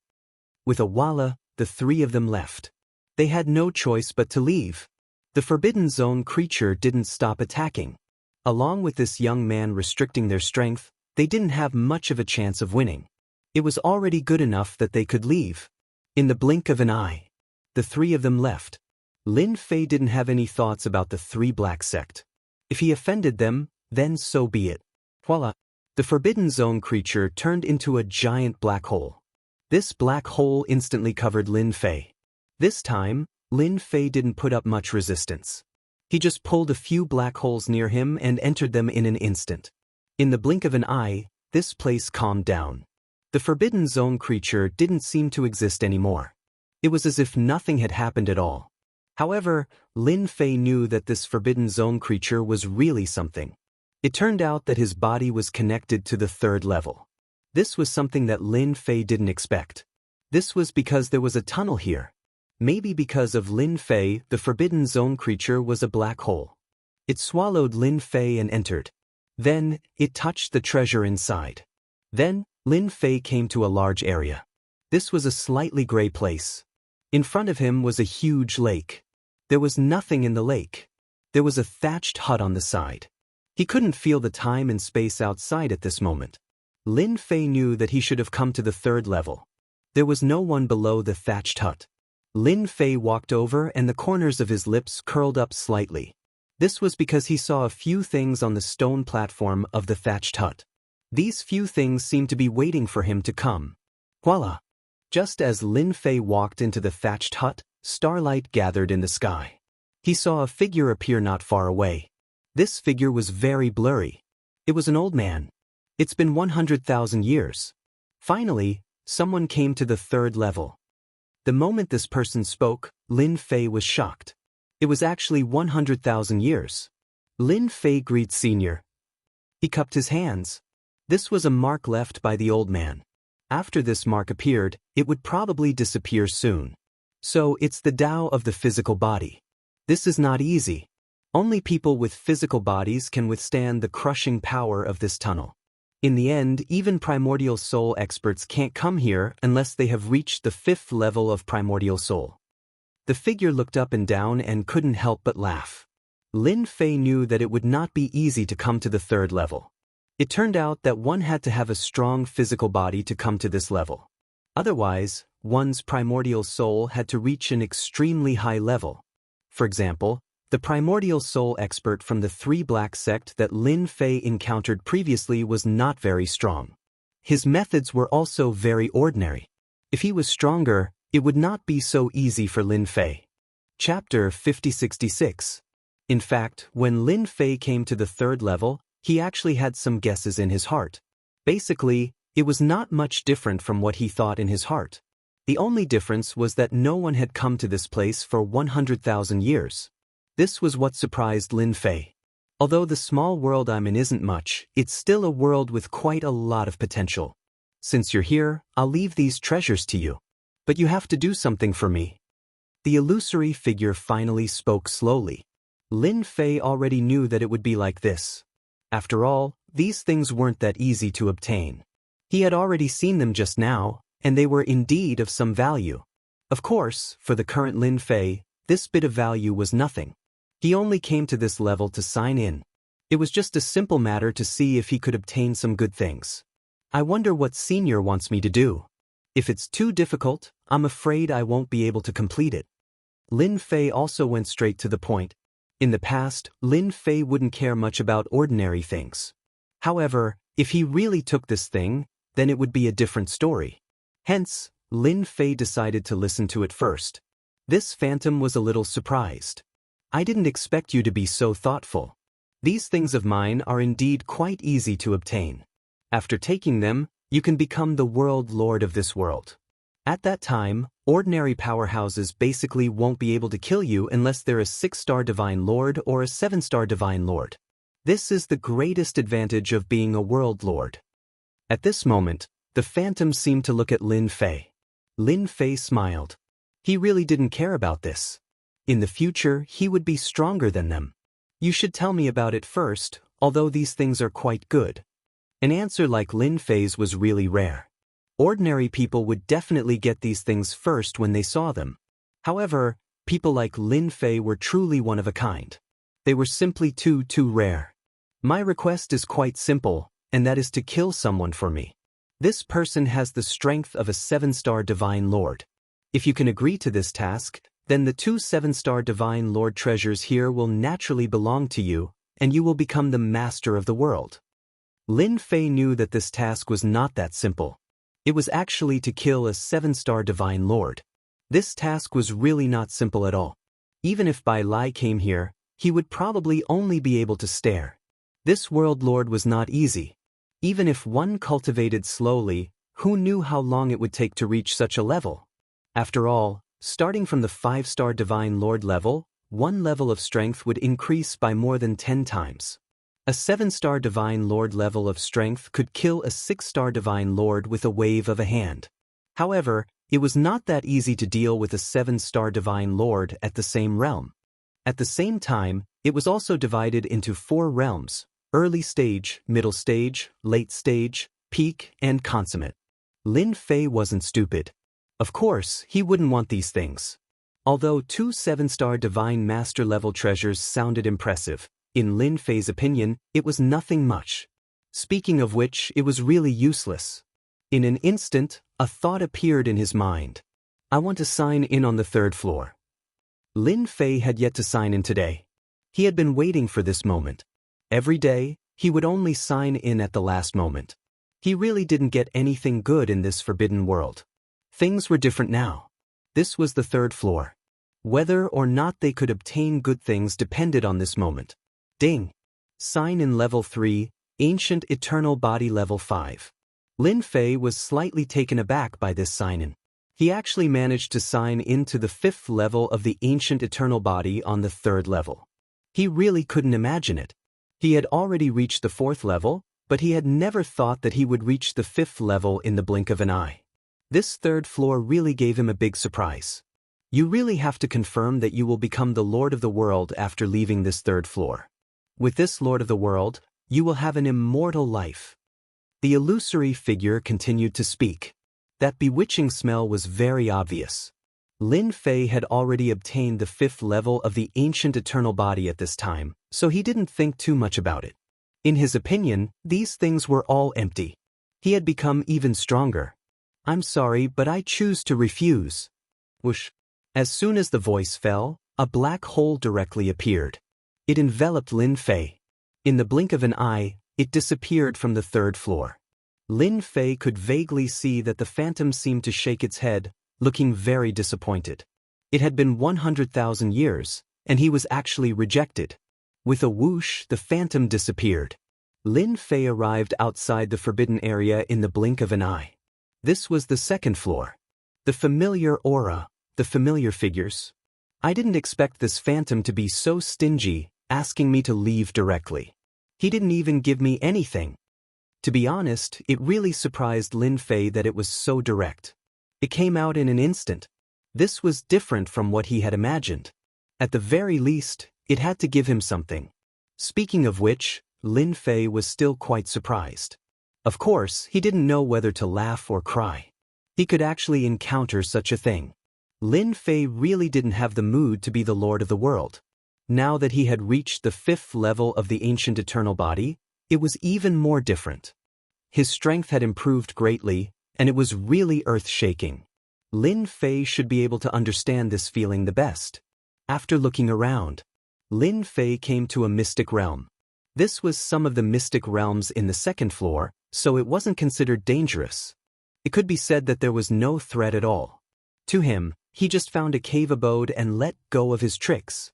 With a walla, the 3 of them left. They had no choice but to leave. The Forbidden Zone creature didn't stop attacking. Along with this young man restricting their strength, they didn't have much of a chance of winning. It was already good enough that they could leave. In the blink of an eye, the 3 of them left. Lin Fei didn't have any thoughts about the 3 black sect. If he offended them, then so be it. Voila! The Forbidden Zone creature turned into a giant black hole. This black hole instantly covered Lin Fei. This time, Lin Fei didn't put up much resistance. He just pulled a few black holes near him and entered them in an instant. In the blink of an eye, this place calmed down. The Forbidden Zone creature didn't seem to exist anymore. It was as if nothing had happened at all. However, Lin Fei knew that this Forbidden Zone creature was really something. It turned out that his body was connected to the 3rd level. This was something that Lin Fei didn't expect. This was because there was a tunnel here. Maybe because of Lin Fei, the Forbidden Zone creature was a black hole. It swallowed Lin Fei and entered. Then, it touched the treasure inside. Then, Lin Fei came to a large area. This was a slightly gray place. In front of him was a huge lake. There was nothing in the lake. There was a thatched hut on the side. He couldn't feel the time and space outside at this moment. Lin Fei knew that he should have come to the 3rd level. There was no one below the thatched hut. Lin Fei walked over and the corners of his lips curled up slightly. This was because he saw a few things on the stone platform of the thatched hut. These few things seemed to be waiting for him to come. Voila! Just as Lin Fei walked into the thatched hut, starlight gathered in the sky. He saw a figure appear not far away. This figure was very blurry. It was an old man. It's been 100,000 years. Finally, someone came to the 3rd level. The moment this person spoke, Lin Fei was shocked. It was actually 100,000 years. Lin Fei greeted Senior. He cupped his hands. This was a mark left by the old man. After this mark appeared, it would probably disappear soon. So it's the Tao of the physical body. This is not easy. Only people with physical bodies can withstand the crushing power of this tunnel. In the end, even primordial soul experts can't come here unless they have reached the 5th level of primordial soul. The figure looked up and down and couldn't help but laugh. Lin Fei knew that it would not be easy to come to the 3rd level. It turned out that one had to have a strong physical body to come to this level. Otherwise, one's primordial soul had to reach an extremely high level. For example, the primordial soul expert from the 3 black sect that Lin Fei encountered previously was not very strong. His methods were also very ordinary. If he was stronger, it would not be so easy for Lin Fei. Chapter 5066. In fact, when Lin Fei came to the 3rd level, he actually had some guesses in his heart. Basically, it was not much different from what he thought in his heart. The only difference was that no one had come to this place for 100,000 years. This was what surprised Lin Fei. Although the small world I'm in isn't much, it's still a world with quite a lot of potential. Since you're here, I'll leave these treasures to you. But you have to do something for me. The illusory figure finally spoke slowly. Lin Fei already knew that it would be like this. After all, these things weren't that easy to obtain. He had already seen them just now, and they were indeed of some value. Of course, for the current Lin Fei, this bit of value was nothing. He only came to this level to sign in. It was just a simple matter to see if he could obtain some good things. I wonder what Senior wants me to do. If it's too difficult, I'm afraid I won't be able to complete it. Lin Fei also went straight to the point. In the past, Lin Fei wouldn't care much about ordinary things. However, if he really took this thing, then it would be a different story. Hence, Lin Fei decided to listen to it first. This phantom was a little surprised. I didn't expect you to be so thoughtful. These things of mine are indeed quite easy to obtain. After taking them, you can become the world lord of this world. At that time, ordinary powerhouses basically won't be able to kill you unless they're a 6-star divine lord or a 7-star divine lord. This is the greatest advantage of being a world lord. At this moment, the phantom seemed to look at Lin Fei. Lin Fei smiled. He really didn't care about this. In the future, he would be stronger than them. You should tell me about it first, although these things are quite good. An answer like Lin Fei's was really rare. Ordinary people would definitely get these things first when they saw them. However, people like Lin Fei were truly one of a kind. They were simply too rare. My request is quite simple, and that is to kill someone for me. This person has the strength of a 7-star divine lord. If you can agree to this task, then the 2 7-star divine lord treasures here will naturally belong to you, and you will become the master of the world. Lin Fei knew that this task was not that simple. It was actually to kill a 7-star divine lord. This task was really not simple at all. Even if Bai Lai came here, he would probably only be able to stare. This world lord was not easy. Even if one cultivated slowly, who knew how long it would take to reach such a level? After all, starting from the 5-star divine lord level, one level of strength would increase by more than 10 times. A 7-star divine lord level of strength could kill a 6-star divine lord with a wave of a hand. However, it was not that easy to deal with a 7-star divine lord at the same realm. At the same time, it was also divided into 4 realms: early stage, middle stage, late stage, peak, and consummate. Lin Fei wasn't stupid. Of course, he wouldn't want these things. Although 2 7-star divine master level treasures sounded impressive, in Lin Fei's opinion, it was nothing much. Speaking of which, it was really useless. In an instant, a thought appeared in his mind. I want to sign in on the 3rd floor. Lin Fei had yet to sign in today. He had been waiting for this moment. Every day, he would only sign in at the last moment. He really didn't get anything good in this forbidden world. Things were different now. This was the 3rd floor. Whether or not they could obtain good things depended on this moment. Ding! Sign in level 3, Ancient Eternal Body level 5. Lin Fei was slightly taken aback by this sign-in. He actually managed to sign into the 5th level of the Ancient Eternal Body on the 3rd level. He really couldn't imagine it. He had already reached the 4th level, but he had never thought that he would reach the 5th level in the blink of an eye. This 3rd floor really gave him a big surprise. You really have to confirm that you will become the Lord of the World after leaving this 3rd floor. With this Lord of the World, you will have an immortal life. The illusory figure continued to speak. That bewitching smell was very obvious. Lin Fei had already obtained the 5th level of the Ancient Eternal Body at this time, so he didn't think too much about it. In his opinion, these things were all empty. He had become even stronger. I'm sorry, but I choose to refuse. Whoosh. As soon as the voice fell, a black hole directly appeared. It enveloped Lin Fei. In the blink of an eye, it disappeared from the 3rd floor. Lin Fei could vaguely see that the phantom seemed to shake its head, looking very disappointed. It had been 100,000 years, and he was actually rejected. With a whoosh, the phantom disappeared. Lin Fei arrived outside the forbidden area in the blink of an eye. This was the 2nd floor. The familiar aura, the familiar figures. I didn't expect this phantom to be so stingy, asking me to leave directly. He didn't even give me anything. To be honest, it really surprised Lin Fei that it was so direct. It came out in an instant. This was different from what he had imagined. At the very least, it had to give him something. Speaking of which, Lin Fei was still quite surprised. Of course, he didn't know whether to laugh or cry. He could actually encounter such a thing. Lin Fei really didn't have the mood to be the Lord of the World. Now that he had reached the 5th level of the ancient eternal body, it was even more different. His strength had improved greatly, and it was really earth-shaking. Lin Fei should be able to understand this feeling the best. After looking around, Lin Fei came to a mystic realm. This was some of the mystic realms in the 2nd floor, so it wasn't considered dangerous. It could be said that there was no threat at all. To him, he just found a cave abode and let go of his tricks.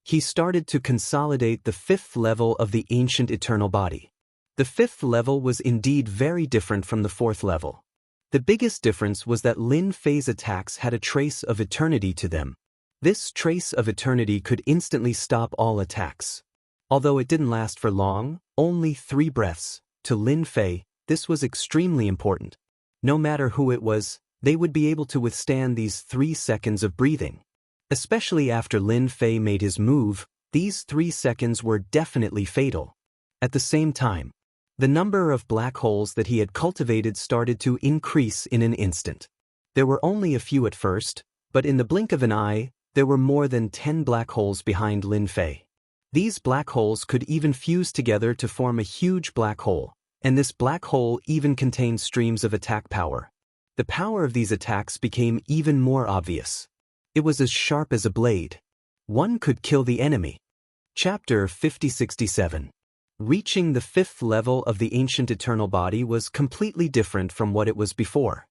He started to consolidate the 5th level of the ancient eternal body. The 5th level was indeed very different from the 4th level. The biggest difference was that Lin Fei's attacks had a trace of eternity to them. This trace of eternity could instantly stop all attacks. Although it didn't last for long, only 3 breaths, to Lin Fei, this was extremely important. No matter who it was, they would be able to withstand these 3 seconds of breathing. Especially after Lin Fei made his move, these 3 seconds were definitely fatal. At the same time, the number of black holes that he had cultivated started to increase in an instant. There were only a few at first, but in the blink of an eye, there were more than 10 black holes behind Lin Fei. These black holes could even fuse together to form a huge black hole, and this black hole even contained streams of attack power. The power of these attacks became even more obvious. It was as sharp as a blade. One could kill the enemy. Chapter 5067. Reaching the 5th level of the ancient eternal body was completely different from what it was before.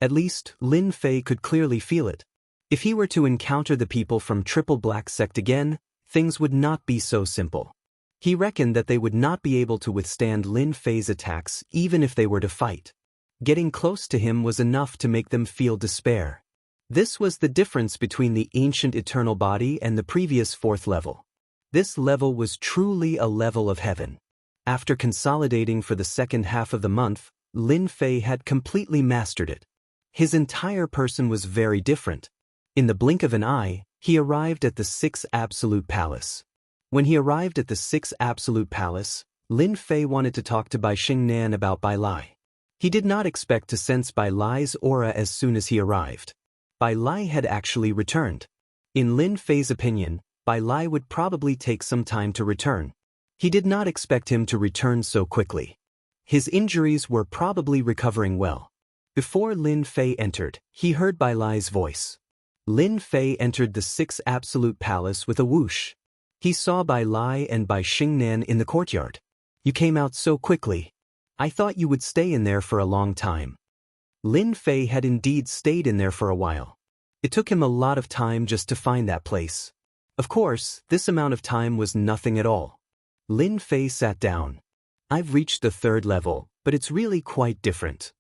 At least, Lin Fei could clearly feel it. If he were to encounter the people from Triple Black Sect again, things would not be so simple. He reckoned that they would not be able to withstand Lin Fei's attacks even if they were to fight. Getting close to him was enough to make them feel despair. This was the difference between the ancient eternal body and the previous 4th level. This level was truly a level of heaven. After consolidating for the 2nd half of the month, Lin Fei had completely mastered it. His entire person was very different. In the blink of an eye, he arrived at the 6th Absolute Palace. When he arrived at the 6th Absolute Palace, Lin Fei wanted to talk to Bai Xingnan about Bai Lai. He did not expect to sense Bai Lai's aura as soon as he arrived. Bai Lai had actually returned. In Lin Fei's opinion, Bai Lai would probably take some time to return. He did not expect him to return so quickly. His injuries were probably recovering well. Before Lin Fei entered, he heard Bai Lai's voice. Lin Fei entered the 6th Absolute Palace with a whoosh. He saw Bai Lai and Bai Xingnan in the courtyard. "You came out so quickly. I thought you would stay in there for a long time." Lin Fei had indeed stayed in there for a while. It took him a lot of time just to find that place. Of course, this amount of time was nothing at all. Lin Fei sat down. "I've reached the 3rd level, but it's really quite different."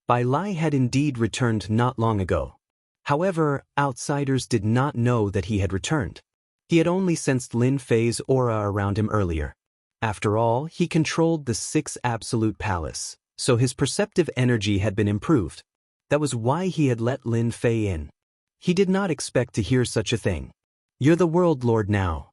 Bai Lai had indeed returned not long ago. However, outsiders did not know that he had returned. He had only sensed Lin Fei's aura around him earlier. After all, he controlled the 6th Absolute Palace, so his perceptive energy had been improved. That was why he had let Lin Fei in. He did not expect to hear such a thing. "You're the world lord now."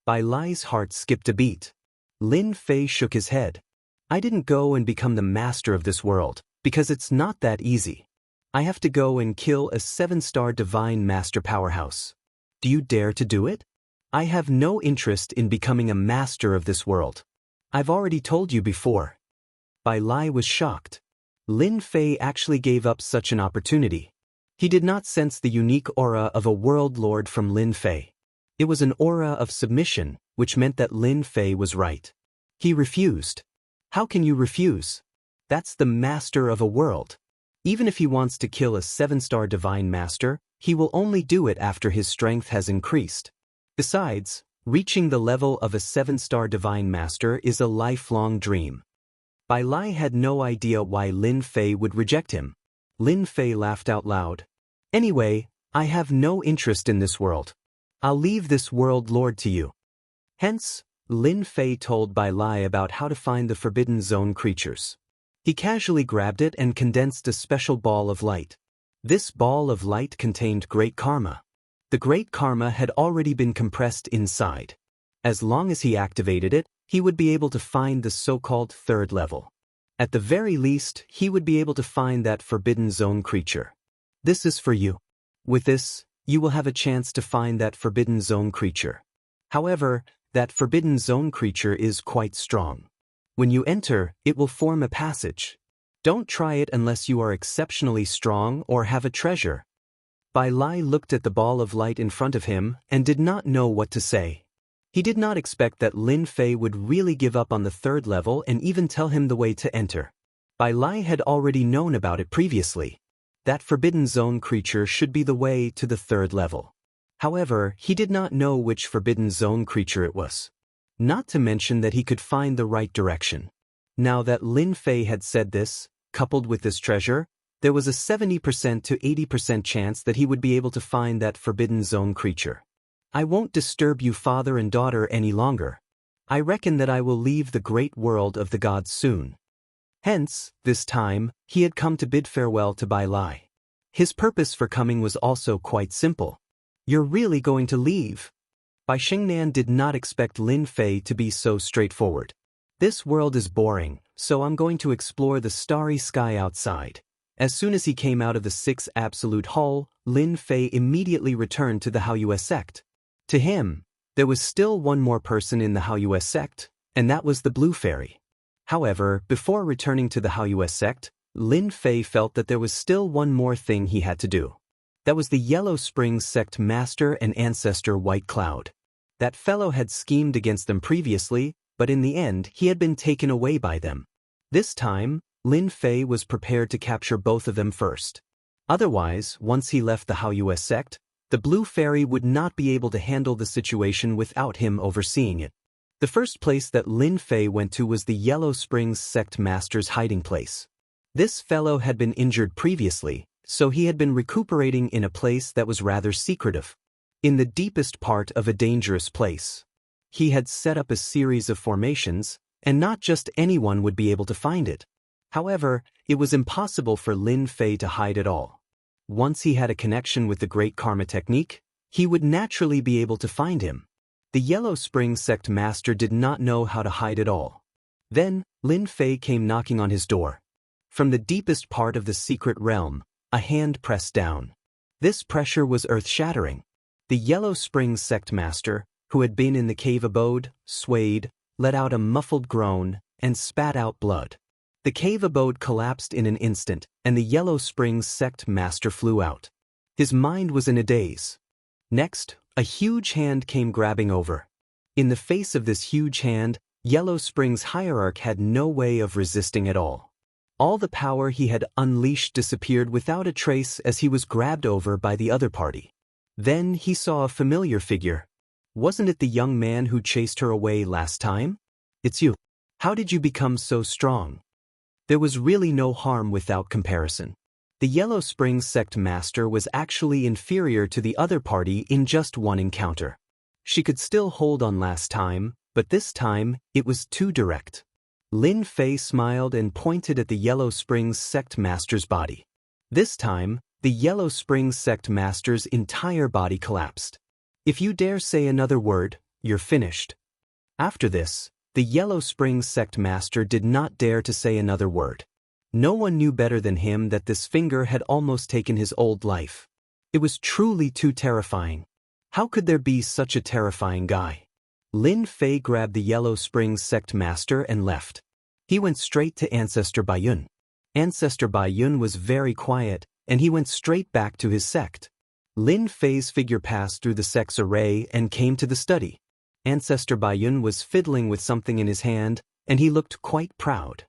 Bai Lai's heart skipped a beat. Lin Fei shook his head. "I didn't go and become the master of this world, because it's not that easy. I have to go and kill a 7-star divine master powerhouse. Do you dare to do it? I have no interest in becoming a master of this world. I've already told you before." Bai Lai was shocked. Lin Fei actually gave up such an opportunity. He did not sense the unique aura of a world lord from Lin Fei. It was an aura of submission, which meant that Lin Fei was right. He refused. How can you refuse? That's the master of a world. Even if he wants to kill a 7-star divine master, he will only do it after his strength has increased. Besides, reaching the level of a 7-star divine master is a lifelong dream. Bai Lai had no idea why Lin Fei would reject him. Lin Fei laughed out loud. "Anyway, I have no interest in this world. I'll leave this world lord to you." Hence, Lin Fei told Bai Lai about how to find the Forbidden Zone creatures. He casually grabbed it and condensed a special ball of light. This ball of light contained great karma. The great karma had already been compressed inside. As long as he activated it, he would be able to find the so-called 3rd level. At the very least, he would be able to find that Forbidden Zone creature. "This is for you. With this, you will have a chance to find that Forbidden Zone creature." However, that Forbidden Zone creature is quite strong. When you enter, it will form a passage. Don't try it unless you are exceptionally strong or have a treasure. Bai Lai looked at the ball of light in front of him and did not know what to say. He did not expect that Lin Fei would really give up on the third level and even tell him the way to enter. Bai Lai had already known about it previously. That Forbidden Zone creature should be the way to the third level. However, he did not know which Forbidden Zone creature it was. Not to mention that he could find the right direction. Now that Lin Fei had said this, coupled with this treasure, there was a 70% to 80% chance that he would be able to find that Forbidden Zone creature. I won't disturb you father and daughter any longer. I reckon that I will leave the great world of the gods soon. Hence, this time, he had come to bid farewell to Bai Lai. His purpose for coming was also quite simple. You're really going to leave? Bai Xingnan did not expect Lin Fei to be so straightforward. This world is boring, so I'm going to explore the starry sky outside. As soon as he came out of the 6th Absolute Hall, Lin Fei immediately returned to the Haoyue sect. To him, there was still one more person in the Haoyue sect, and that was the Blue Fairy. However, before returning to the Haoyue sect, Lin Fei felt that there was still one more thing he had to do. That was the Yellow Springs sect master and ancestor White Cloud. That fellow had schemed against them previously, but in the end he had been taken away by them. This time, Lin Fei was prepared to capture both of them first. Otherwise, once he left the Haoyue sect, the Blue Fairy would not be able to handle the situation without him overseeing it. The first place that Lin Fei went to was the Yellow Springs sect master's hiding place. This fellow had been injured previously, so he had been recuperating in a place that was rather secretive. In the deepest part of a dangerous place. He had set up a series of formations, and not just anyone would be able to find it. However, it was impossible for Lin Fei to hide at all. Once he had a connection with the Great Karma Technique, he would naturally be able to find him. The Yellow Spring sect master did not know how to hide at all. Then, Lin Fei came knocking on his door. From the deepest part of the secret realm, a hand pressed down. This pressure was earth-shattering. The Yellow Springs sect master, who had been in the cave abode, swayed, let out a muffled groan, and spat out blood. The cave abode collapsed in an instant, and the Yellow Springs sect master flew out. His mind was in a daze. Next, a huge hand came grabbing over. In the face of this huge hand, Yellow Springs hierarch had no way of resisting at all. All the power he had unleashed disappeared without a trace as he was grabbed over by the other party. Then he saw a familiar figure. Wasn't it the young man who chased her away last time? It's you. How did you become so strong? There was really no harm without comparison. The Yellow Springs sect master was actually inferior to the other party in just one encounter. She could still hold on last time, but this time, it was too direct. Lin Fei smiled and pointed at the Yellow Springs sect master's body. This time, the Yellow Springs sect master's entire body collapsed. If you dare say another word, you're finished. After this, the Yellow Springs sect master did not dare to say another word. No one knew better than him that this finger had almost taken his old life. It was truly too terrifying. How could there be such a terrifying guy? Lin Fei grabbed the Yellow Springs sect master and left. He went straight to Ancestor Baiyun. Ancestor Baiyun was very quiet, and he went straight back to his sect. Lin Fei's figure passed through the sect's array and came to the study. Ancestor Baiyun was fiddling with something in his hand, and he looked quite proud.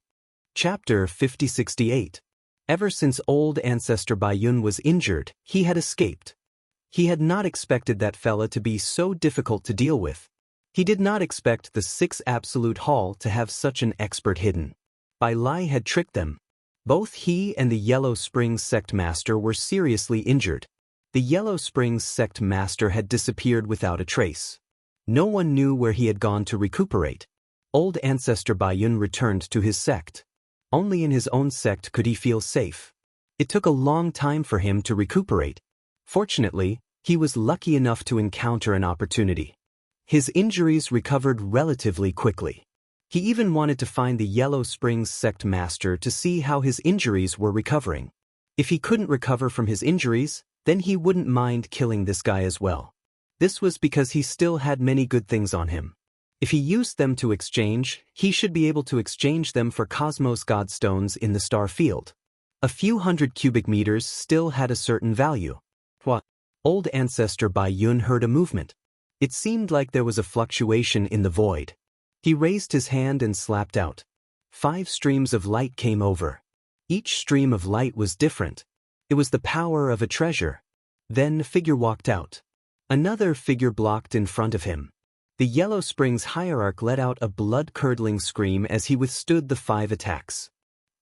Chapter 5068. Ever since old Ancestor Baiyun was injured, he had escaped. He had not expected that fella to be so difficult to deal with. He did not expect the 6th Absolute Hall to have such an expert hidden. Bai Lai had tricked them. Both he and the Yellow Springs sect master were seriously injured. The Yellow Springs sect master had disappeared without a trace. No one knew where he had gone to recuperate. Old Ancestor Baiyun returned to his sect. Only in his own sect could he feel safe. It took a long time for him to recuperate. Fortunately, he was lucky enough to encounter an opportunity. His injuries recovered relatively quickly. He even wanted to find the Yellow Springs sect master to see how his injuries were recovering. If he couldn't recover from his injuries, then he wouldn't mind killing this guy as well. This was because he still had many good things on him. If he used them to exchange, he should be able to exchange them for Cosmos Godstones in the star field. A few hundred cubic meters still had a certain value. What? Old Ancestor Bai Yun heard a movement. It seemed like there was a fluctuation in the void. He raised his hand and slapped out. 5 streams of light came over. Each stream of light was different. It was the power of a treasure. Then a figure walked out. Another figure blocked in front of him. The Yellow Springs hierarch let out a blood-curdling scream as he withstood the 5 attacks.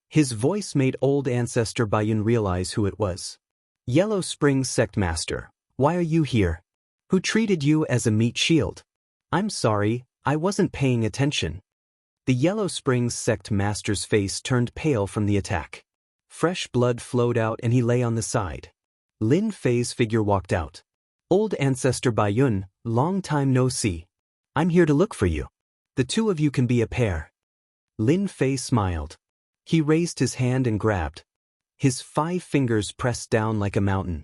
His voice made Old Ancestor Bai Yun realize who it was. Yellow Springs Sect Master, why are you here? Who treated you as a meat shield? I'm sorry, I wasn't paying attention. The Yellow Springs Sect Master's face turned pale from the attack. Fresh blood flowed out and he lay on the side. Lin Fei's figure walked out. Old Ancestor Bai Yun, long time no see. I'm here to look for you. The two of you can be a pair. Lin Fei smiled. He raised his hand and grabbed. His 5 fingers pressed down like a mountain.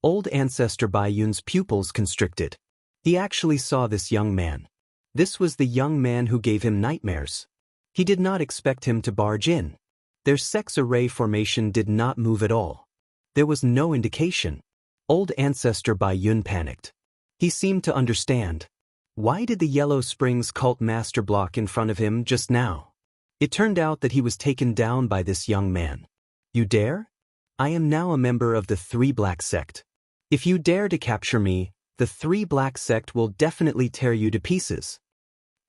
Old Ancestor Bai Yun's pupils constricted. He actually saw this young man. This was the young man who gave him nightmares. He did not expect him to barge in. Their sex array formation did not move at all. There was no indication. Old Ancestor Bai Yun panicked. He seemed to understand. Why did the Yellow Springs cult master block in front of him just now? It turned out that he was taken down by this young man. You dare? I am now a member of the 3 Black Sect. If you dare to capture me, the 3 Black Sect will definitely tear you to pieces.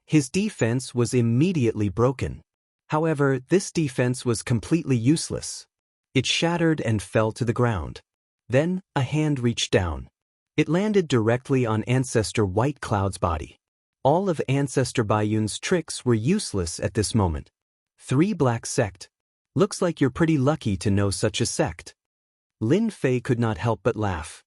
His defense was immediately broken. However, this defense was completely useless. It shattered and fell to the ground. Then, a hand reached down. It landed directly on Ancestor White Cloud's body. All of Ancestor Bai Yun's tricks were useless at this moment. 3 Black Sect. Looks like you're pretty lucky to know such a sect. Lin Fei could not help but laugh.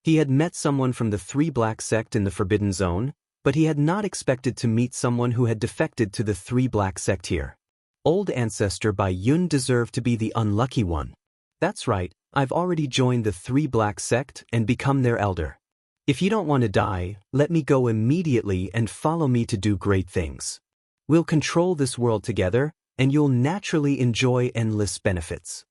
He had met someone from the 3 Black Sect in the Forbidden Zone, but he had not expected to meet someone who had defected to the 3 Black Sect here. Old Ancestor Bai Yun deserved to be the unlucky one. That's right, I've already joined the 3 Black Sect and become their elder. If you don't want to die, let me go immediately and follow me to do great things. We'll control this world together, and you'll naturally enjoy endless benefits.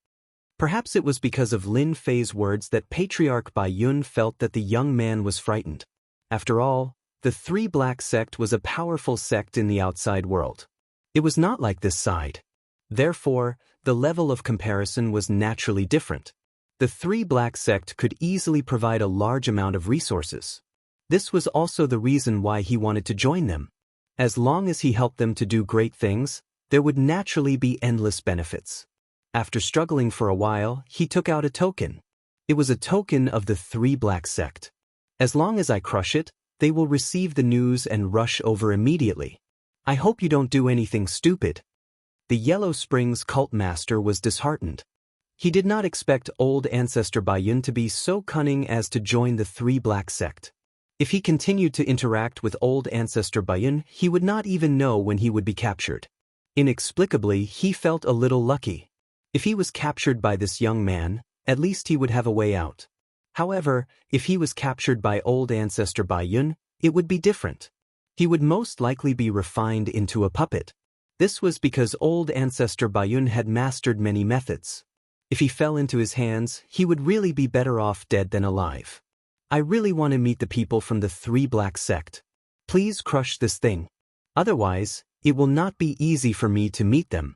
Perhaps it was because of Lin Fei's words that Patriarch Bai Yun felt that the young man was frightened. After all, the 3 Black Sect was a powerful sect in the outside world. It was not like this side. Therefore, the level of comparison was naturally different. The 3 Black Sect could easily provide a large amount of resources. This was also the reason why he wanted to join them. As long as he helped them to do great things, there would naturally be endless benefits. After struggling for a while, he took out a token. It was a token of the 3 Black Sect. As long as I crush it, they will receive the news and rush over immediately. I hope you don't do anything stupid. The Yellow Springs cult master was disheartened. He did not expect Old Ancestor Bai Yun to be so cunning as to join the 3 Black Sect. If he continued to interact with Old Ancestor Bai Yun, he would not even know when he would be captured. Inexplicably, he felt a little lucky. If he was captured by this young man, at least he would have a way out. However, if he was captured by Old Ancestor Bai Yun, it would be different. He would most likely be refined into a puppet. This was because Old Ancestor Bai Yun had mastered many methods. If he fell into his hands, he would really be better off dead than alive. I really want to meet the people from the 3 Black Sect. Please crush this thing. Otherwise, it will not be easy for me to meet them.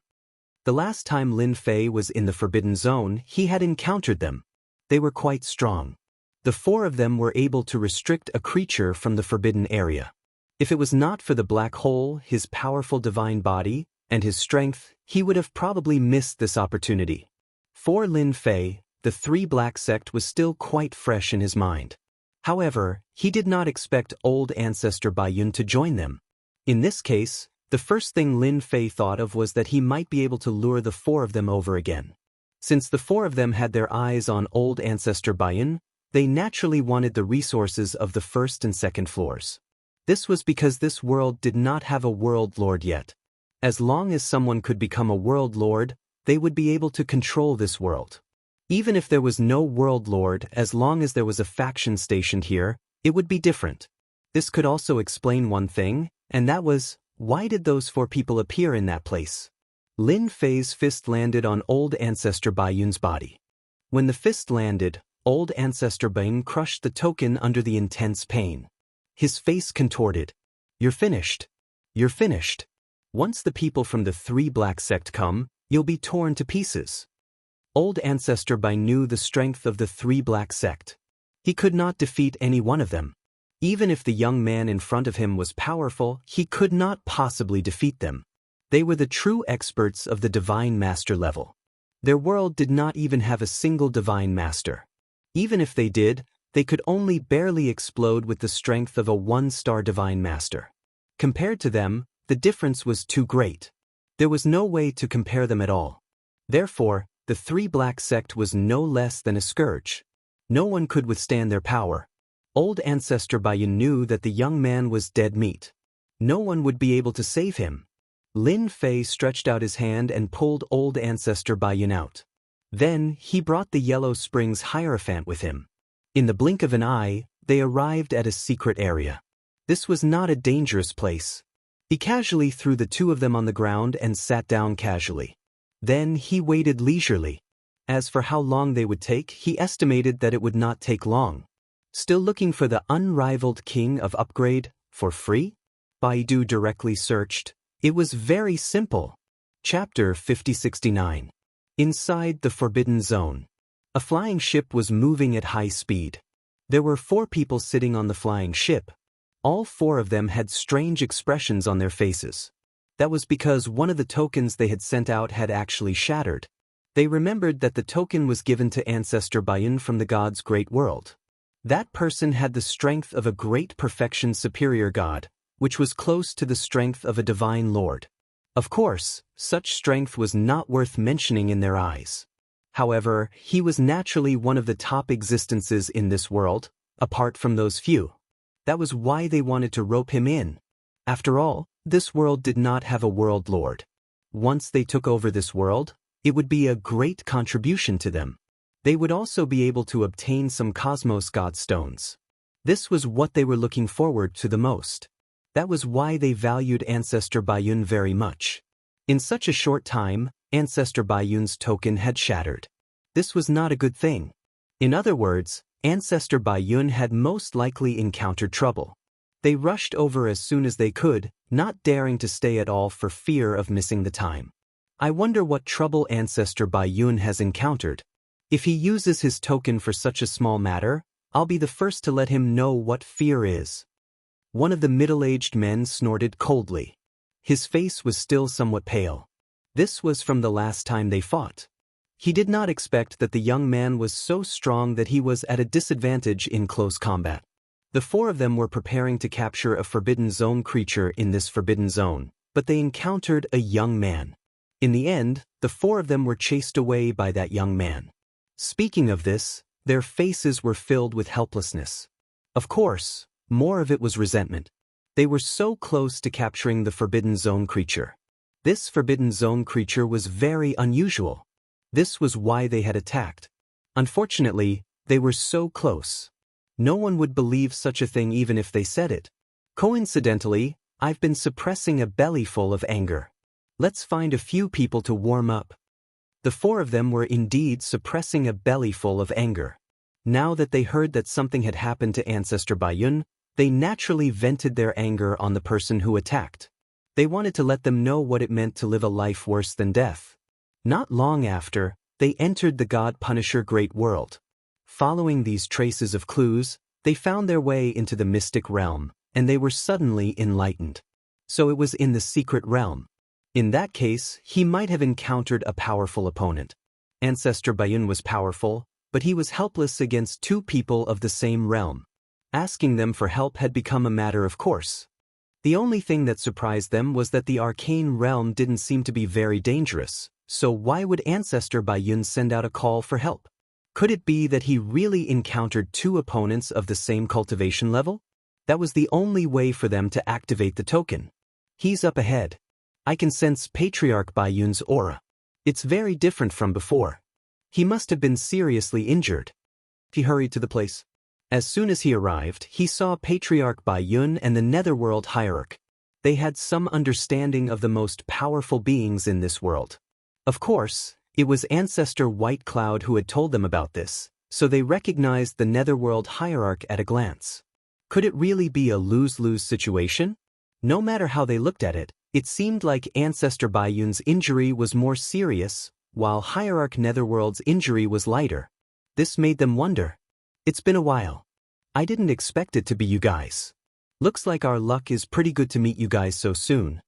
The last time Lin Fei was in the Forbidden Zone, he had encountered them. They were quite strong. The 4 of them were able to restrict a creature from the forbidden area. If it was not for the black hole, his powerful divine body, and his strength, he would have probably missed this opportunity. For Lin Fei, the 3 Black Sect was still quite fresh in his mind. However, he did not expect Old Ancestor Bai Yun to join them. In this case, the first thing Lin Fei thought of was that he might be able to lure the 4 of them over again. Since the 4 of them had their eyes on Old Ancestor Bai Yun, they naturally wanted the resources of the 1st and 2nd floors. This was because this world did not have a world lord yet. As long as someone could become a world lord, they would be able to control this world. Even if there was no world lord, as long as there was a faction stationed here, It would be different. This could also explain one thing, and that was, why did those 4 people appear in that place? Lin Fei's fist landed on Old Ancestor Baiyun's body. When the fist landed, Old Ancestor Baiyun crushed the token under the intense pain. His face contorted. You're finished. You're finished. Once the people from the 3 Black Sect come, you'll be torn to pieces. Old Ancestor Baiyun knew the strength of the 3 Black Sect. He could not defeat any one of them. Even if the young man in front of him was powerful, he could not possibly defeat them. They were the true experts of the Divine Master level. Their world did not even have a single Divine Master. Even if they did, they could only barely explode with the strength of a 1-star Divine Master. Compared to them, the difference was too great. There was no way to compare them at all. Therefore, the 3 Black Sect was no less than a scourge. No one could withstand their power. Old Ancestor Baiyun knew that the young man was dead meat. No one would be able to save him. Lin Fei stretched out his hand and pulled Old Ancestor Baiyun out. Then, he brought the Yellow Springs Hierophant with him. In the blink of an eye, they arrived at a secret area. This was not a dangerous place. He casually threw the 2 of them on the ground and sat down casually. Then he waited leisurely. As for how long they would take, he estimated that it would not take long. Still looking for the unrivaled king of upgrade, for free? Baidu directly searched. It was very simple. Chapter 5069. Inside the Forbidden Zone. A flying ship was moving at high speed. There were 4 people sitting on the flying ship. All 4 of them had strange expressions on their faces. That was because one of the tokens they had sent out had actually shattered. They remembered that the token was given to Ancestor Baiyun from the god's great world. That person had the strength of a great perfection superior god, which was close to the strength of a divine lord. Of course, such strength was not worth mentioning in their eyes. However, he was naturally one of the top existences in this world, apart from those few. That was why they wanted to rope him in. After all, this world did not have a world lord. Once they took over this world, it would be a great contribution to them. They would also be able to obtain some Cosmos God Stones. This was what they were looking forward to the most. That was why they valued Ancestor Baiyun very much. In such a short time, Ancestor Baiyun's token had shattered. This was not a good thing. In other words, Ancestor Baiyun had most likely encountered trouble. They rushed over as soon as they could, not daring to stay at all for fear of missing the time. I wonder what trouble Ancestor Baiyun has encountered. If he uses his token for such a small matter, I'll be the first to let him know what fear is. One of the middle-aged men snorted coldly. His face was still somewhat pale. This was from the last time they fought. He did not expect that the young man was so strong that he was at a disadvantage in close combat. The 4 of them were preparing to capture a Forbidden Zone creature in this Forbidden Zone, but they encountered a young man. In the end, the 4 of them were chased away by that young man. Speaking of this, their faces were filled with helplessness. Of course, more of it was resentment. They were so close to capturing the Forbidden Zone creature. This Forbidden Zone creature was very unusual. This was why they had attacked. Unfortunately, they were so close. No one would believe such a thing even if they said it. Coincidentally, I've been suppressing a bellyful of anger. Let's find a few people to warm up. The 4 of them were indeed suppressing a bellyful of anger. Now that they heard that something had happened to Ancestor Baiyun, they naturally vented their anger on the person who attacked. They wanted to let them know what it meant to live a life worse than death. Not long after, they entered the God Punisher Great World. Following these traces of clues, they found their way into the mystic realm, and they were suddenly enlightened. So it was in the secret realm. In that case, he might have encountered a powerful opponent. Ancestor Baiyun was powerful, but he was helpless against 2 people of the same realm. Asking them for help had become a matter of course. The only thing that surprised them was that the arcane realm didn't seem to be very dangerous, so why would Ancestor Baiyun send out a call for help? Could it be that he really encountered 2 opponents of the same cultivation level? That was the only way for them to activate the token. He's up ahead. I can sense Patriarch Baiyun's aura. It's very different from before. He must have been seriously injured. He hurried to the place. As soon as he arrived, he saw Patriarch Bai Yun and the Netherworld Hierarch. They had some understanding of the most powerful beings in this world. Of course, it was Ancestor White Cloud who had told them about this, so they recognized the Netherworld Hierarch at a glance. Could it really be a lose-lose situation? No matter how they looked at it, it seemed like Ancestor Bai Yun's injury was more serious, while Hierarch Netherworld's injury was lighter. This made them wonder. It's been a while. I didn't expect it to be you guys. Looks like our luck is pretty good to meet you guys so soon.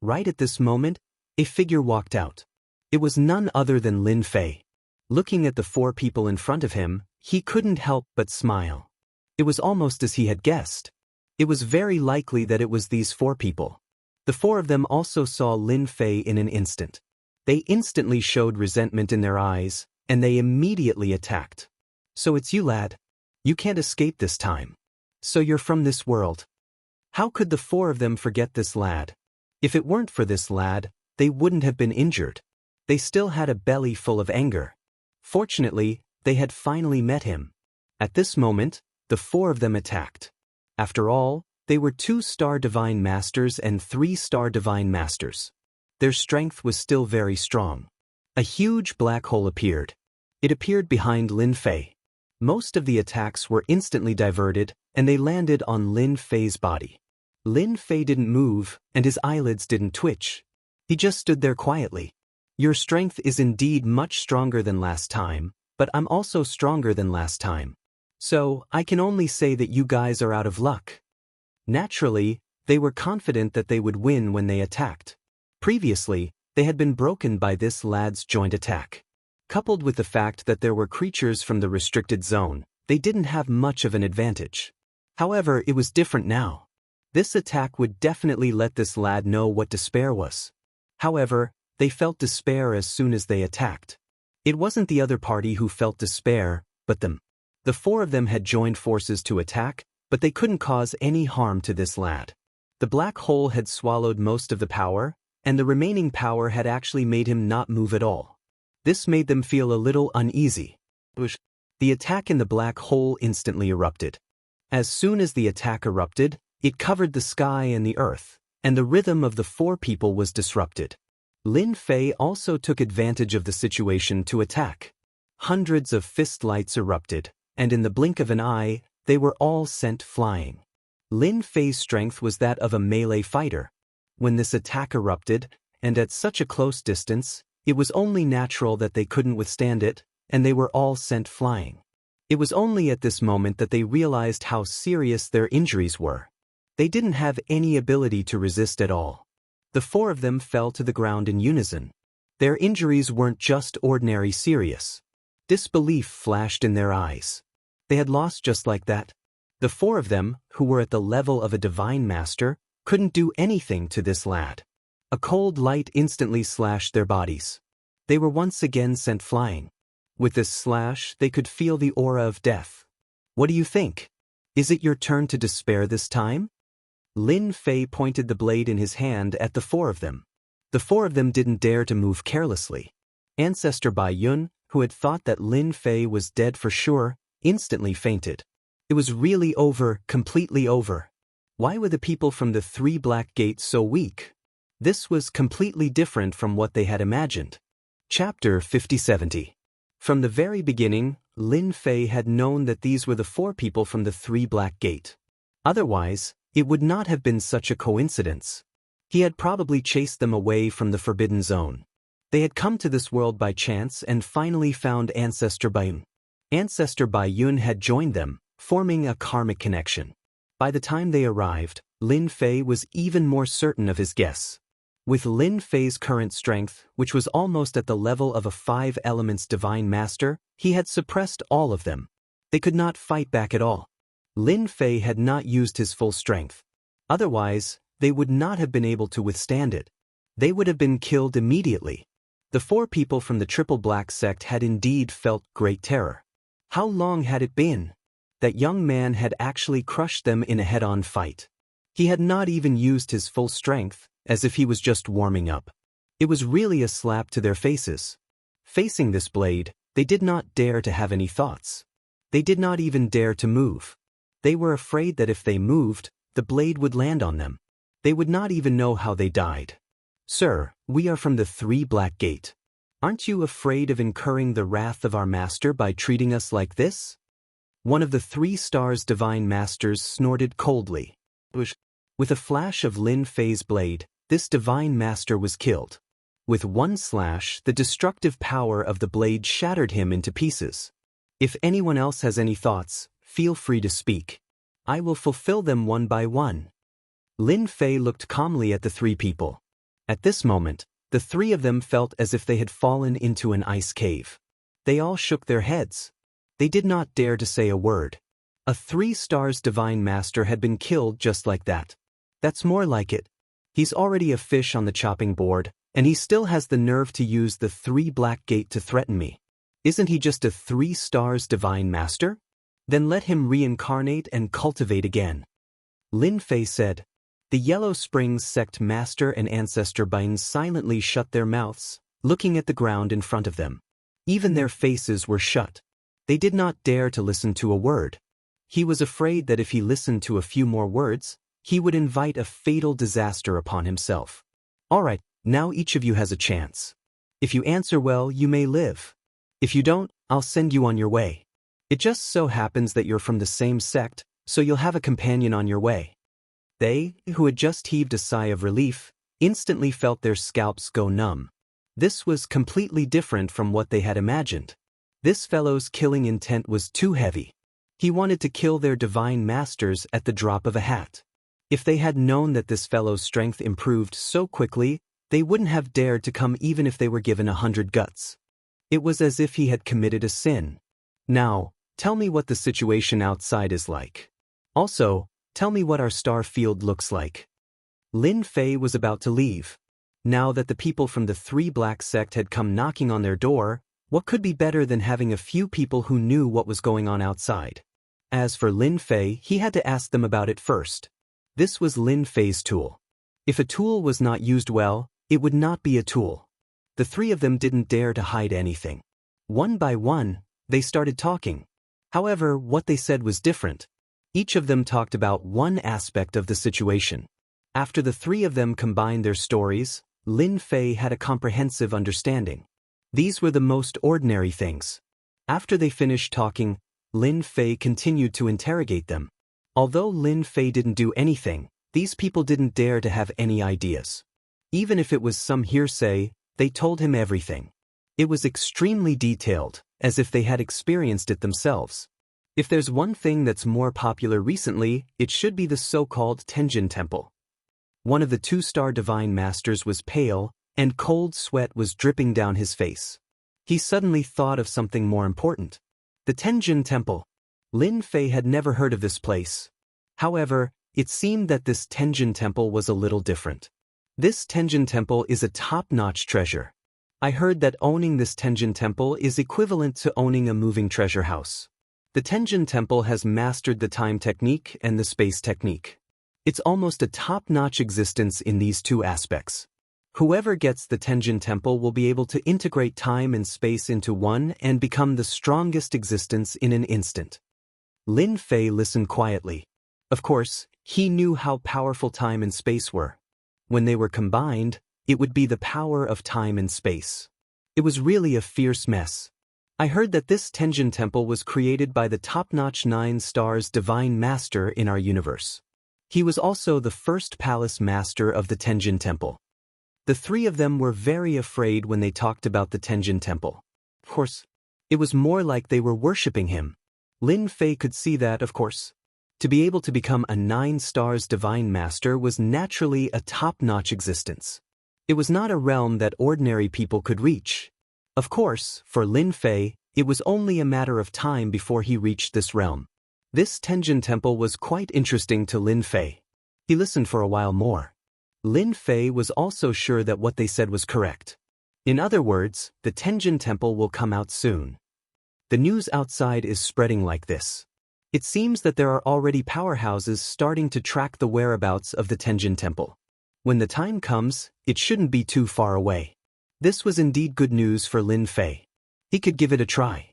Right at this moment, a figure walked out. It was none other than Lin Fei. Looking at the 4 people in front of him, he couldn't help but smile. It was almost as he had guessed. It was very likely that it was these 4 people. The 4 of them also saw Lin Fei in an instant. They instantly showed resentment in their eyes, and they immediately attacked. So it's you, lad. You can't escape this time. So you're from this world. How could the 4 of them forget this lad? If it weren't for this lad, they wouldn't have been injured. They still had a belly full of anger. Fortunately, they had finally met him. At this moment, the 4 of them attacked. After all, they were 2-star Divine Masters and 3-star Divine Masters. Their strength was still very strong. A huge black hole appeared. It appeared behind Lin Fei. Most of the attacks were instantly diverted, and they landed on Lin Fei's body. Lin Fei didn't move, and his eyelids didn't twitch. He just stood there quietly. Your strength is indeed much stronger than last time, but I'm also stronger than last time. So, I can only say that you guys are out of luck. Naturally, they were confident that they would win when they attacked. Previously, they had been broken by this lad's joint attack. Coupled with the fact that there were creatures from the restricted zone, they didn't have much of an advantage. However, it was different now. This attack would definitely let this lad know what despair was. However, they felt despair as soon as they attacked. It wasn't the other party who felt despair, but them. The 4 of them had joined forces to attack, but they couldn't cause any harm to this lad. The black hole had swallowed most of the power, and the remaining power had actually made him not move at all. This made them feel a little uneasy. The attack in the black hole instantly erupted. As soon as the attack erupted, it covered the sky and the earth, and the rhythm of the 4 people was disrupted. Lin Fei also took advantage of the situation to attack. Hundreds of fist lights erupted, and in the blink of an eye, they were all sent flying. Lin Fei's strength was that of a melee fighter. When this attack erupted, and at such a close distance, it was only natural that they couldn't withstand it, and they were all sent flying. It was only at this moment that they realized how serious their injuries were. They didn't have any ability to resist at all. The 4 of them fell to the ground in unison. Their injuries weren't just ordinary serious. Disbelief flashed in their eyes. They had lost just like that. The 4 of them, who were at the level of a Divine Master, couldn't do anything to this lad. A cold light instantly slashed their bodies. They were once again sent flying. With this slash, they could feel the aura of death. What do you think? Is it your turn to despair this time? Lin Fei pointed the blade in his hand at the 4 of them. The 4 of them didn't dare to move carelessly. Ancestor Bai Yun, who had thought that Lin Fei was dead for sure, instantly fainted. It was really over, completely over. Why were the people from the 3 Black Gates so weak? This was completely different from what they had imagined. Chapter 50-70. From the very beginning, Lin Fei had known that these were the 4 people from the 3 Black Gate. Otherwise, it would not have been such a coincidence. He had probably chased them away from the Forbidden Zone. They had come to this world by chance and finally found Ancestor Bai Yun. Ancestor Bai Yun had joined them, forming a karmic connection. By the time they arrived, Lin Fei was even more certain of his guess. With Lin Fei's current strength, which was almost at the level of a 5 elements Divine Master, he had suppressed all of them. They could not fight back at all. Lin Fei had not used his full strength. Otherwise, they would not have been able to withstand it. They would have been killed immediately. The 4 people from the Triple Black sect had indeed felt great terror. How long had it been? That young man had actually crushed them in a head-on fight. He had not even used his full strength, as if he was just warming up. It was really a slap to their faces. Facing this blade, they did not dare to have any thoughts. They did not even dare to move. They were afraid that if they moved, the blade would land on them. They would not even know how they died. "Sir, we are from the Three Black Gate. Aren't you afraid of incurring the wrath of our master by treating us like this?" One of the 3 Stars Divine Masters snorted coldly. With a flash of Lin Fei's blade, this Divine Master was killed. With one slash, the destructive power of the blade shattered him into pieces. If anyone else has any thoughts, feel free to speak. I will fulfill them one by one. Lin Fei looked calmly at the 3 people. At this moment, the 3 of them felt as if they had fallen into an ice cave. They all shook their heads. They did not dare to say a word. A 3 Stars Divine Master had been killed just like that. That's more like it. He's already a fish on the chopping board, and he still has the nerve to use the 3 Black Gate to threaten me. Isn't he just a 3 Stars Divine Master? Then let him reincarnate and cultivate again. Lin Fei said. The Yellow Springs sect master and ancestor Bain silently shut their mouths, looking at the ground in front of them. Even their faces were shut. They did not dare to listen to a word. He was afraid that if he listened to a few more words, he would invite a fatal disaster upon himself. All right, now each of you has a chance. If you answer well, you may live. If you don't, I'll send you on your way. It just so happens that you're from the same sect, so you'll have a companion on your way. They, who had just heaved a sigh of relief, instantly felt their scalps go numb. This was completely different from what they had imagined. This fellow's killing intent was too heavy. He wanted to kill their divine masters at the drop of a hat. If they had known that this fellow's strength improved so quickly, they wouldn't have dared to come even if they were given 100 guts. It was as if he had committed a sin. Now, tell me what the situation outside is like. Also, tell me what our star field looks like. Lin Fei was about to leave. Now that the people from the 3 Black sect had come knocking on their door, what could be better than having a few people who knew what was going on outside? As for Lin Fei, he had to ask them about it first. This was Lin Fei's tool. If a tool was not used well, it would not be a tool. The 3 of them didn't dare to hide anything. One by one, they started talking. However, what they said was different. Each of them talked about one aspect of the situation. After the 3 of them combined their stories, Lin Fei had a comprehensive understanding. These were the most ordinary things. After they finished talking, Lin Fei continued to interrogate them. Although Lin Fei didn't do anything, these people didn't dare to have any ideas. Even if it was some hearsay, they told him everything. It was extremely detailed, as if they had experienced it themselves. If there's one thing that's more popular recently, it should be the so-called Tenjin Temple. One of the 2-star divine masters was pale, and cold sweat was dripping down his face. He suddenly thought of something more important. The Tenjin Temple. Lin Fei had never heard of this place. However, it seemed that this Tenjin Temple was a little different. This Tenjin Temple is a top-notch treasure. I heard that owning this Tenjin Temple is equivalent to owning a moving treasure house. The Tenjin Temple has mastered the time technique and the space technique. It's almost a top-notch existence in these 2 aspects. Whoever gets the Tenjin Temple will be able to integrate time and space into one and become the strongest existence in an instant. Lin Fei listened quietly. Of course, he knew how powerful time and space were. When they were combined, it would be the power of time and space. It was really a fierce mess. I heard that this Tenjin Temple was created by the top-notch 9 Stars Divine Master in our universe. He was also the first palace master of the Tenjin Temple. The 3 of them were very afraid when they talked about the Tenjin Temple. Of course, it was more like they were worshipping him. Lin Fei could see that, of course. To be able to become a 9 Stars Divine Master was naturally a top-notch existence. It was not a realm that ordinary people could reach. Of course, for Lin Fei, it was only a matter of time before he reached this realm. This Tenjin Temple was quite interesting to Lin Fei. He listened for a while more. Lin Fei was also sure that what they said was correct. In other words, the Tenjin Temple will come out soon. The news outside is spreading like this. It seems that there are already powerhouses starting to track the whereabouts of the Tenjin Temple. When the time comes, it shouldn't be too far away. This was indeed good news for Lin Fei. He could give it a try.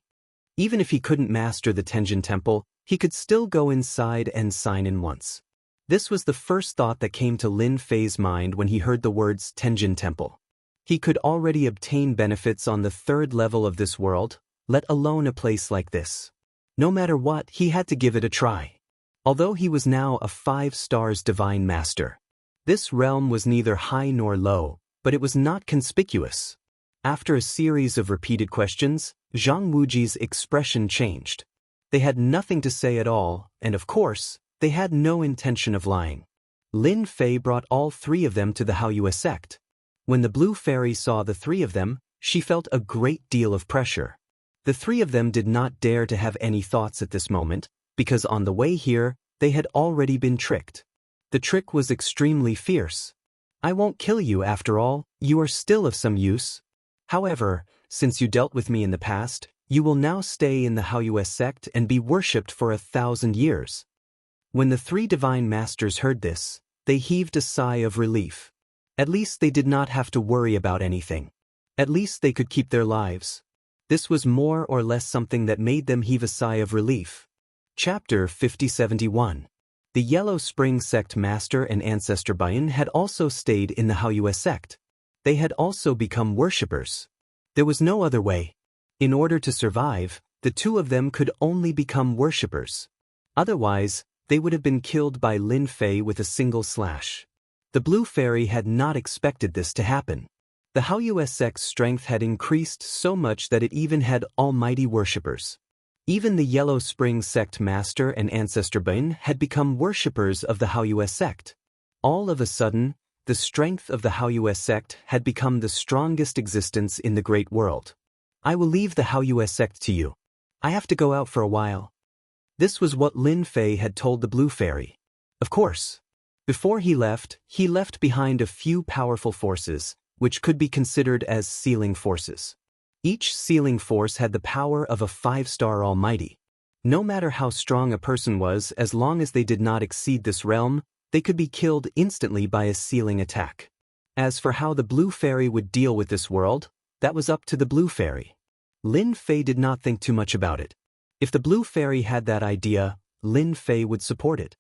Even if he couldn't master the Tenjin Temple, he could still go inside and sign in once. This was the first thought that came to Lin Fei's mind when he heard the words Tenjin Temple. He could already obtain benefits on the 3rd level of this world, let alone a place like this. No matter what, he had to give it a try. Although he was now a 5 stars divine master, this realm was neither high nor low, but it was not conspicuous. After a series of repeated questions, Zhang Wuji's expression changed. They had nothing to say at all, and of course, they had no intention of lying. Lin Fei brought all 3 of them to the Haoyue sect. When the blue fairy saw the 3 of them, she felt a great deal of pressure. The 3 of them did not dare to have any thoughts at this moment, because on the way here, they had already been tricked. The trick was extremely fierce. I won't kill you after all, you are still of some use. However, since you dealt with me in the past, you will now stay in the Haoyue sect and be worshipped for 1,000 years. When the 3 divine masters heard this, they heaved a sigh of relief. At least they did not have to worry about anything. At least they could keep their lives. This was more or less something that made them heave a sigh of relief. Chapter 5071. The Yellow Spring Sect Master and Ancestor Bayan had also stayed in the Haoyue sect. They had also become worshippers. There was no other way. In order to survive, the 2 of them could only become worshippers. Otherwise, they would have been killed by Lin Fei with a single slash. The blue fairy had not expected this to happen. The Haoyue sect's strength had increased so much that it even had almighty worshippers. Even the Yellow Spring Sect Master and Ancestor Bayan had become worshippers of the Haoyue sect. All of a sudden, the strength of the Haoyue sect had become the strongest existence in the great world. I will leave the Haoyue sect to you. I have to go out for a while. This was what Lin Fei had told the blue fairy. Of course. Before he left behind a few powerful forces, which could be considered as sealing forces. Each sealing force had the power of a 5-star almighty. No matter how strong a person was, as long as they did not exceed this realm, they could be killed instantly by a sealing attack. As for how the blue fairy would deal with this world, that was up to the blue fairy. Lin Fei did not think too much about it. If the blue fairy had that idea, Lin Fei would support it.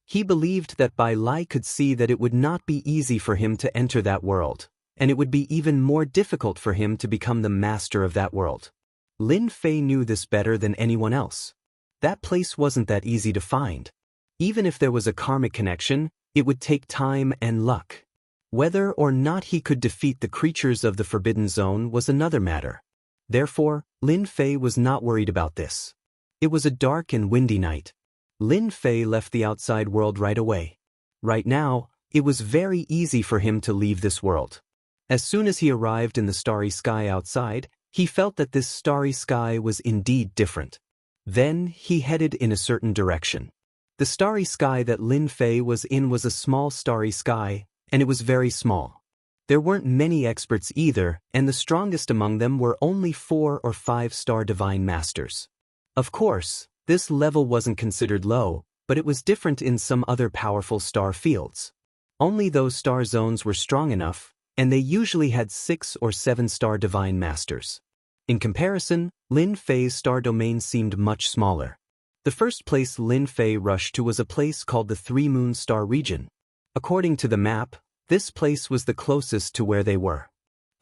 He believed that Bai Lai could see that it would not be easy for him to enter that world, and it would be even more difficult for him to become the master of that world. Lin Fei knew this better than anyone else. That place wasn't that easy to find. Even if there was a karmic connection, it would take time and luck. Whether or not he could defeat the creatures of the Forbidden Zone was another matter. Therefore, Lin Fei was not worried about this. It was a dark and windy night. Lin Fei left the outside world right away. Right now, it was very easy for him to leave this world. As soon as he arrived in the starry sky outside, he felt that this starry sky was indeed different. Then he headed in a certain direction. The starry sky that Lin Fei was in was a small starry sky, and it was very small. There weren't many experts either, and the strongest among them were only 4 or 5-star divine masters. Of course, this level wasn't considered low, but it was different in some other powerful star fields. Only those star zones were strong enough, and they usually had 6 or 7-star divine masters. In comparison, Lin Fei's star domain seemed much smaller. The first place Lin Fei rushed to was a place called the 3 Moon Star region. According to the map, this place was the closest to where they were.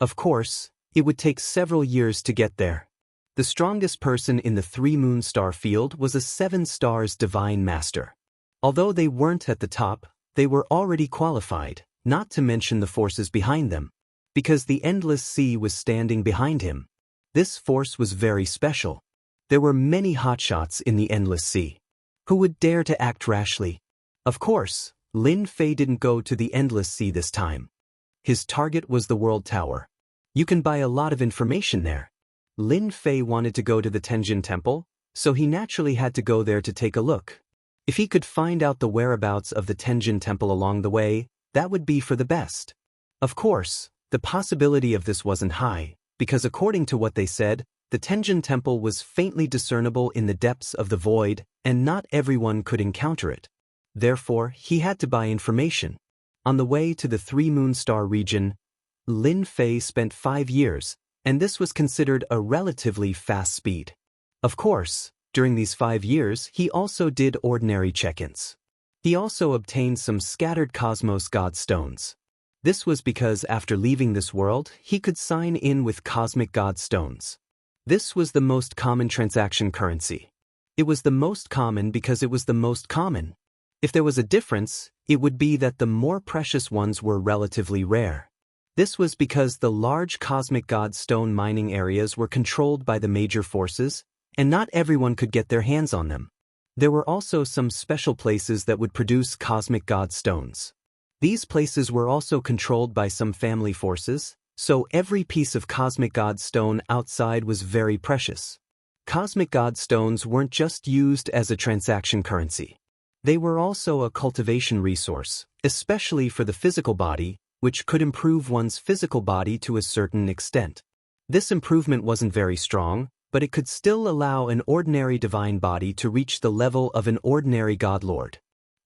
Of course, it would take several years to get there. The strongest person in the 3 Moon Star field was a 7 stars divine master. Although they weren't at the top, they were already qualified, not to mention the forces behind them, because the Endless Sea was standing behind him. This force was very special. There were many hotshots in the Endless Sea. Who would dare to act rashly? Of course, Lin Fei didn't go to the Endless Sea this time. His target was the World Tower. You can buy a lot of information there. Lin Fei wanted to go to the Tenjin Temple, so he naturally had to go there to take a look. If he could find out the whereabouts of the Tenjin Temple along the way, that would be for the best. Of course, the possibility of this wasn't high, because according to what they said, the Tenjin Temple was faintly discernible in the depths of the void, and not everyone could encounter it. Therefore, he had to buy information. On the way to the 3 Moon Star region, Lin Fei spent 5 years, and this was considered a relatively fast speed. Of course, during these 5 years he also did ordinary check-ins. He also obtained some scattered cosmos god stones. This was because after leaving this world, he could sign in with cosmic god stones. This was the most common transaction currency. It was the most common because it was the most common. If there was a difference, it would be that the more precious ones were relatively rare. This was because the large cosmic god stone mining areas were controlled by the major forces, and not everyone could get their hands on them. There were also some special places that would produce cosmic god stones. These places were also controlled by some family forces, so every piece of cosmic god stone outside was very precious. Cosmic god stones weren't just used as a transaction currency. They were also a cultivation resource, especially for the physical body, which could improve one's physical body to a certain extent. This improvement wasn't very strong, but it could still allow an ordinary divine body to reach the level of an ordinary godlord.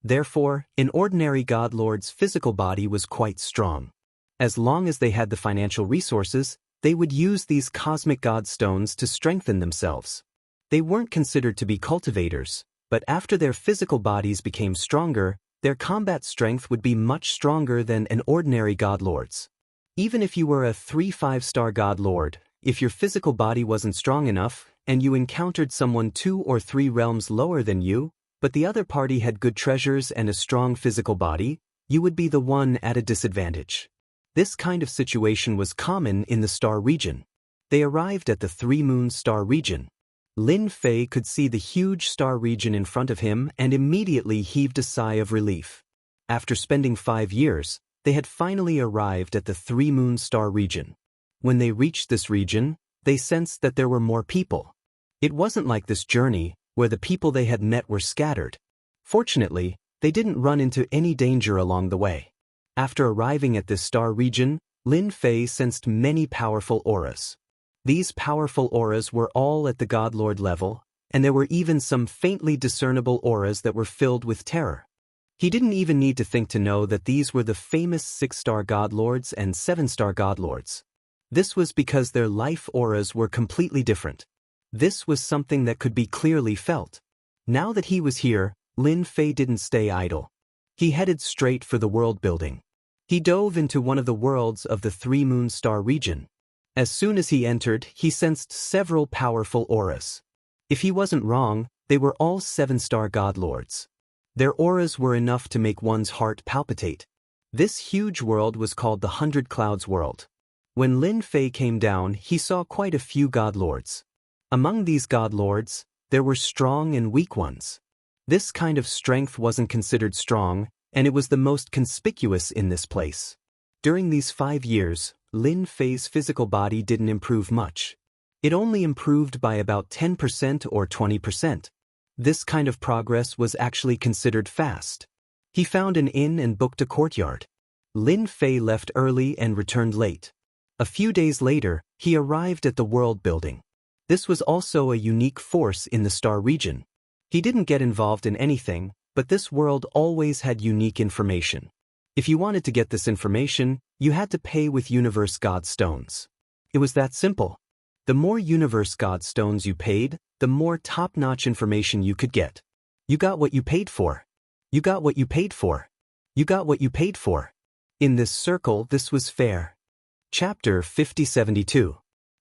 Therefore, an ordinary godlord's physical body was quite strong. As long as they had the financial resources, they would use these cosmic god stones to strengthen themselves. They weren't considered to be cultivators, but after their physical bodies became stronger, their combat strength would be much stronger than an ordinary godlord's. Even if you were a 3-5-star godlord, if your physical body wasn't strong enough, and you encountered someone 2 or 3 realms lower than you, but the other party had good treasures and a strong physical body, you would be the one at a disadvantage. This kind of situation was common in the star region. They arrived at the 3-moon star region. Lin Fei could see the huge star region in front of him and immediately heaved a sigh of relief. After spending 5 years, they had finally arrived at the 3-moon star region. When they reached this region, they sensed that there were more people. It wasn't like this journey, where the people they had met were scattered. Fortunately, they didn't run into any danger along the way. After arriving at this star region, Lin Fei sensed many powerful auras. These powerful auras were all at the godlord level, and there were even some faintly discernible auras that were filled with terror. He didn't even need to think to know that these were the famous 6-star godlords and 7-star godlords. This was because their life auras were completely different. This was something that could be clearly felt. Now that he was here, Lin Fei didn't stay idle. He headed straight for the world building. He dove into one of the worlds of the 3-moon star region. As soon as he entered, he sensed several powerful auras. If he wasn't wrong, they were all 7-star godlords. Their auras were enough to make one's heart palpitate. This huge world was called the 100 Clouds world. When Lin Fei came down, he saw quite a few godlords. Among these godlords, there were strong and weak ones. This kind of strength wasn't considered strong, and it was the most conspicuous in this place. During these 5 years, Lin Fei's physical body didn't improve much. It only improved by about 10% or 20%. This kind of progress was actually considered fast. He found an inn and booked a courtyard. Lin Fei left early and returned late. A few days later, he arrived at the world building. This was also a unique force in the star region. He didn't get involved in anything, but this world always had unique information. If you wanted to get this information, you had to pay with universe god stones. It was that simple. The more universe god stones you paid, the more top-notch information you could get. You got what you paid for. You got what you paid for. You got what you paid for. In this circle, this was fair. Chapter 5072.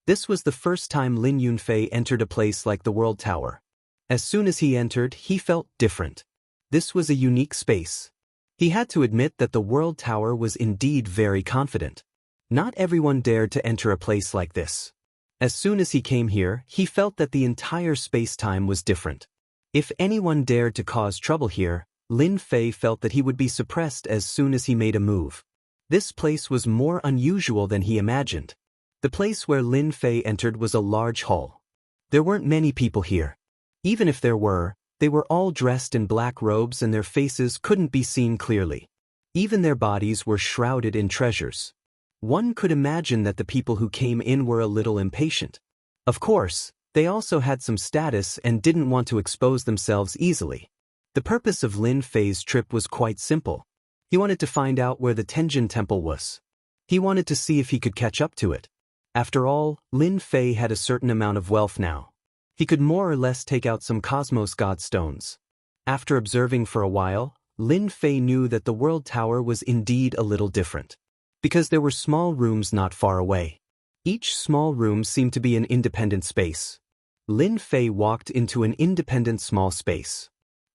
This was the first time Lin Yunfei entered a place like the World Tower. As soon as he entered, he felt different. This was a unique space. He had to admit that the World Tower was indeed very confident. Not everyone dared to enter a place like this. As soon as he came here, he felt that the entire space-time was different. If anyone dared to cause trouble here, Lin Fei felt that he would be suppressed as soon as he made a move. This place was more unusual than he imagined. The place where Lin Fei entered was a large hall. There weren't many people here. Even if there were, they were all dressed in black robes and their faces couldn't be seen clearly. Even their bodies were shrouded in treasures. One could imagine that the people who came in were a little impatient. Of course, they also had some status and didn't want to expose themselves easily. The purpose of Lin Fei's trip was quite simple. He wanted to find out where the Tenjin Temple was. He wanted to see if he could catch up to it. After all, Lin Fei had a certain amount of wealth now. He could more or less take out some Cosmos God Stones. After observing for a while, Lin Fei knew that the World Tower was indeed a little different. Because there were small rooms not far away. Each small room seemed to be an independent space. Lin Fei walked into an independent small space.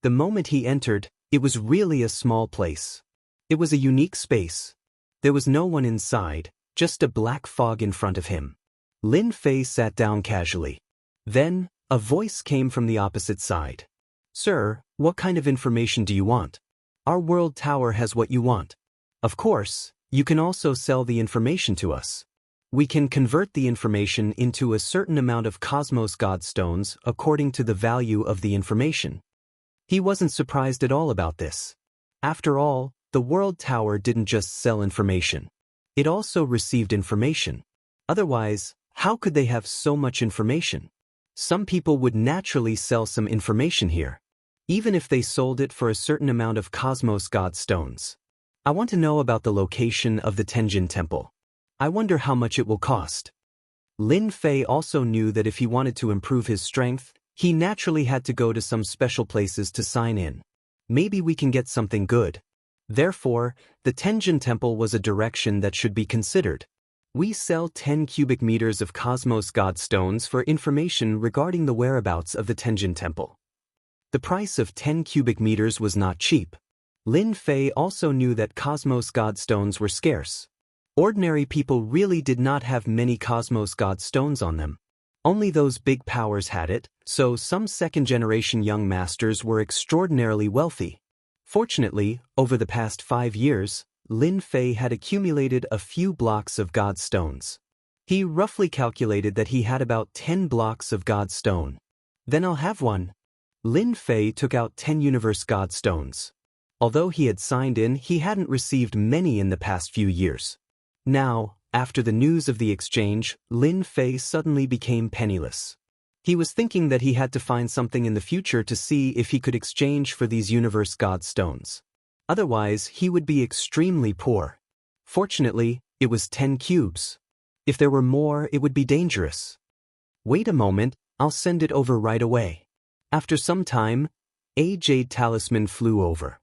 The moment he entered, it was really a small place. It was a unique space. There was no one inside, just a black fog in front of him. Lin Fei sat down casually. Then, a voice came from the opposite side. "Sir, what kind of information do you want? Our World Tower has what you want. Of course, you can also sell the information to us. We can convert the information into a certain amount of Cosmos God Stones according to the value of the information." He wasn't surprised at all about this. After all, the World Tower didn't just sell information. It also received information. Otherwise, how could they have so much information? Some people would naturally sell some information here, even if they sold it for a certain amount of Cosmos God Stones. "I want to know about the location of the Tenjin Temple. I wonder how much it will cost." Lin Fei also knew that if he wanted to improve his strength, he naturally had to go to some special places to sign in. Maybe we can get something good. Therefore, the Tenjin Temple was a direction that should be considered. "We sell 10 cubic meters of Cosmos God Stones for information regarding the whereabouts of the Tenjin Temple." The price of 10 cubic meters was not cheap. Lin Fei also knew that Cosmos God Stones were scarce. Ordinary people really did not have many Cosmos God Stones on them. Only those big powers had it, so some second-generation young masters were extraordinarily wealthy. Fortunately, over the past 5 years, Lin Fei had accumulated a few blocks of God Stones. He roughly calculated that he had about 10 blocks of God Stone. "Then I'll have one." Lin Fei took out 10 Universe God Stones. Although he had signed in, he hadn't received many in the past few years. Now, after the news of the exchange, Lin Fei suddenly became penniless. He was thinking that he had to find something in the future to see if he could exchange for these Universe God Stones. Otherwise, he would be extremely poor. Fortunately, it was 10 cubes. If there were more, it would be dangerous. "Wait a moment, I'll send it over right away." After some time, a jade talisman flew over.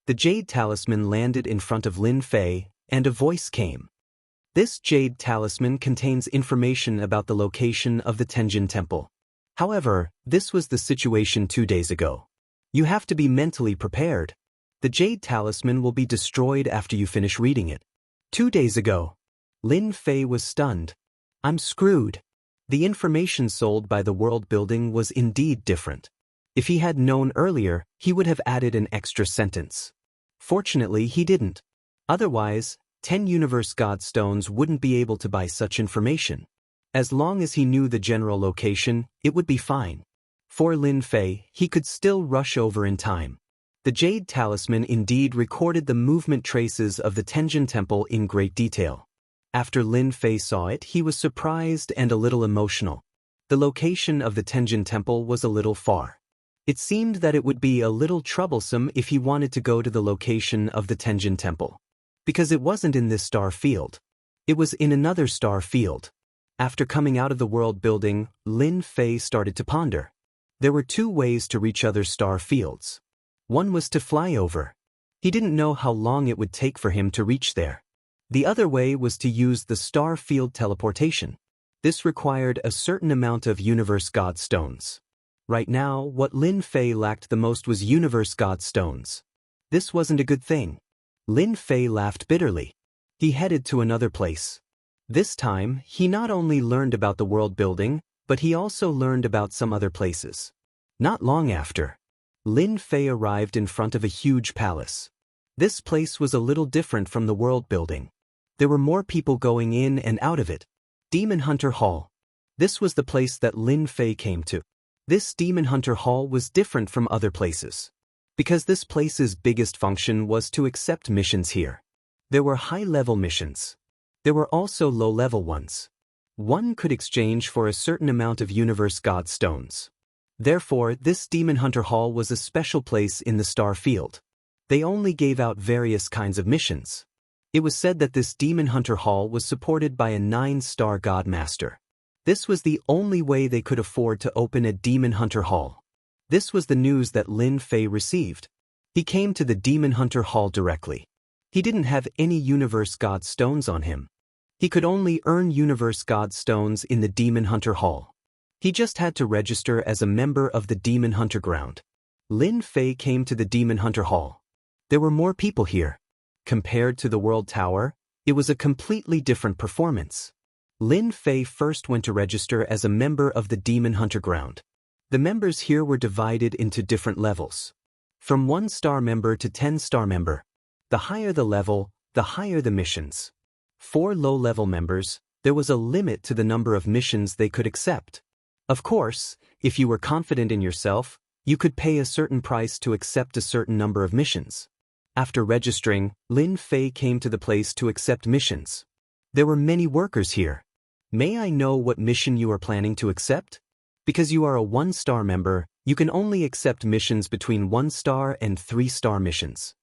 The jade talisman landed in front of Lin Fei, and a voice came. "This jade talisman contains information about the location of the Tenjin Temple. However, this was the situation 2 days ago. You have to be mentally prepared. The jade talisman will be destroyed after you finish reading it." 2 days ago. Lin Fei was stunned. "I'm screwed." The information sold by the world building was indeed different. If he had known earlier, he would have added an extra sentence. Fortunately, he didn't. Otherwise, 10 Universe God Stones wouldn't be able to buy such information. As long as he knew the general location, it would be fine. For Lin Fei, he could still rush over in time. The Jade Talisman indeed recorded the movement traces of the Tenjin Temple in great detail. After Lin Fei saw it, he was surprised and a little emotional. The location of the Tenjin Temple was a little far. It seemed that it would be a little troublesome if he wanted to go to the location of the Tenjin Temple. Because it wasn't in this star field. It was in another star field. After coming out of the world building, Lin Fei started to ponder. There were 2 ways to reach other star fields. One was to fly over. He didn't know how long it would take for him to reach there. The other way was to use the star field teleportation. This required a certain amount of Universe God Stones. Right now, what Lin Fei lacked the most was Universe God Stones. This wasn't a good thing. Lin Fei laughed bitterly. He headed to another place. This time, he not only learned about the world building, but he also learned about some other places. Not long after, Lin Fei arrived in front of a huge palace. This place was a little different from the world building. There were more people going in and out of it. Demon Hunter Hall. This was the place that Lin Fei came to. This Demon Hunter Hall was different from other places. Because this place's biggest function was to accept missions here. There were high-level missions. There were also low-level ones. One could exchange for a certain amount of Universe God Stones. Therefore, this Demon Hunter Hall was a special place in the star field. They only gave out various kinds of missions. It was said that this Demon Hunter Hall was supported by a 9-star God Master. This was the only way they could afford to open a Demon Hunter Hall. This was the news that Lin Fei received. He came to the Demon Hunter Hall directly. He didn't have any Universe God Stones on him. He could only earn Universe God Stones in the Demon Hunter Hall. He just had to register as a member of the Demon Hunter Ground. Lin Fei came to the Demon Hunter Hall. There were more people here. Compared to the World Tower, it was a completely different performance. Lin Fei first went to register as a member of the Demon Hunter Ground. The members here were divided into different levels. From 1-star member to 10-star member. The higher the level, the higher the missions. For low-level members, there was a limit to the number of missions they could accept. Of course, if you were confident in yourself, you could pay a certain price to accept a certain number of missions. After registering, Lin Fei came to the place to accept missions. There were many workers here. May I know what mission you are planning to accept? Because you are a 1-star member, you can only accept missions between 1-star and 3-star missions.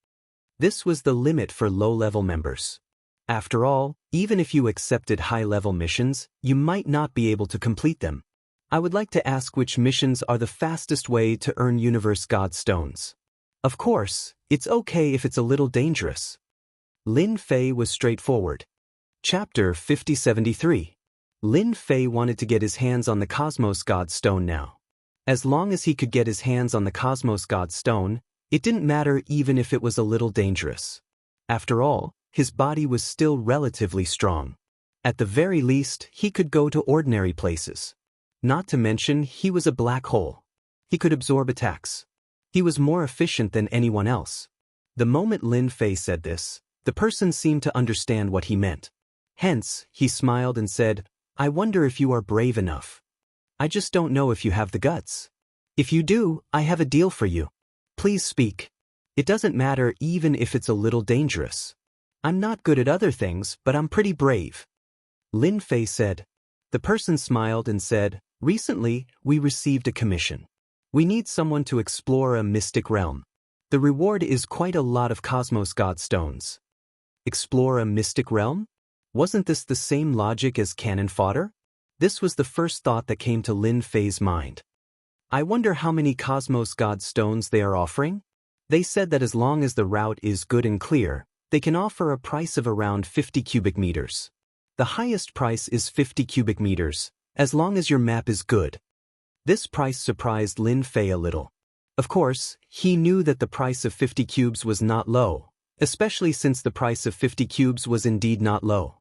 This was the limit for low-level members. After all, even if you accepted high-level missions, you might not be able to complete them. I would like to ask which missions are the fastest way to earn Universe God Stones. Of course, it's okay if it's a little dangerous. Lin Fei was straightforward. Chapter 5073. Lin Fei wanted to get his hands on the Cosmos God Stone now. As long as he could get his hands on the Cosmos God Stone, it didn't matter even if it was a little dangerous. After all, his body was still relatively strong. At the very least, he could go to ordinary places. Not to mention, he was a black hole. He could absorb attacks. He was more efficient than anyone else. The moment Lin Fei said this, the person seemed to understand what he meant. Hence, he smiled and said, "I wonder if you are brave enough. I just don't know if you have the guts. If you do, I have a deal for you. Please speak. It doesn't matter even if it's a little dangerous. I'm not good at other things, but I'm pretty brave." Lin Fei said. The person smiled and said, "Recently, we received a commission. We need someone to explore a mystic realm. The reward is quite a lot of Cosmos God Stones." Explore a mystic realm? Wasn't this the same logic as cannon fodder? This was the first thought that came to Lin Fei's mind. I wonder how many Cosmos God Stones they are offering? They said that as long as the route is good and clear, they can offer a price of around 50 cubic meters. The highest price is 50 cubic meters, as long as your map is good. This price surprised Lin Fei a little. Of course, he knew that the price of 50 cubes was not low, especially since the price of 50 cubes was indeed not low.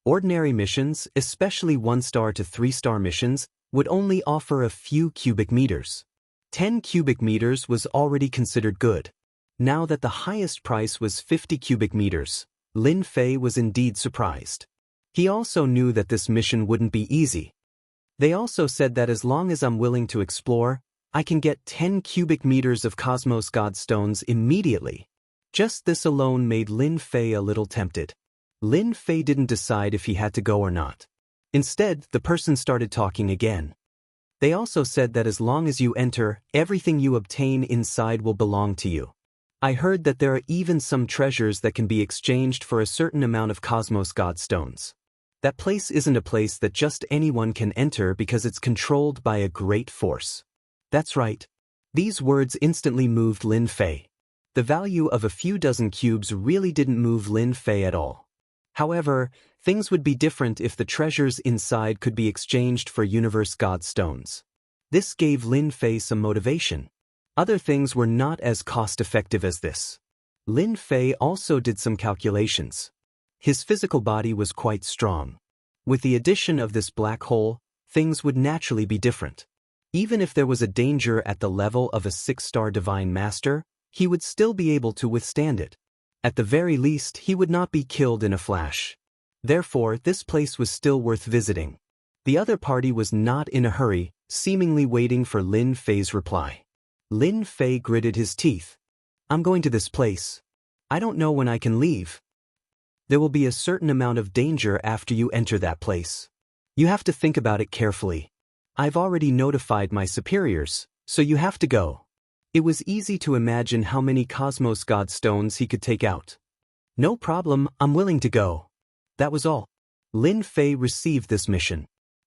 Ordinary missions, especially 1-star to 3-star missions, would only offer a few cubic meters. 10 cubic meters was already considered good. Now that the highest price was 50 cubic meters, Lin Fei was indeed surprised. He also knew that this mission wouldn't be easy. They also said that as long as I'm willing to explore, I can get 10 cubic meters of Cosmos God Stones immediately. Just this alone made Lin Fei a little tempted. Lin Fei didn't decide if he had to go or not. Instead, the person started talking again. They also said that as long as you enter, everything you obtain inside will belong to you. I heard that there are even some treasures that can be exchanged for a certain amount of Cosmos God Stones. That place isn't a place that just anyone can enter because it's controlled by a great force. That's right. These words instantly moved Lin Fei. The value of a few dozen cubes really didn't move Lin Fei at all. However, things would be different if the treasures inside could be exchanged for Universe God Stones. This gave Lin Fei some motivation. Other things were not as cost-effective as this. Lin Fei also did some calculations. His physical body was quite strong. With the addition of this black hole, things would naturally be different. Even if there was a danger at the level of a 6-star Divine Master, he would still be able to withstand it. At the very least, he would not be killed in a flash. Therefore, this place was still worth visiting. The other party was not in a hurry, seemingly waiting for Lin Fei's reply. Lin Fei gritted his teeth. I'm going to this place. I don't know when I can leave. There will be a certain amount of danger after you enter that place. You have to think about it carefully. I've already notified my superiors, so you have to go. It was easy to imagine how many Cosmos God Stones he could take out. No problem, I'm willing to go. That was all. Lin Fei received this mission.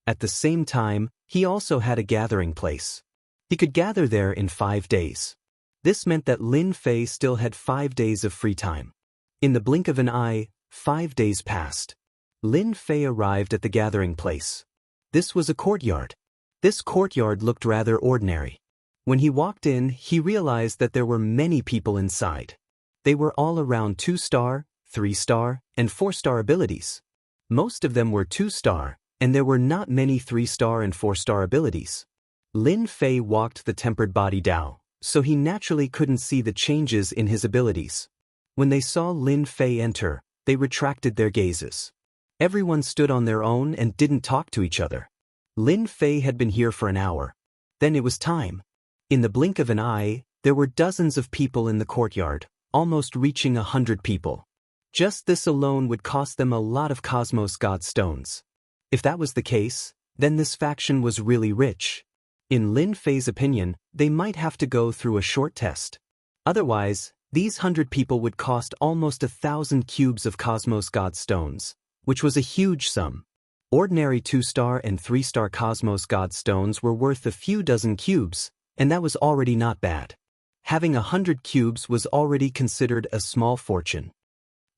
At the same time, he also had a gathering place. He could gather there in 5 days. This meant that Lin Fei still had 5 days of free time. In the blink of an eye, 5 days passed. Lin Fei arrived at the gathering place. This was a courtyard. This courtyard looked rather ordinary. When he walked in, he realized that there were many people inside. They were all around 2-star, 3-star, and 4-star abilities. Most of them were 2-star, and there were not many 3-star and 4-star abilities. Lin Fei walked the tempered body Dao, so he naturally couldn't see the changes in his abilities. When they saw Lin Fei enter, they retracted their gazes. Everyone stood on their own and didn't talk to each other. Lin Fei had been here for an hour. Then it was time. In the blink of an eye, there were dozens of people in the courtyard, almost reaching 100 people. Just this alone would cost them a lot of Cosmos God Stones. If that was the case, then this faction was really rich. In Lin Fei's opinion, they might have to go through a short test. Otherwise, these 100 people would cost almost 1,000 cubes of Cosmos God Stones, which was a huge sum. Ordinary 2-star and 3-star Cosmos God Stones were worth a few dozen cubes, and that was already not bad. Having 100 cubes was already considered a small fortune.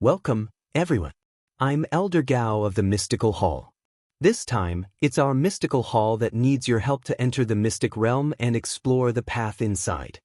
Welcome, everyone. I'm Elder Gao of the Mystical Hall. This time, it's our mystical hall that needs your help to enter the mystic realm and explore the path inside.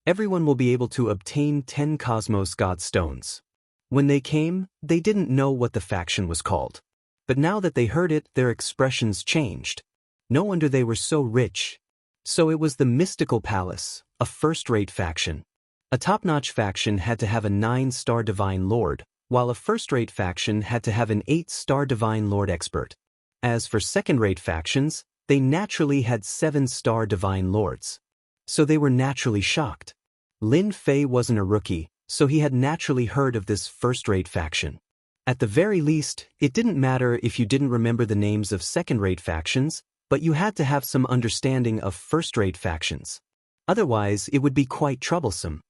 Everyone will be able to obtain 10 Cosmos God Stones. When they came, they didn't know what the faction was called. But now that they heard it, their expressions changed. No wonder they were so rich. So it was the Mystical Palace, a first-rate faction. A top-notch faction had to have a 9-star Divine Lord, while a first-rate faction had to have an 8-star Divine Lord expert. As for second-rate factions, they naturally had 7-star Divine Lords. So they were naturally shocked. Lin Fei wasn't a rookie, so he had naturally heard of this first-rate faction. At the very least, it didn't matter if you didn't remember the names of second-rate factions, but you had to have some understanding of first-rate factions. Otherwise, it would be quite troublesome.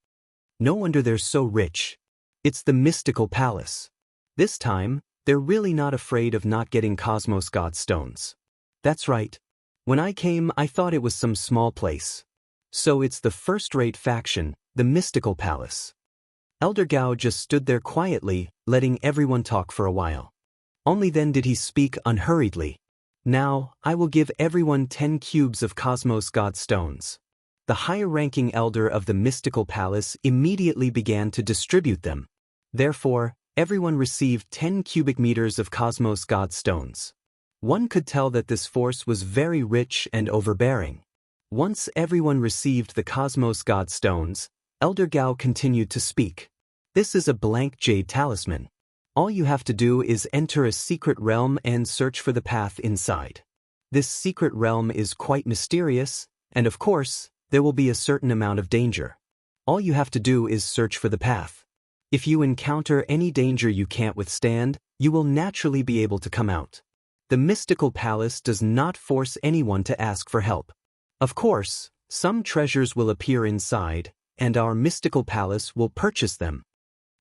No wonder they're so rich. It's the Mystical Palace. This time, they're really not afraid of not getting Cosmos God Stones. That's right. When I came, I thought it was some small place. So it's the first-rate faction, the Mystical Palace. Elder Gao just stood there quietly, letting everyone talk for a while. Only then did he speak unhurriedly. Now, I will give everyone 10 cubes of Cosmos God Stones. The higher-ranking elder of the Mystical Palace immediately began to distribute them. Therefore, everyone received 10 cubic meters of Cosmos God Stones. One could tell that this force was very rich and overbearing. Once everyone received the Cosmos God Stones, Elder Gao continued to speak. This is a blank jade talisman. All you have to do is enter a secret realm and search for the path inside. This secret realm is quite mysterious, and of course, there will be a certain amount of danger. All you have to do is search for the path. If you encounter any danger you can't withstand, you will naturally be able to come out. The Mystical Palace does not force anyone to ask for help. Of course, some treasures will appear inside, and our Mystical Palace will purchase them.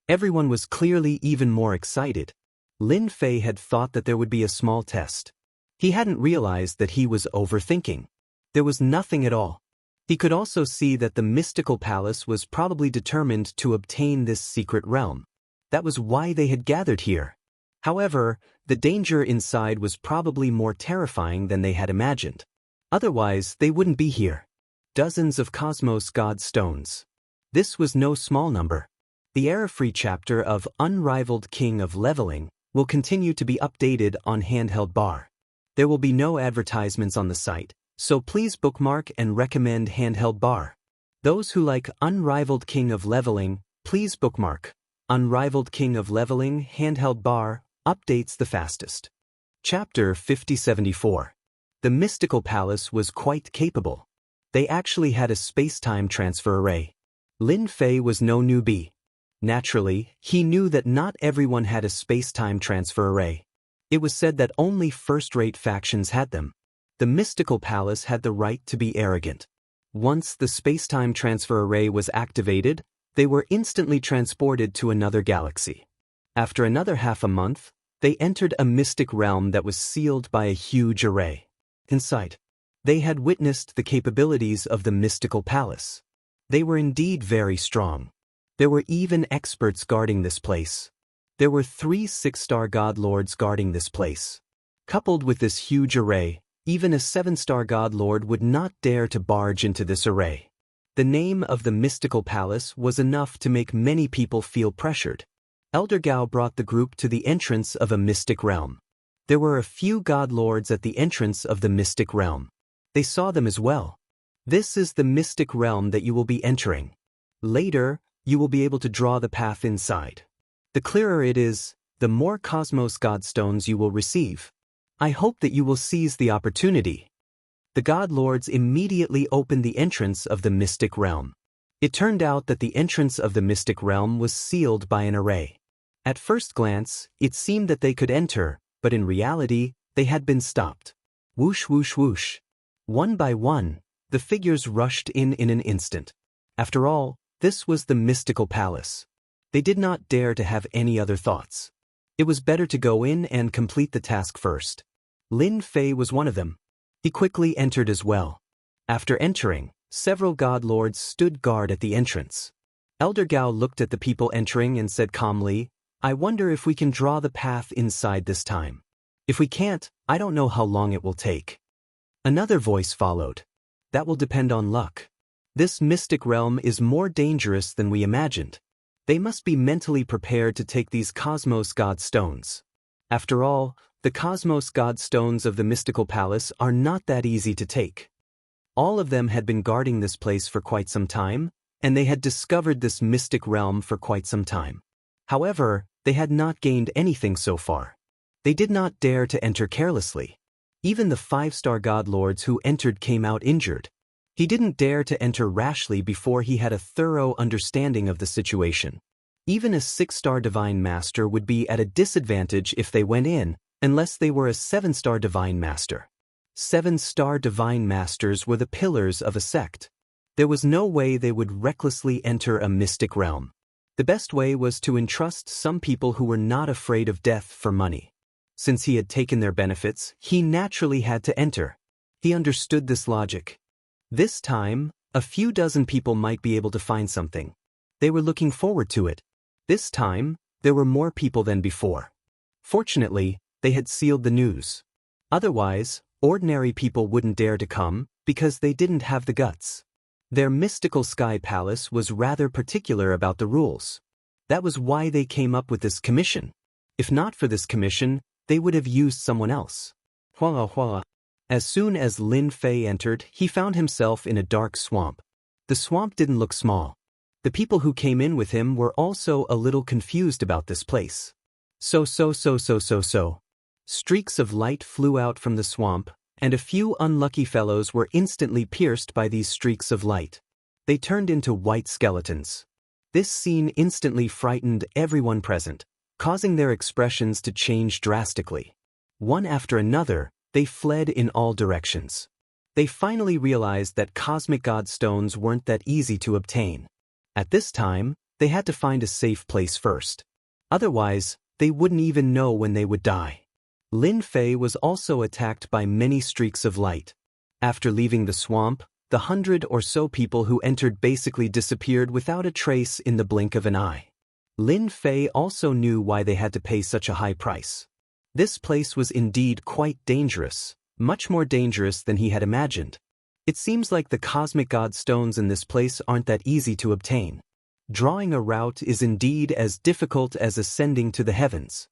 Everyone was clearly even more excited. Lin Fei had thought that there would be a small test. He hadn't realized that he was overthinking. There was nothing at all. He could also see that the Mystical Palace was probably determined to obtain this secret realm. That was why they had gathered here. However, the danger inside was probably more terrifying than they had imagined. Otherwise, they wouldn't be here. Dozens of Cosmos God Stones. This was no small number. The error-free chapter of Unrivaled King of Leveling will continue to be updated on Handheld Bar. There will be no advertisements on the site, so please bookmark and recommend Handheld Bar. Those who like Unrivaled King of Leveling, please bookmark. Unrivaled King of Leveling Handheld Bar updates the fastest. Chapter 5074. The Mystical Palace was quite capable. They actually had a space-time transfer array. Lin Fei was no newbie. Naturally, he knew that not everyone had a space-time transfer array. It was said that only first-rate factions had them. The Mystical Palace had the right to be arrogant. Once the space-time transfer array was activated, they were instantly transported to another galaxy. After another half a month, they entered a mystic realm that was sealed by a huge array. Inside, they had witnessed the capabilities of the mystical palace. They were indeed very strong. There were even experts guarding this place. There were 3 6-star god lords guarding this place. Coupled with this huge array, even a 7-star god lord would not dare to barge into this array. The name of the mystical palace was enough to make many people feel pressured. Elder Gao brought the group to the entrance of a mystic realm. There were a few god lords at the entrance of the mystic realm. They saw them as well. This is the mystic realm that you will be entering. Later, you will be able to draw the path inside. The clearer it is, the more cosmos god stones you will receive. I hope that you will seize the opportunity. The god lords immediately opened the entrance of the mystic realm. It turned out that the entrance of the mystic realm was sealed by an array. At first glance, it seemed that they could enter, but in reality, they had been stopped. Whoosh whoosh whoosh. One by one, the figures rushed in an instant. After all, this was the mystical palace. They did not dare to have any other thoughts. It was better to go in and complete the task first. Lin Fei was one of them. He quickly entered as well. After entering, several god lords stood guard at the entrance. Elder Gao looked at the people entering and said calmly, "I wonder if we can draw the path inside this time. If we can't, I don't know how long it will take." Another voice followed. "That will depend on luck. This mystic realm is more dangerous than we imagined. They must be mentally prepared to take these cosmos god stones. After all, the cosmos god stones of the mystical palace are not that easy to take." All of them had been guarding this place for quite some time, and they had discovered this mystic realm for quite some time. However, they had not gained anything so far. They did not dare to enter carelessly. Even the 5-star god lords who entered came out injured. He didn't dare to enter rashly before he had a thorough understanding of the situation. Even a 6-star divine master would be at a disadvantage if they went in, unless they were a 7-star divine master. 7-star divine masters were the pillars of a sect. There was no way they would recklessly enter a mystic realm. The best way was to entrust some people who were not afraid of death for money. Since he had taken their benefits, he naturally had to enter. He understood this logic. This time, a few dozen people might be able to find something. They were looking forward to it. This time, there were more people than before. Fortunately, they had sealed the news. Otherwise, ordinary people wouldn't dare to come because they didn't have the guts. Their mystical sky palace was rather particular about the rules. That was why they came up with this commission. If not for this commission, they would have used someone else. Hua hua. As soon as Lin Fei entered, he found himself in a dark swamp. The swamp didn't look small. The people who came in with him were also a little confused about this place. So. Streaks of light flew out from the swamp, and a few unlucky fellows were instantly pierced by these streaks of light. They turned into white skeletons. This scene instantly frightened everyone present, causing their expressions to change drastically. One after another, they fled in all directions. They finally realized that cosmic god stones weren't that easy to obtain. At this time, they had to find a safe place first. Otherwise, they wouldn't even know when they would die. Lin Fei was also attacked by many streaks of light. After leaving the swamp, the 100 or so people who entered basically disappeared without a trace in the blink of an eye. Lin Fei also knew why they had to pay such a high price. This place was indeed quite dangerous, much more dangerous than he had imagined. It seems like the cosmic god stones in this place aren't that easy to obtain. Drawing a route is indeed as difficult as ascending to the heavens.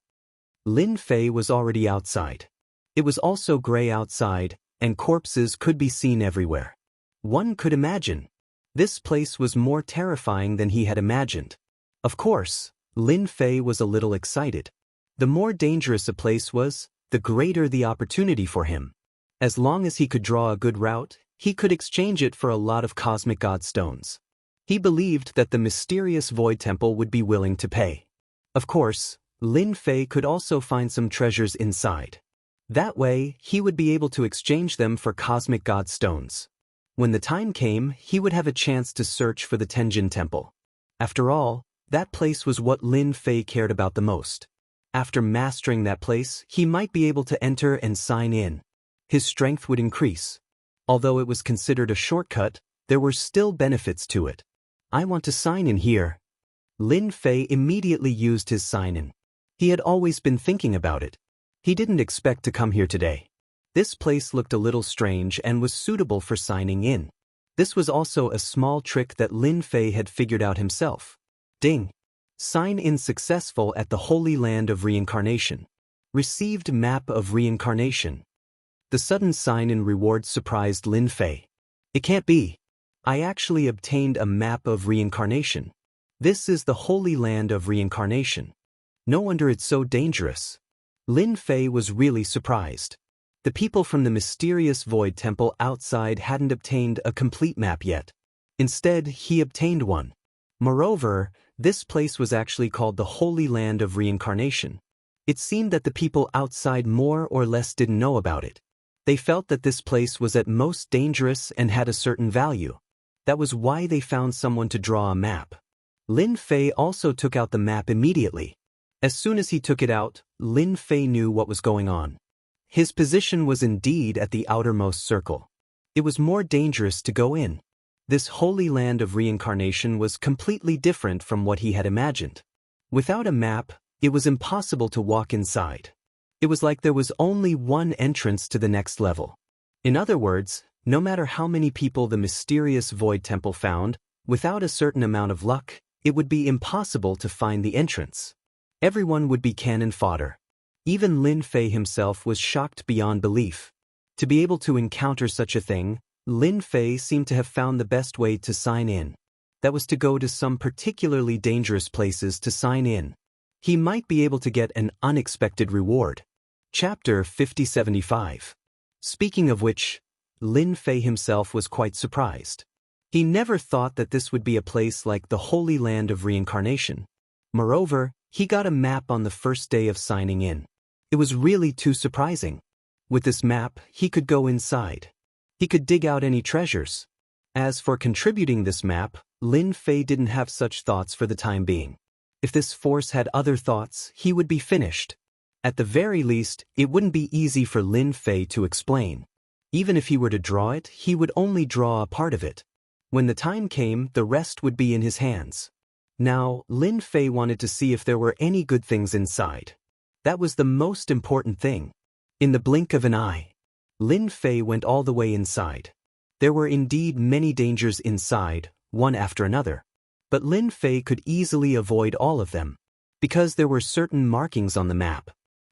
Lin Fei was already outside. It was also gray outside, and corpses could be seen everywhere. One could imagine. This place was more terrifying than he had imagined. Of course, Lin Fei was a little excited. The more dangerous a place was, the greater the opportunity for him. As long as he could draw a good route, he could exchange it for a lot of cosmic god stones. He believed that the mysterious Void Temple would be willing to pay. Of course, Lin Fei could also find some treasures inside. That way, he would be able to exchange them for cosmic god stones. When the time came, he would have a chance to search for the Tenjin Temple. After all, that place was what Lin Fei cared about the most. After mastering that place, he might be able to enter and sign in. his strength would increase. Although it was considered a shortcut, there were still benefits to it. I want to sign in here. Lin Fei immediately used his sign-in. He had always been thinking about it. He didn't expect to come here today. This place looked a little strange and was suitable for signing in. This was also a small trick that Lin Fei had figured out himself. Ding! Sign in successful at the Holy Land of Reincarnation. Received map of reincarnation. The sudden sign-in reward surprised Lin Fei. It can't be. I actually obtained a map of reincarnation. This is the Holy Land of Reincarnation. No wonder it's so dangerous. Lin Fei was really surprised. The people from the mysterious Void Temple outside hadn't obtained a complete map yet. Instead, he obtained one. Moreover, this place was actually called the Holy Land of Reincarnation. It seemed that the people outside more or less didn't know about it. They felt that this place was at most dangerous and had a certain value. That was why they found someone to draw a map. Lin Fei also took out the map immediately. As soon as he took it out, Lin Fei knew what was going on. His position was indeed at the outermost circle. It was more dangerous to go in. This Holy Land of Reincarnation was completely different from what he had imagined. Without a map, it was impossible to walk inside. It was like there was only one entrance to the next level. In other words, no matter how many people the mysterious Void Temple found, without a certain amount of luck, it would be impossible to find the entrance. Everyone would be cannon fodder. Even Lin Fei himself was shocked beyond belief. To be able to encounter such a thing, Lin Fei seemed to have found the best way to sign in. That was to go to some particularly dangerous places to sign in. He might be able to get an unexpected reward. Chapter 5075. Speaking of which, Lin Fei himself was quite surprised. He never thought that this would be a place like the Holy Land of Reincarnation. Moreover, he got a map on the first day of signing in. It was really too surprising. With this map, he could go inside. He could dig out any treasures. As for contributing this map, Lin Fei didn't have such thoughts for the time being. If this force had other thoughts, he would be finished. At the very least, it wouldn't be easy for Lin Fei to explain. Even if he were to draw it, he would only draw a part of it. When the time came, the rest would be in his hands. Now, Lin Fei wanted to see if there were any good things inside. That was the most important thing. In the blink of an eye, Lin Fei went all the way inside. There were indeed many dangers inside, one after another. But Lin Fei could easily avoid all of them, because there were certain markings on the map.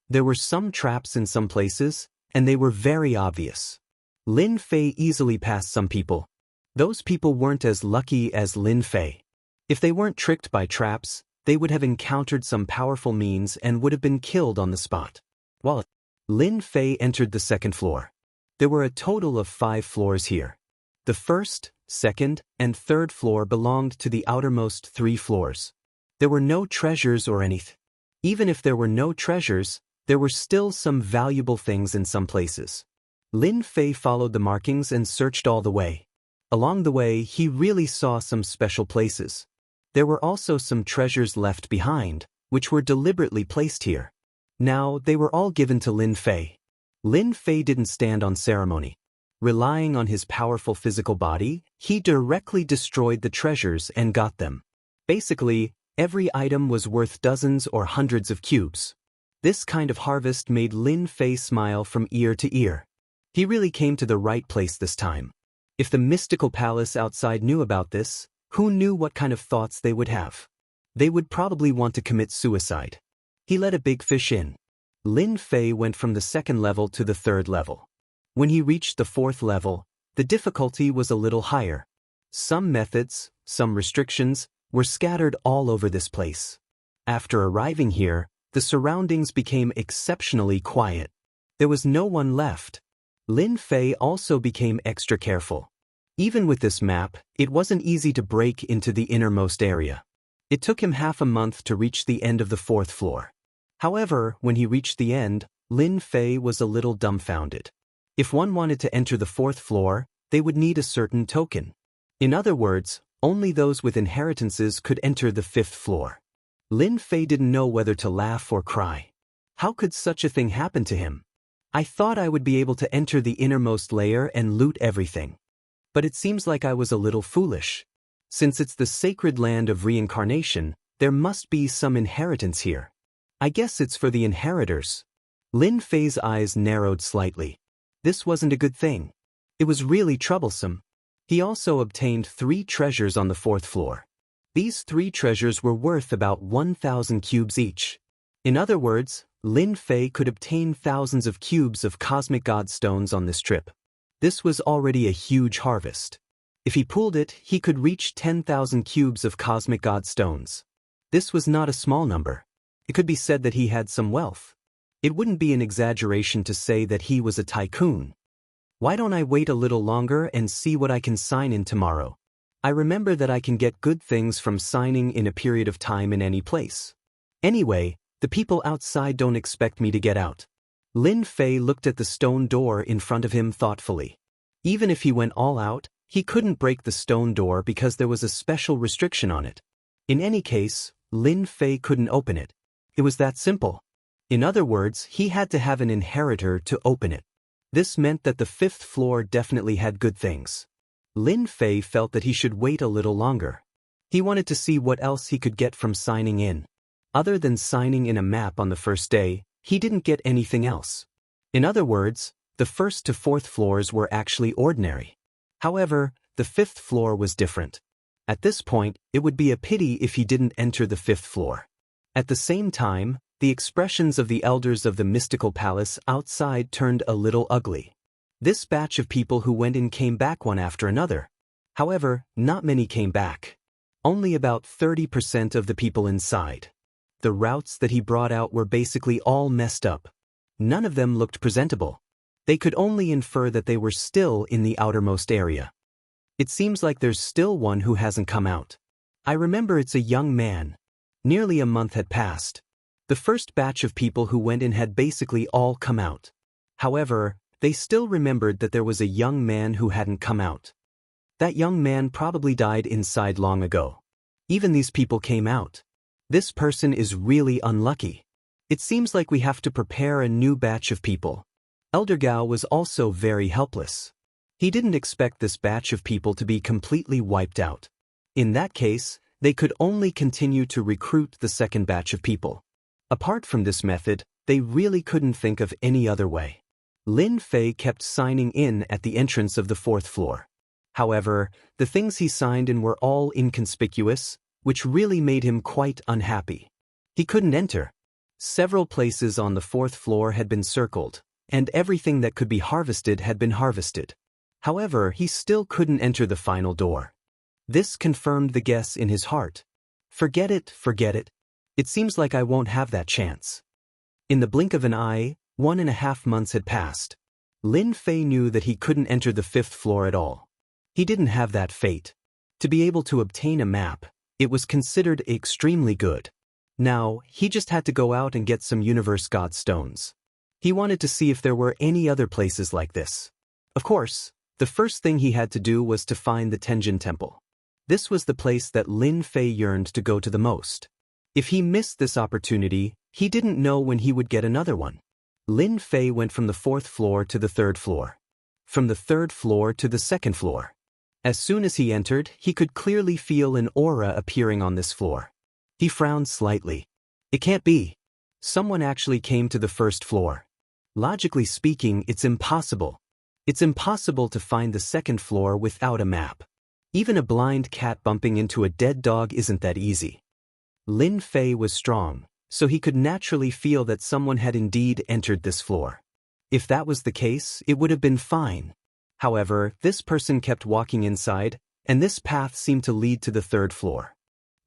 There were some traps in some places, and they were very obvious. Lin Fei easily passed some people. Those people weren't as lucky as Lin Fei. If they weren't tricked by traps, they would have encountered some powerful means and would have been killed on the spot. While Lin Fei entered the second floor. There were a total of 5 floors here. The first, second, and third floor belonged to the outermost 3 floors. There were no treasures or anything. Even if there were no treasures, there were still some valuable things in some places. Lin Fei followed the markings and searched all the way. Along the way, he really saw some special places. There were also some treasures left behind, which were deliberately placed here. Now, they were all given to Lin Fei. Lin Fei didn't stand on ceremony. Relying on his powerful physical body, he directly destroyed the treasures and got them. Basically, every item was worth dozens or hundreds of cubes. This kind of harvest made Lin Fei smile from ear to ear. He really came to the right place this time. If the mystical palace outside knew about this, who knew what kind of thoughts they would have? They would probably want to commit suicide. He let a big fish in. Lin Fei went from the second level to the third level. When he reached the 4th level, the difficulty was a little higher. Some methods, some restrictions, were scattered all over this place. After arriving here, the surroundings became exceptionally quiet. There was no one left. Lin Fei also became extra careful. Even with this map, it wasn't easy to break into the innermost area. It took him half a month to reach the end of the 4th floor. However, when he reached the end, Lin Fei was a little dumbfounded. If one wanted to enter the 4th floor, they would need a certain token. In other words, only those with inheritances could enter the 5th floor. Lin Fei didn't know whether to laugh or cry. How could such a thing happen to him? I thought I would be able to enter the innermost layer and loot everything. But it seems like I was a little foolish. Since it's the sacred land of reincarnation, there must be some inheritance here. I guess it's for the inheritors. Lin Fei's eyes narrowed slightly. This wasn't a good thing. It was really troublesome. He also obtained 3 treasures on the 4th floor. These 3 treasures were worth about 1,000 cubes each. In other words, Lin Fei could obtain thousands of cubes of cosmic god stones on this trip. This was already a huge harvest. If he pooled it, he could reach 10,000 cubes of cosmic god stones. This was not a small number. It could be said that he had some wealth. It wouldn't be an exaggeration to say that he was a tycoon. Why don't I wait a little longer and see what I can sign in tomorrow? I remember that I can get good things from signing in a period of time in any place. Anyway, the people outside don't expect me to get out. Lin Fei looked at the stone door in front of him thoughtfully. Even if he went all out, he couldn't break the stone door because there was a special restriction on it. In any case, Lin Fei couldn't open it. It was that simple. In other words, he had to have an inheritor to open it. This meant that the 5th floor definitely had good things. Lin Fei felt that he should wait a little longer. He wanted to see what else he could get from signing in. Other than signing in a map on the first day, he didn't get anything else. In other words, the 1st to 4th floors were actually ordinary. However, the 5th floor was different. At this point, it would be a pity if he didn't enter the 5th floor. At the same time, the expressions of the elders of the mystical palace outside turned a little ugly. This batch of people who went in came back one after another. However, not many came back. Only about 30% of the people inside. The routes that he brought out were basically all messed up. None of them looked presentable. They could only infer that they were still in the outermost area. It seems like there's still one who hasn't come out. I remember it's a young man. Nearly a month had passed. The first batch of people who went in had basically all come out. However, they still remembered that there was a young man who hadn't come out. That young man probably died inside long ago. Even these people came out. This person is really unlucky. It seems like we have to prepare a new batch of people. Elder Gao was also very helpless. He didn't expect this batch of people to be completely wiped out. In that case, they could only continue to recruit the second batch of people. Apart from this method, they really couldn't think of any other way. Lin Fei kept signing in at the entrance of the 4th floor. However, the things he signed in were all inconspicuous, which really made him quite unhappy. He couldn't enter. Several places on the 4th floor had been circled, and everything that could be harvested had been harvested. However, he still couldn't enter the final door. This confirmed the guess in his heart. Forget it, forget it. It seems like I won't have that chance. In the blink of an eye, 1.5 months had passed. Lin Fei knew that he couldn't enter the 5th floor at all. He didn't have that fate. To be able to obtain a map, it was considered extremely good. Now, he just had to go out and get some universe god stones. He wanted to see if there were any other places like this. Of course, the first thing he had to do was to find the Tenjin Temple. This was the place that Lin Fei yearned to go to the most. If he missed this opportunity, he didn't know when he would get another one. Lin Fei went from the 4th floor to the 3rd floor. From the 3rd floor to the 2nd floor. As soon as he entered, he could clearly feel an aura appearing on this floor. He frowned slightly. It can't be. Someone actually came to the 1st floor. Logically speaking, it's impossible. It's impossible to find the 2nd floor without a map. Even a blind cat bumping into a dead dog isn't that easy. Lin Fei was strong, so he could naturally feel that someone had indeed entered this floor. If that was the case, it would have been fine. However, this person kept walking inside, and this path seemed to lead to the 3rd floor.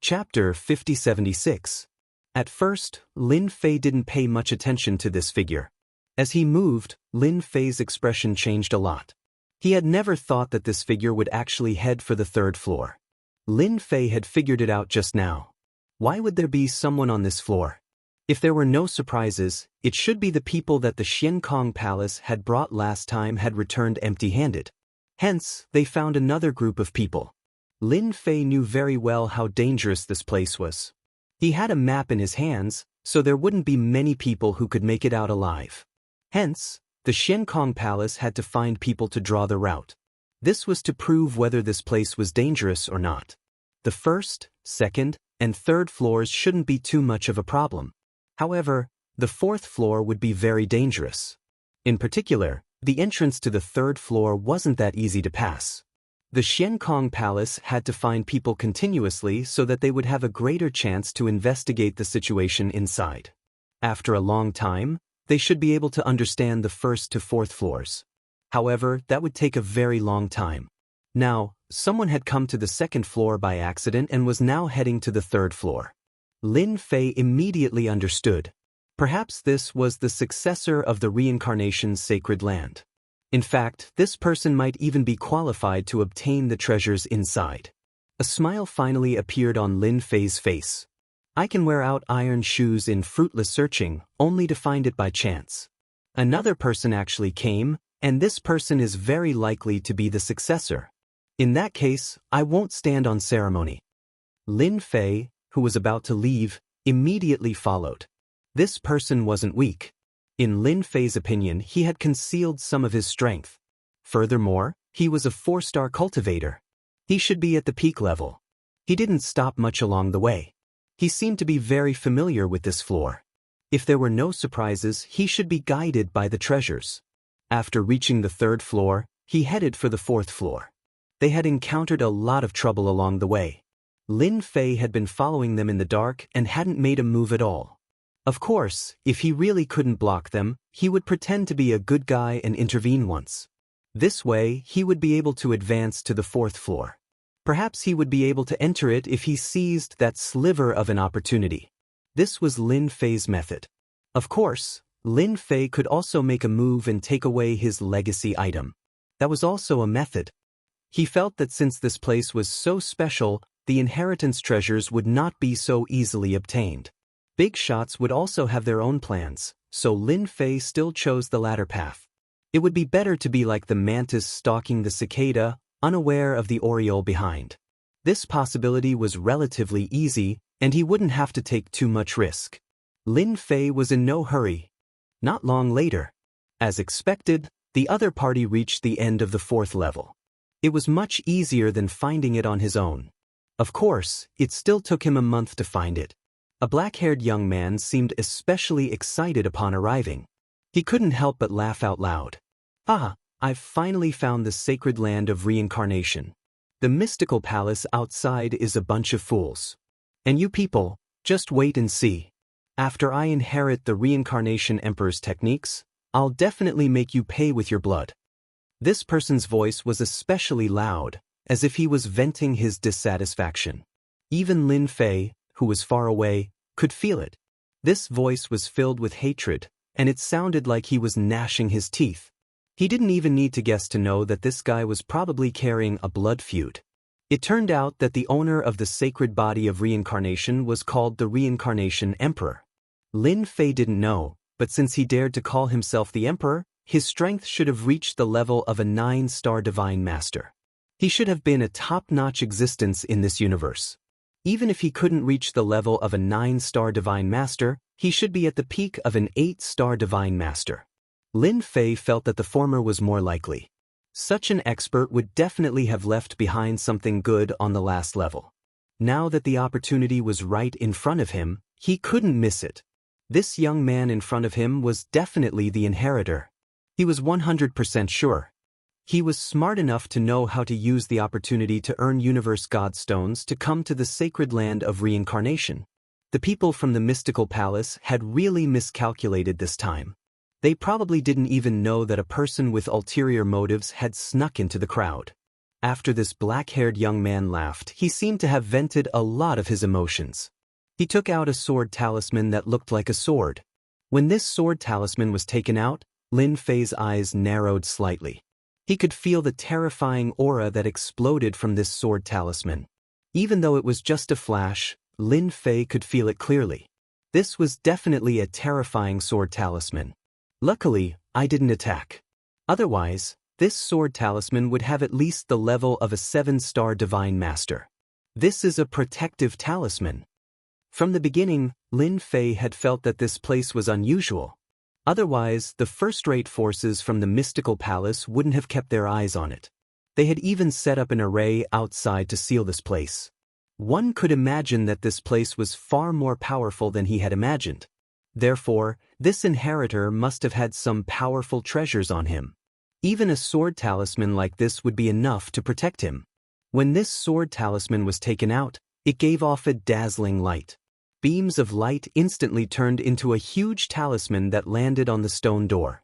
Chapter 5076. At first, Lin Fei didn't pay much attention to this figure. As he moved, Lin Fei's expression changed a lot. He had never thought that this figure would actually head for the 3rd floor. Lin Fei had figured it out just now. Why would there be someone on this floor? If there were no surprises, it should be the people that the Xiankong Palace had brought last time had returned empty-handed. Hence, they found another group of people. Lin Fei knew very well how dangerous this place was. He had a map in his hands, so there wouldn't be many people who could make it out alive. Hence, The Xiankong Palace had to find people to draw the route. This was to prove whether this place was dangerous or not. The first, second, and third floors shouldn't be too much of a problem. However, the fourth floor would be very dangerous. In particular, the entrance to the third floor wasn't that easy to pass. The Xiankong Palace had to find people continuously so that they would have a greater chance to investigate the situation inside. After a long time, they should be able to understand the first to fourth floors. However, that would take a very long time. Now, someone had come to the second floor by accident and was now heading to the third floor. Lin Fei immediately understood. Perhaps this was the successor of the reincarnation's sacred land. In fact, this person might even be qualified to obtain the treasures inside. A smile finally appeared on Lin Fei's face. I can wear out iron shoes in fruitless searching, only to find it by chance. Another person actually came, and this person is very likely to be the successor. In that case, I won't stand on ceremony. Lin Fei, who was about to leave, immediately followed. This person wasn't weak. In Lin Fei's opinion, he had concealed some of his strength. Furthermore, he was a 4-star cultivator. He should be at the peak level. He didn't stop much along the way. He seemed to be very familiar with this floor. If there were no surprises, he should be guided by the treasures. After reaching the third floor, he headed for the fourth floor. They had encountered a lot of trouble along the way. Lin Fei had been following them in the dark and hadn't made a move at all. Of course, if he really couldn't block them, he would pretend to be a good guy and intervene once. This way, he would be able to advance to the fourth floor. Perhaps he would be able to enter it if he seized that sliver of an opportunity. This was Lin Fei's method. Of course, Lin Fei could also make a move and take away his legacy item. That was also a method. He felt that since this place was so special, the inheritance treasures would not be so easily obtained. Big shots would also have their own plans, so Lin Fei still chose the latter path. It would be better to be like the mantis stalking the cicada, unaware of the oriole behind. This possibility was relatively easy, and he wouldn't have to take too much risk. Lin Fei was in no hurry. Not long later. As expected, the other party reached the end of the fourth level. It was much easier than finding it on his own. Of course, it still took him a month to find it. A black-haired young man seemed especially excited upon arriving. He couldn't help but laugh out loud. Ah, I've finally found the sacred land of reincarnation. The mystical palace outside is a bunch of fools. And you people, just wait and see. After I inherit the reincarnation emperor's techniques, I'll definitely make you pay with your blood. This person's voice was especially loud, as if he was venting his dissatisfaction. Even Lin Fei, who was far away, could feel it. This voice was filled with hatred, and it sounded like he was gnashing his teeth. He didn't even need to guess to know that this guy was probably carrying a blood feud. It turned out that the owner of the sacred body of reincarnation was called the Reincarnation Emperor. Lin Fei didn't know, but since he dared to call himself the Emperor, his strength should have reached the level of a 9-star Divine Master. He should have been a top-notch existence in this universe. Even if he couldn't reach the level of a 9-star Divine Master, he should be at the peak of an 8-star Divine Master. Lin Fei felt that the former was more likely. Such an expert would definitely have left behind something good on the last level. Now that the opportunity was right in front of him, he couldn't miss it. This young man in front of him was definitely the inheritor. He was 100% sure. He was smart enough to know how to use the opportunity to earn universe godstones to come to the sacred land of reincarnation. The people from the mystical palace had really miscalculated this time. They probably didn't even know that a person with ulterior motives had snuck into the crowd. After this black-haired young man laughed, he seemed to have vented a lot of his emotions. He took out a sword talisman that looked like a sword. When this sword talisman was taken out, Lin Fei's eyes narrowed slightly. He could feel the terrifying aura that exploded from this sword talisman. Even though it was just a flash, Lin Fei could feel it clearly. This was definitely a terrifying sword talisman. Luckily, I didn't attack. Otherwise, this sword talisman would have at least the level of a 7-star Divine Master. This is a protective talisman. From the beginning, Lin Fei had felt that this place was unusual. Otherwise, the first-rate forces from the mystical palace wouldn't have kept their eyes on it. They had even set up an array outside to seal this place. One could imagine that this place was far more powerful than he had imagined. Therefore, this inheritor must have had some powerful treasures on him. Even a sword talisman like this would be enough to protect him. When this sword talisman was taken out, it gave off a dazzling light. Beams of light instantly turned into a huge talisman that landed on the stone door.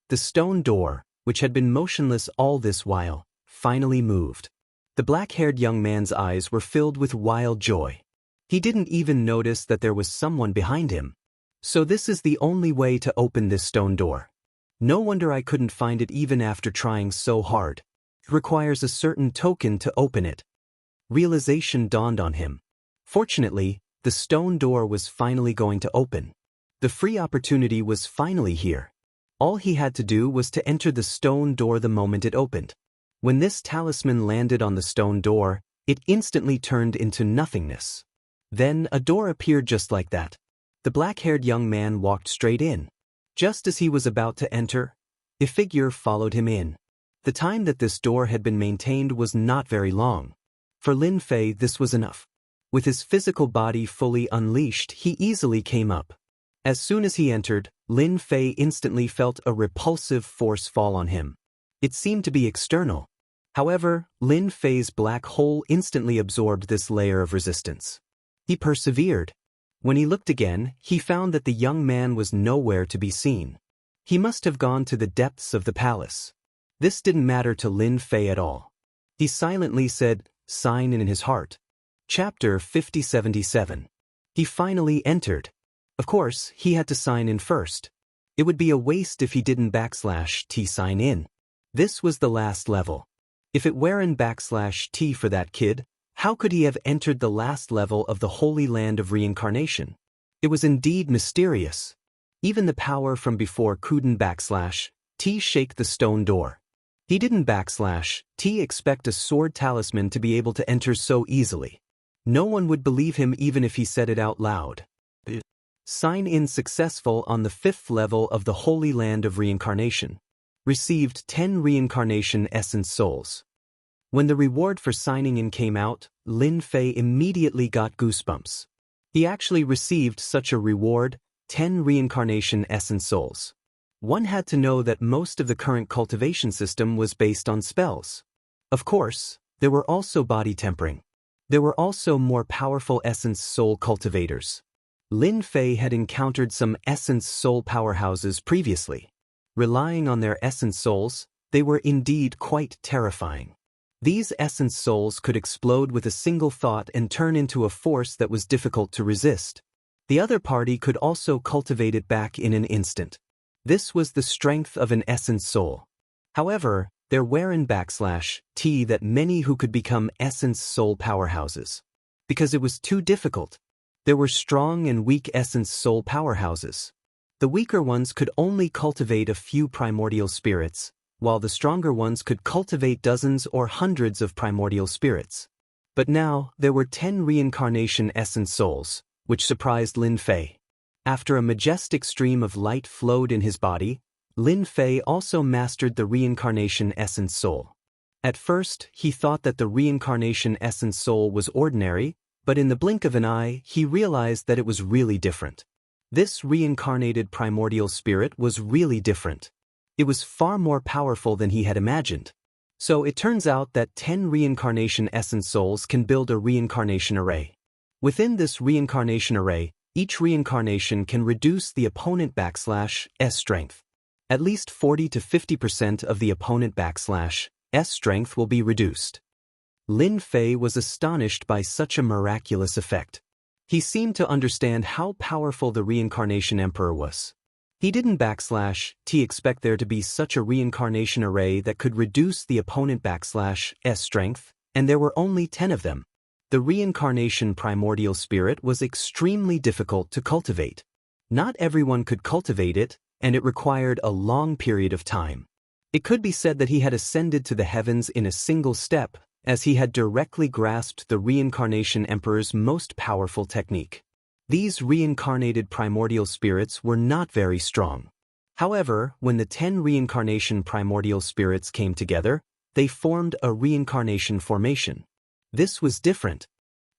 The stone door, which had been motionless all this while, finally moved. The black-haired young man's eyes were filled with wild joy. He didn't even notice that there was someone behind him. So this is the only way to open this stone door. No wonder I couldn't find it even after trying so hard. It requires a certain token to open it. Realization dawned on him. Fortunately, the stone door was finally going to open. The free opportunity was finally here. All he had to do was to enter the stone door the moment it opened. When this talisman landed on the stone door, it instantly turned into nothingness. Then a door appeared just like that. The black-haired young man walked straight in. Just as he was about to enter, a figure followed him in. The time that this door had been maintained was not very long. For Lin Fei, this was enough. With his physical body fully unleashed, he easily came up. As soon as he entered, Lin Fei instantly felt a repulsive force fall on him. It seemed to be external. However, Lin Fei's black hole instantly absorbed this layer of resistance. He persevered. When he looked again, he found that the young man was nowhere to be seen. He must have gone to the depths of the palace. This didn't matter to Lin Fei at all. He silently said, "Sign in his heart." Chapter 5077. He finally entered. Of course, he had to sign in first. It would be a waste if he didn't /T sign in. This was the last level. If it weren't /T for that kid, how could he have entered the last level of the Holy Land of Reincarnation? It was indeed mysterious. Even the power from before couldn't /T shake the stone door. He didn't /T expect a sword talisman to be able to enter so easily. No one would believe him even if he said it out loud. Sign in successful on the 5th level of the Holy Land of Reincarnation. Received 10 reincarnation essence souls. When the reward for signing in came out, Lin Fei immediately got goosebumps. He actually received such a reward, 10 reincarnation essence souls. One had to know that most of the current cultivation system was based on spells. Of course, there were also body tempering. There were also more powerful essence soul cultivators. Lin Fei had encountered some essence soul powerhouses previously. Relying on their essence souls, they were indeed quite terrifying. These essence souls could explode with a single thought and turn into a force that was difficult to resist. The other party could also cultivate it back in an instant. This was the strength of an essence soul. However, there weren't /T that many who could become essence soul powerhouses. Because it was too difficult. There were strong and weak essence soul powerhouses. The weaker ones could only cultivate a few primordial spirits, while the stronger ones could cultivate dozens or hundreds of primordial spirits. But now, there were 10 reincarnation essence souls, which surprised Lin Fei. After a majestic stream of light flowed in his body, Lin Fei also mastered the reincarnation essence soul. At first, he thought that the reincarnation essence soul was ordinary, but in the blink of an eye, he realized that it was really different. This reincarnated primordial spirit was really different. It was far more powerful than he had imagined. So it turns out that 10 reincarnation essence souls can build a reincarnation array. Within this reincarnation array, each reincarnation can reduce the opponent /S strength. At least 40 to 50% of the opponent /S strength will be reduced. Lin Fei was astonished by such a miraculous effect. He seemed to understand how powerful the reincarnation emperor was. He didn't /T expect there to be such a reincarnation array that could reduce the opponent /S strength, and there were only 10 of them. The reincarnation primordial spirit was extremely difficult to cultivate. Not everyone could cultivate it, and it required a long period of time. It could be said that he had ascended to the heavens in a single step, as he had directly grasped the reincarnation emperor's most powerful technique. These reincarnated primordial spirits were not very strong. However, when the 10 reincarnation primordial spirits came together, they formed a reincarnation formation. This was different.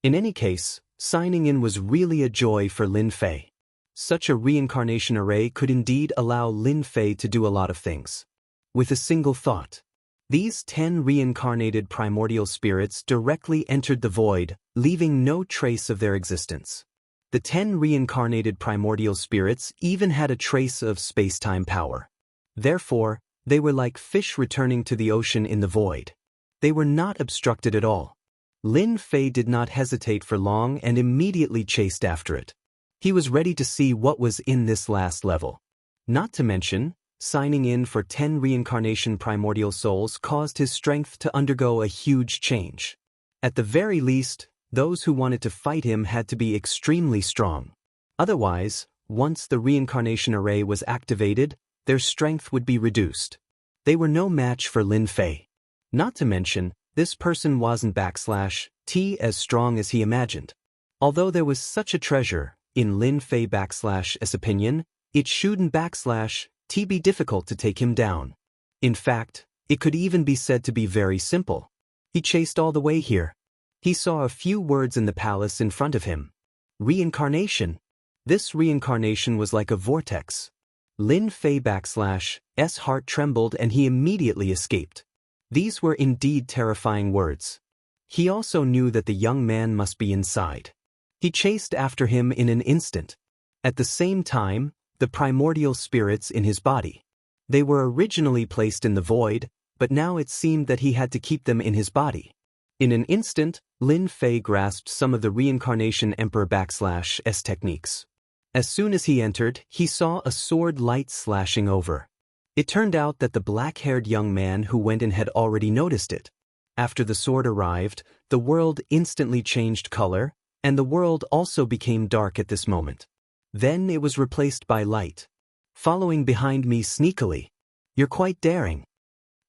In any case, signing in was really a joy for Lin Fei. Such a reincarnation array could indeed allow Lin Fei to do a lot of things. With a single thought, these 10 reincarnated primordial spirits directly entered the void, leaving no trace of their existence. The 10 reincarnated primordial spirits even had a trace of space-time power. Therefore, they were like fish returning to the ocean in the void. They were not obstructed at all. Lin Fei did not hesitate for long and immediately chased after it. He was ready to see what was in this last level. Not to mention, signing in for 10 reincarnation primordial souls caused his strength to undergo a huge change. At the very least, those who wanted to fight him had to be extremely strong. Otherwise, once the reincarnation array was activated, their strength would be reduced. They were no match for Lin Fei. Not to mention, this person wasn't /T as strong as he imagined. Although there was such a treasure, in Lin Fei /S opinion, it shouldn't /T be difficult to take him down. In fact, it could even be said to be very simple. He chased all the way here. He saw a few words in the palace in front of him. Reincarnation. This reincarnation was like a vortex. Lin Fei /S heart trembled and he immediately escaped. These were indeed terrifying words. He also knew that the young man must be inside. He chased after him in an instant. At the same time, the primordial spirits in his body. They were originally placed in the void, but now it seemed that he had to keep them in his body. In an instant, Lin Fei grasped some of the reincarnation emperor /S techniques. As soon as he entered, he saw a sword light slashing over. It turned out that the black-haired young man who went in had already noticed it. After the sword arrived, the world instantly changed color, and the world also became dark at this moment. Then it was replaced by light. Following behind me sneakily. You're quite daring.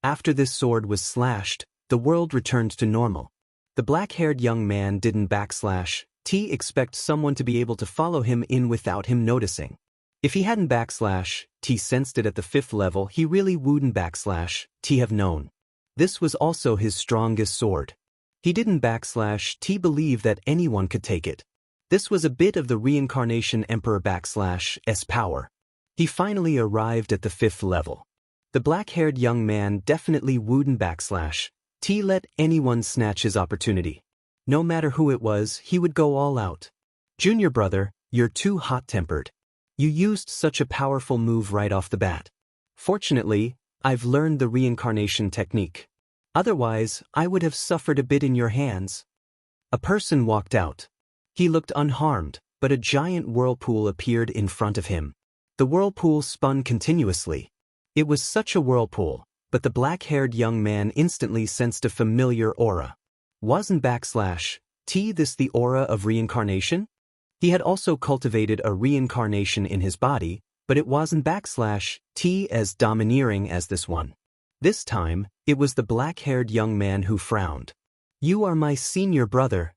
After this sword was slashed, the world returned to normal. The black-haired young man didn't /T expect someone to be able to follow him in without him noticing. If he hadn't /T sensed it at the 5th level, he really wouldn't /T have known. This was also his strongest sword. He didn't /T believe that anyone could take it. This was a bit of the reincarnation emperor /S power. He finally arrived at the 5th level. The black-haired young man definitely wouldn't /T let anyone snatch his opportunity. No matter who it was, he would go all out. Junior brother, you're too hot-tempered. You used such a powerful move right off the bat. Fortunately, I've learned the reincarnation technique. Otherwise, I would have suffered a bit in your hands. A person walked out. He looked unharmed, but a giant whirlpool appeared in front of him. The whirlpool spun continuously. It was such a whirlpool, but the black-haired young man instantly sensed a familiar aura. Wasn't /T this the aura of reincarnation? He had also cultivated a reincarnation in his body, but it wasn't /T as domineering as this one. This time, it was the black-haired young man who frowned. You are my senior brother.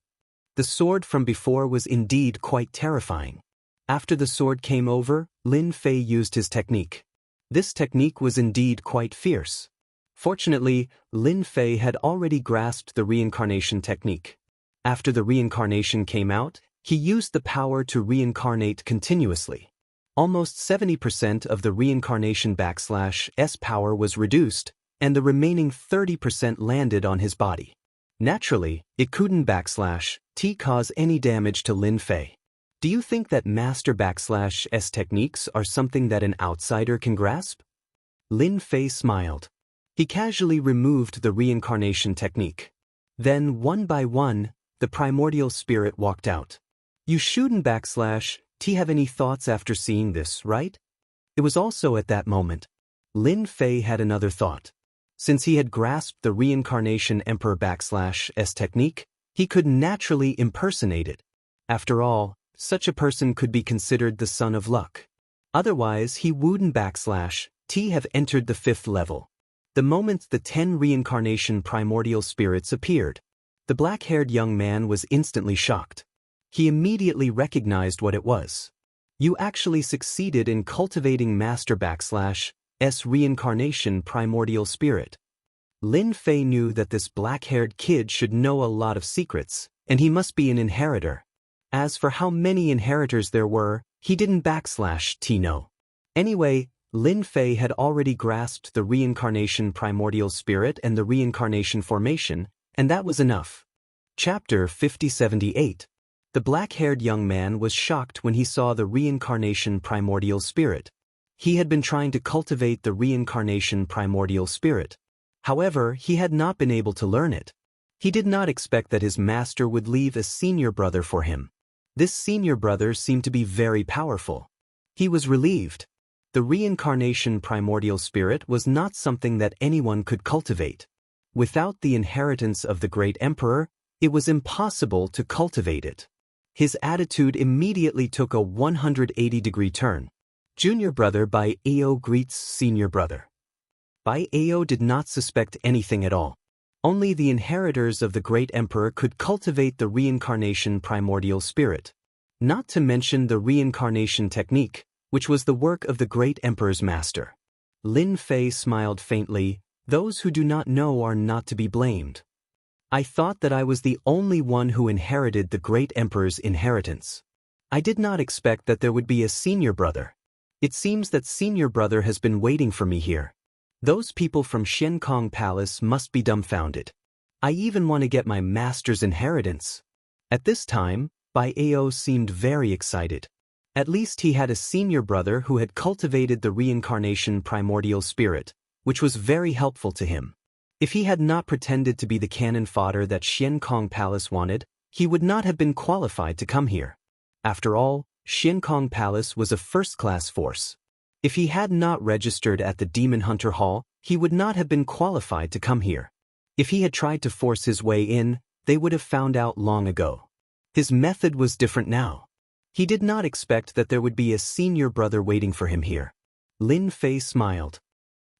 The sword from before was indeed quite terrifying. After the sword came over, Lin Fei used his technique. This technique was indeed quite fierce. Fortunately, Lin Fei had already grasped the reincarnation technique. After the reincarnation came out, he used the power to reincarnate continuously. Almost 70% of the reincarnation /S power was reduced, and the remaining 30% landed on his body. Naturally, it couldn't /T cause any damage to Lin Fei. Do you think that master /S techniques are something that an outsider can grasp? Lin Fei smiled. He casually removed the reincarnation technique. Then, one by one, the primordial spirit walked out. You shouldn't /T have any thoughts after seeing this, right? It was also at that moment. Lin Fei had another thought. Since he had grasped the reincarnation emperor /S technique, he could naturally impersonate it. After all, such a person could be considered the son of luck. Otherwise, he wouldn't /T have entered the 5th level. The moment the 10 reincarnation primordial spirits appeared, the black-haired young man was instantly shocked. He immediately recognized what it was. You actually succeeded in cultivating Master /S reincarnation primordial spirit. Lin Fei knew that this black-haired kid should know a lot of secrets, and he must be an inheritor. As for how many inheritors there were, he didn't know. Anyway, Lin Fei had already grasped the reincarnation primordial spirit and the reincarnation formation, and that was enough. Chapter 5078. The black-haired young man was shocked when he saw the reincarnation primordial spirit. He had been trying to cultivate the reincarnation primordial spirit. However, he had not been able to learn it. He did not expect that his master would leave a senior brother for him. This senior brother seemed to be very powerful. He was relieved. The reincarnation primordial spirit was not something that anyone could cultivate. Without the inheritance of the great emperor, it was impossible to cultivate it. His attitude immediately took a 180-degree turn. Junior brother by Ao greets senior brother. Bai Ao did not suspect anything at all. Only the inheritors of the great emperor could cultivate the reincarnation primordial spirit. Not to mention the reincarnation technique, which was the work of the great emperor's master. Lin Fei smiled faintly. Those who do not know are not to be blamed. I thought that I was the only one who inherited the great emperor's inheritance. I did not expect that there would be a senior brother. It seems that senior brother has been waiting for me here. Those people from Xiankong Palace must be dumbfounded. I even want to get my master's inheritance. At this time, Bai Ao seemed very excited. At least he had a senior brother who had cultivated the reincarnation primordial spirit, which was very helpful to him. If he had not pretended to be the cannon fodder that Xiankong Palace wanted, he would not have been qualified to come here. After all, Xiankong Palace was a first-class force. If he had not registered at the Demon Hunter Hall, he would not have been qualified to come here. If he had tried to force his way in, they would have found out long ago. His method was different now. He did not expect that there would be a senior brother waiting for him here. Lin Fei smiled.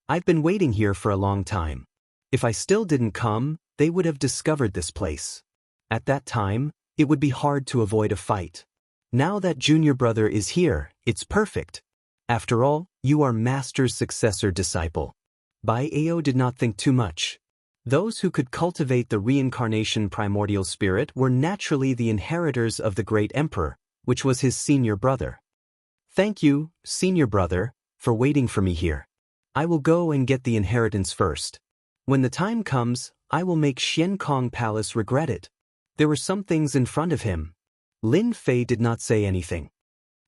I've been waiting here for a long time. If I still didn't come, they would have discovered this place. At that time, it would be hard to avoid a fight. Now that junior brother is here, it's perfect. After all, you are master's successor disciple. Bai Ao did not think too much. Those who could cultivate the reincarnation primordial spirit were naturally the inheritors of the great emperor, which was his senior brother. Thank you, senior brother, for waiting for me here. I will go and get the inheritance first. When the time comes, I will make Xiankong Palace regret it. There were some things in front of him. Lin Fei did not say anything.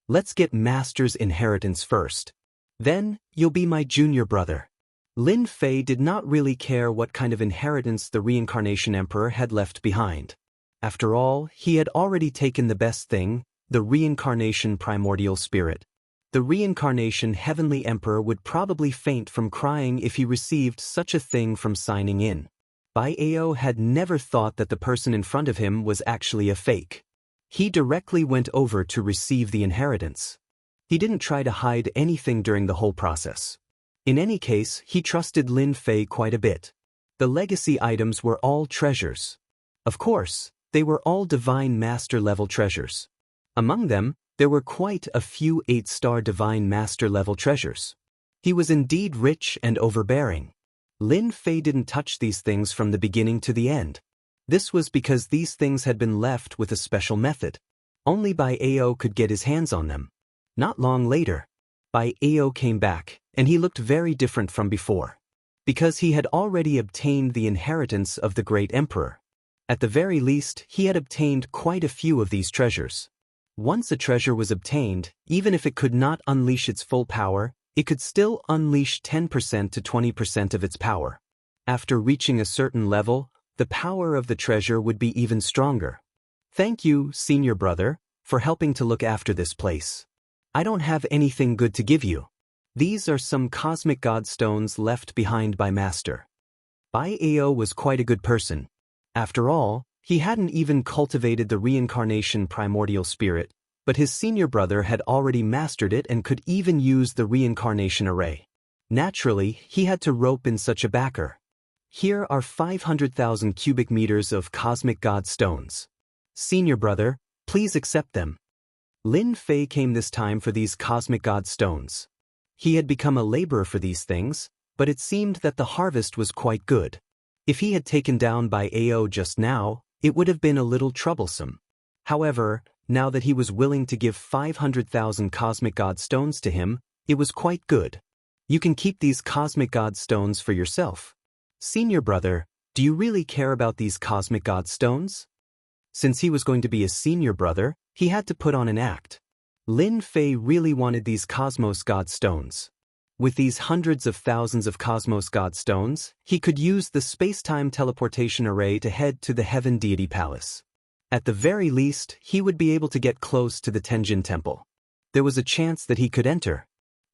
Let's get master's inheritance first. Then, you'll be my junior brother. Lin Fei did not really care what kind of inheritance the reincarnation emperor had left behind. After all, he had already taken the best thing, the reincarnation primordial spirit. The reincarnation heavenly emperor would probably faint from crying if he received such a thing from signing in. Bai Ao had never thought that the person in front of him was actually a fake. He directly went over to receive the inheritance. He didn't try to hide anything during the whole process. In any case, he trusted Lin Fei quite a bit. The legacy items were all treasures. Of course, they were all divine master-level treasures. Among them, there were quite a few 8-star divine master-level treasures. He was indeed rich and overbearing. Lin Fei didn't touch these things from the beginning to the end. This was because these things had been left with a special method. Only Bai Ao could get his hands on them. Not long later, Bai Ao came back, and he looked very different from before. Because he had already obtained the inheritance of the great emperor. At the very least, he had obtained quite a few of these treasures. Once a treasure was obtained, even if it could not unleash its full power, it could still unleash 10% to 20% of its power. After reaching a certain level, the power of the treasure would be even stronger. Thank you, senior brother, for helping to look after this place. I don't have anything good to give you. These are some cosmic god stones left behind by Master. Bai Ao was quite a good person. After all, he hadn't even cultivated the reincarnation primordial spirit, but his senior brother had already mastered it and could even use the reincarnation array. Naturally, he had to rope in such a backer. Here are 500,000 cubic meters of cosmic god stones. Senior brother, please accept them. Lin Fei came this time for these cosmic god stones. He had become a laborer for these things, but it seemed that the harvest was quite good. If he had taken down by Ao just now, it would have been a little troublesome. However, now that he was willing to give 500,000 cosmic god stones to him, it was quite good. You can keep these cosmic god stones for yourself. Senior brother, do you really care about these cosmic god stones? Since he was going to be a senior brother, he had to put on an act. Lin Fei really wanted these cosmos god stones. With these hundreds of thousands of cosmos god stones, he could use the space-time teleportation array to head to the Heaven Deity Palace. At the very least, he would be able to get close to the Tenjin Temple. There was a chance that he could enter.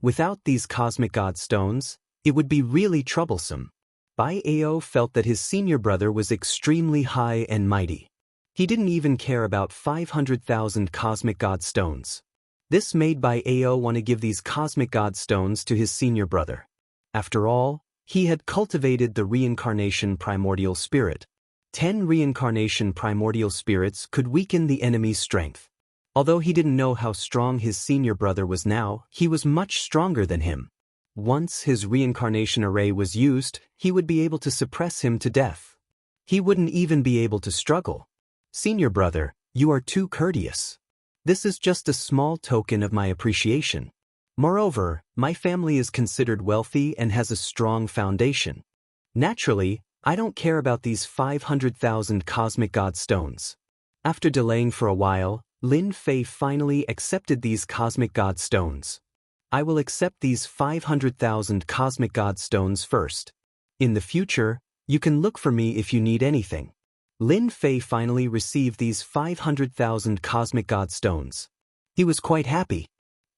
Without these cosmic god stones, it would be really troublesome. Bai Ao felt that his senior brother was extremely high and mighty. He didn't even care about 500,000 cosmic god stones. This made Bai Ao want to give these cosmic god stones to his senior brother. After all, he had cultivated the reincarnation primordial spirit. 10 reincarnation primordial spirits could weaken the enemy's strength. Although he didn't know how strong his senior brother was now, he was much stronger than him. Once his reincarnation array was used, he would be able to suppress him to death. He wouldn't even be able to struggle. Senior brother, you are too courteous. This is just a small token of my appreciation. Moreover, my family is considered wealthy and has a strong foundation. Naturally, I don't care about these 500,000 cosmic god stones. After delaying for a while, Lin Fei finally accepted these cosmic god stones. I will accept these 500,000 cosmic god stones first. In the future, you can look for me if you need anything. Lin Fei finally received these 500,000 cosmic god stones. He was quite happy.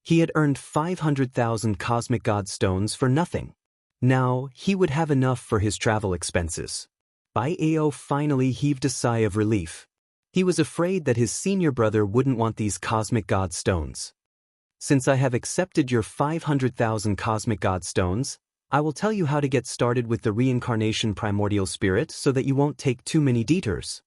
He had earned 500,000 cosmic god stones for nothing. Now, he would have enough for his travel expenses. Bai Ao finally heaved a sigh of relief. He was afraid that his senior brother wouldn't want these cosmic god stones. Since I have accepted your 500,000 cosmic god stones, I will tell you how to get started with the reincarnation primordial spirit so that you won't take too many detours.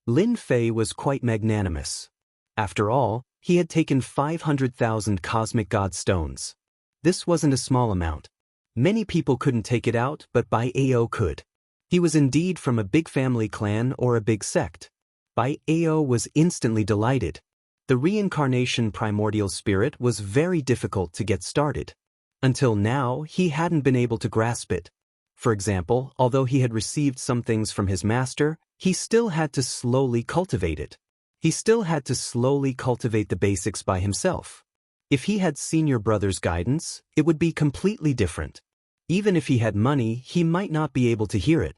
Lin Fei was quite magnanimous. After all, he had taken 500,000 cosmic god stones. This wasn't a small amount. Many people couldn't take it out, but Bai Ao could. He was indeed from a big family clan or a big sect. Bai Ao was instantly delighted. The reincarnation primordial spirit was very difficult to get started. Until now, he hadn't been able to grasp it. For example, although he had received some things from his master, he still had to slowly cultivate it. He still had to slowly cultivate the basics by himself. If he had senior brother's guidance, it would be completely different. Even if he had money, he might not be able to hear it.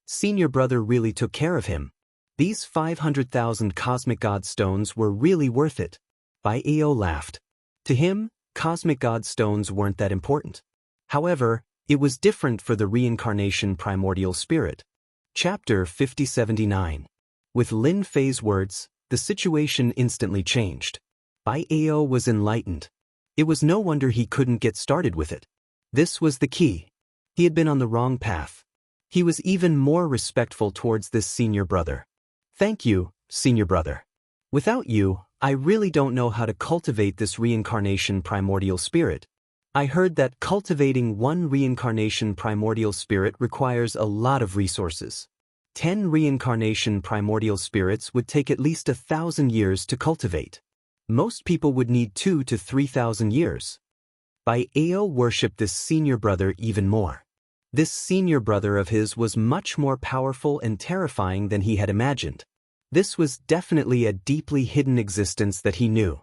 Senior brother really took care of him. These 500,000 cosmic god stones were really worth it. Bai Ao laughed. To him, cosmic god stones weren't that important. However, it was different for the reincarnation primordial spirit. Chapter 5079. With Lin Fei's words, the situation instantly changed. Bai Ao was enlightened. It was no wonder he couldn't get started with it. This was the key. He had been on the wrong path. He was even more respectful towards this senior brother. Thank you, senior brother. Without you, I really don't know how to cultivate this reincarnation primordial spirit. I heard that cultivating one reincarnation primordial spirit requires a lot of resources. 10 reincarnation primordial spirits would take at least 1,000 years to cultivate. Most people would need 2,000 to 3,000 years. Bai Ao worshipped this senior brother even more. This senior brother of his was much more powerful and terrifying than he had imagined. This was definitely a deeply hidden existence that he knew.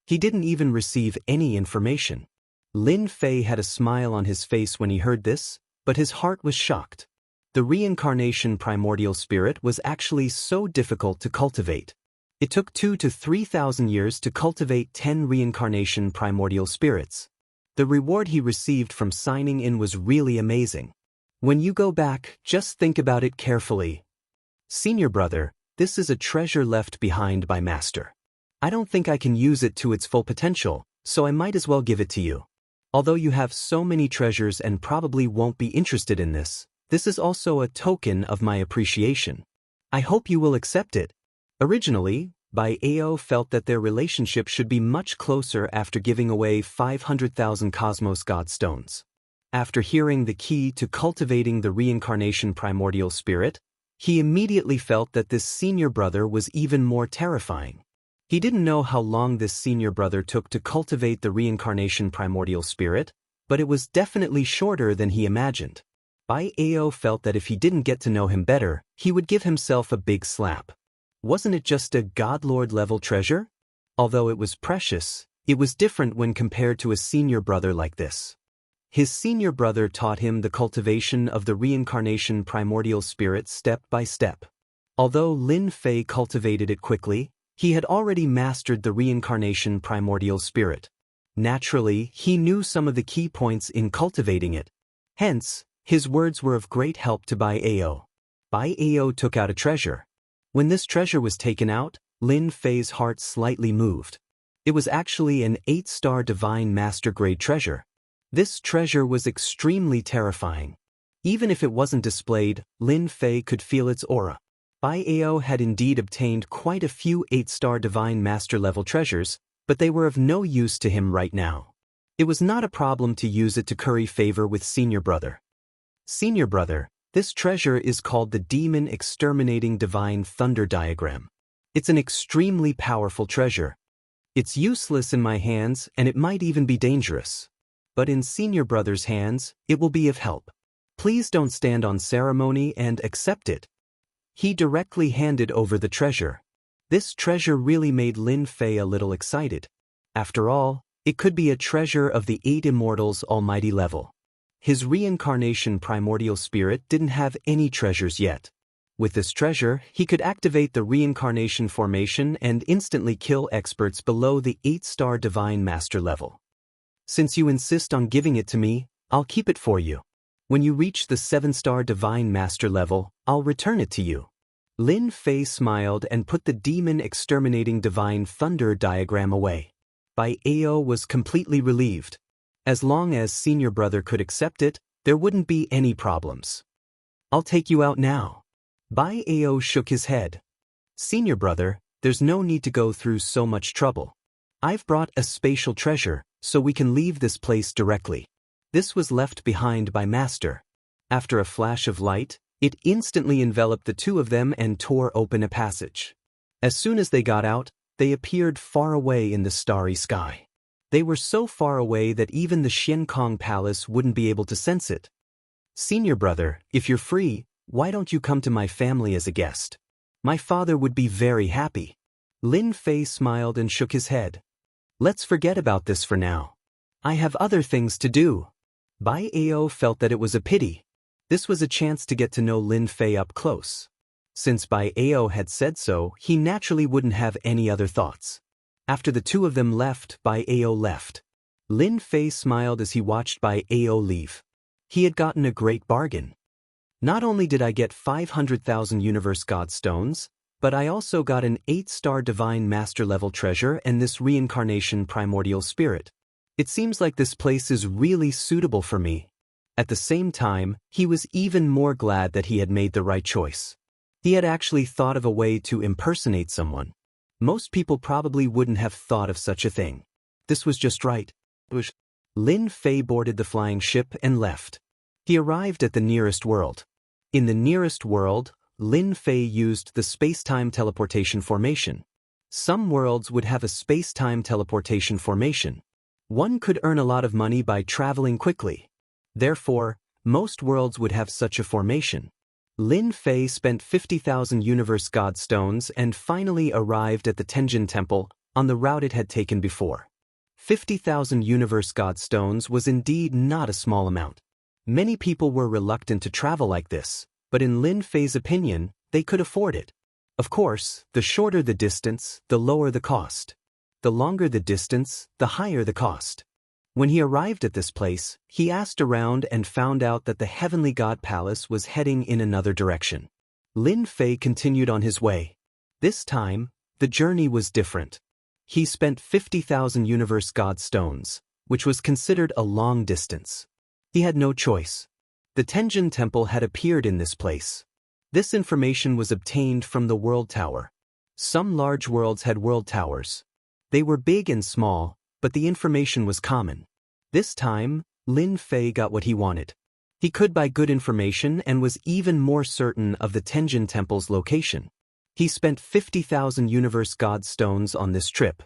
He didn't even receive any information. Lin Fei had a smile on his face when he heard this, but his heart was shocked. The reincarnation primordial spirit was actually so difficult to cultivate. It took 2,000 to 3,000 years to cultivate 10 reincarnation primordial spirits. The reward he received from signing in was really amazing. When you go back, just think about it carefully. Senior brother, this is a treasure left behind by Master. I don't think I can use it to its full potential, so I might as well give it to you. Although you have so many treasures and probably won't be interested in this, this is also a token of my appreciation. I hope you will accept it. Originally, Bai Ao felt that their relationship should be much closer after giving away 500,000 Cosmos God Stones. After hearing the key to cultivating the reincarnation primordial spirit, he immediately felt that this senior brother was even more terrifying. He didn't know how long this senior brother took to cultivate the reincarnation primordial spirit, but it was definitely shorter than he imagined. Bai Ao felt that if he didn't get to know him better, he would give himself a big slap. Wasn't it just a Godlord level treasure? Although it was precious, it was different when compared to a senior brother like this. His senior brother taught him the cultivation of the reincarnation primordial spirit step by step. Although Lin Fei cultivated it quickly, he had already mastered the reincarnation primordial spirit. Naturally, he knew some of the key points in cultivating it. Hence, his words were of great help to Bai Ao. Bai Ao took out a treasure. When this treasure was taken out, Lin Fei's heart slightly moved. It was actually an 8-star divine master grade treasure. This treasure was extremely terrifying. Even if it wasn't displayed, Lin Fei could feel its aura. Bai Ao had indeed obtained quite a few 8-star divine master level treasures, but they were of no use to him right now. It was not a problem to use it to curry favor with senior brother. Senior brother, this treasure is called the Demon Exterminating Divine Thunder Diagram. It's an extremely powerful treasure. It's useless in my hands and it might even be dangerous. But in senior brother's hands, it will be of help. Please don't stand on ceremony and accept it. He directly handed over the treasure. This treasure really made Lin Fei a little excited. After all, it could be a treasure of the 8 Immortals almighty level. His reincarnation primordial spirit didn't have any treasures yet. With this treasure, he could activate the reincarnation formation and instantly kill experts below the 8-star divine master level. Since you insist on giving it to me, I'll keep it for you. When you reach the 7-star divine master level, I'll return it to you. Lin Fei smiled and put the Demon Exterminating Divine Thunder diagram away. Bai Ao was completely relieved. As long as senior brother could accept it, there wouldn't be any problems. I'll take you out now. Bai Ao shook his head. Senior brother, there's no need to go through so much trouble. I've brought a spatial treasure, so we can leave this place directly. This was left behind by Master. After a flash of light, it instantly enveloped the two of them and tore open a passage. As soon as they got out, they appeared far away in the starry sky. They were so far away that even the Xiankong Palace wouldn't be able to sense it. Senior brother, if you're free, why don't you come to my family as a guest? My father would be very happy. Lin Fei smiled and shook his head. Let's forget about this for now. I have other things to do. Bai Ao felt that it was a pity. This was a chance to get to know Lin Fei up close. Since Bai Ao had said so, he naturally wouldn't have any other thoughts. After the two of them left, Bai Ao left. Lin Fei smiled as he watched Bai Ao leave. He had gotten a great bargain. Not only did I get 500,000 Universe God Stones, but I also got an 8-star Divine Master level treasure and this reincarnation primordial spirit. It seems like this place is really suitable for me. At the same time, he was even more glad that he had made the right choice. He had actually thought of a way to impersonate someone. Most people probably wouldn't have thought of such a thing. This was just right. Lin Fei boarded the flying ship and left. He arrived at the nearest world. In the nearest world, Lin Fei used the space-time teleportation formation. Some worlds would have a space-time teleportation formation. One could earn a lot of money by traveling quickly. Therefore, most worlds would have such a formation. Lin Fei spent 50,000 Universe God Stones and finally arrived at the Tenjin Temple on the route it had taken before. 50,000 Universe God Stones was indeed not a small amount. Many people were reluctant to travel like this, but in Lin Fei's opinion, they could afford it. Of course, the shorter the distance, the lower the cost. The longer the distance, the higher the cost. When he arrived at this place, he asked around and found out that the Heavenly God Palace was heading in another direction. Lin Fei continued on his way. This time, the journey was different. He spent 50,000 Universe God Stones, which was considered a long distance. He had no choice. The Tenjin Temple had appeared in this place. This information was obtained from the World Tower. Some large worlds had world towers. They were big and small, but the information was common. This time, Lin Fei got what he wanted. He could buy good information and was even more certain of the Tenjin Temple's location. He spent 50,000 Universe God Stones on this trip.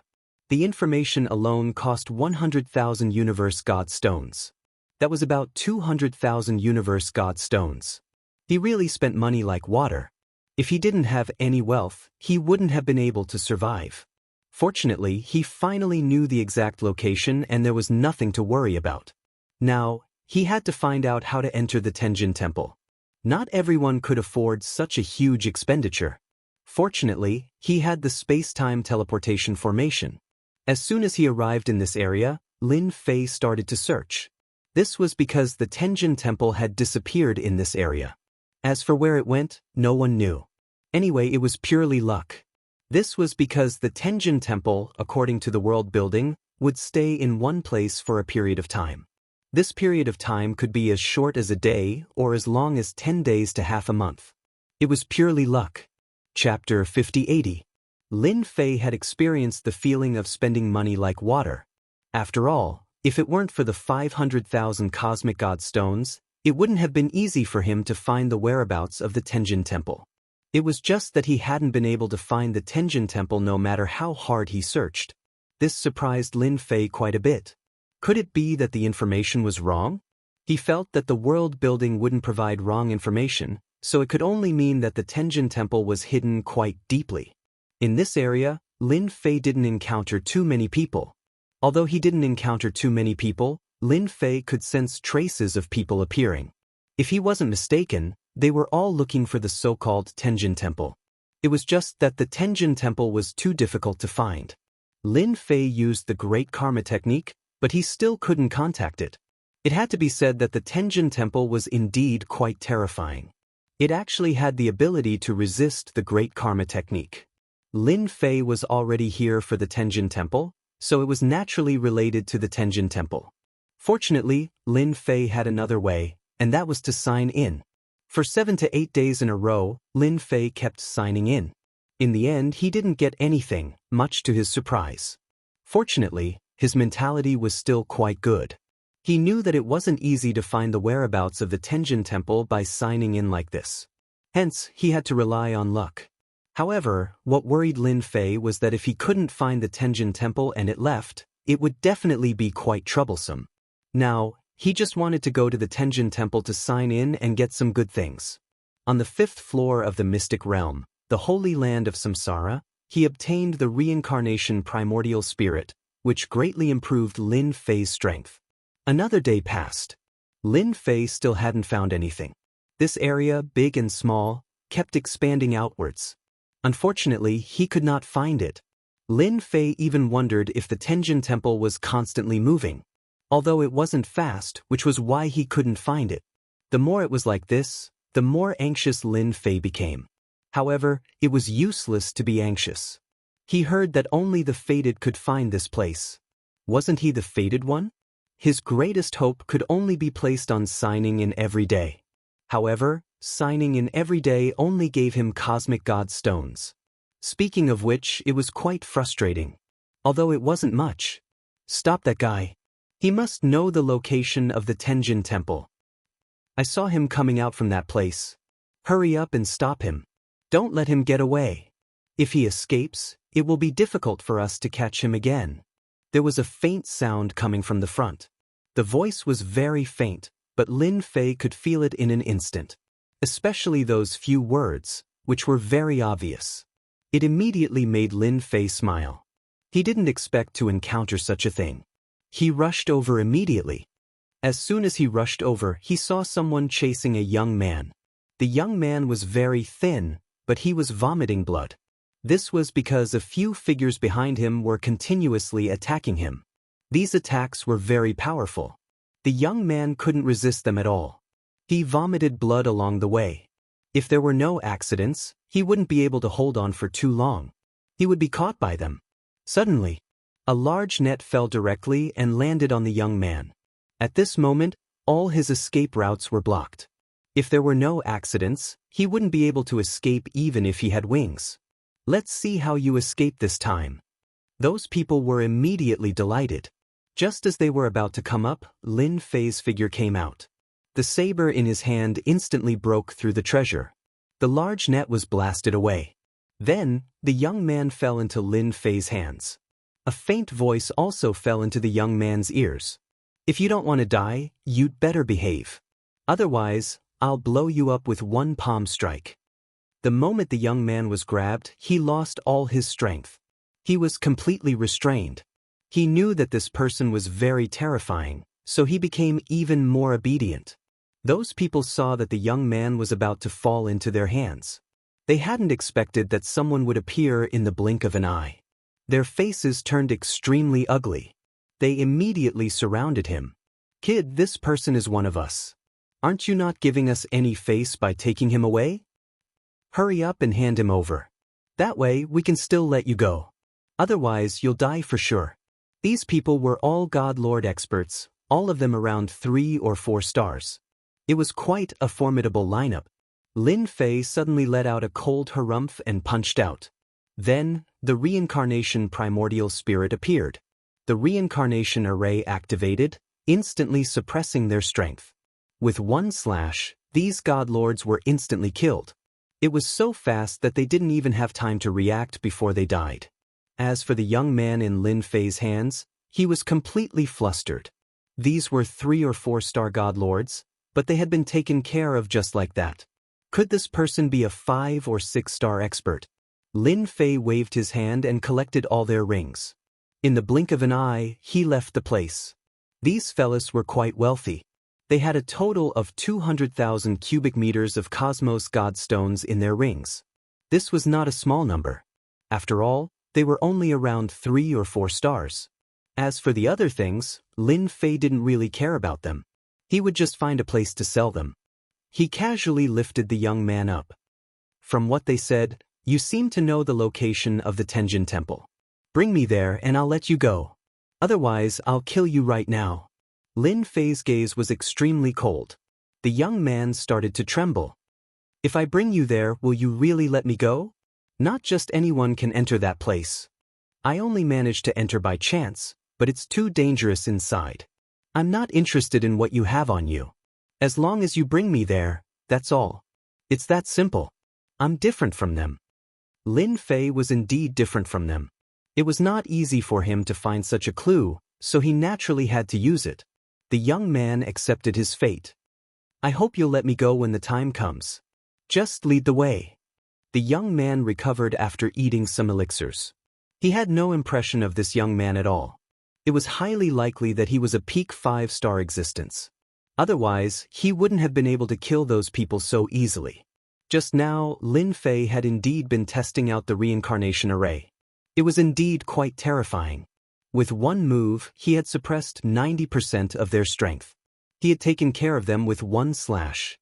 The information alone cost 100,000 Universe God Stones. That was about 200,000 Universe God Stones. He really spent money like water. If he didn't have any wealth, he wouldn't have been able to survive. Fortunately, he finally knew the exact location and there was nothing to worry about. Now, he had to find out how to enter the Tenjin Temple. Not everyone could afford such a huge expenditure. Fortunately, he had the space-time teleportation formation. As soon as he arrived in this area, Lin Fei started to search. This was because the Tenjin Temple had disappeared in this area. As for where it went, no one knew. Anyway, it was purely luck. This was because the Tenjin Temple, according to the world building, would stay in one place for a period of time. This period of time could be as short as a day or as long as 10 days to half a month. It was purely luck. Chapter 5080. Lin Fei had experienced the feeling of spending money like water. After all, if it weren't for the 500,000 cosmic god stones, it wouldn't have been easy for him to find the whereabouts of the Tenjin Temple. It was just that he hadn't been able to find the Tenjin Temple no matter how hard he searched. This surprised Lin Fei quite a bit. Could it be that the information was wrong? He felt that the world building wouldn't provide wrong information, so it could only mean that the Tenjin Temple was hidden quite deeply. In this area, Lin Fei didn't encounter too many people. Although he didn't encounter too many people, Lin Fei could sense traces of people appearing. If he wasn't mistaken, they were all looking for the so-called Tenjin Temple. It was just that the Tenjin Temple was too difficult to find. Lin Fei used the Great Karma technique, but he still couldn't contact it. It had to be said that the Tenjin Temple was indeed quite terrifying. It actually had the ability to resist the Great Karma technique. Lin Fei was already here for the Tenjin Temple, so it was naturally related to the Tenjin Temple. Fortunately, Lin Fei had another way, and that was to sign in. For 7 to 8 days in a row, Lin Fei kept signing in. In the end, he didn't get anything, much to his surprise. Fortunately, his mentality was still quite good. He knew that it wasn't easy to find the whereabouts of the Tenjin Temple by signing in like this. Hence, he had to rely on luck. However, what worried Lin Fei was that if he couldn't find the Tenjin Temple and it left, it would definitely be quite troublesome. Now, he just wanted to go to the Tenjin Temple to sign in and get some good things. On the 5th floor of the Mystic Realm, the Holy Land of Samsara, he obtained the Reincarnation Primordial Spirit, which greatly improved Lin Fei's strength. Another day passed. Lin Fei still hadn't found anything. This area, big and small, kept expanding outwards. Unfortunately, he could not find it. Lin Fei even wondered if the Tenjin Temple was constantly moving, although it wasn't fast, which was why he couldn't find it. The more it was like this, the more anxious Lin Fei became. However, it was useless to be anxious. He heard that only the fated could find this place. Wasn't he the fated one? His greatest hope could only be placed on signing in every day. However, signing in every day only gave him cosmic god stones. Speaking of which, it was quite frustrating. Although it wasn't much. Stop that guy. He must know the location of the Tenjin Temple. I saw him coming out from that place. Hurry up and stop him. Don't let him get away. If he escapes, it will be difficult for us to catch him again. There was a faint sound coming from the front. The voice was very faint, but Lin Fei could feel it in an instant. Especially those few words, which were very obvious. It immediately made Lin Fei smile. He didn't expect to encounter such a thing. He rushed over immediately. As soon as he rushed over, he saw someone chasing a young man. The young man was very thin, but he was vomiting blood. This was because a few figures behind him were continuously attacking him. These attacks were very powerful. The young man couldn't resist them at all. He vomited blood along the way. If there were no accidents, he wouldn't be able to hold on for too long. He would be caught by them. Suddenly, a large net fell directly and landed on the young man. At this moment, all his escape routes were blocked. If there were no accidents, he wouldn't be able to escape even if he had wings. Let's see how you escape this time. Those people were immediately delighted. Just as they were about to come up, Lin Fei's figure came out. The saber in his hand instantly broke through the treasure. The large net was blasted away. Then, the young man fell into Lin Fei's hands. A faint voice also fell into the young man's ears. If you don't want to die, you'd better behave. Otherwise, I'll blow you up with one palm strike. The moment the young man was grabbed, he lost all his strength. He was completely restrained. He knew that this person was very terrifying, so he became even more obedient. Those people saw that the young man was about to fall into their hands. They hadn't expected that someone would appear in the blink of an eye. Their faces turned extremely ugly. They immediately surrounded him. "Kid, this person is one of us. Aren't you not giving us any face by taking him away? Hurry up and hand him over. That way we can still let you go. Otherwise you'll die for sure." These people were all God Lord experts, all of them around 3 or 4 stars. It was quite a formidable lineup. Lin Fei suddenly let out a cold harumph and punched out. Then, the reincarnation primordial spirit appeared. The reincarnation array activated, instantly suppressing their strength. With one slash, these God Lords were instantly killed. It was so fast that they didn't even have time to react before they died. As for the young man in Lin Fei's hands, he was completely flustered. These were 3 or 4 star God Lords, but they had been taken care of just like that. Could this person be a 5 or 6 star expert? Lin Fei waved his hand and collected all their rings. In the blink of an eye, he left the place. These fellas were quite wealthy. They had a total of 200,000 cubic meters of cosmos god stones in their rings. This was not a small number. After all, they were only around 3 or 4 stars. As for the other things, Lin Fei didn't really care about them. He would just find a place to sell them. He casually lifted the young man up. From what they said, you seem to know the location of the Tenjin Temple. Bring me there and I'll let you go. Otherwise, I'll kill you right now. Lin Fei's gaze was extremely cold. The young man started to tremble. If I bring you there, will you really let me go? Not just anyone can enter that place. I only managed to enter by chance, but it's too dangerous inside. I'm not interested in what you have on you. As long as you bring me there, that's all. It's that simple. I'm different from them. Lin Fei was indeed different from them. It was not easy for him to find such a clue, so he naturally had to use it. The young man accepted his fate. I hope you'll let me go when the time comes. Just lead the way. The young man recovered after eating some elixirs. He had no impression of this young man at all. It was highly likely that he was a peak 5-star existence. Otherwise, he wouldn't have been able to kill those people so easily. Just now, Lin Fei had indeed been testing out the reincarnation array. It was indeed quite terrifying. With one move, he had suppressed 90% of their strength. He had taken care of them with one slash.